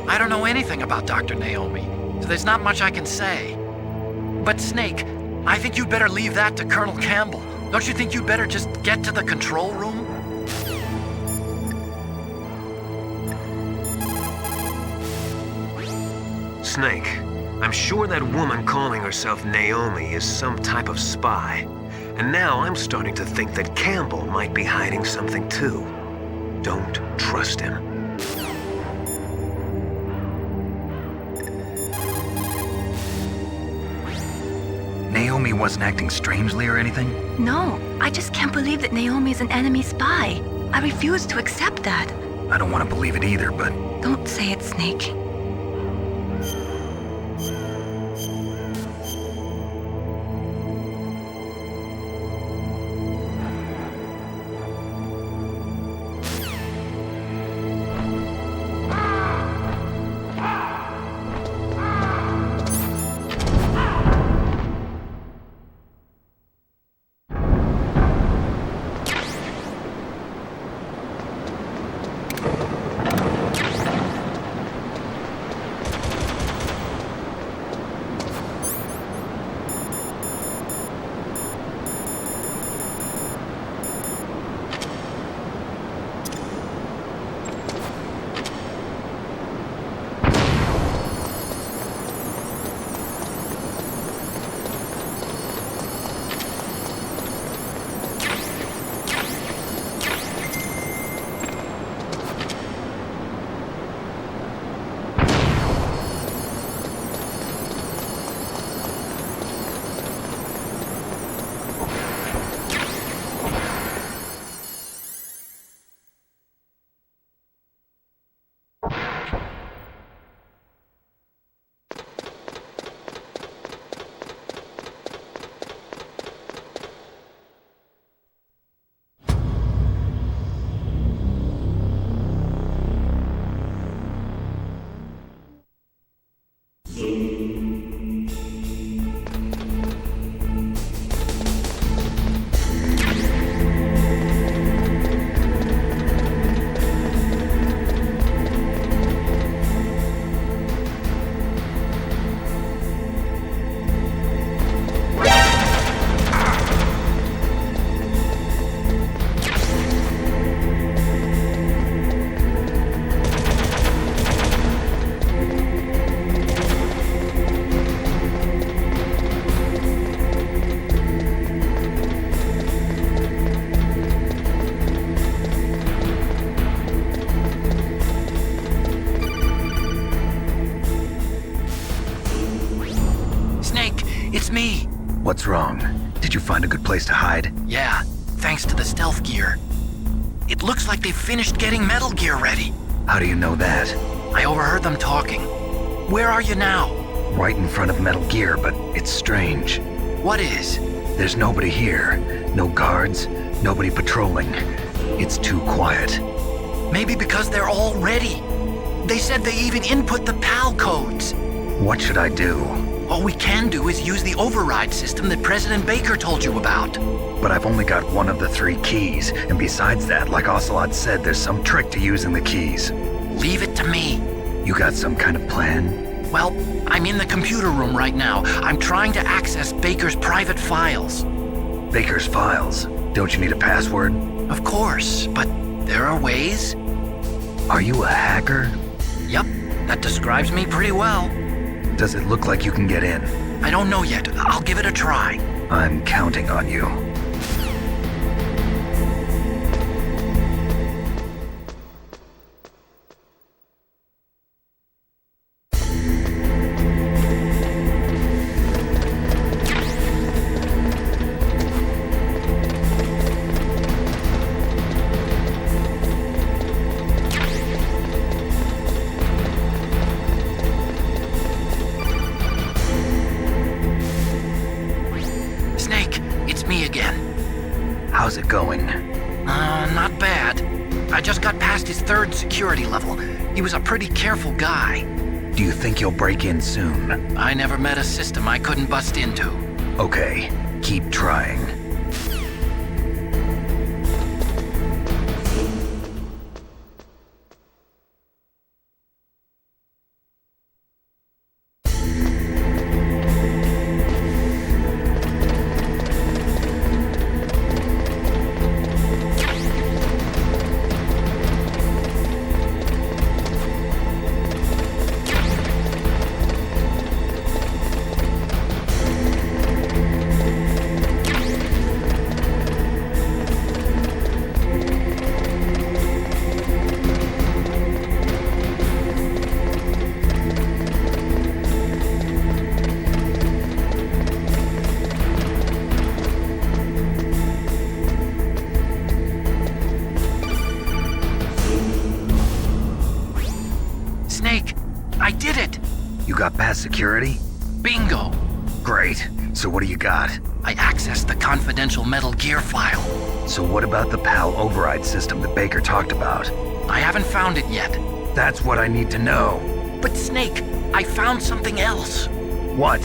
I don't know anything about Dr. Naomi, so there's not much I can say. But Snake, I think you'd better leave that to Colonel Campbell. Don't you think you'd better just get to the control room? Snake, I'm sure that woman calling herself Naomi is some type of spy. And now I'm starting to think that Campbell might be hiding something too. Don't trust him. Naomi wasn't acting strangely or anything? No, I just can't believe that Naomi is an enemy spy. I refuse to accept that. I don't want to believe it either, but... Don't say it, Snake. It's me. What's wrong? Did you find a good place to hide? Yeah, thanks to the stealth gear. It looks like they've finished getting Metal Gear ready. How do you know that? I overheard them talking. Where are you now? Right in front of Metal Gear, but it's strange. What is? There's nobody here. No guards, nobody patrolling. It's too quiet. Maybe because they're all ready. They said they even input the PAL codes. What should I do? All we can do is use the override system that President Baker told you about. But I've only got one of the 3 keys, and besides that, like Ocelot said, there's some trick to using the keys. Leave it to me. You got some kind of plan? Well, I'm in the computer room right now. I'm trying to access Baker's private files. Baker's files? Don't you need a password? Of course, but there are ways. Are you a hacker? Yup, that describes me pretty well. Does it look like you can get in? I don't know yet. I'll give it a try. I'm counting on you. going? Not bad. I just got past his 3rd security level. He was a pretty careful guy. Do you think you'll break in soon? I never met a system I couldn't bust into. Okay, keep trying. I did it! You got past security? Bingo! Great. So what do you got? I accessed the confidential Metal Gear file. So what about the PAL override system that Baker talked about? I haven't found it yet. That's what I need to know. But Snake, I found something else. What?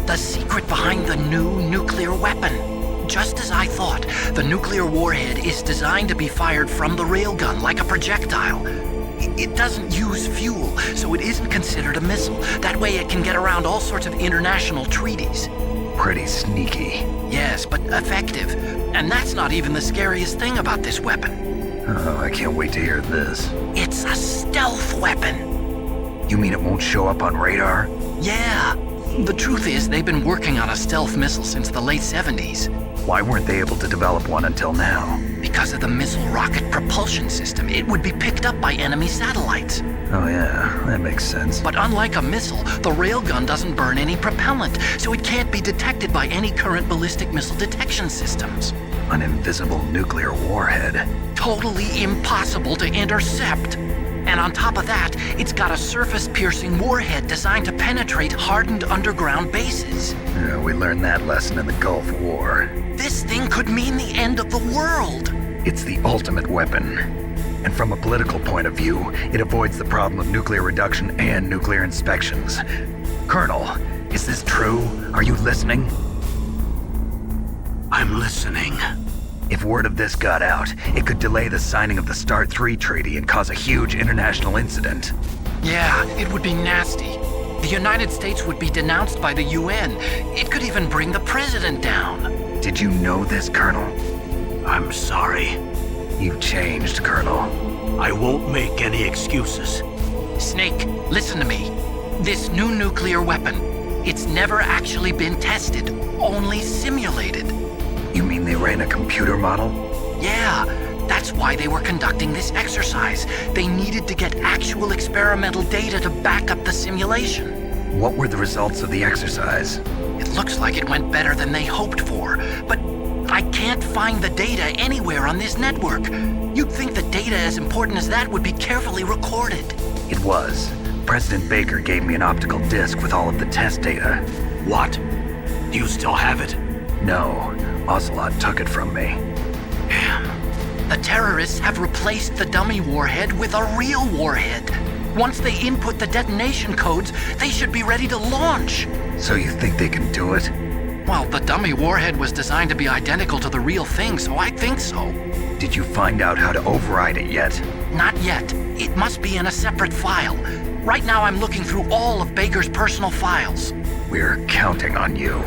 The secret behind the new nuclear weapon. Just as I thought, the nuclear warhead is designed to be fired from the railgun like a projectile. It doesn't use fuel, so it isn't considered a missile. That way it can get around all sorts of international treaties. Pretty sneaky. Yes, but effective. And that's not even the scariest thing about this weapon. Oh, I can't wait to hear this. It's a stealth weapon. You mean it won't show up on radar? Yeah. The truth is, they've been working on a stealth missile since the late 70s. Why weren't they able to develop one until now? Because of the missile rocket propulsion system. It would be picked up by enemy satellites. Oh yeah, that makes sense. But unlike a missile, the railgun doesn't burn any propellant, so it can't be detected by any current ballistic missile detection systems. An invisible nuclear warhead. Totally impossible to intercept. And on top of that, it's got a surface-piercing warhead designed to penetrate hardened underground bases. Yeah, we learned that lesson in the Gulf War. This thing could mean the end of the world. It's the ultimate weapon. And from a political point of view, it avoids the problem of nuclear reduction and nuclear inspections. Colonel, is this true? Are you listening? I'm listening. If word of this got out, it could delay the signing of the START 3 treaty and cause a huge international incident. Yeah, it would be nasty. The United States would be denounced by the UN. It could even bring the president down. Did you know this, Colonel? I'm sorry. You've changed, Colonel. I won't make any excuses. Snake, listen to me. This new nuclear weapon, it's never actually been tested, only simulated. You mean they ran a computer model? Yeah, that's why they were conducting this exercise. They needed to get actual experimental data to back up the simulation. What were the results of the exercise? It looks like it went better than they hoped for, but I can't find the data anywhere on this network. You'd think the data as important as that would be carefully recorded. It was. President Baker gave me an optical disc with all of the test data. What? Do you still have it? No. Ocelot took it from me. Damn. The terrorists have replaced the dummy warhead with a real warhead. Once they input the detonation codes, they should be ready to launch. So you think they can do it? Well, the dummy warhead was designed to be identical to the real thing, so I think so. Did you find out how to override it yet? Not yet. It must be in a separate file. Right now I'm looking through all of Baker's personal files. We're counting on you.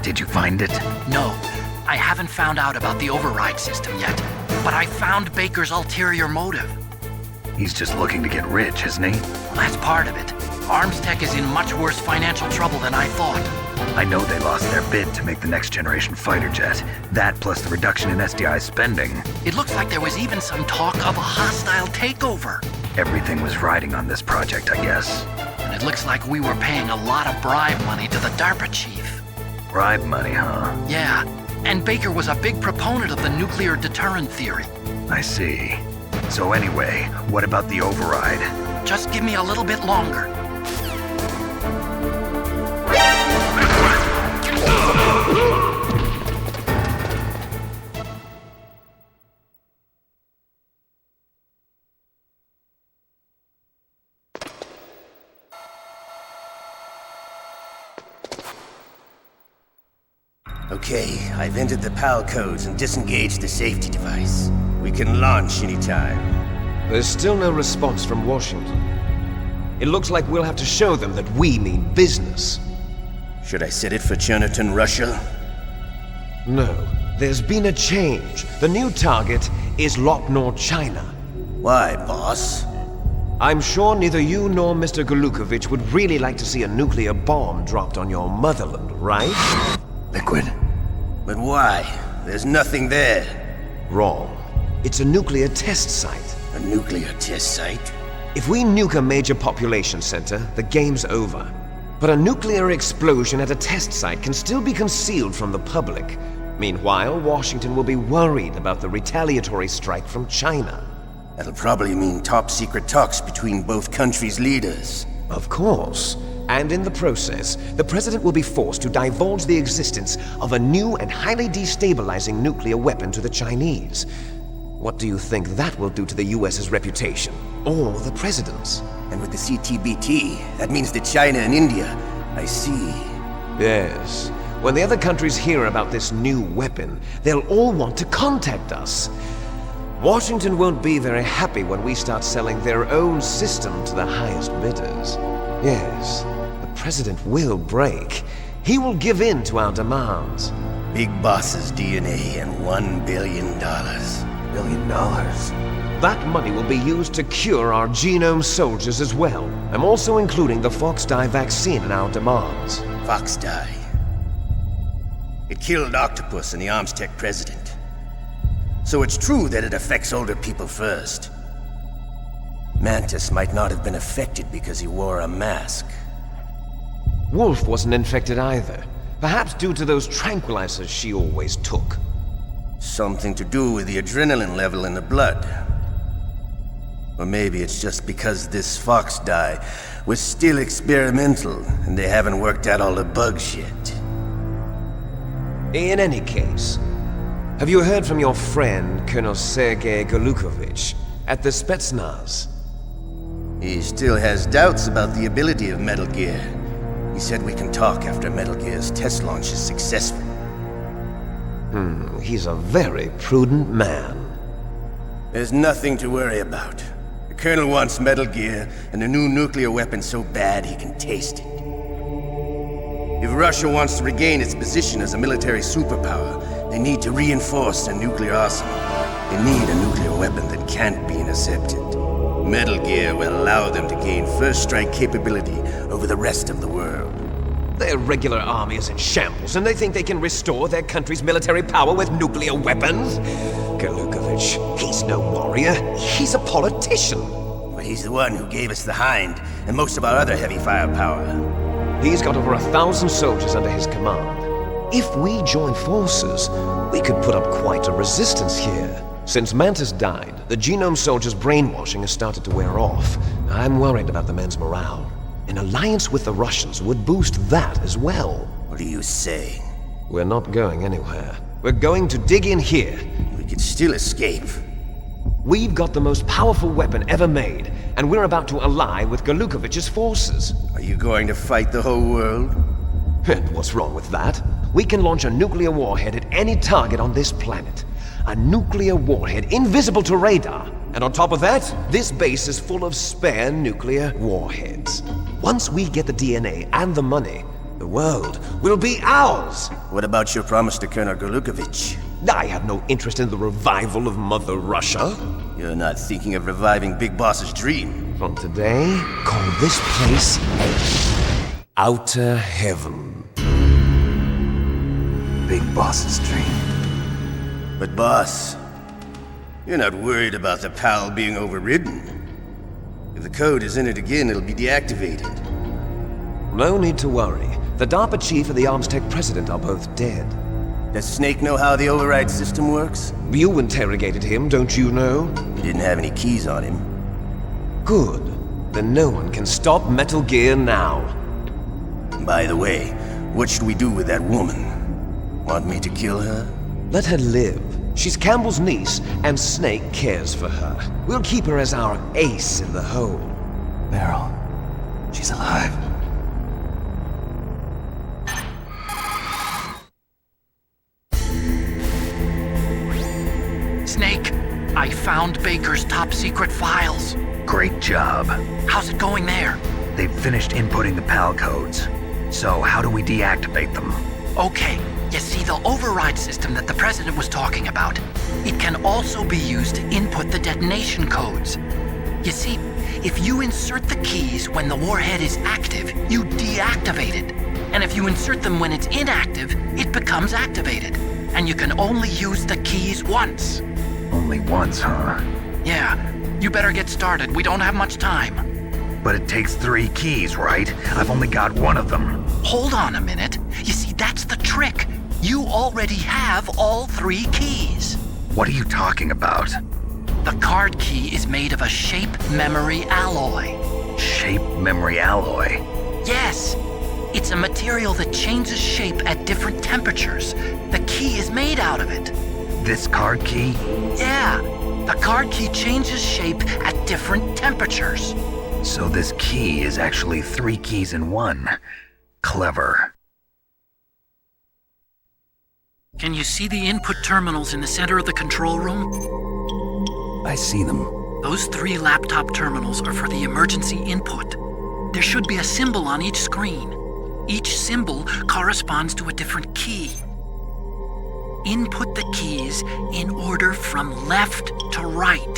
Did you find it? No, I haven't found out about the override system yet, but I found Baker's ulterior motive. He's just looking to get rich, isn't he? That's part of it. Armstech is in much worse financial trouble than I thought. I know they lost their bid to make the next generation fighter jet. That plus the reduction in SDI spending. It looks like there was even some talk of a hostile takeover. Everything was riding on this project, I guess. And it looks like we were paying a lot of bribe money to the DARPA chief. Bribe money, huh? Yeah, and Baker was a big proponent of the nuclear deterrent theory. I see. So anyway, what about the override? Just give me a little bit longer. Okay, I've entered the PAL codes and disengaged the safety device. We can launch anytime. There's still no response from Washington. It looks like we'll have to show them that we mean business. Should I set it for Cherniton, Russia? No, there's been a change. The new target is Lopnor, China. Why, boss? I'm sure neither you nor Mr. Golukovich would really like to see a nuclear bomb dropped on your motherland, right? Liquid. But why? There's nothing there. Wrong. It's a nuclear test site. A nuclear test site? If we nuke a major population center, the game's over. But a nuclear explosion at a test site can still be concealed from the public. Meanwhile, Washington will be worried about the retaliatory strike from China. That'll probably mean top-secret talks between both countries' leaders. Of course. And in the process, the president will be forced to divulge the existence of a new and highly destabilizing nuclear weapon to the Chinese. What do you think that will do to the US's reputation? Or the president's? And with the CTBT, that means that China and India. I see. Yes. When the other countries hear about this new weapon, they'll all want to contact us. Washington won't be very happy when we start selling their own system to the highest bidders. Yes, the president will break. He will give in to our demands. Big boss's DNA and $1 billion. $1 billion? That money will be used to cure our genome soldiers as well. I'm also including the Fox-Die vaccine in our demands. Fox-Die? It killed Octopus and the Armstech president. So it's true that it affects older people first. Mantis might not have been affected because he wore a mask. Wolf wasn't infected either. Perhaps due to those tranquilizers she always took. Something to do with the adrenaline level in the blood. Or maybe it's just because this Fox-Die was still experimental and they haven't worked out all the bugs yet. In any case, have you heard from your friend, Colonel Sergei Golukovich, at the Spetsnaz? He still has doubts about the ability of Metal Gear. He said we can talk after Metal Gear's test launch is successful. He's a very prudent man. There's nothing to worry about. The Colonel wants Metal Gear and a new nuclear weapon so bad he can taste it. If Russia wants to regain its position as a military superpower, they need to reinforce their nuclear arsenal. They need a nuclear weapon that can't be intercepted. Metal Gear will allow them to gain first strike capability over the rest of the world. Their regular army is in shambles, and they think they can restore their country's military power with nuclear weapons? Golukovich, he's no warrior. He's a politician. But he's the one who gave us the Hind and most of our other heavy firepower. He's got over 1,000 soldiers under his command. If we join forces, we could put up quite a resistance here. Since Mantis died, the genome soldiers' brainwashing has started to wear off. I'm worried about the men's morale. An alliance with the Russians would boost that as well. What are you saying? We're not going anywhere. We're going to dig in here. We could still escape. We've got the most powerful weapon ever made, and we're about to ally with Golukovich's forces. Are you going to fight the whole world? And what's wrong with that? We can launch a nuclear warhead at any target on this planet. A nuclear warhead invisible to radar. And on top of that, this base is full of spare nuclear warheads. Once we get the DNA and the money, The world will be ours. What about your promise to Colonel Golukovich? I have no interest in the revival of Mother Russia. You're not thinking of reviving Big Boss's dream. From today, call this place Outer Heaven. Big Boss's dream. But boss, you're not worried about the PAL being overridden. If the code is in it again, it'll be deactivated. No need to worry. The DARPA chief and the Armstech president are both dead. Does Snake know how the override system works? You interrogated him, don't you know? He didn't have any keys on him. Good. Then no one can stop Metal Gear now. By the way, what should we do with that woman? Want me to kill her? Let her live. She's Campbell's niece, and Snake cares for her. We'll keep her as our ace in the hole. Meryl, she's alive. Snake, I found Baker's top secret files. Great job. How's it going there? They've finished inputting the PAL codes. So how do we deactivate them? Okay, you see the override system that the president was talking about. It can also be used to input the detonation codes. You see, if you insert the keys when the warhead is active, you deactivate it. And if you insert them when it's inactive, it becomes activated. And you can only use the keys once. Only once, huh? Yeah, you better get started. We don't have much time. But it takes 3 keys, right? I've only got 1 of them. Hold on a minute. You see, that's the trick. You already have all 3 keys. What are you talking about? The card key is made of a shape memory alloy. Shape memory alloy? Yes. It's a material that changes shape at different temperatures. The key is made out of it. This card key? Yeah. The card key changes shape at different temperatures. So this key is actually 3 keys in 1. Clever. Can you see the input terminals in the center of the control room? I see them. Those 3 laptop terminals are for the emergency input. There should be a symbol on each screen. Each symbol corresponds to a different key. Input the keys in order from left to right.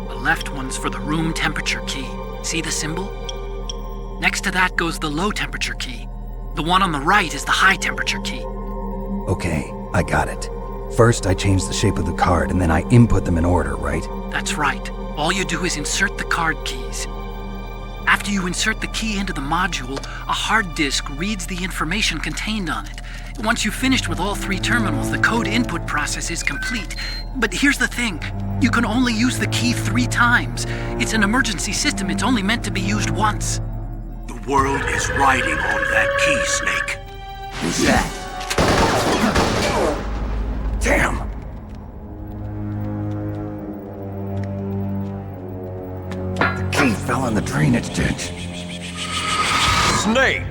The left one's for the room temperature key. See the symbol? Next to that goes the low temperature key. The one on the right is the high temperature key. Okay, I got it. First, I change the shape of the card, and then I input them in order, right? That's right. All you do is insert the card keys. After you insert the key into the module, a hard disk reads the information contained on it. Once you've finished with all 3 terminals, the code input process is complete. But here's the thing. You can only use the key 3 times. It's an emergency system. It's only meant to be used once. The world is riding on that key, Snake. Who's that? Damn! The key fell in the drainage ditch. Snake!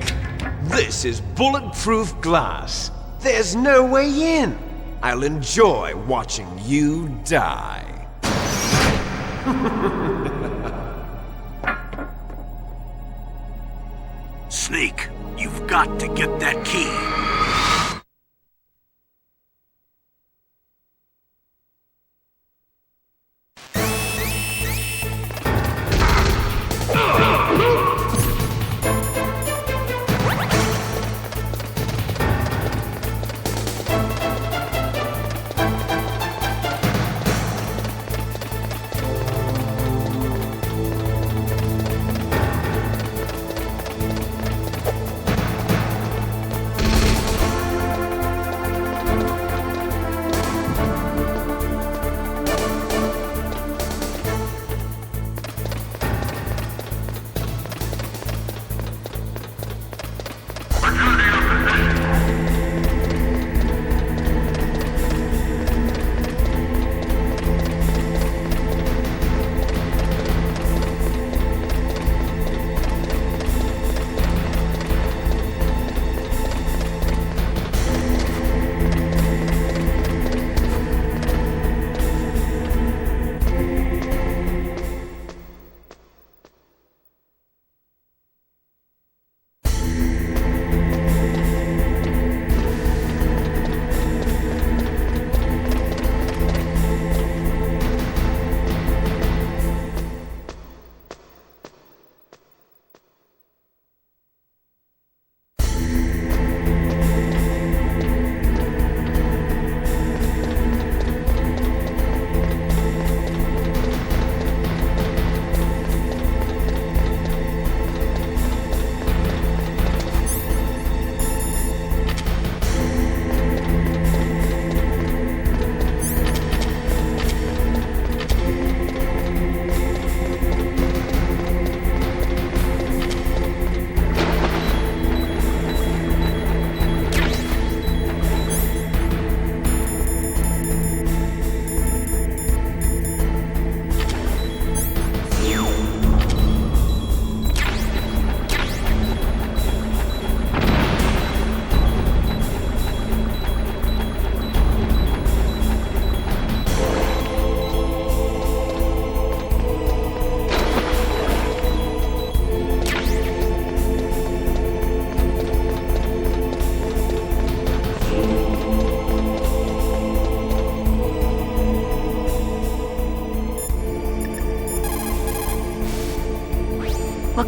This is bulletproof glass. There's no way in. I'll enjoy watching you die. Snake, you've got to get that key.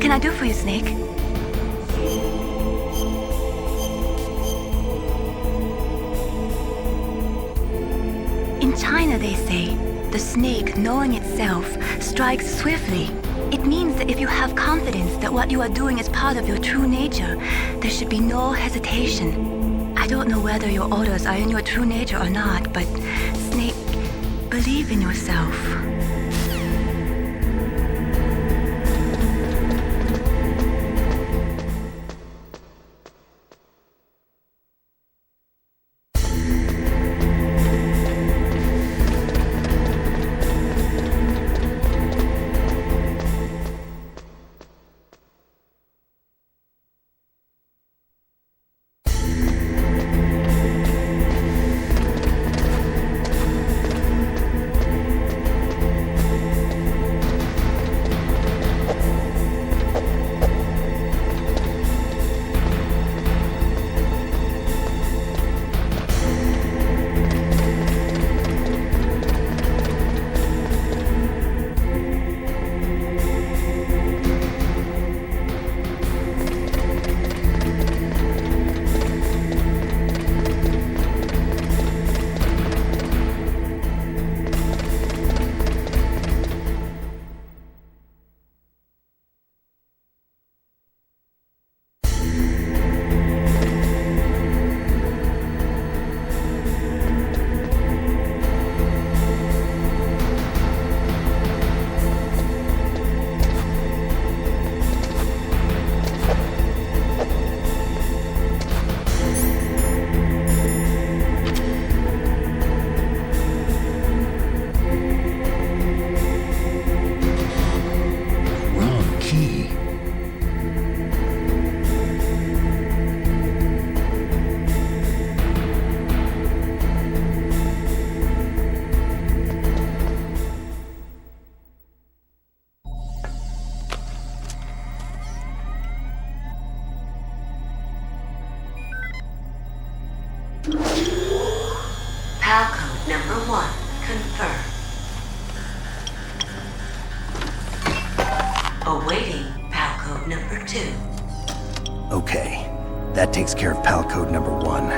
What can I do for you, Snake? In China, they say, the snake, knowing itself, strikes swiftly. It means that if you have confidence that what you are doing is part of your true nature, there should be no hesitation. I don't know whether your orders are in your true nature or not, but Snake, believe in yourself. PAL code number 1 confirmed. Awaiting PAL code number 2. Okay, that takes care of PAL code number 1.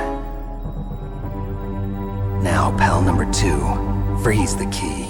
Now, PAL number 2, freeze the key.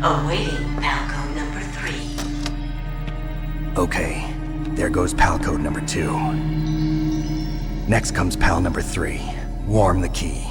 Awaiting Palco number 3. Okay, there goes pal code number 2. Next comes pal number 3. Warm the key.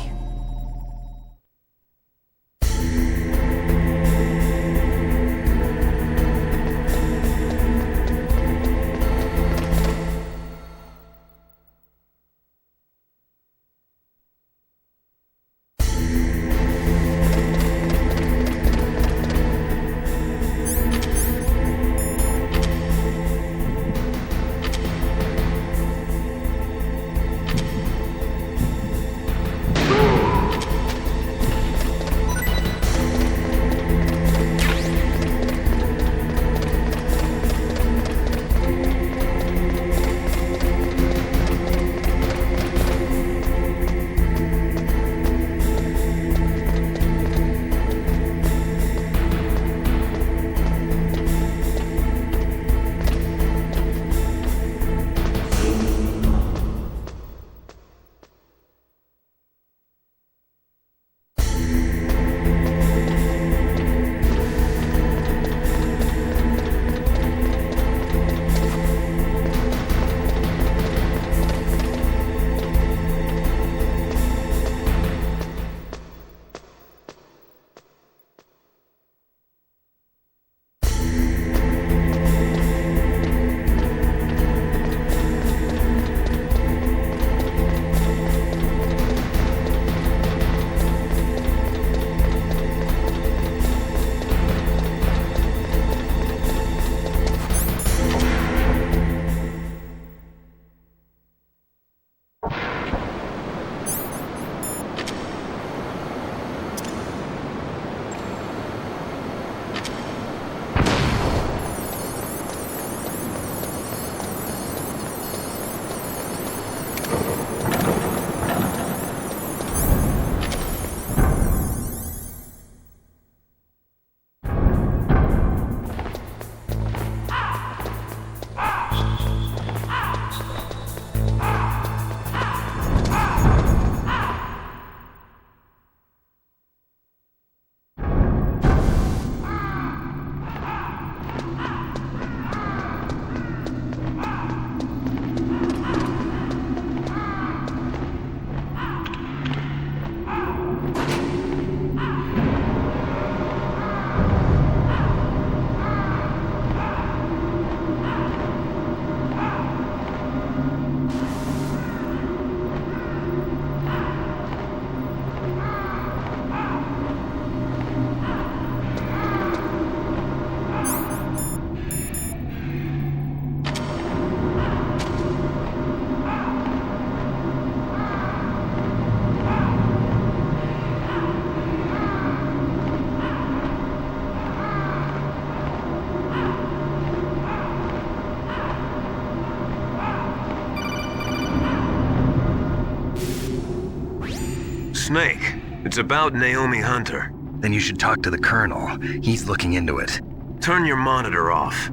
Snake, it's about Naomi Hunter. Then you should talk to the Colonel. He's looking into it. Turn your monitor off.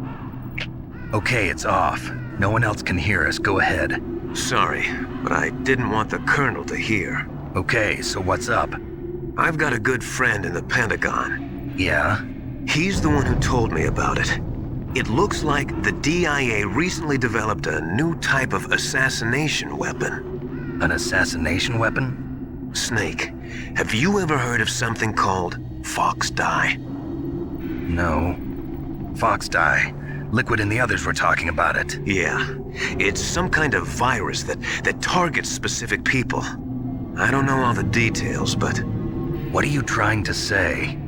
Okay, it's off. No one else can hear us. Go ahead. Sorry, but I didn't want the Colonel to hear. Okay, so what's up? I've got a good friend in the Pentagon. Yeah? He's the one who told me about it. It looks like the DIA recently developed a new type of assassination weapon. An assassination weapon? Snake, have you ever heard of something called Fox Dye? No. Fox Dye. Liquid and the others were talking about it. Yeah. It's some kind of virus that targets specific people. I don't know all the details, but... What are you trying to say?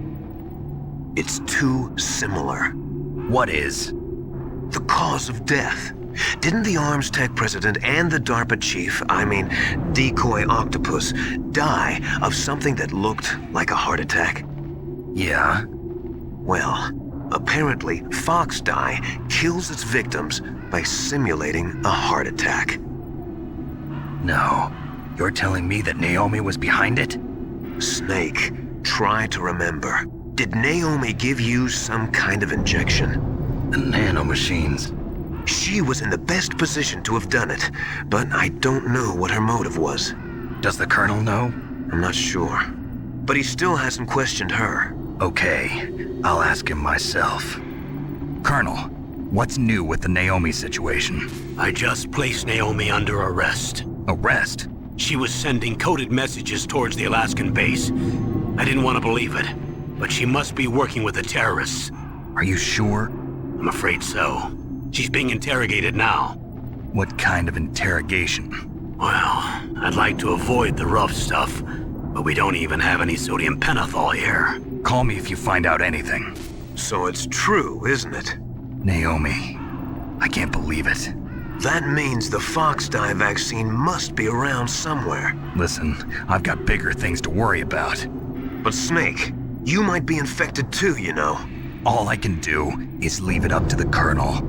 It's too similar. What is? The cause of death. Didn't the Arms Tech president and the DARPA chief, Decoy Octopus, die of something that looked like a heart attack? Yeah? Well, apparently Fox Dye kills its victims by simulating a heart attack. No. You're telling me that Naomi was behind it? Snake, try to remember. Did Naomi give you some kind of injection? The nanomachines. She was in the best position to have done it, but I don't know what her motive was. Does the Colonel know? I'm not sure. But he still hasn't questioned her. Okay, I'll ask him myself. Colonel, what's new with the Naomi situation? I just placed Naomi under arrest. Arrest? She was sending coded messages towards the Alaskan base. I didn't want to believe it, but she must be working with the terrorists. Are you sure? I'm afraid so. She's being interrogated now. What kind of interrogation? Well, I'd like to avoid the rough stuff, but we don't even have any sodium pentothal here. Call me if you find out anything. So it's true, isn't it? Naomi, I can't believe it. That means the Fox Dye vaccine must be around somewhere. Listen, I've got bigger things to worry about. But Snake, you might be infected too, you know. All I can do is leave it up to the Colonel.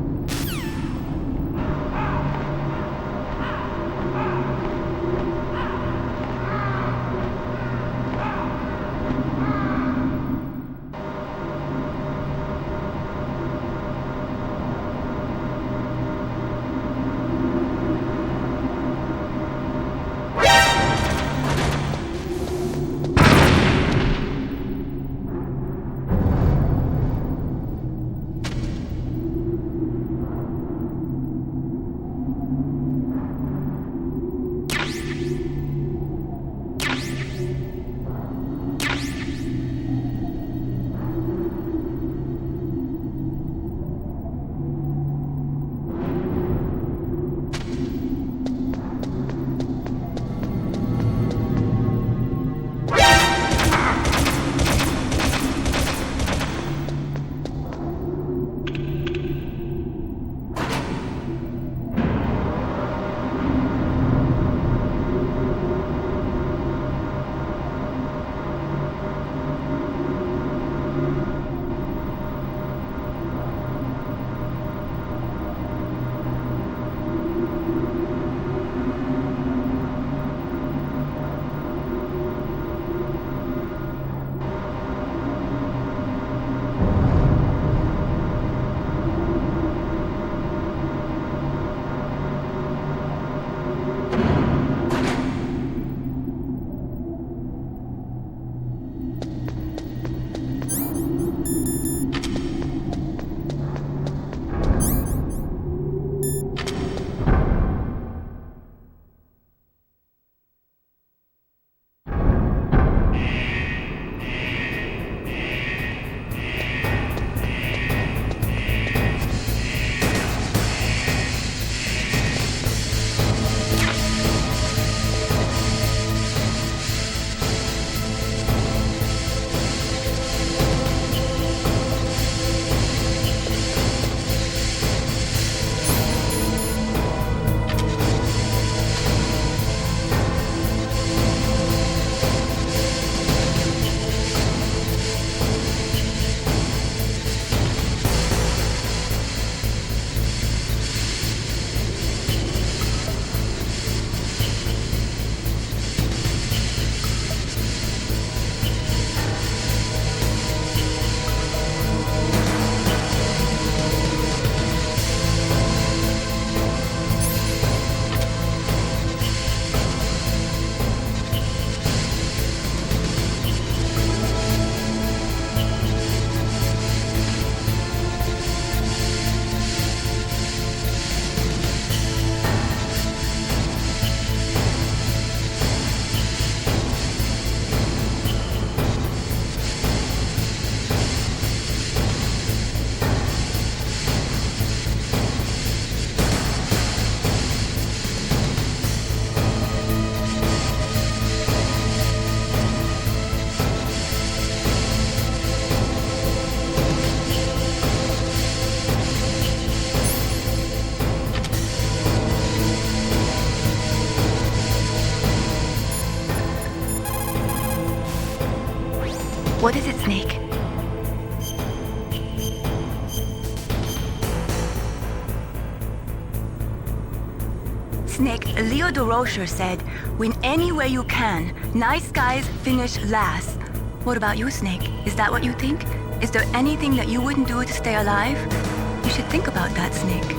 What is it, Snake? Snake, Leo de Rocher said, win anywhere you can. Nice guys finish last. What about you, Snake? Is that what you think? Is there anything that you wouldn't do to stay alive? You should think about that, Snake.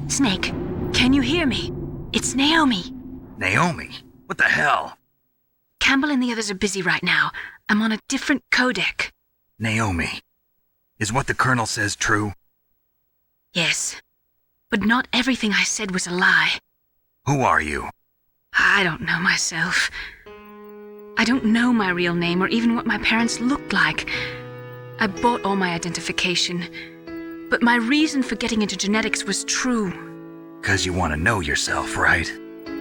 Snake, can you hear me? It's Naomi. Naomi? What the hell? Campbell and the others are busy right now. I'm on a different codec. Naomi, is what the Colonel says true? Yes, but not everything I said was a lie. Who are you? I don't know myself. I don't know my real name or even what my parents looked like. I bought all my identification. But my reason for getting into genetics was true. 'Cause you want to know yourself, right?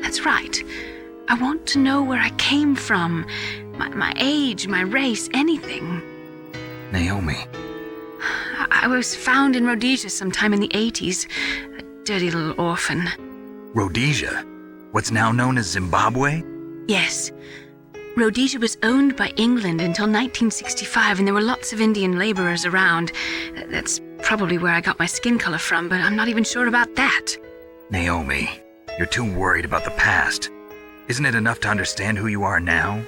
That's right. I want to know where I came from. My age, my race, anything. Naomi. I was found in Rhodesia sometime in the 80s. A dirty little orphan. Rhodesia? What's now known as Zimbabwe? Yes. Rhodesia was owned by England until 1965, and there were lots of Indian laborers around. That's probably where I got my skin color from, but I'm not even sure about that. Naomi, you're too worried about the past. Isn't it enough to understand who you are now?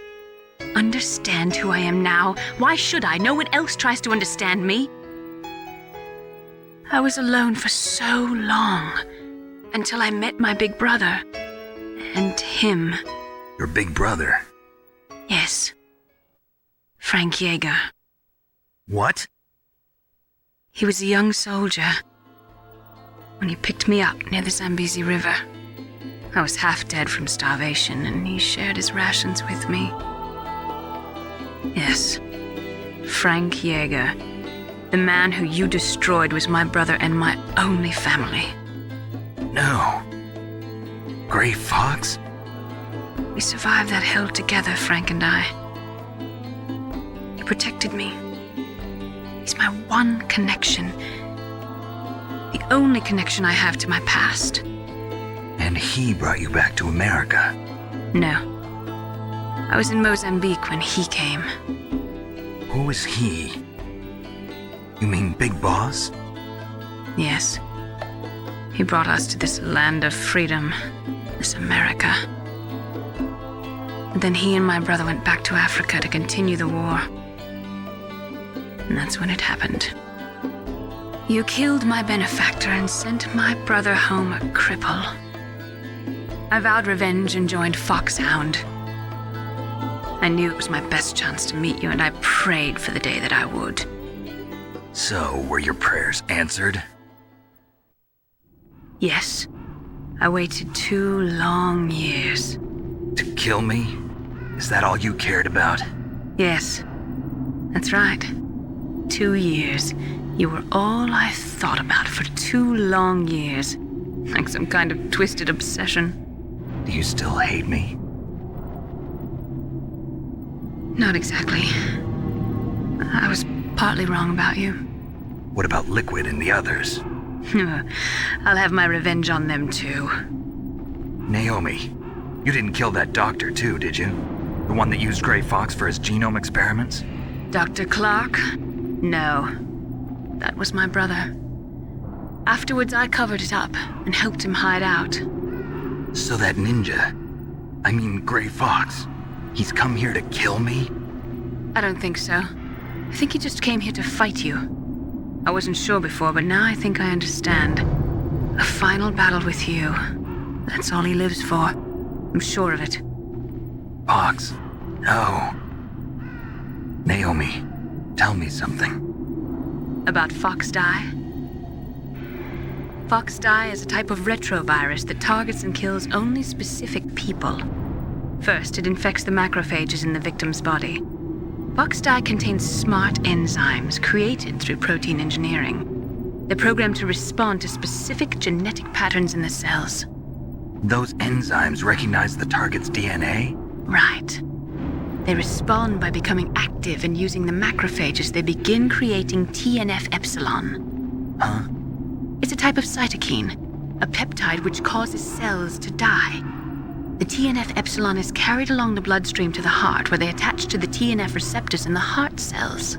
Understand who I am now? Why should I? No one else tries to understand me. I was alone for so long, until I met my big brother. And him. Your big brother? Yes. Frank Yeager. What? He was a young soldier when he picked me up near the Zambezi River. I was half dead from starvation, and he shared his rations with me. Yes, Frank Yeager. The man who you destroyed was my brother and my only family. No. Gray Fox? We survived that hell together, Frank and I. He protected me. He's my one connection. The only connection I have to my past. And he brought you back to America? No. I was in Mozambique when he came. Who is he? You mean Big Boss? Yes. He brought us to this land of freedom, this America. And then he and my brother went back to Africa to continue the war. And that's when it happened. You killed my benefactor and sent my brother home a cripple. I vowed revenge and joined Foxhound. I knew it was my best chance to meet you, and I prayed for the day that I would. So, were your prayers answered? Yes. I waited 2 long years. To kill me? Is that all you cared about? Yes. That's right. 2 years. You were all I thought about for 2 long years. Like some kind of twisted obsession. Do you still hate me? Not exactly. I was partly wrong about you. What about Liquid and the others? I'll have my revenge on them too. Naomi, you didn't kill that doctor too, did you? The one that used Grey Fox for his genome experiments? Dr. Clark? No. That was my brother. Afterwards, I covered it up and helped him hide out. So that ninja, I mean Grey Fox, he's come here to kill me? I don't think so. I think he just came here to fight you. I wasn't sure before, but now I think I understand. A final battle with you. That's all he lives for. I'm sure of it. Fox? No. Naomi, tell me something. About Foxdie? Foxdie is a type of retrovirus that targets and kills only specific people. First, it infects the macrophages in the victim's body. Foxdie contains smart enzymes created through protein engineering. They're programmed to respond to specific genetic patterns in the cells. Those enzymes recognize the target's DNA? Right. They respond by becoming active and using the macrophages. They begin creating TNF-epsilon. Huh? It's a type of cytokine, a peptide which causes cells to die. The TNF-epsilon is carried along the bloodstream to the heart, where they attach to the TNF receptors in the heart cells.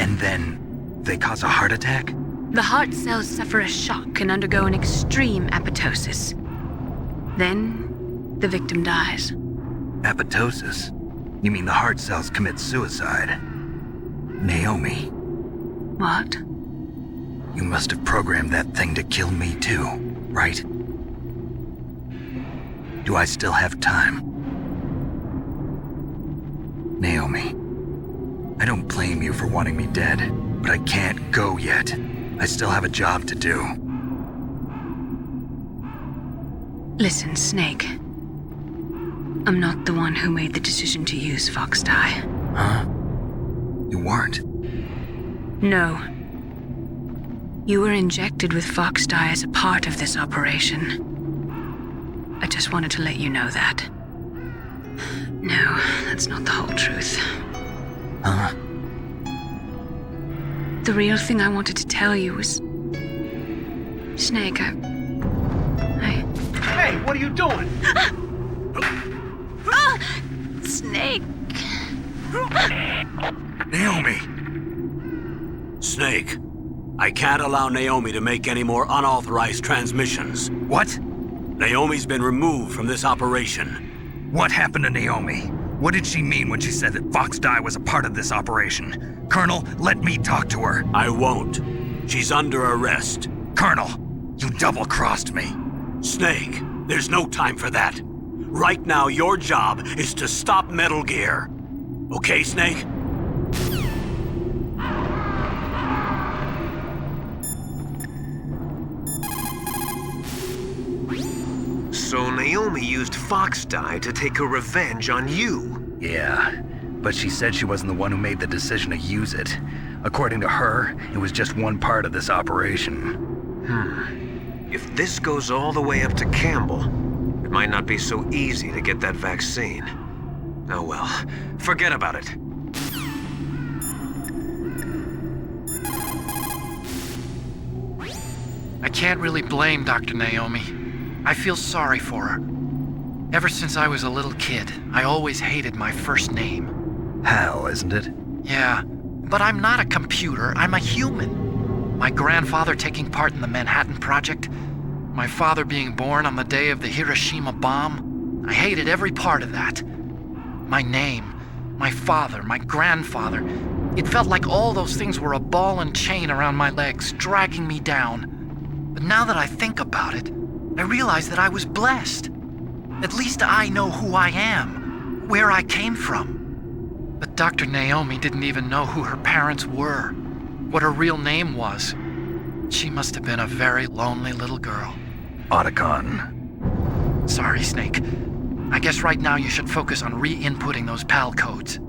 And then they cause a heart attack? The heart cells suffer a shock and undergo an extreme apoptosis. Then, the victim dies. Apoptosis? You mean the heart cells commit suicide? Naomi. What? You must have programmed that thing to kill me too, right? Do I still have time? Naomi, I don't blame you for wanting me dead, but I can't go yet. I still have a job to do. Listen, Snake. I'm not the one who made the decision to use Foxdie. Huh? You weren't? No. You were injected with Foxdie as a part of this operation. I just wanted to let you know that. No, that's not the whole truth. Huh? The real thing I wanted to tell you was... Snake, Hey, what are you doing? Snake! Naomi! Snake, I can't allow Naomi to make any more unauthorized transmissions. What? Naomi's been removed from this operation. What happened to Naomi? What did she mean when she said that Foxdie was a part of this operation? Colonel, let me talk to her. I won't. She's under arrest. Colonel, you double-crossed me. Snake, there's no time for that. Right now, your job is to stop Metal Gear. Okay, Snake? So Naomi used Foxdie to take her revenge on you? Yeah, but she said she wasn't the one who made the decision to use it. According to her, it was just one part of this operation. If this goes all the way up to Campbell, it might not be so easy to get that vaccine. Oh well, forget about it. I can't really blame Dr. Naomi. I feel sorry for her. Ever since I was a little kid, I always hated my first name. Hal, isn't it? Yeah, but I'm not a computer, I'm a human. My grandfather taking part in the Manhattan Project, my father being born on the day of the Hiroshima bomb. I hated every part of that. My name, my father, my grandfather, It felt like all those things were a ball and chain around my legs, dragging me down. But now that I think about it, I realize that I was blessed. At least I know who I am, where I came from. But Dr. Naomi didn't even know who her parents were, what her real name was. She must have been a very lonely little girl. Otacon. Sorry, Snake. I guess right now you should focus on re-inputting those PAL codes.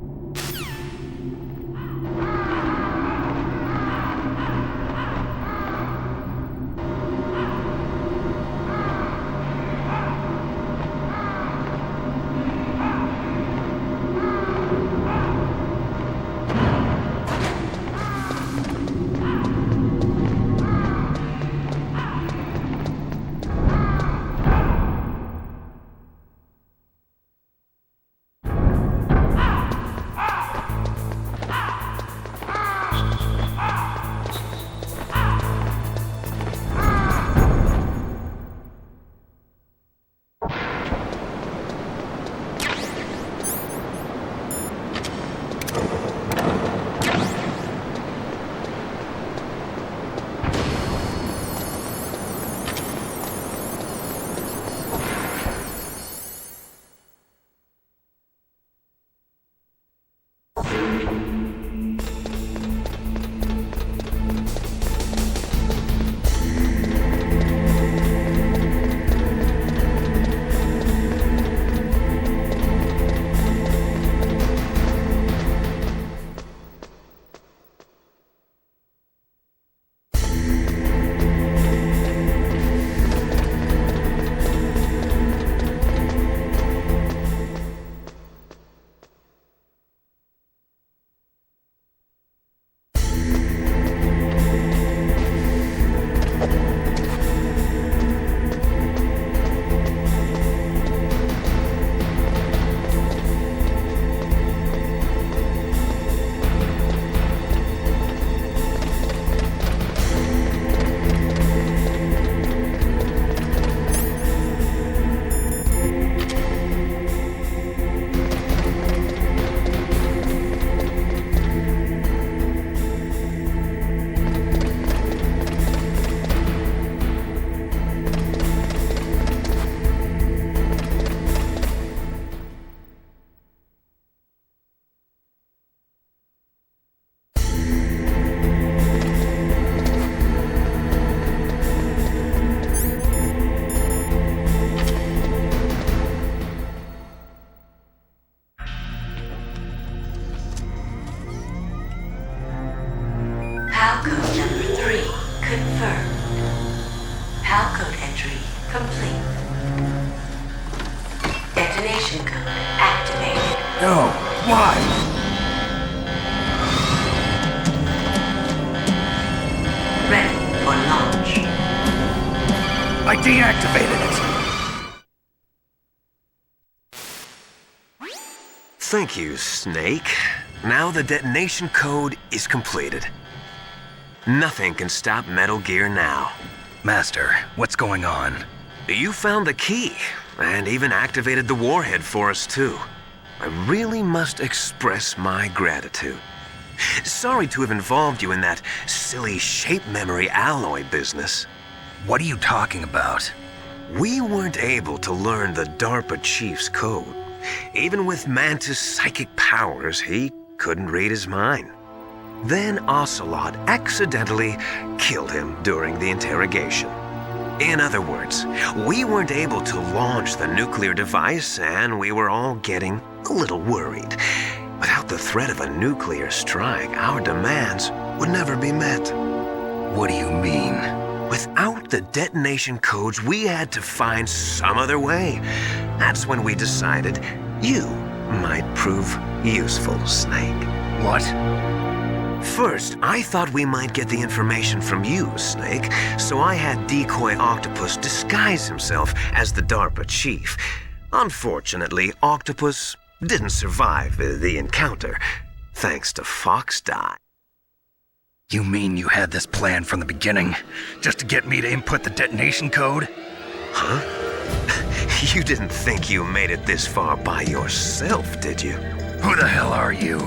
PAL code number 3 confirmed. PAL code entry complete. Detonation code activated. No, why? Ready for launch. I deactivated it. Thank you, Snake. Now the detonation code is completed. Nothing can stop Metal Gear now. Master, what's going on? You found the key, and even activated the warhead for us, too. I really must express my gratitude. Sorry to have involved you in that silly shape memory alloy business. What are you talking about? We weren't able to learn the DARPA chief's code. Even with Mantis' psychic powers, he couldn't read his mind. Then Ocelot accidentally killed him during the interrogation. In other words, we weren't able to launch the nuclear device, and we were all getting a little worried. Without the threat of a nuclear strike, our demands would never be met. What do you mean? Without the detonation codes, we had to find some other way. That's when we decided you might prove useful, Snake. What? First, I thought we might get the information from you, Snake, so I had Decoy Octopus disguise himself as the DARPA chief. Unfortunately, Octopus didn't survive the encounter, thanks to Fox Die. You mean you had this plan from the beginning, just to get me to input the detonation code? Huh? You didn't think you made it this far by yourself, did you? Who the hell are you?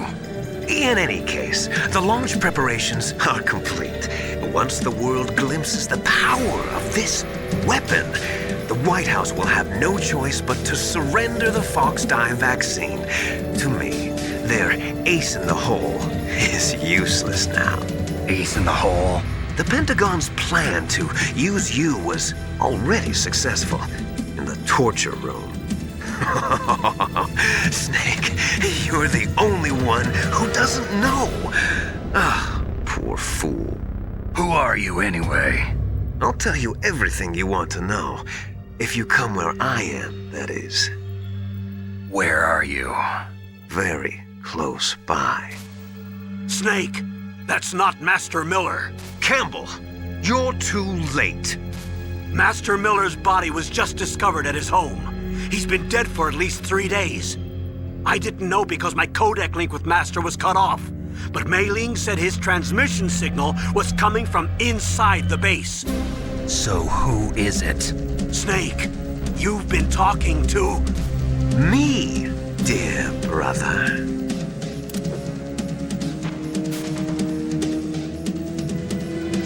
In any case, the launch preparations are complete. Once the world glimpses the power of this weapon, the White House will have no choice but to surrender the Fox-Die vaccine to me. Their ace in the hole is useless now. Ace in the hole? The Pentagon's plan to use you was already successful in the torture room. Snake, you're the only one who doesn't know. Ah, poor fool. Who are you anyway? I'll tell you everything you want to know. If you come where I am, that is. Where are you? Very close by. Snake, that's not Master Miller. Campbell, you're too late. Master Miller's body was just discovered at his home. He's been dead for at least 3 days. I didn't know because my codec link with Master was cut off. But Mei Ling said his transmission signal was coming from inside the base. So who is it? Snake, you've been talking to... me, dear brother.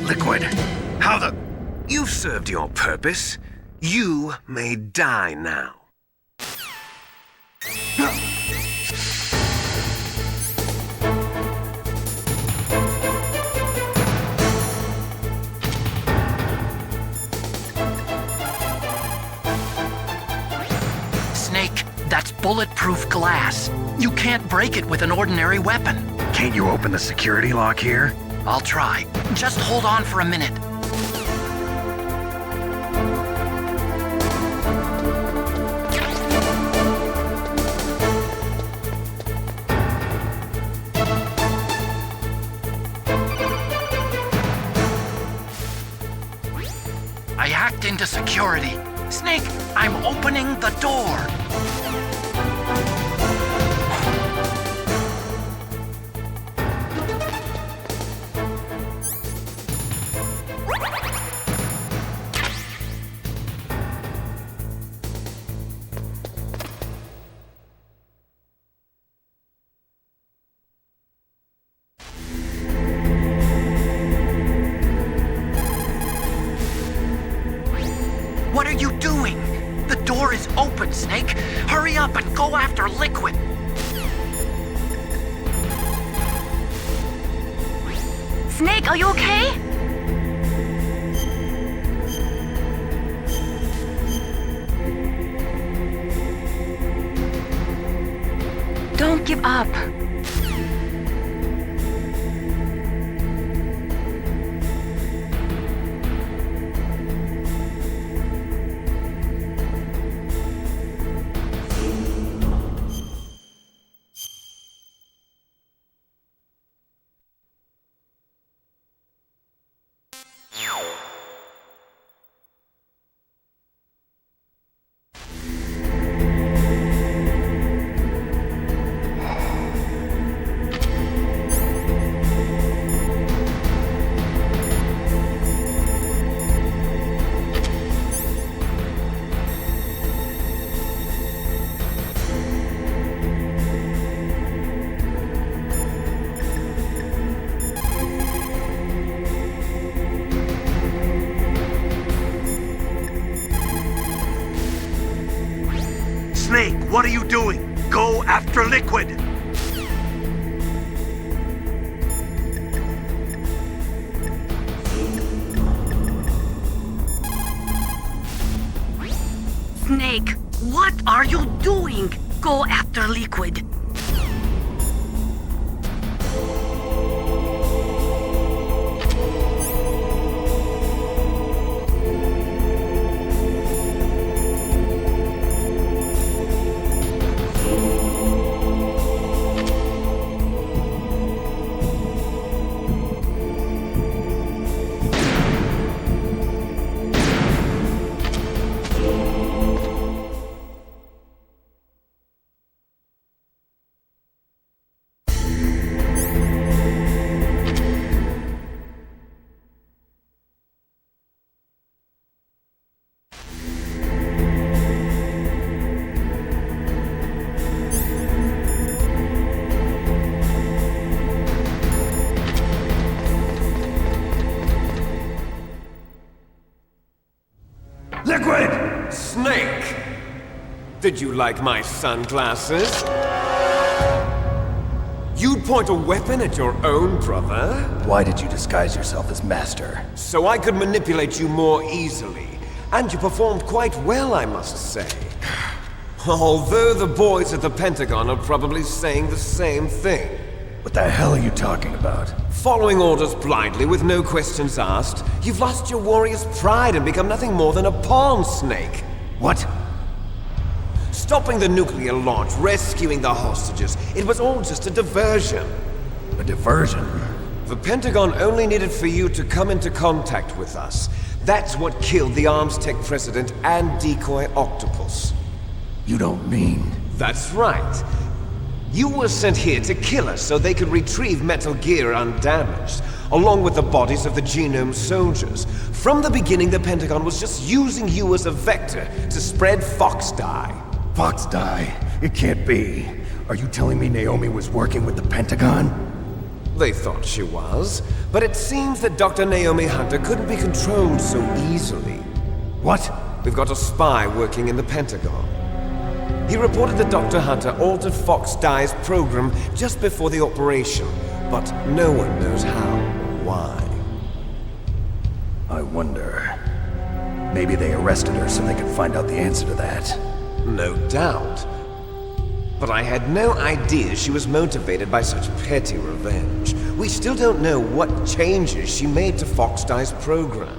Liquid. How the... You've served your purpose. You may die now. Snake, that's bulletproof glass. You can't break it with an ordinary weapon. Can't you open the security lock here? I'll try. Just hold on for a minute. I hacked into security. Snake, I'm opening the door. What are you doing? The door is open, Snake. Hurry up and go after Liquid. Snake, are you okay? Don't give up. Snake, what are you doing? Go after Liquid! Snake, what are you doing? Go after Liquid. Liquid! Snake! Did you like my sunglasses? You'd point a weapon at your own brother? Why did you disguise yourself as Master? So I could manipulate you more easily. And you performed quite well, I must say. Although the boys at the Pentagon are probably saying the same thing. What the hell are you talking about? Following orders blindly with no questions asked, you've lost your warrior's pride and become nothing more than a pawn, Snake. What? Stopping the nuclear launch, rescuing the hostages, it was all just a diversion. A diversion? The Pentagon only needed for you to come into contact with us. That's what killed the Arms Tech president and decoy octopus. You don't mean... That's right. You were sent here to kill us so they could retrieve Metal Gear undamaged, along with the bodies of the Genome soldiers. From the beginning, the Pentagon was just using you as a vector to spread Fox Dye. Fox Dye? It can't be. Are you telling me Naomi was working with the Pentagon? They thought she was, but it seems that Dr. Naomi Hunter couldn't be controlled so easily. What? We've got a spy working in the Pentagon. He reported that Dr. Hunter altered Fox Dye's program just before the operation, but no one knows how or why. I wonder... Maybe they arrested her so they could find out the answer to that. No doubt. But I had no idea she was motivated by such petty revenge. We still don't know what changes she made to Fox Dye's program.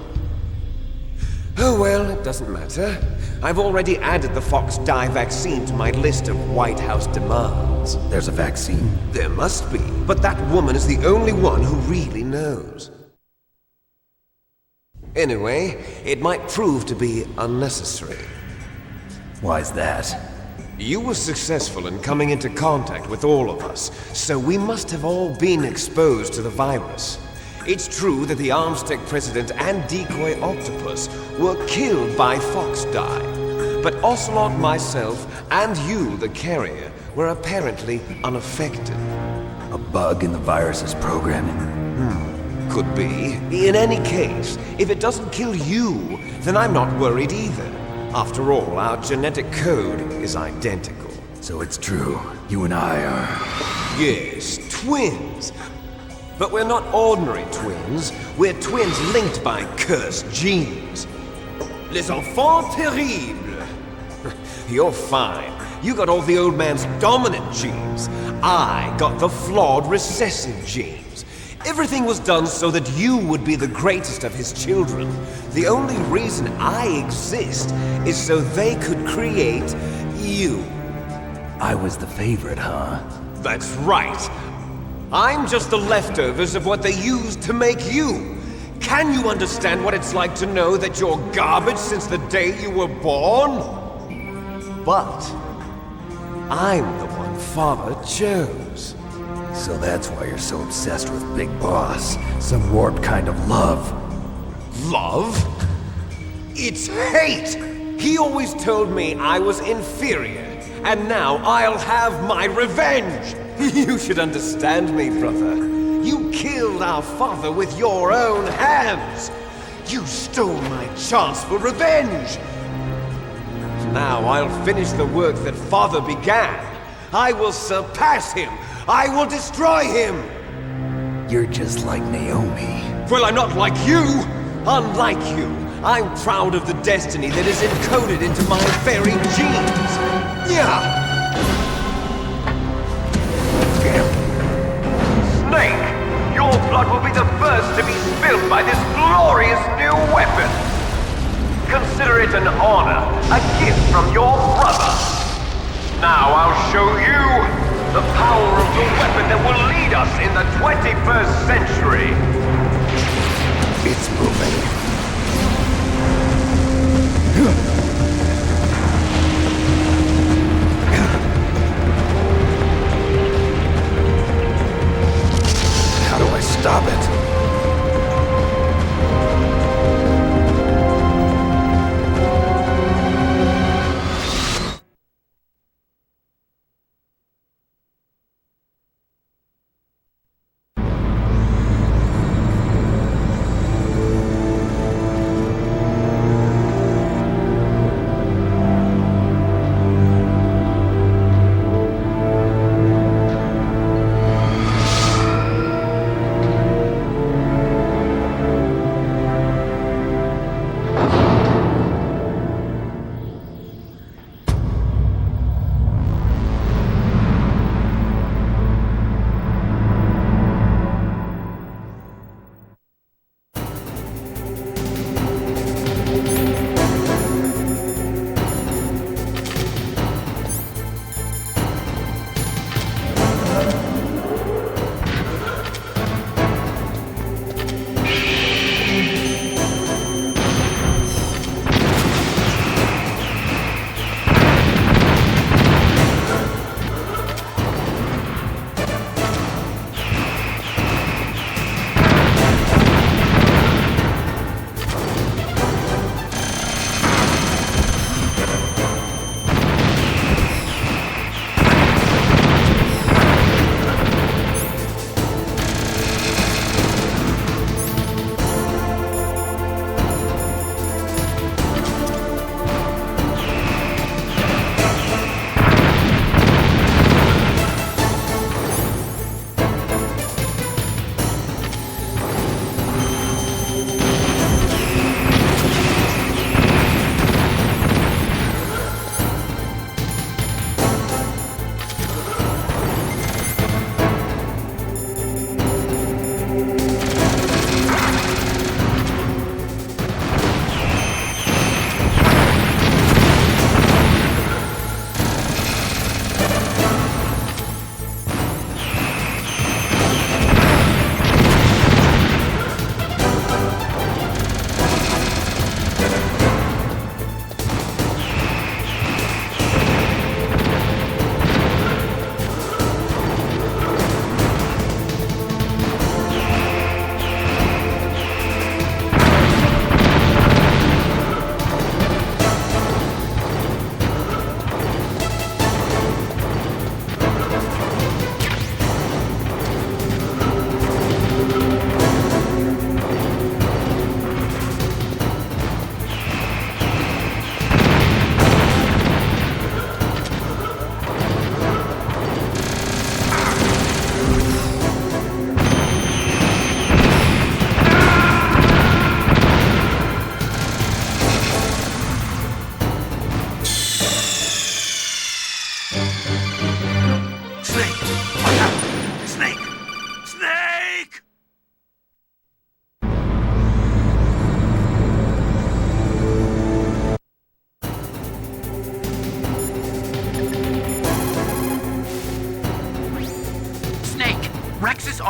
Oh well, it doesn't matter. I've already added the Fox Dye vaccine to my list of White House demands. There's a vaccine? There must be, but that woman is the only one who really knows. Anyway, it might prove to be unnecessary. Why's that? You were successful in coming into contact with all of us, so we must have all been exposed to the virus. It's true that the Arms Tech president and decoy octopus were killed by Fox Dye, but Ocelot, myself, and you, the carrier, were apparently unaffected. A bug in the virus's programming? Could be. In any case, if it doesn't kill you, then I'm not worried either. After all, our genetic code is identical. So it's true, you and I are... Yes, twins. But we're not ordinary twins. We're twins linked by cursed genes. Les enfants terribles. You're fine. You got all the old man's dominant genes. I got the flawed recessive genes. Everything was done so that you would be the greatest of his children. The only reason I exist is so they could create you. I was the favorite, huh? That's right. I'm just the leftovers of what they used to make you. Can you understand what it's like to know that you're garbage since the day you were born? But I'm the one Father chose. So that's why you're so obsessed with Big Boss. Some warped kind of love. Love? It's hate! He always told me I was inferior, and now I'll have my revenge! You should understand me, brother. You killed our father with your own hands! You stole my chance for revenge! Now I'll finish the work that Father began. I will surpass him! I will destroy him! You're just like Naomi. Well, I'm not like you! Unlike you, I'm proud of the destiny that is encoded into my very genes! Yeah! Snake! Your blood will be the first to be spilled by this glorious new weapon! Consider it an honor, a gift from your brother! Now I'll show you the power of the weapon that will lead us in the 21st century! It's moving. How do I stop it?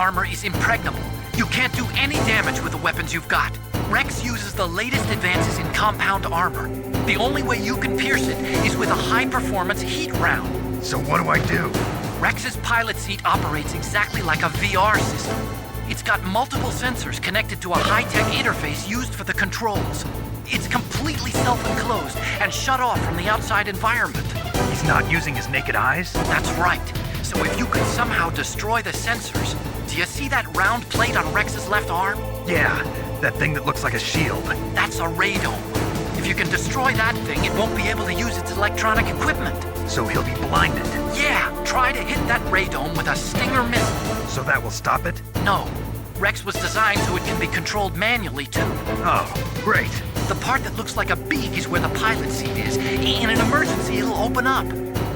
armor is impregnable. You can't do any damage with the weapons you've got. Rex uses the latest advances in compound armor. The only way you can pierce it is with a high-performance heat round. So what do I do? Rex's pilot seat operates exactly like a VR system. It's got multiple sensors connected to a high-tech interface used for the controls. It's completely self-enclosed and shut off from the outside environment. He's not using his naked eyes? That's right. So if you could somehow destroy the sensors, do you see that round plate on Rex's left arm? Yeah, that thing that looks like a shield. That's a radome. If you can destroy that thing, it won't be able to use its electronic equipment. So he'll be blinded. Yeah, try to hit that radome with a Stinger missile. So that will stop it? No. Rex was designed so it can be controlled manually, too. Oh, great. The part that looks like a beak is where the pilot seat is. In an emergency, it'll open up.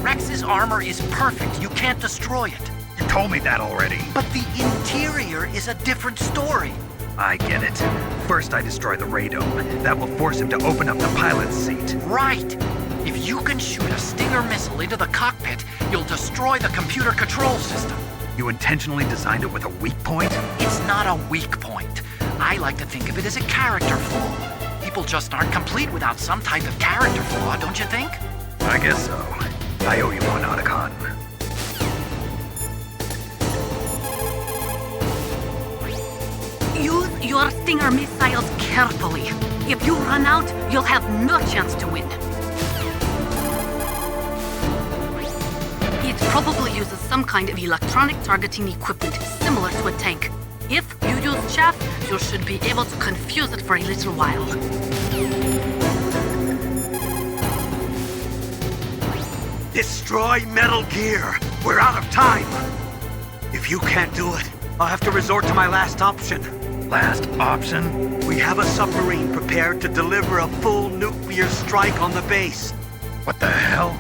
Rex's armor is perfect. You can't destroy it. You told me that already. But the interior is a different story. I get it. First I destroy the radome. That will force him to open up the pilot's seat. Right. If you can shoot a Stinger missile into the cockpit, you'll destroy the computer control system. You intentionally designed it with a weak point? It's not a weak point. I like to think of it as a character flaw. People just aren't complete without some type of character flaw, don't you think? I guess so. I owe you one, Otacon. Use your Stinger missiles carefully. If you run out, you'll have no chance to win. It probably uses some kind of electronic targeting equipment similar to a tank. If you use chaff, you should be able to confuse it for a little while. Destroy Metal Gear! We're out of time! If you can't do it, I'll have to resort to my last option. Last option? We have a submarine prepared to deliver a full nuclear strike on the base. What the hell?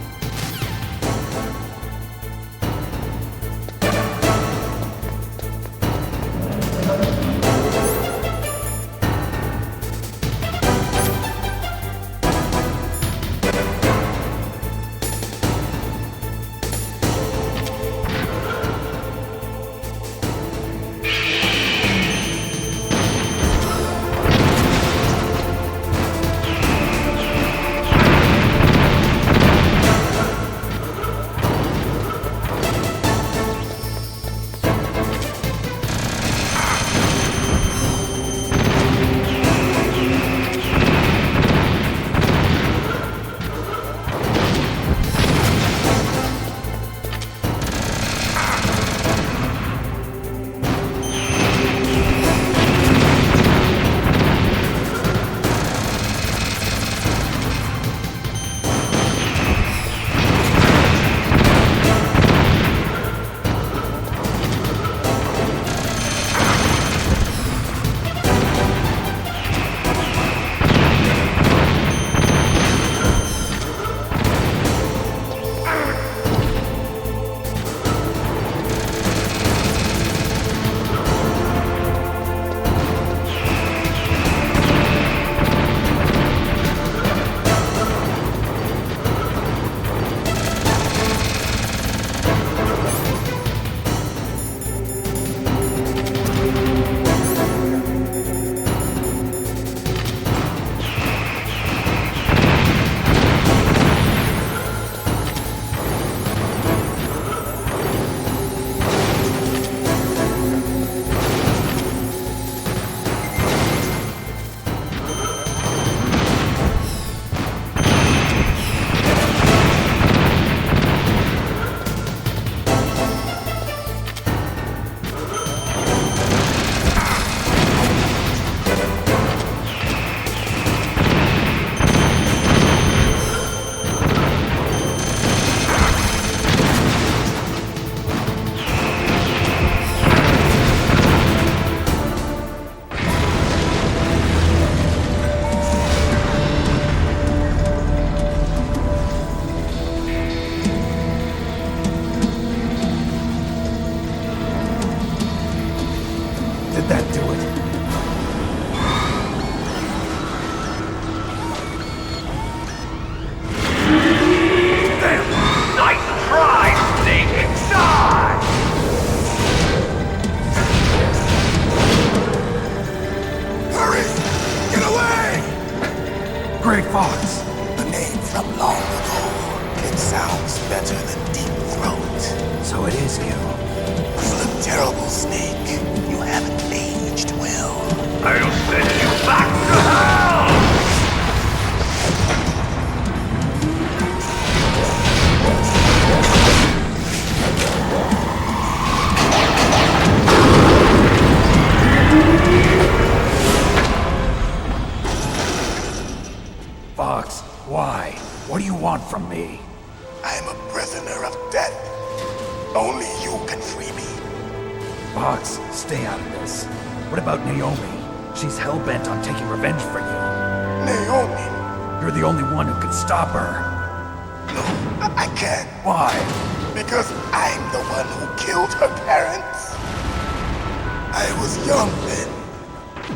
Great Fox. A name from long ago. It sounds better than Deep Throat. So it is you. You look terrible, Snake. You haven't aged well. I'll send you back to hell! Fox, why? What do you want from me? I am a prisoner of death. Only you can free me. Fox, stay out of this. What about Naomi? She's hell-bent on taking revenge for you. Naomi? You're the only one who can stop her. No, I can't. Why? Because I'm the one who killed her parents. I was young then,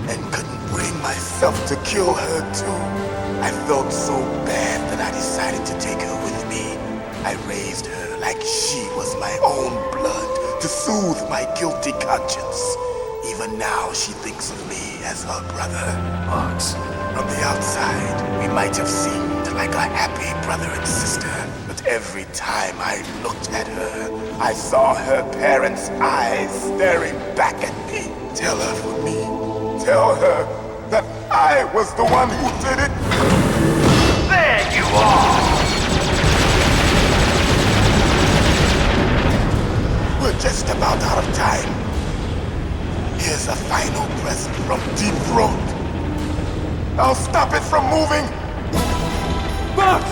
and couldn't bring myself to kill her too. I felt so bad that I decided to take her with me. I raised her like she was my own blood to soothe my guilty conscience. Even now, she thinks of me as her brother. Fox. From the outside, we might have seemed like a happy brother and sister, but every time I looked at her, I saw her parents' eyes staring back at me. Tell her for me. Tell her that I was the one who did it. There you are! We're just about out of time. Here's a final present from Deep Throat. I'll stop it from moving. Fox!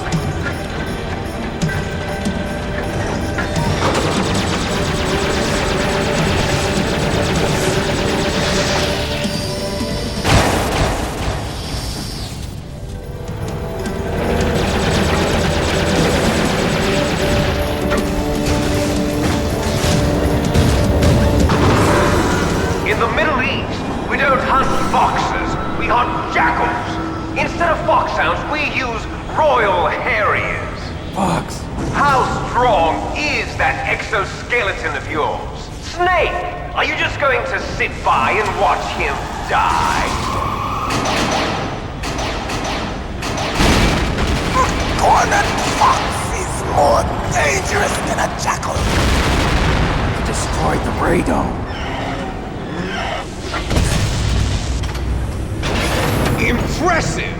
In the Middle East, we don't hunt foxes, we hunt jackals. Instead of foxhounds, we use royal harriers. Fox! How strong is that exoskeleton of yours? Snake, are you just going to sit by and watch him die? Cornered fox is more dangerous than a jackal. You destroyed the radome. Impressive!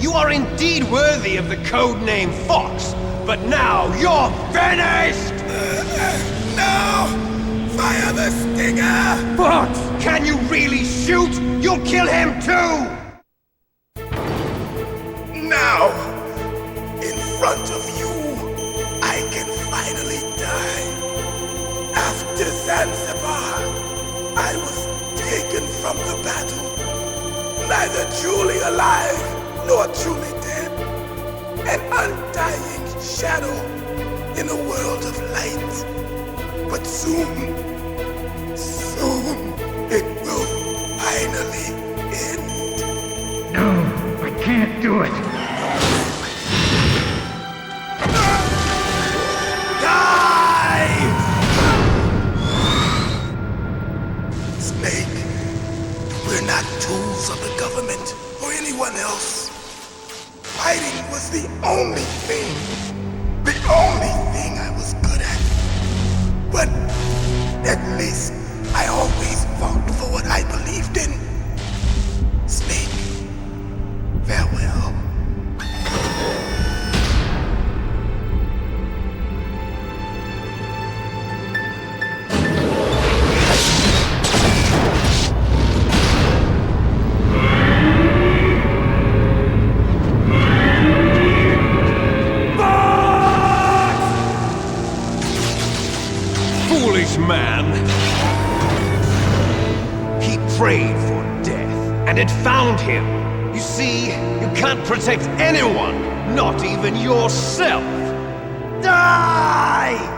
You are indeed worthy of the codename Fox, but now you're finished! No! Fire the stinger! Fox! Can you really shoot? You'll kill him too! Now, in front of you, I can finally die. After Zanzibar, I was taken from the battle. Neither truly alive, nor truly dead. An undying shadow in a world of light. But soon, it will finally end. No, I can't do it. Die! Snake, we're not tools of the government or anyone else. Fighting was the only thing I was good at. But at least I always fought for what I believed in. Snake, farewell. Foolish man! He prayed for death, and it found him. You see, you can't protect anyone, not even yourself. Die!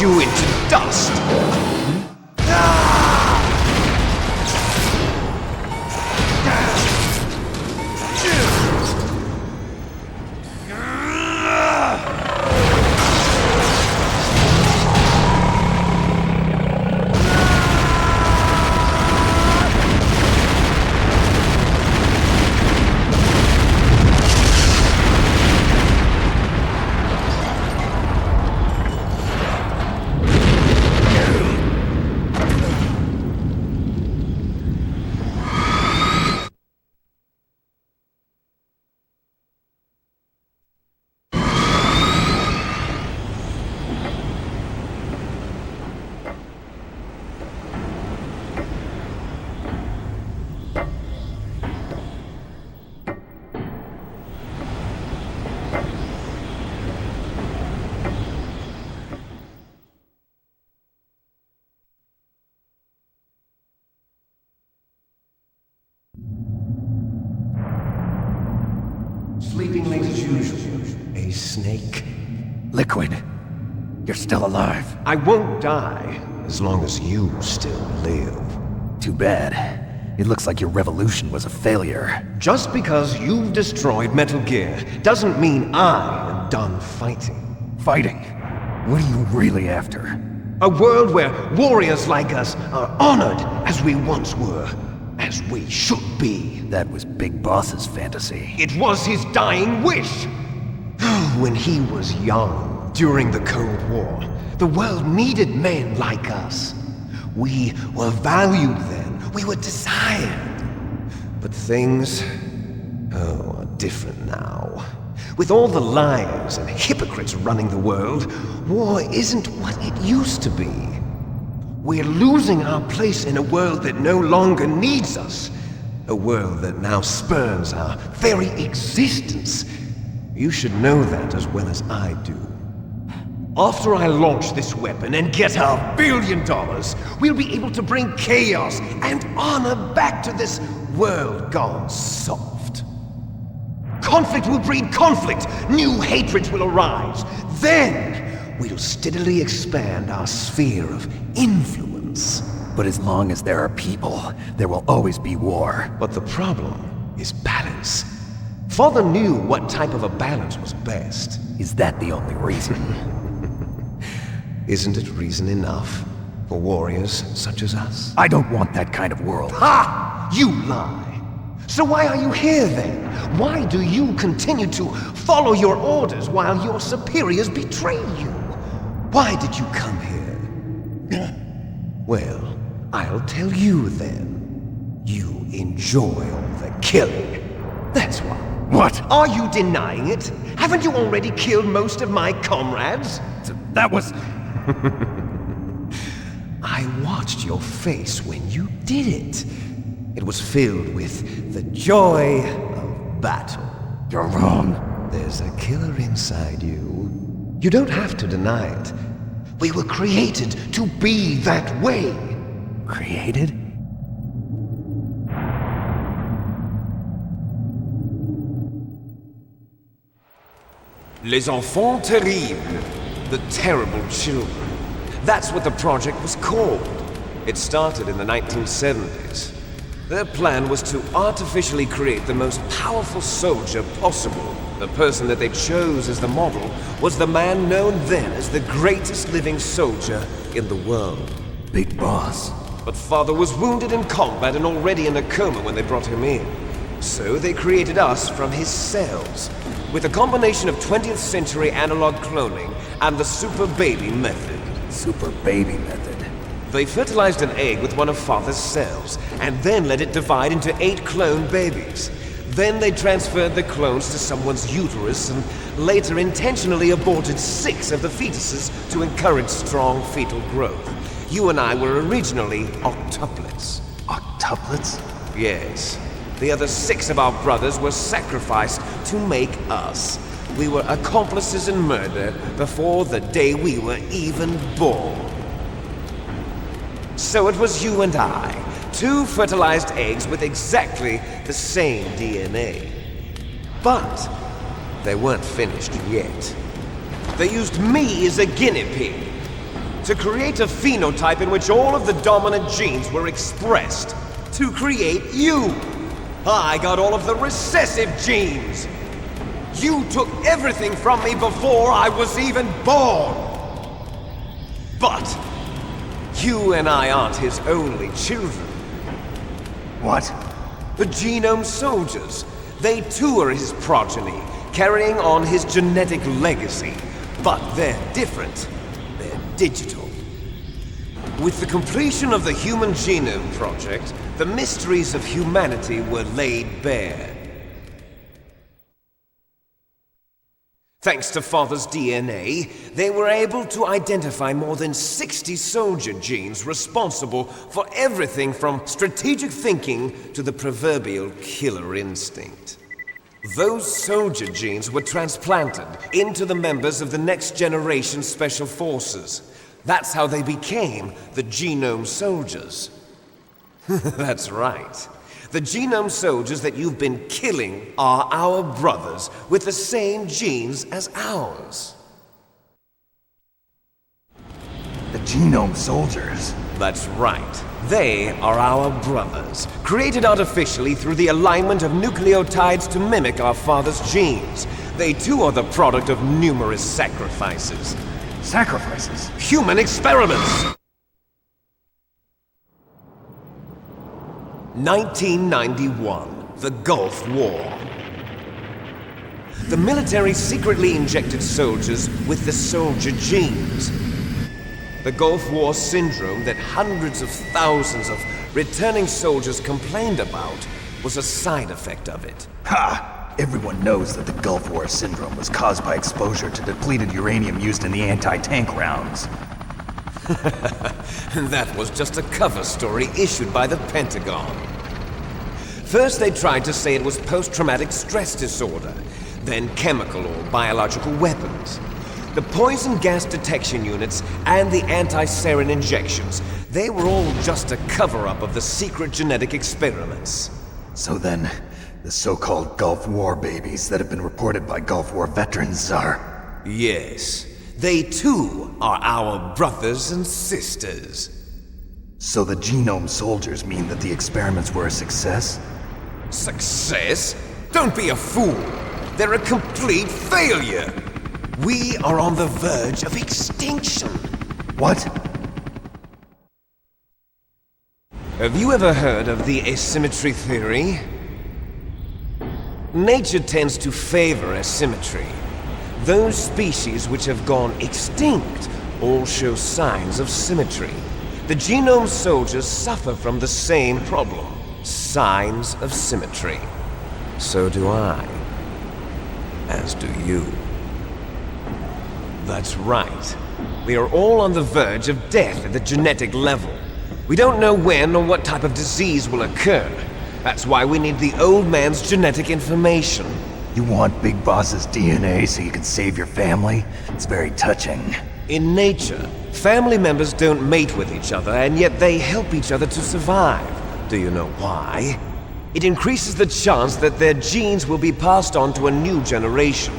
you into dust! Sleeping late as usual. A snake? Liquid, you're still alive. I won't die as long as you still live. Too bad. It looks like your revolution was a failure. Just because you've destroyed Metal Gear doesn't mean I am done fighting. Fighting? What are you really after? A world where warriors like us are honored as we once were. As we should be. That was Big Boss's fantasy. It was his dying wish! When he was young, during the Cold War, the world needed men like us. We were valued then. We were desired. But things, are different now. With all the liars and hypocrites running the world, war isn't what it used to be. We're losing our place in a world that no longer needs us. A world that now spurns our very existence. You should know that as well as I do. After I launch this weapon and get our $1 billion, we'll be able to bring chaos and honor back to this world gone soft. Conflict will breed conflict. New hatreds will arise. Then we'll steadily expand our sphere of influence. But as long as there are people, there will always be war. But the problem is balance. Father knew what type of a balance was best. Is that the only reason? Isn't it reason enough for warriors such as us? I don't want that kind of world. Ha! You lie! So why are you here then? Why do you continue to follow your orders while your superiors betray you? Why did you come here? Well, I'll tell you then. You enjoy all the killing. That's why. What? Are you denying it? Haven't you already killed most of my comrades? That was... I watched your face when you did it. It was filled with the joy of battle. You're wrong. There's a killer inside you. You don't have to deny it. We were created to be that way. Created? Les enfants terribles. The terrible children. That's what the project was called. It started in the 1970s. Their plan was to artificially create the most powerful soldier possible. The person that they chose as the model was the man known then as the greatest living soldier in the world. Big Boss. But Father was wounded in combat and already in a coma when they brought him in. So they created us from his cells, with a combination of 20th century analog cloning and the super baby method. Super baby method? They fertilized an egg with one of Father's cells, and then let it divide into 8 clone babies. Then they transferred the clones to someone's uterus and later intentionally aborted 6 of the fetuses to encourage strong fetal growth. You and I were originally octuplets. Octuplets? Yes. The other 6 of our brothers were sacrificed to make us. We were accomplices in murder before the day we were even born. So it was you and I, 2 fertilized eggs with exactly the same DNA. But they weren't finished yet. They used me as a guinea pig. to create a phenotype in which all of the dominant genes were expressed. To create you. I got all of the recessive genes. You took everything from me before I was even born. But you and I aren't his only children. What? The Genome Soldiers. They too are his progeny, carrying on his genetic legacy. But they're different. They're digital. With the completion of the Human Genome Project, the mysteries of humanity were laid bare. Thanks to Father's DNA, they were able to identify more than 60 soldier genes responsible for everything from strategic thinking to the proverbial killer instinct. Those soldier genes were transplanted into the members of the next generation Special Forces. That's how they became the Genome Soldiers. That's right. The Genome Soldiers that you've been killing are our brothers with the same genes as ours. The Genome Soldiers? That's right. They are our brothers, created artificially through the alignment of nucleotides to mimic our father's genes. They too are the product of numerous sacrifices. Sacrifices? Human experiments! 1991, the Gulf War. The military secretly injected soldiers with the soldier genes. The Gulf War syndrome that hundreds of thousands of returning soldiers complained about was a side effect of it. Ha! Everyone knows that the Gulf War syndrome was caused by exposure to depleted uranium used in the anti-tank rounds. That was just a cover story issued by the Pentagon. First they tried to say it was post-traumatic stress disorder, then chemical or biological weapons. The poison gas detection units and the anti-sarin injections, they were all just a cover-up of the secret genetic experiments. So then, the so-called Gulf War babies that have been reported by Gulf War veterans are... Yes. They too are our brothers and sisters. So the Genome Soldiers mean that the experiments were a success? Success? Don't be a fool! They're a complete failure! We are on the verge of extinction. What? Have you ever heard of the asymmetry theory? Nature tends to favor asymmetry. Those species which have gone extinct all show signs of symmetry. The Genome Soldiers suffer from the same problem. Signs of symmetry. So do I. As do you. That's right. We are all on the verge of death at the genetic level. We don't know when or what type of disease will occur. That's why we need the old man's genetic information. You want Big Boss's DNA so you can save your family? It's very touching. In nature, family members don't mate with each other, and yet they help each other to survive. Do you know why? It increases the chance that their genes will be passed on to a new generation.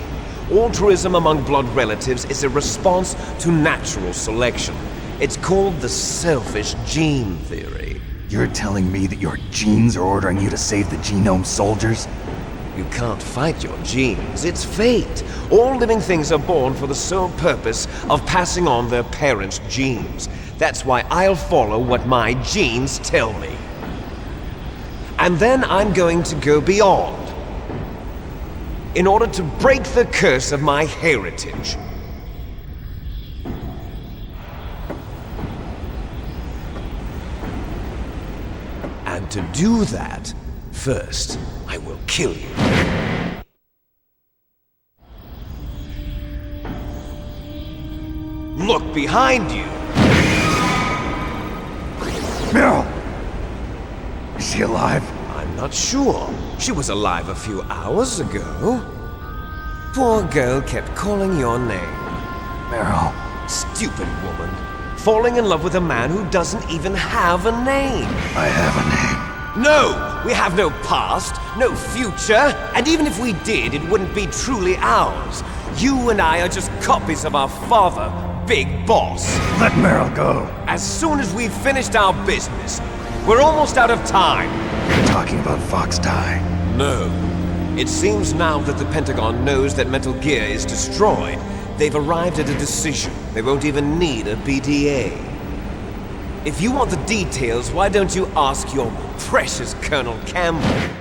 Altruism among blood relatives is a response to natural selection. It's called the selfish gene theory. You're telling me that your genes are ordering you to save the Genome Soldiers? You can't fight your genes. It's fate. All living things are born for the sole purpose of passing on their parents' genes. That's why I'll follow what my genes tell me. And then I'm going to go beyond. In order to break the curse of my heritage. And to do that, first, I will kill you. Look behind you! Meryl! Is she alive? I'm not sure. She was alive a few hours ago. Poor girl kept calling your name. Meryl. Stupid woman. Falling in love with a man who doesn't even have a name. I have a name. No! We have no past, no future, and even if we did, it wouldn't be truly ours. You and I are just copies of our father, big boss. Let Meryl go. As soon as we've finished our business, we're almost out of time. You're talking about Fox Die. No. It seems now that the Pentagon knows that Metal Gear is destroyed, they've arrived at a decision. They won't even need a BDA. If you want the details, why don't you ask your precious Colonel Campbell?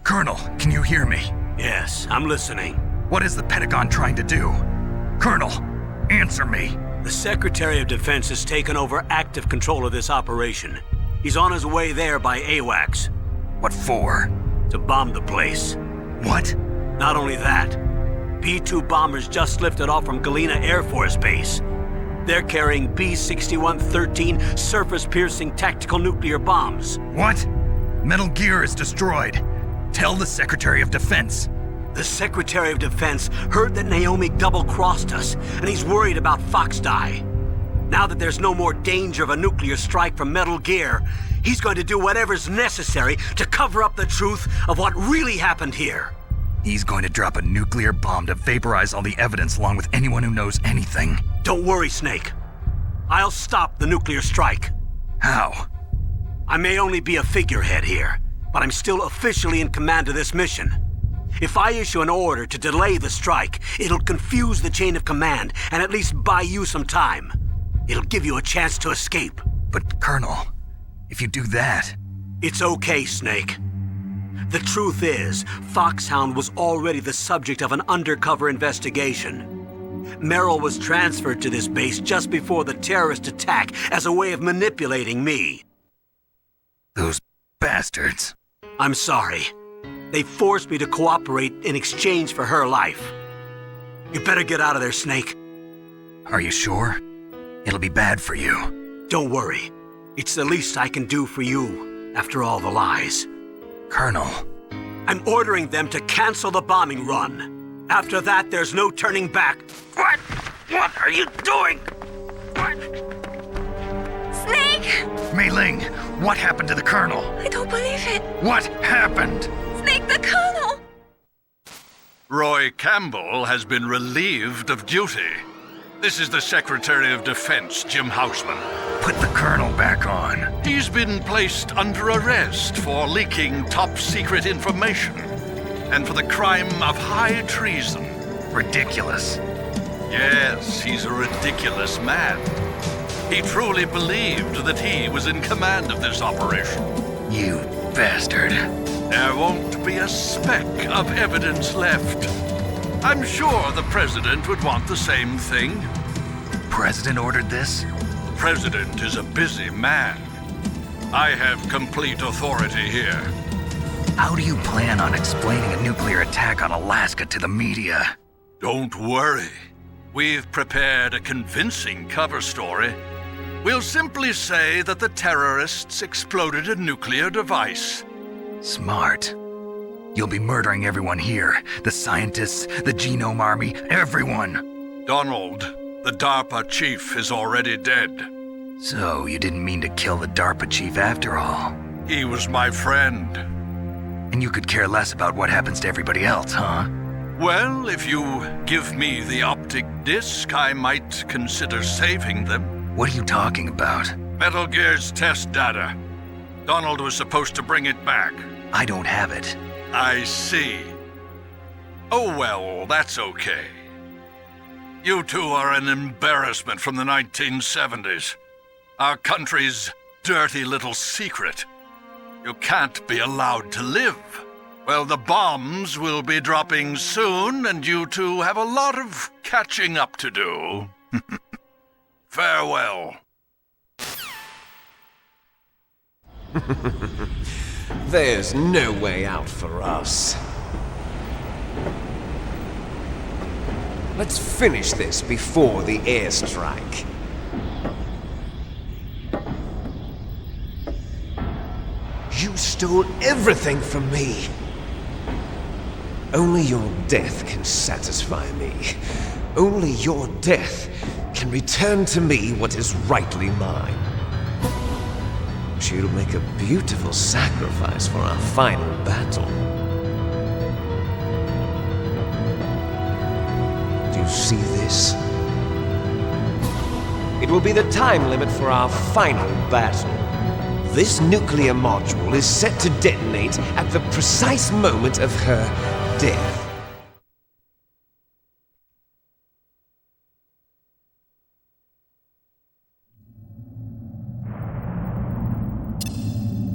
Colonel, can you hear me? Yes, I'm listening. What is the Pentagon trying to do? Colonel, answer me. The Secretary of Defense has taken over active control of this operation. He's on his way there by AWACS. What for? To bomb the place. What? Not only that, B-2 bombers just lifted off from Galena Air Force Base. They're carrying B-6113 surface-piercing tactical nuclear bombs. What? Metal Gear is destroyed. Tell the Secretary of Defense. The Secretary of Defense heard that Naomi double-crossed us, and he's worried about Fox Die. Now that there's no more danger of a nuclear strike from Metal Gear, he's going to do whatever's necessary to cover up the truth of what really happened here. He's going to drop a nuclear bomb to vaporize all the evidence along with anyone who knows anything. Don't worry, Snake. I'll stop the nuclear strike. How? I may only be a figurehead here, but I'm still officially in command of this mission. If I issue an order to delay the strike, it'll confuse the chain of command and at least buy you some time. It'll give you a chance to escape. But, Colonel, if you do that... It's okay, Snake. The truth is, Foxhound was already the subject of an undercover investigation. Meryl was transferred to this base just before the terrorist attack as a way of manipulating me. Those bastards. I'm sorry. They forced me to cooperate in exchange for her life. You better get out of there, Snake. Are you sure? It'll be bad for you. Don't worry. It's the least I can do for you, after all the lies. Colonel. I'm ordering them to cancel the bombing run. After that, there's no turning back. What? What are you doing? What? Snake! Mei Ling, what happened to the Colonel? I don't believe it. What happened? Snake, the Colonel! Roy Campbell has been relieved of duty. This is the Secretary of Defense, Jim Houseman. Put the Colonel back on. He's been placed under arrest for leaking top-secret information and for the crime of high treason. Ridiculous. Yes, he's a ridiculous man. He truly believed that he was in command of this operation. You bastard. There won't be a speck of evidence left. I'm sure the President would want the same thing. President ordered this? The President is a busy man. I have complete authority here. How do you plan on explaining a nuclear attack on Alaska to the media? Don't worry. We've prepared a convincing cover story. We'll simply say that the terrorists exploded a nuclear device. Smart. You'll be murdering everyone here. The scientists, the Genome Army, everyone. Donald, the DARPA chief, is already dead. So you didn't mean to kill the DARPA chief after all? He was my friend. And you could care less about what happens to everybody else, huh? Well, if you give me the optic disc, I might consider saving them. What are you talking about? Metal Gear's test data. Donald was supposed to bring it back. I don't have it. I see. Oh well, that's okay. You two are an embarrassment from the 1970s. Our country's dirty little secret. You can't be allowed to live. Well, the bombs will be dropping soon, and you two have a lot of catching up to do. Farewell. There's no way out for us. Let's finish this before the airstrike. You stole everything from me. Only your death can satisfy me. Only your death can return to me what is rightly mine. She'll make a beautiful sacrifice for our final battle. you see this? It will be the time limit for our final battle. This nuclear module is set to detonate at the precise moment of her death.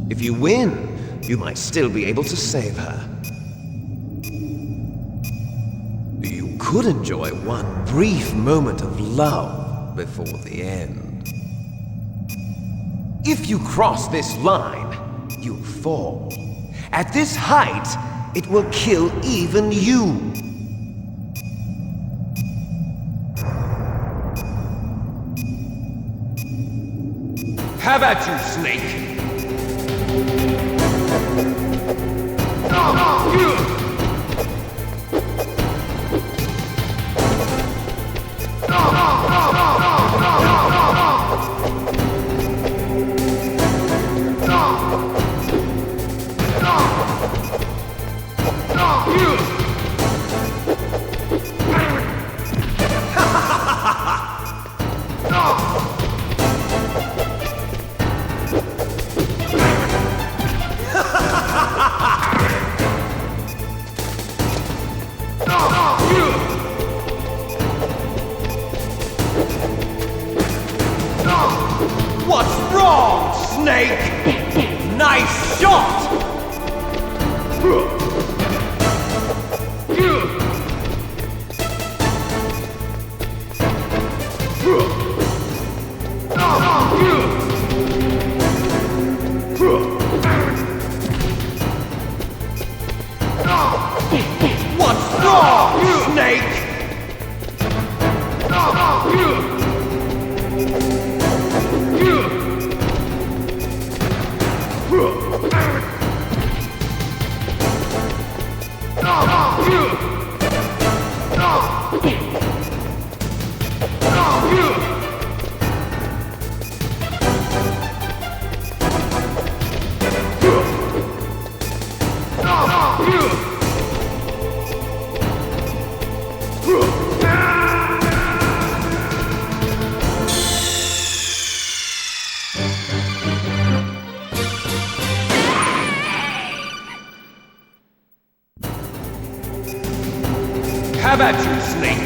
If you win, you might still be able to save her. You could enjoy one brief moment of love before the end. If you cross this line, you'll fall. At this height, it will kill even you. Have at you, Snake! What's wrong, Snake? Nice shot! What's wrong, Snake? Have at you, Snake!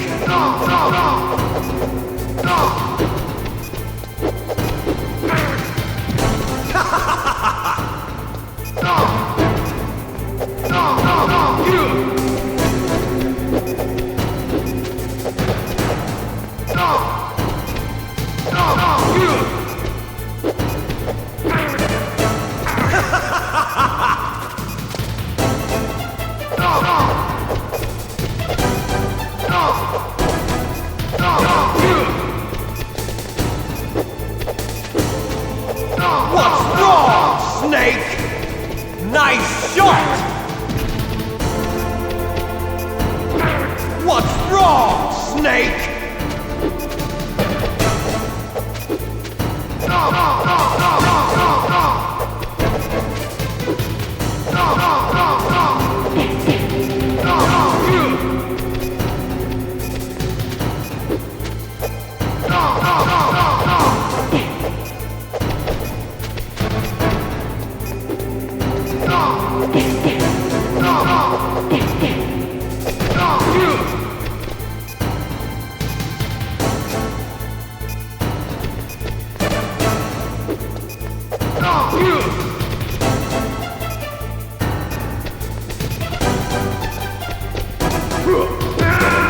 What's wrong, Snake? Nice shot! What's wrong, Snake?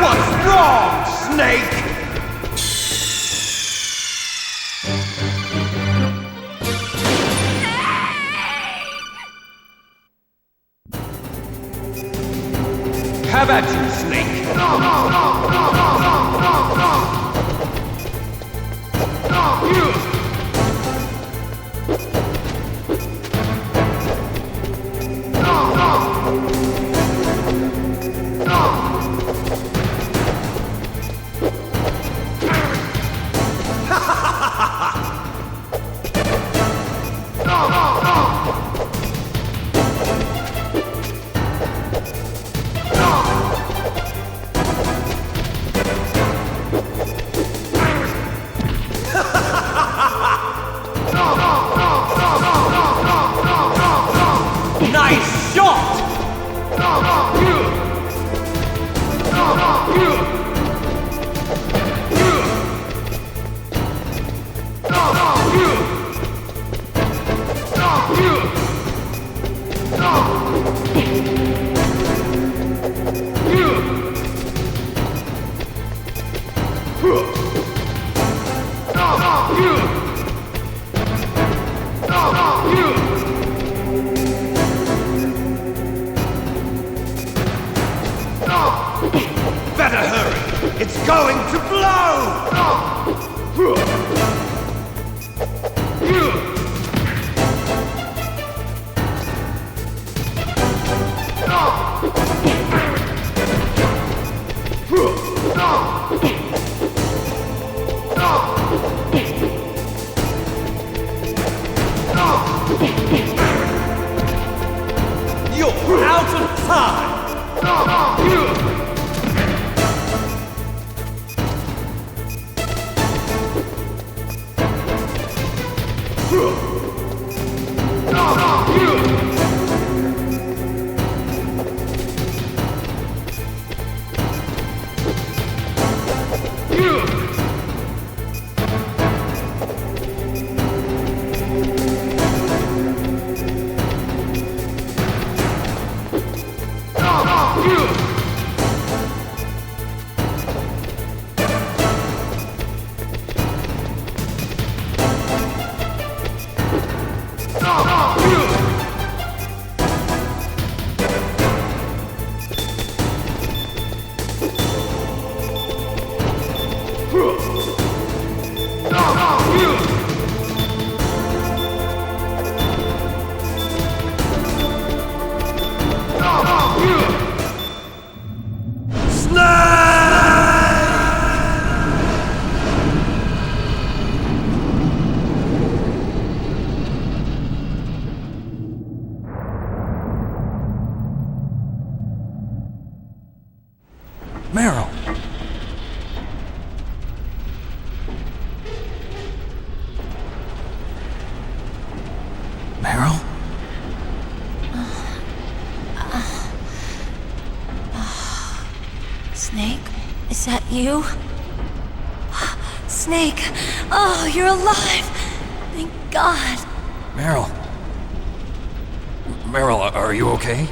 What's wrong, Snake? Have at you, Snake! You're out of time! Meryl! Meryl? Snake, is that you? Snake! Oh, you're alive! Thank God! Meryl? Meryl, are you okay?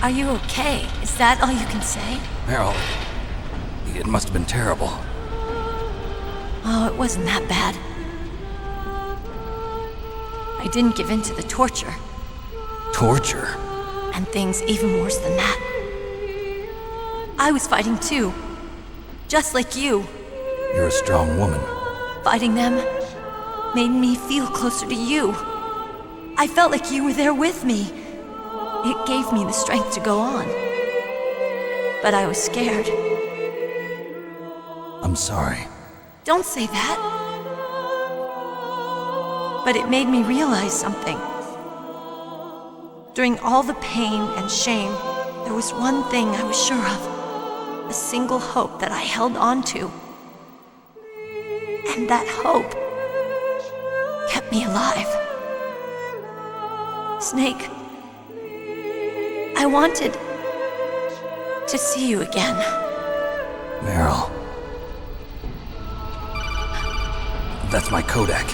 Are you okay? Is that all you can say? Meryl, it must have been terrible. Oh, it wasn't that bad. I didn't give in to the torture. Torture? And things even worse than that. I was fighting too. Just like you. You're a strong woman. Fighting them made me feel closer to you. I felt like you were there with me. It gave me the strength to go on. But I was scared. I'm sorry. Don't say that. But it made me realize something. During all the pain and shame, there was one thing I was sure of. A single hope that I held on to. And that hope kept me alive. Snake, I wanted to see you again. Meryl. That's my Kodak.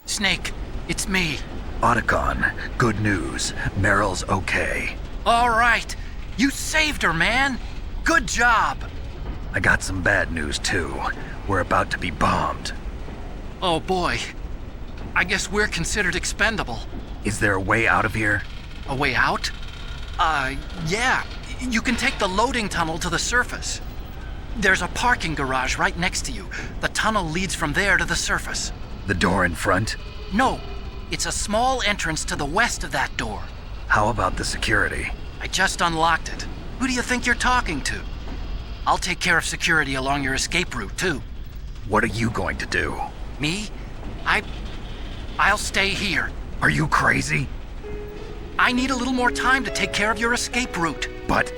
Snake, it's me. Otacon, good news. Meryl's okay. All right. You saved her, man. Good job. I got some bad news, too. We're about to be bombed. Oh, boy. I guess we're considered expendable. Is there a way out of here? A way out? Yeah. You can take the loading tunnel to the surface. There's a parking garage right next to you. The tunnel leads from there to the surface. The door in front? No. It's a small entrance to the west of that door. How about the security? I just unlocked it. Who do you think you're talking to? I'll take care of security along your escape route, too. What are you going to do? Me? I'll stay here. Are you crazy? I need a little more time to take care of your escape route. But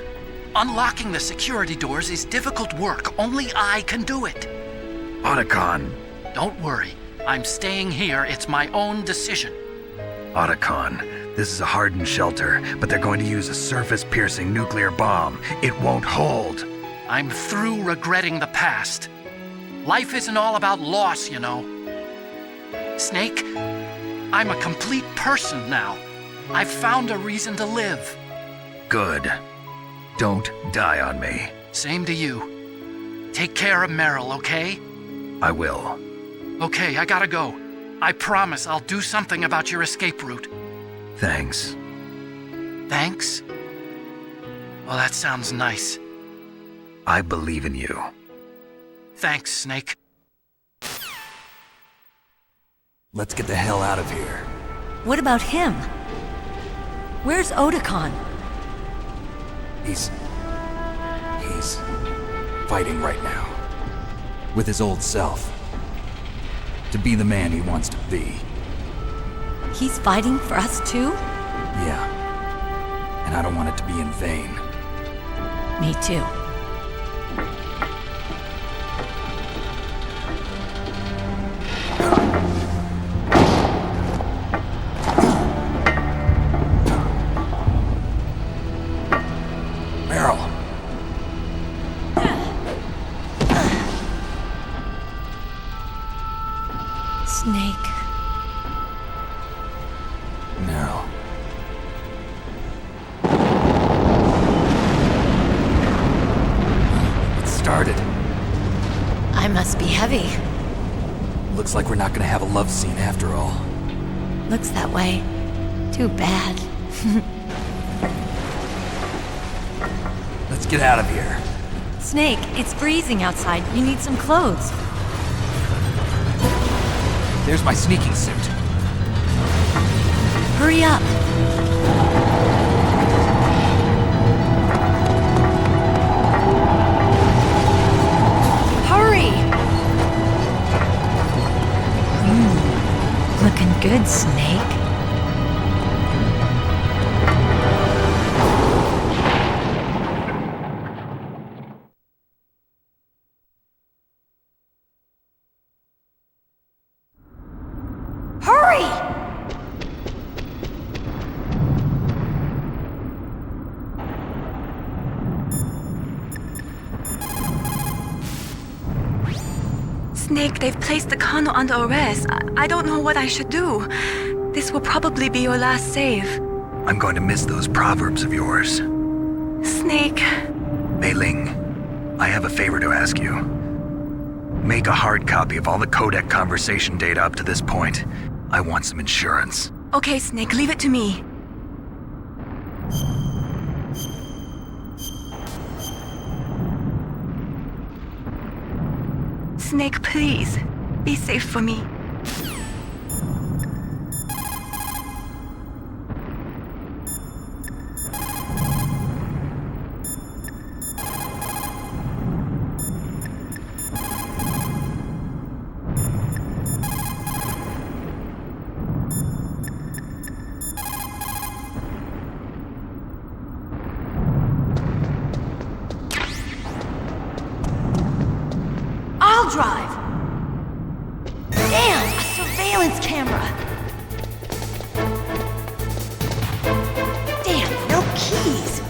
unlocking the security doors is difficult work. Only I can do it. Otacon. Don't worry. I'm staying here. It's my own decision. Otacon, this is a hardened shelter, but they're going to use a surface-piercing nuclear bomb. It won't hold. I'm through regretting the past. Life isn't all about loss, you know. Snake, I'm a complete person now. I've found a reason to live. Good. Don't die on me. Same to you. Take care of Meryl, okay? I will. Okay, I gotta go. I promise I'll do something about your escape route. Thanks. Thanks? Well, that sounds nice. I believe in you. Thanks, Snake. Let's get the hell out of here. What about him? Where's Otacon? He's fighting right now. with his old self. To be the man he wants to be. He's fighting for us too? Yeah. And I don't want it to be in vain. Me too. Snake. No. It started. I must be heavy. Looks like we're not gonna have a love scene after all. Looks that way. Too bad. Let's get out of here. Snake, it's freezing outside. You need some clothes. There's my sneaking suit. Hurry up. Hurry! Looking good, Snake. Hurry! Snake, they've placed the Kano under arrest. I don't know what I should do. This will probably be your last save. I'm going to miss those proverbs of yours. Snake. Mei Ling, I have a favor to ask you. Make a hard copy of all the codec conversation data up to this point. I want some insurance. Okay, Snake, leave it to me. Snake, please. Be safe for me. I'll drive! Damn, a surveillance camera! Damn, no keys!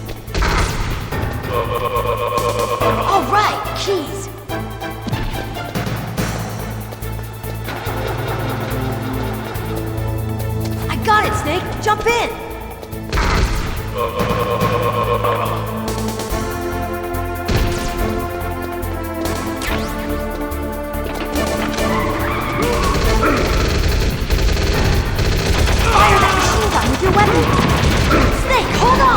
All right, keys! I got it, Snake! Jump in! Fire that machine gun with your weapon! Snake, hold on!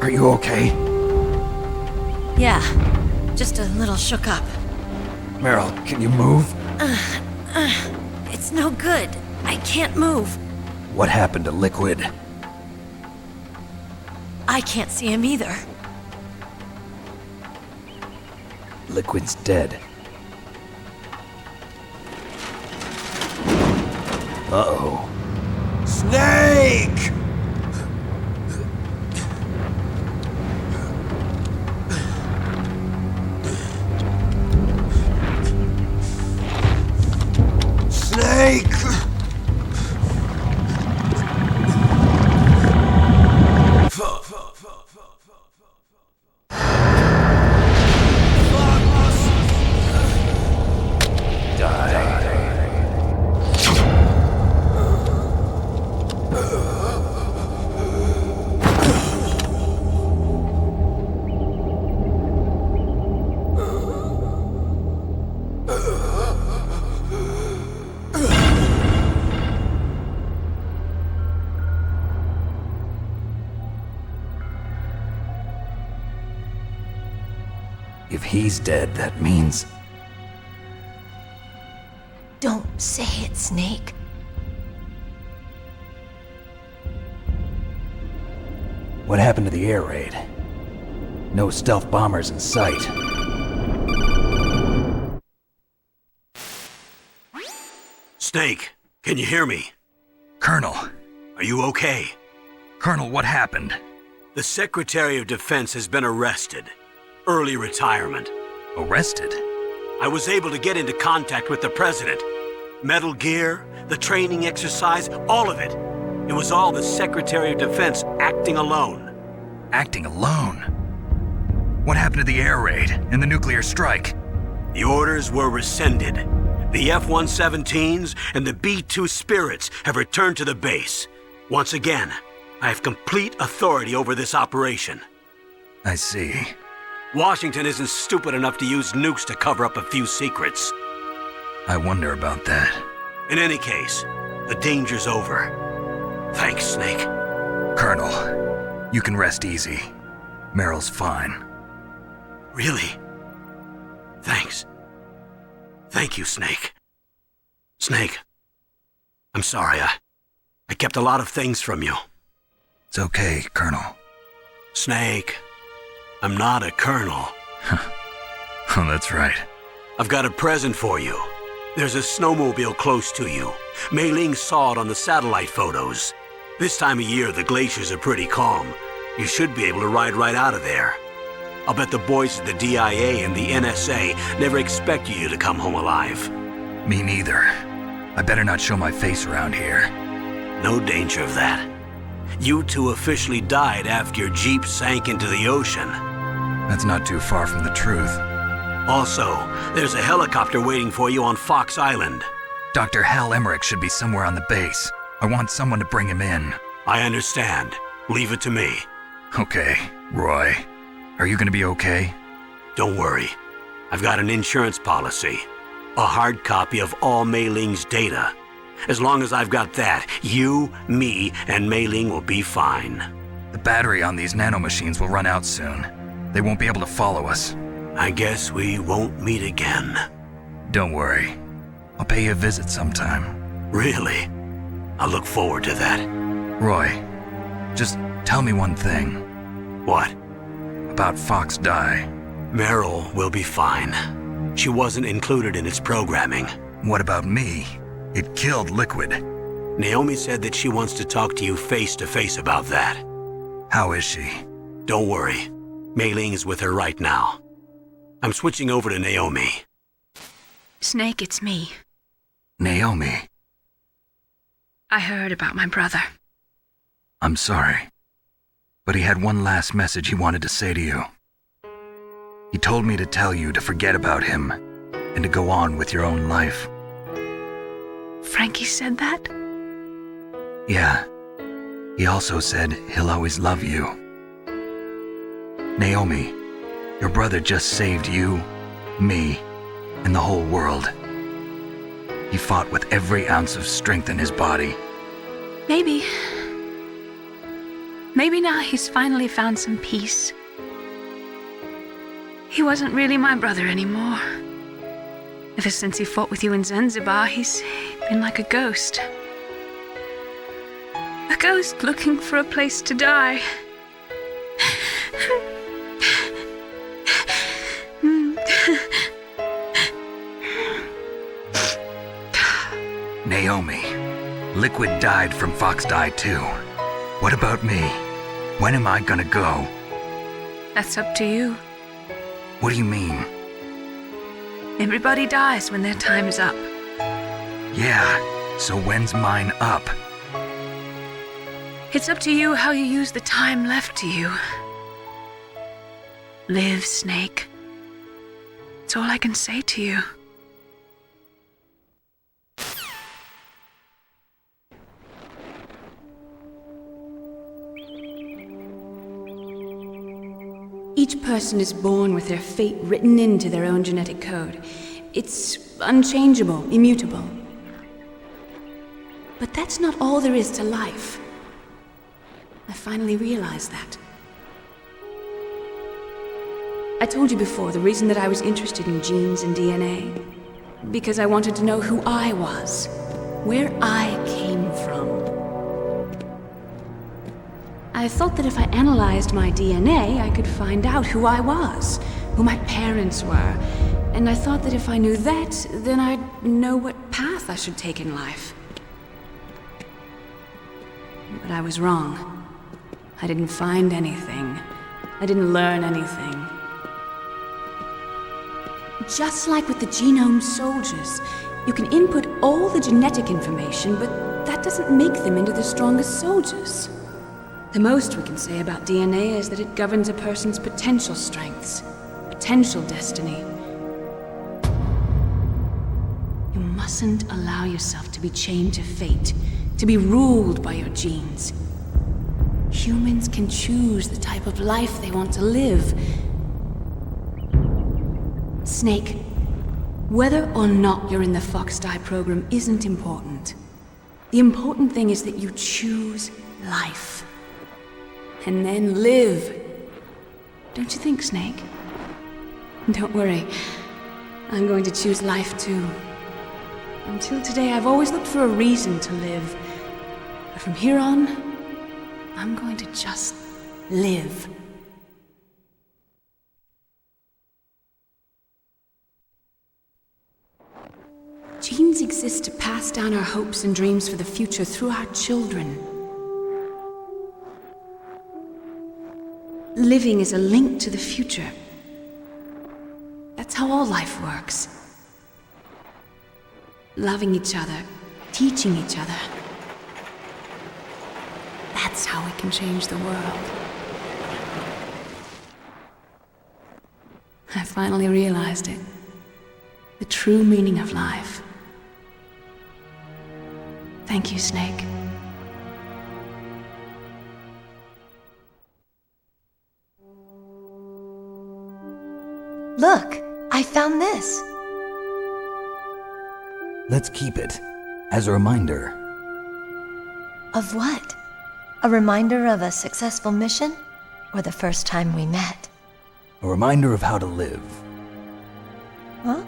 Are you okay? Yeah, just a little shook up. Meryl, can you move? It's no good. I can't move. What happened to Liquid? I can't see him either. Liquid's dead. Uh-oh. Snake! Snake! If he's dead, that means... Don't say it, Snake. What happened to the air raid? No stealth bombers in sight. Snake, can you hear me? Colonel. Are you okay? Colonel, what happened? The Secretary of Defense has been arrested. Early retirement. Arrested? I was able to get into contact with the President. Metal Gear, the training exercise, all of it. It was all the Secretary of Defense acting alone. Acting alone? What happened to the air raid and the nuclear strike? The orders were rescinded. The F-117s and the B-2 Spirits have returned to the base. Once again, I have complete authority over this operation. I see. Washington isn't stupid enough to use nukes to cover up a few secrets. I wonder about that. In any case, the danger's over. Thanks, Snake. Colonel, you can rest easy. Meryl's fine. Really? Thanks. Thank you, Snake. Snake, I'm sorry. I kept a lot of things from you. It's okay, Colonel. Snake, I'm not a colonel. Oh, that's right. I've got a present for you. There's a snowmobile close to you. Mei Ling saw it on the satellite photos. This time of year, the glaciers are pretty calm. You should be able to ride right out of there. I'll bet the boys at the DIA and the NSA never expected you to come home alive. Me neither. I better not show my face around here. No danger of that. You two officially died after your Jeep sank into the ocean. That's not too far from the truth. Also, there's a helicopter waiting for you on Fox Island. Dr. Hal Emmerich should be somewhere on the base. I want someone to bring him in. I understand. Leave it to me. Okay, Roy. Are you gonna be okay? Don't worry. I've got an insurance policy. A hard copy of all Mei Ling's data. As long as I've got that, you, me, and Mei Ling will be fine. The battery on these nanomachines will run out soon. They won't be able to follow us. I guess we won't meet again. Don't worry. I'll pay you a visit sometime. Really? I look forward to that. Roy, just tell me one thing. What? About Fox Die. Meryl will be fine. She wasn't included in its programming. What about me? It killed Liquid. Naomi said that she wants to talk to you face to face about that. How is she? Don't worry. Mei Ling is with her right now. I'm switching over to Naomi. Snake, it's me. Naomi. I heard about my brother. I'm sorry. But he had one last message he wanted to say to you. He told me to tell you to forget about him and to go on with your own life. Frankie said that? Yeah. He also said he'll always love you. Naomi, your brother just saved you, me, and the whole world. He fought with every ounce of strength in his body. Maybe Maybe now he's finally found some peace. He wasn't really my brother anymore. Ever since he fought with you in Zanzibar, he's been like a ghost. A ghost looking for a place to die. Naomi, Liquid died from Fox Die too. What about me? When am I gonna go? That's up to you. What do you mean? Everybody dies when their time is up. Yeah, so when's mine up? It's up to you how you use the time left to you. Live, Snake. It's all I can say to you. Each person is born with their fate written into their own genetic code. It's unchangeable, immutable. But that's not all there is to life. I finally realized that. I told you before the reason that I was interested in genes and DNA. Because I wanted to know who I was, where I came from. I thought that if I analyzed my DNA, I could find out who I was, who my parents were. And I thought that if I knew that, then I'd know what path I should take in life. But I was wrong. I didn't find anything. I didn't learn anything. Just like with the genome soldiers, you can input all the genetic information, but that doesn't make them into the strongest soldiers. The most we can say about DNA is that it governs a person's potential strengths, potential destiny. You mustn't allow yourself to be chained to fate, to be ruled by your genes. Humans can choose the type of life they want to live. Snake, whether or not you're in the Fox Die program isn't important. The important thing is that you choose life. And then live. Don't you think, Snake? Don't worry. I'm going to choose life too. Until today, I've always looked for a reason to live. But from here on, I'm going to just live. Genes exist to pass down our hopes and dreams for the future through our children. Living is a link to the future. That's how all life works. Loving each other, teaching each other. That's how we can change the world. I finally realized it. The true meaning of life. Thank you, Snake. Look, I found this. Let's keep it as a reminder. Of what? A reminder of a successful mission? Or the first time we met? A reminder of how to live. Huh?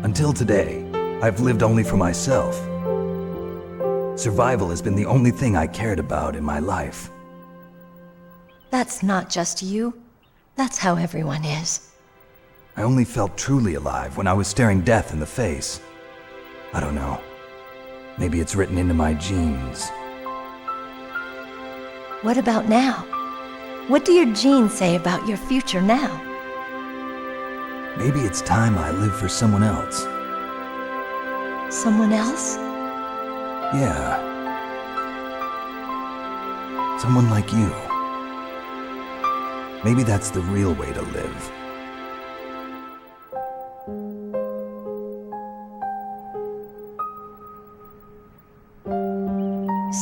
Until today, I've lived only for myself. Survival has been the only thing I cared about in my life. That's not just you. That's how everyone is. I only felt truly alive when I was staring death in the face. I don't know. Maybe it's written into my genes. What about now? What do your genes say about your future now? Maybe it's time I live for someone else. Someone else? Yeah. Someone like you. Maybe that's the real way to live.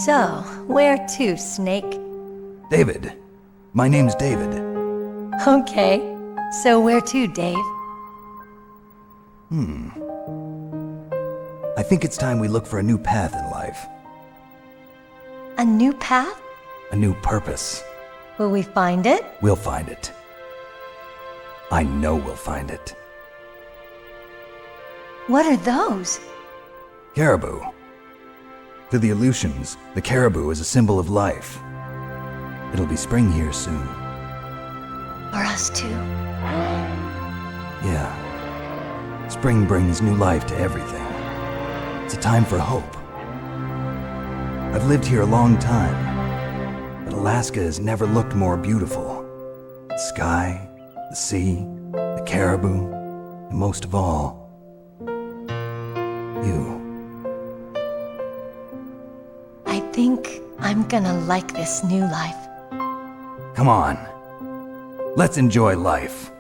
So, where to, Snake? David. My name's David. Okay. So where to, Dave? I think it's time we look for a new path in life. A new path? a new purpose. Will we find it? We'll find it. I know we'll find it. What are those? Caribou. To the Aleutians, the caribou is a symbol of life. It'll be spring here soon. For us too. Yeah. Spring brings new life to everything. It's a time for hope. I've lived here a long time, but Alaska has never looked more beautiful. The sky, the sea, the caribou, and most of all, you. I think I'm gonna like this new life. Come on. Let's enjoy life.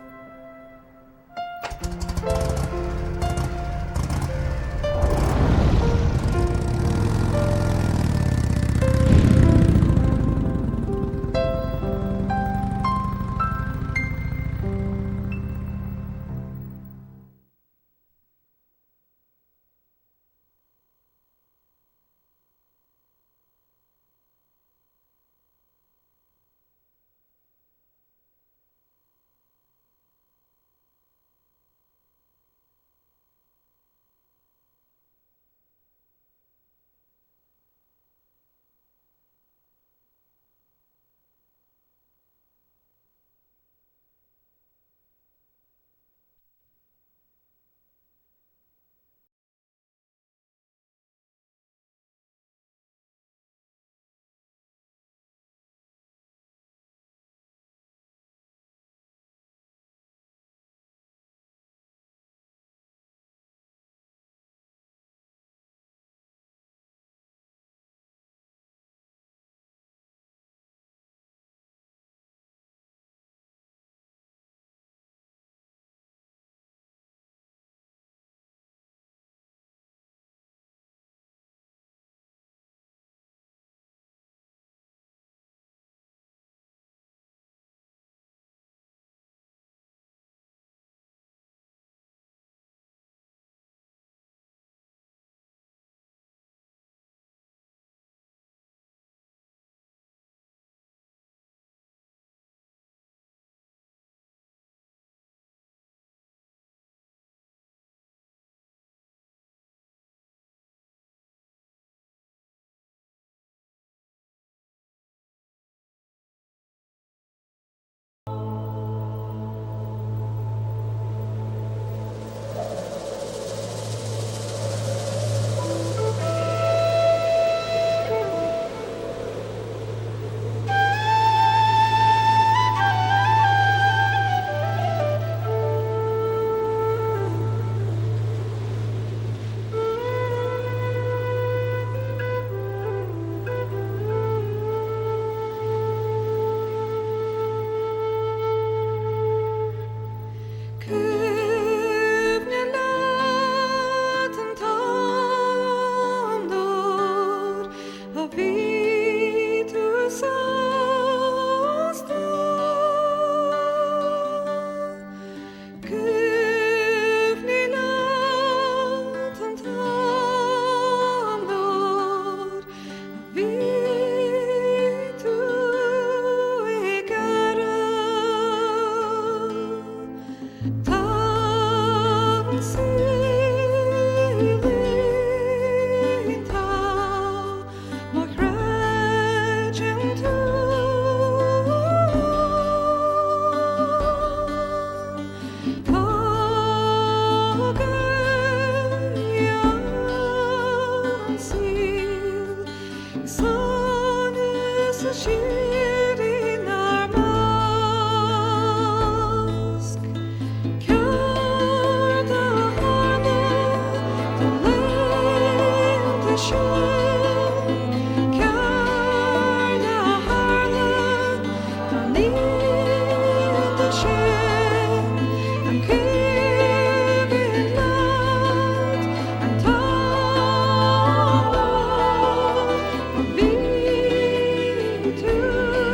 To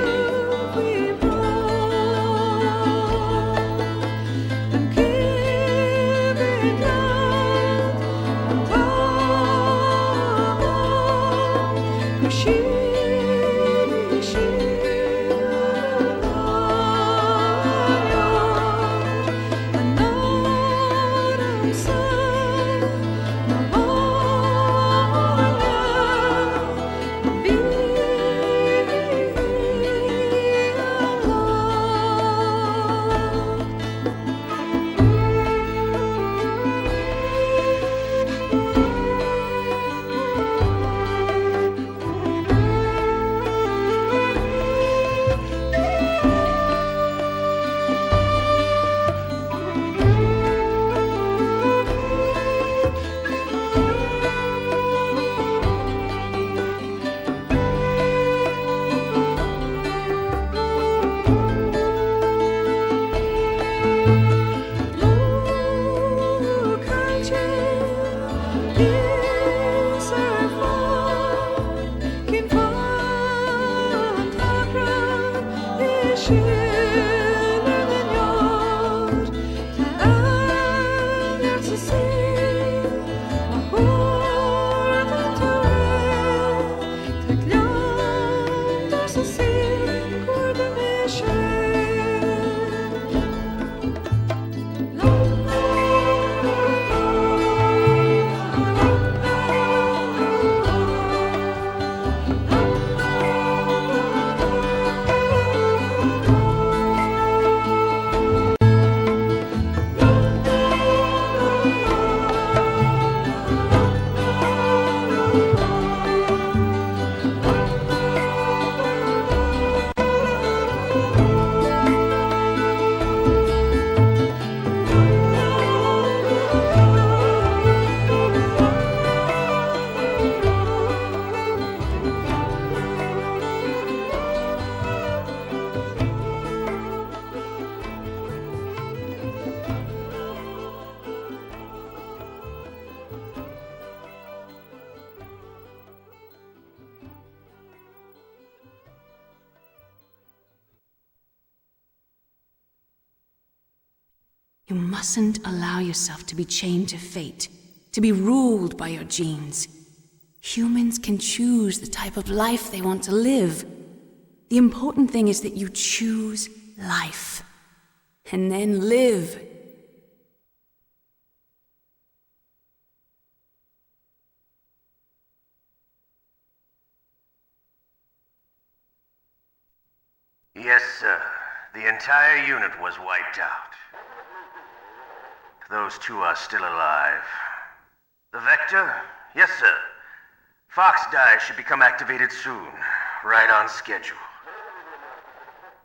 You mustn't allow yourself to be chained to fate, to be ruled by your genes. Humans can choose the type of life they want to live. The important thing is that you choose life. And then live. Yes, sir. The entire unit was wiped out. Those two are still alive. The Vector? Yes, sir. Fox Die should become activated soon. Right on schedule.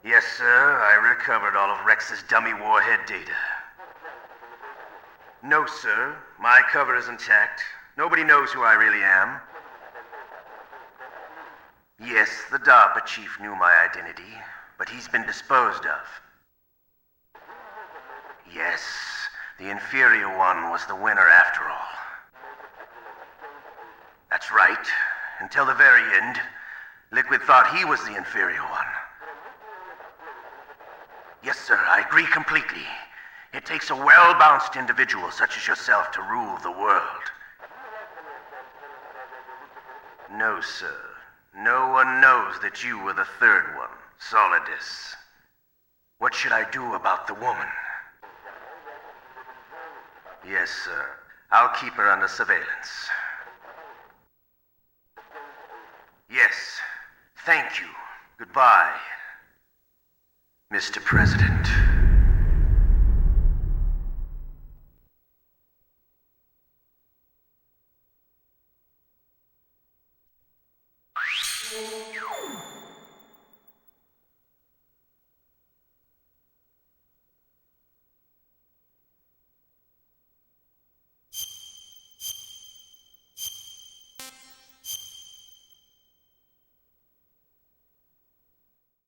Yes, sir. I recovered all of Rex's dummy warhead data. No, sir. My cover is intact. Nobody knows who I really am. Yes, the DARPA chief knew my identity, but he's been disposed of. Yes, the inferior one was the winner after all. That's right. Until the very end, Liquid thought he was the inferior one. Yes, sir, I agree completely. It takes a well-balanced individual such as yourself to rule the world. No, sir. No one knows that you were the third one, Solidus. What should I do about the woman? Yes, sir. I'll keep her under surveillance. Yes. Thank you. Goodbye, Mr. President.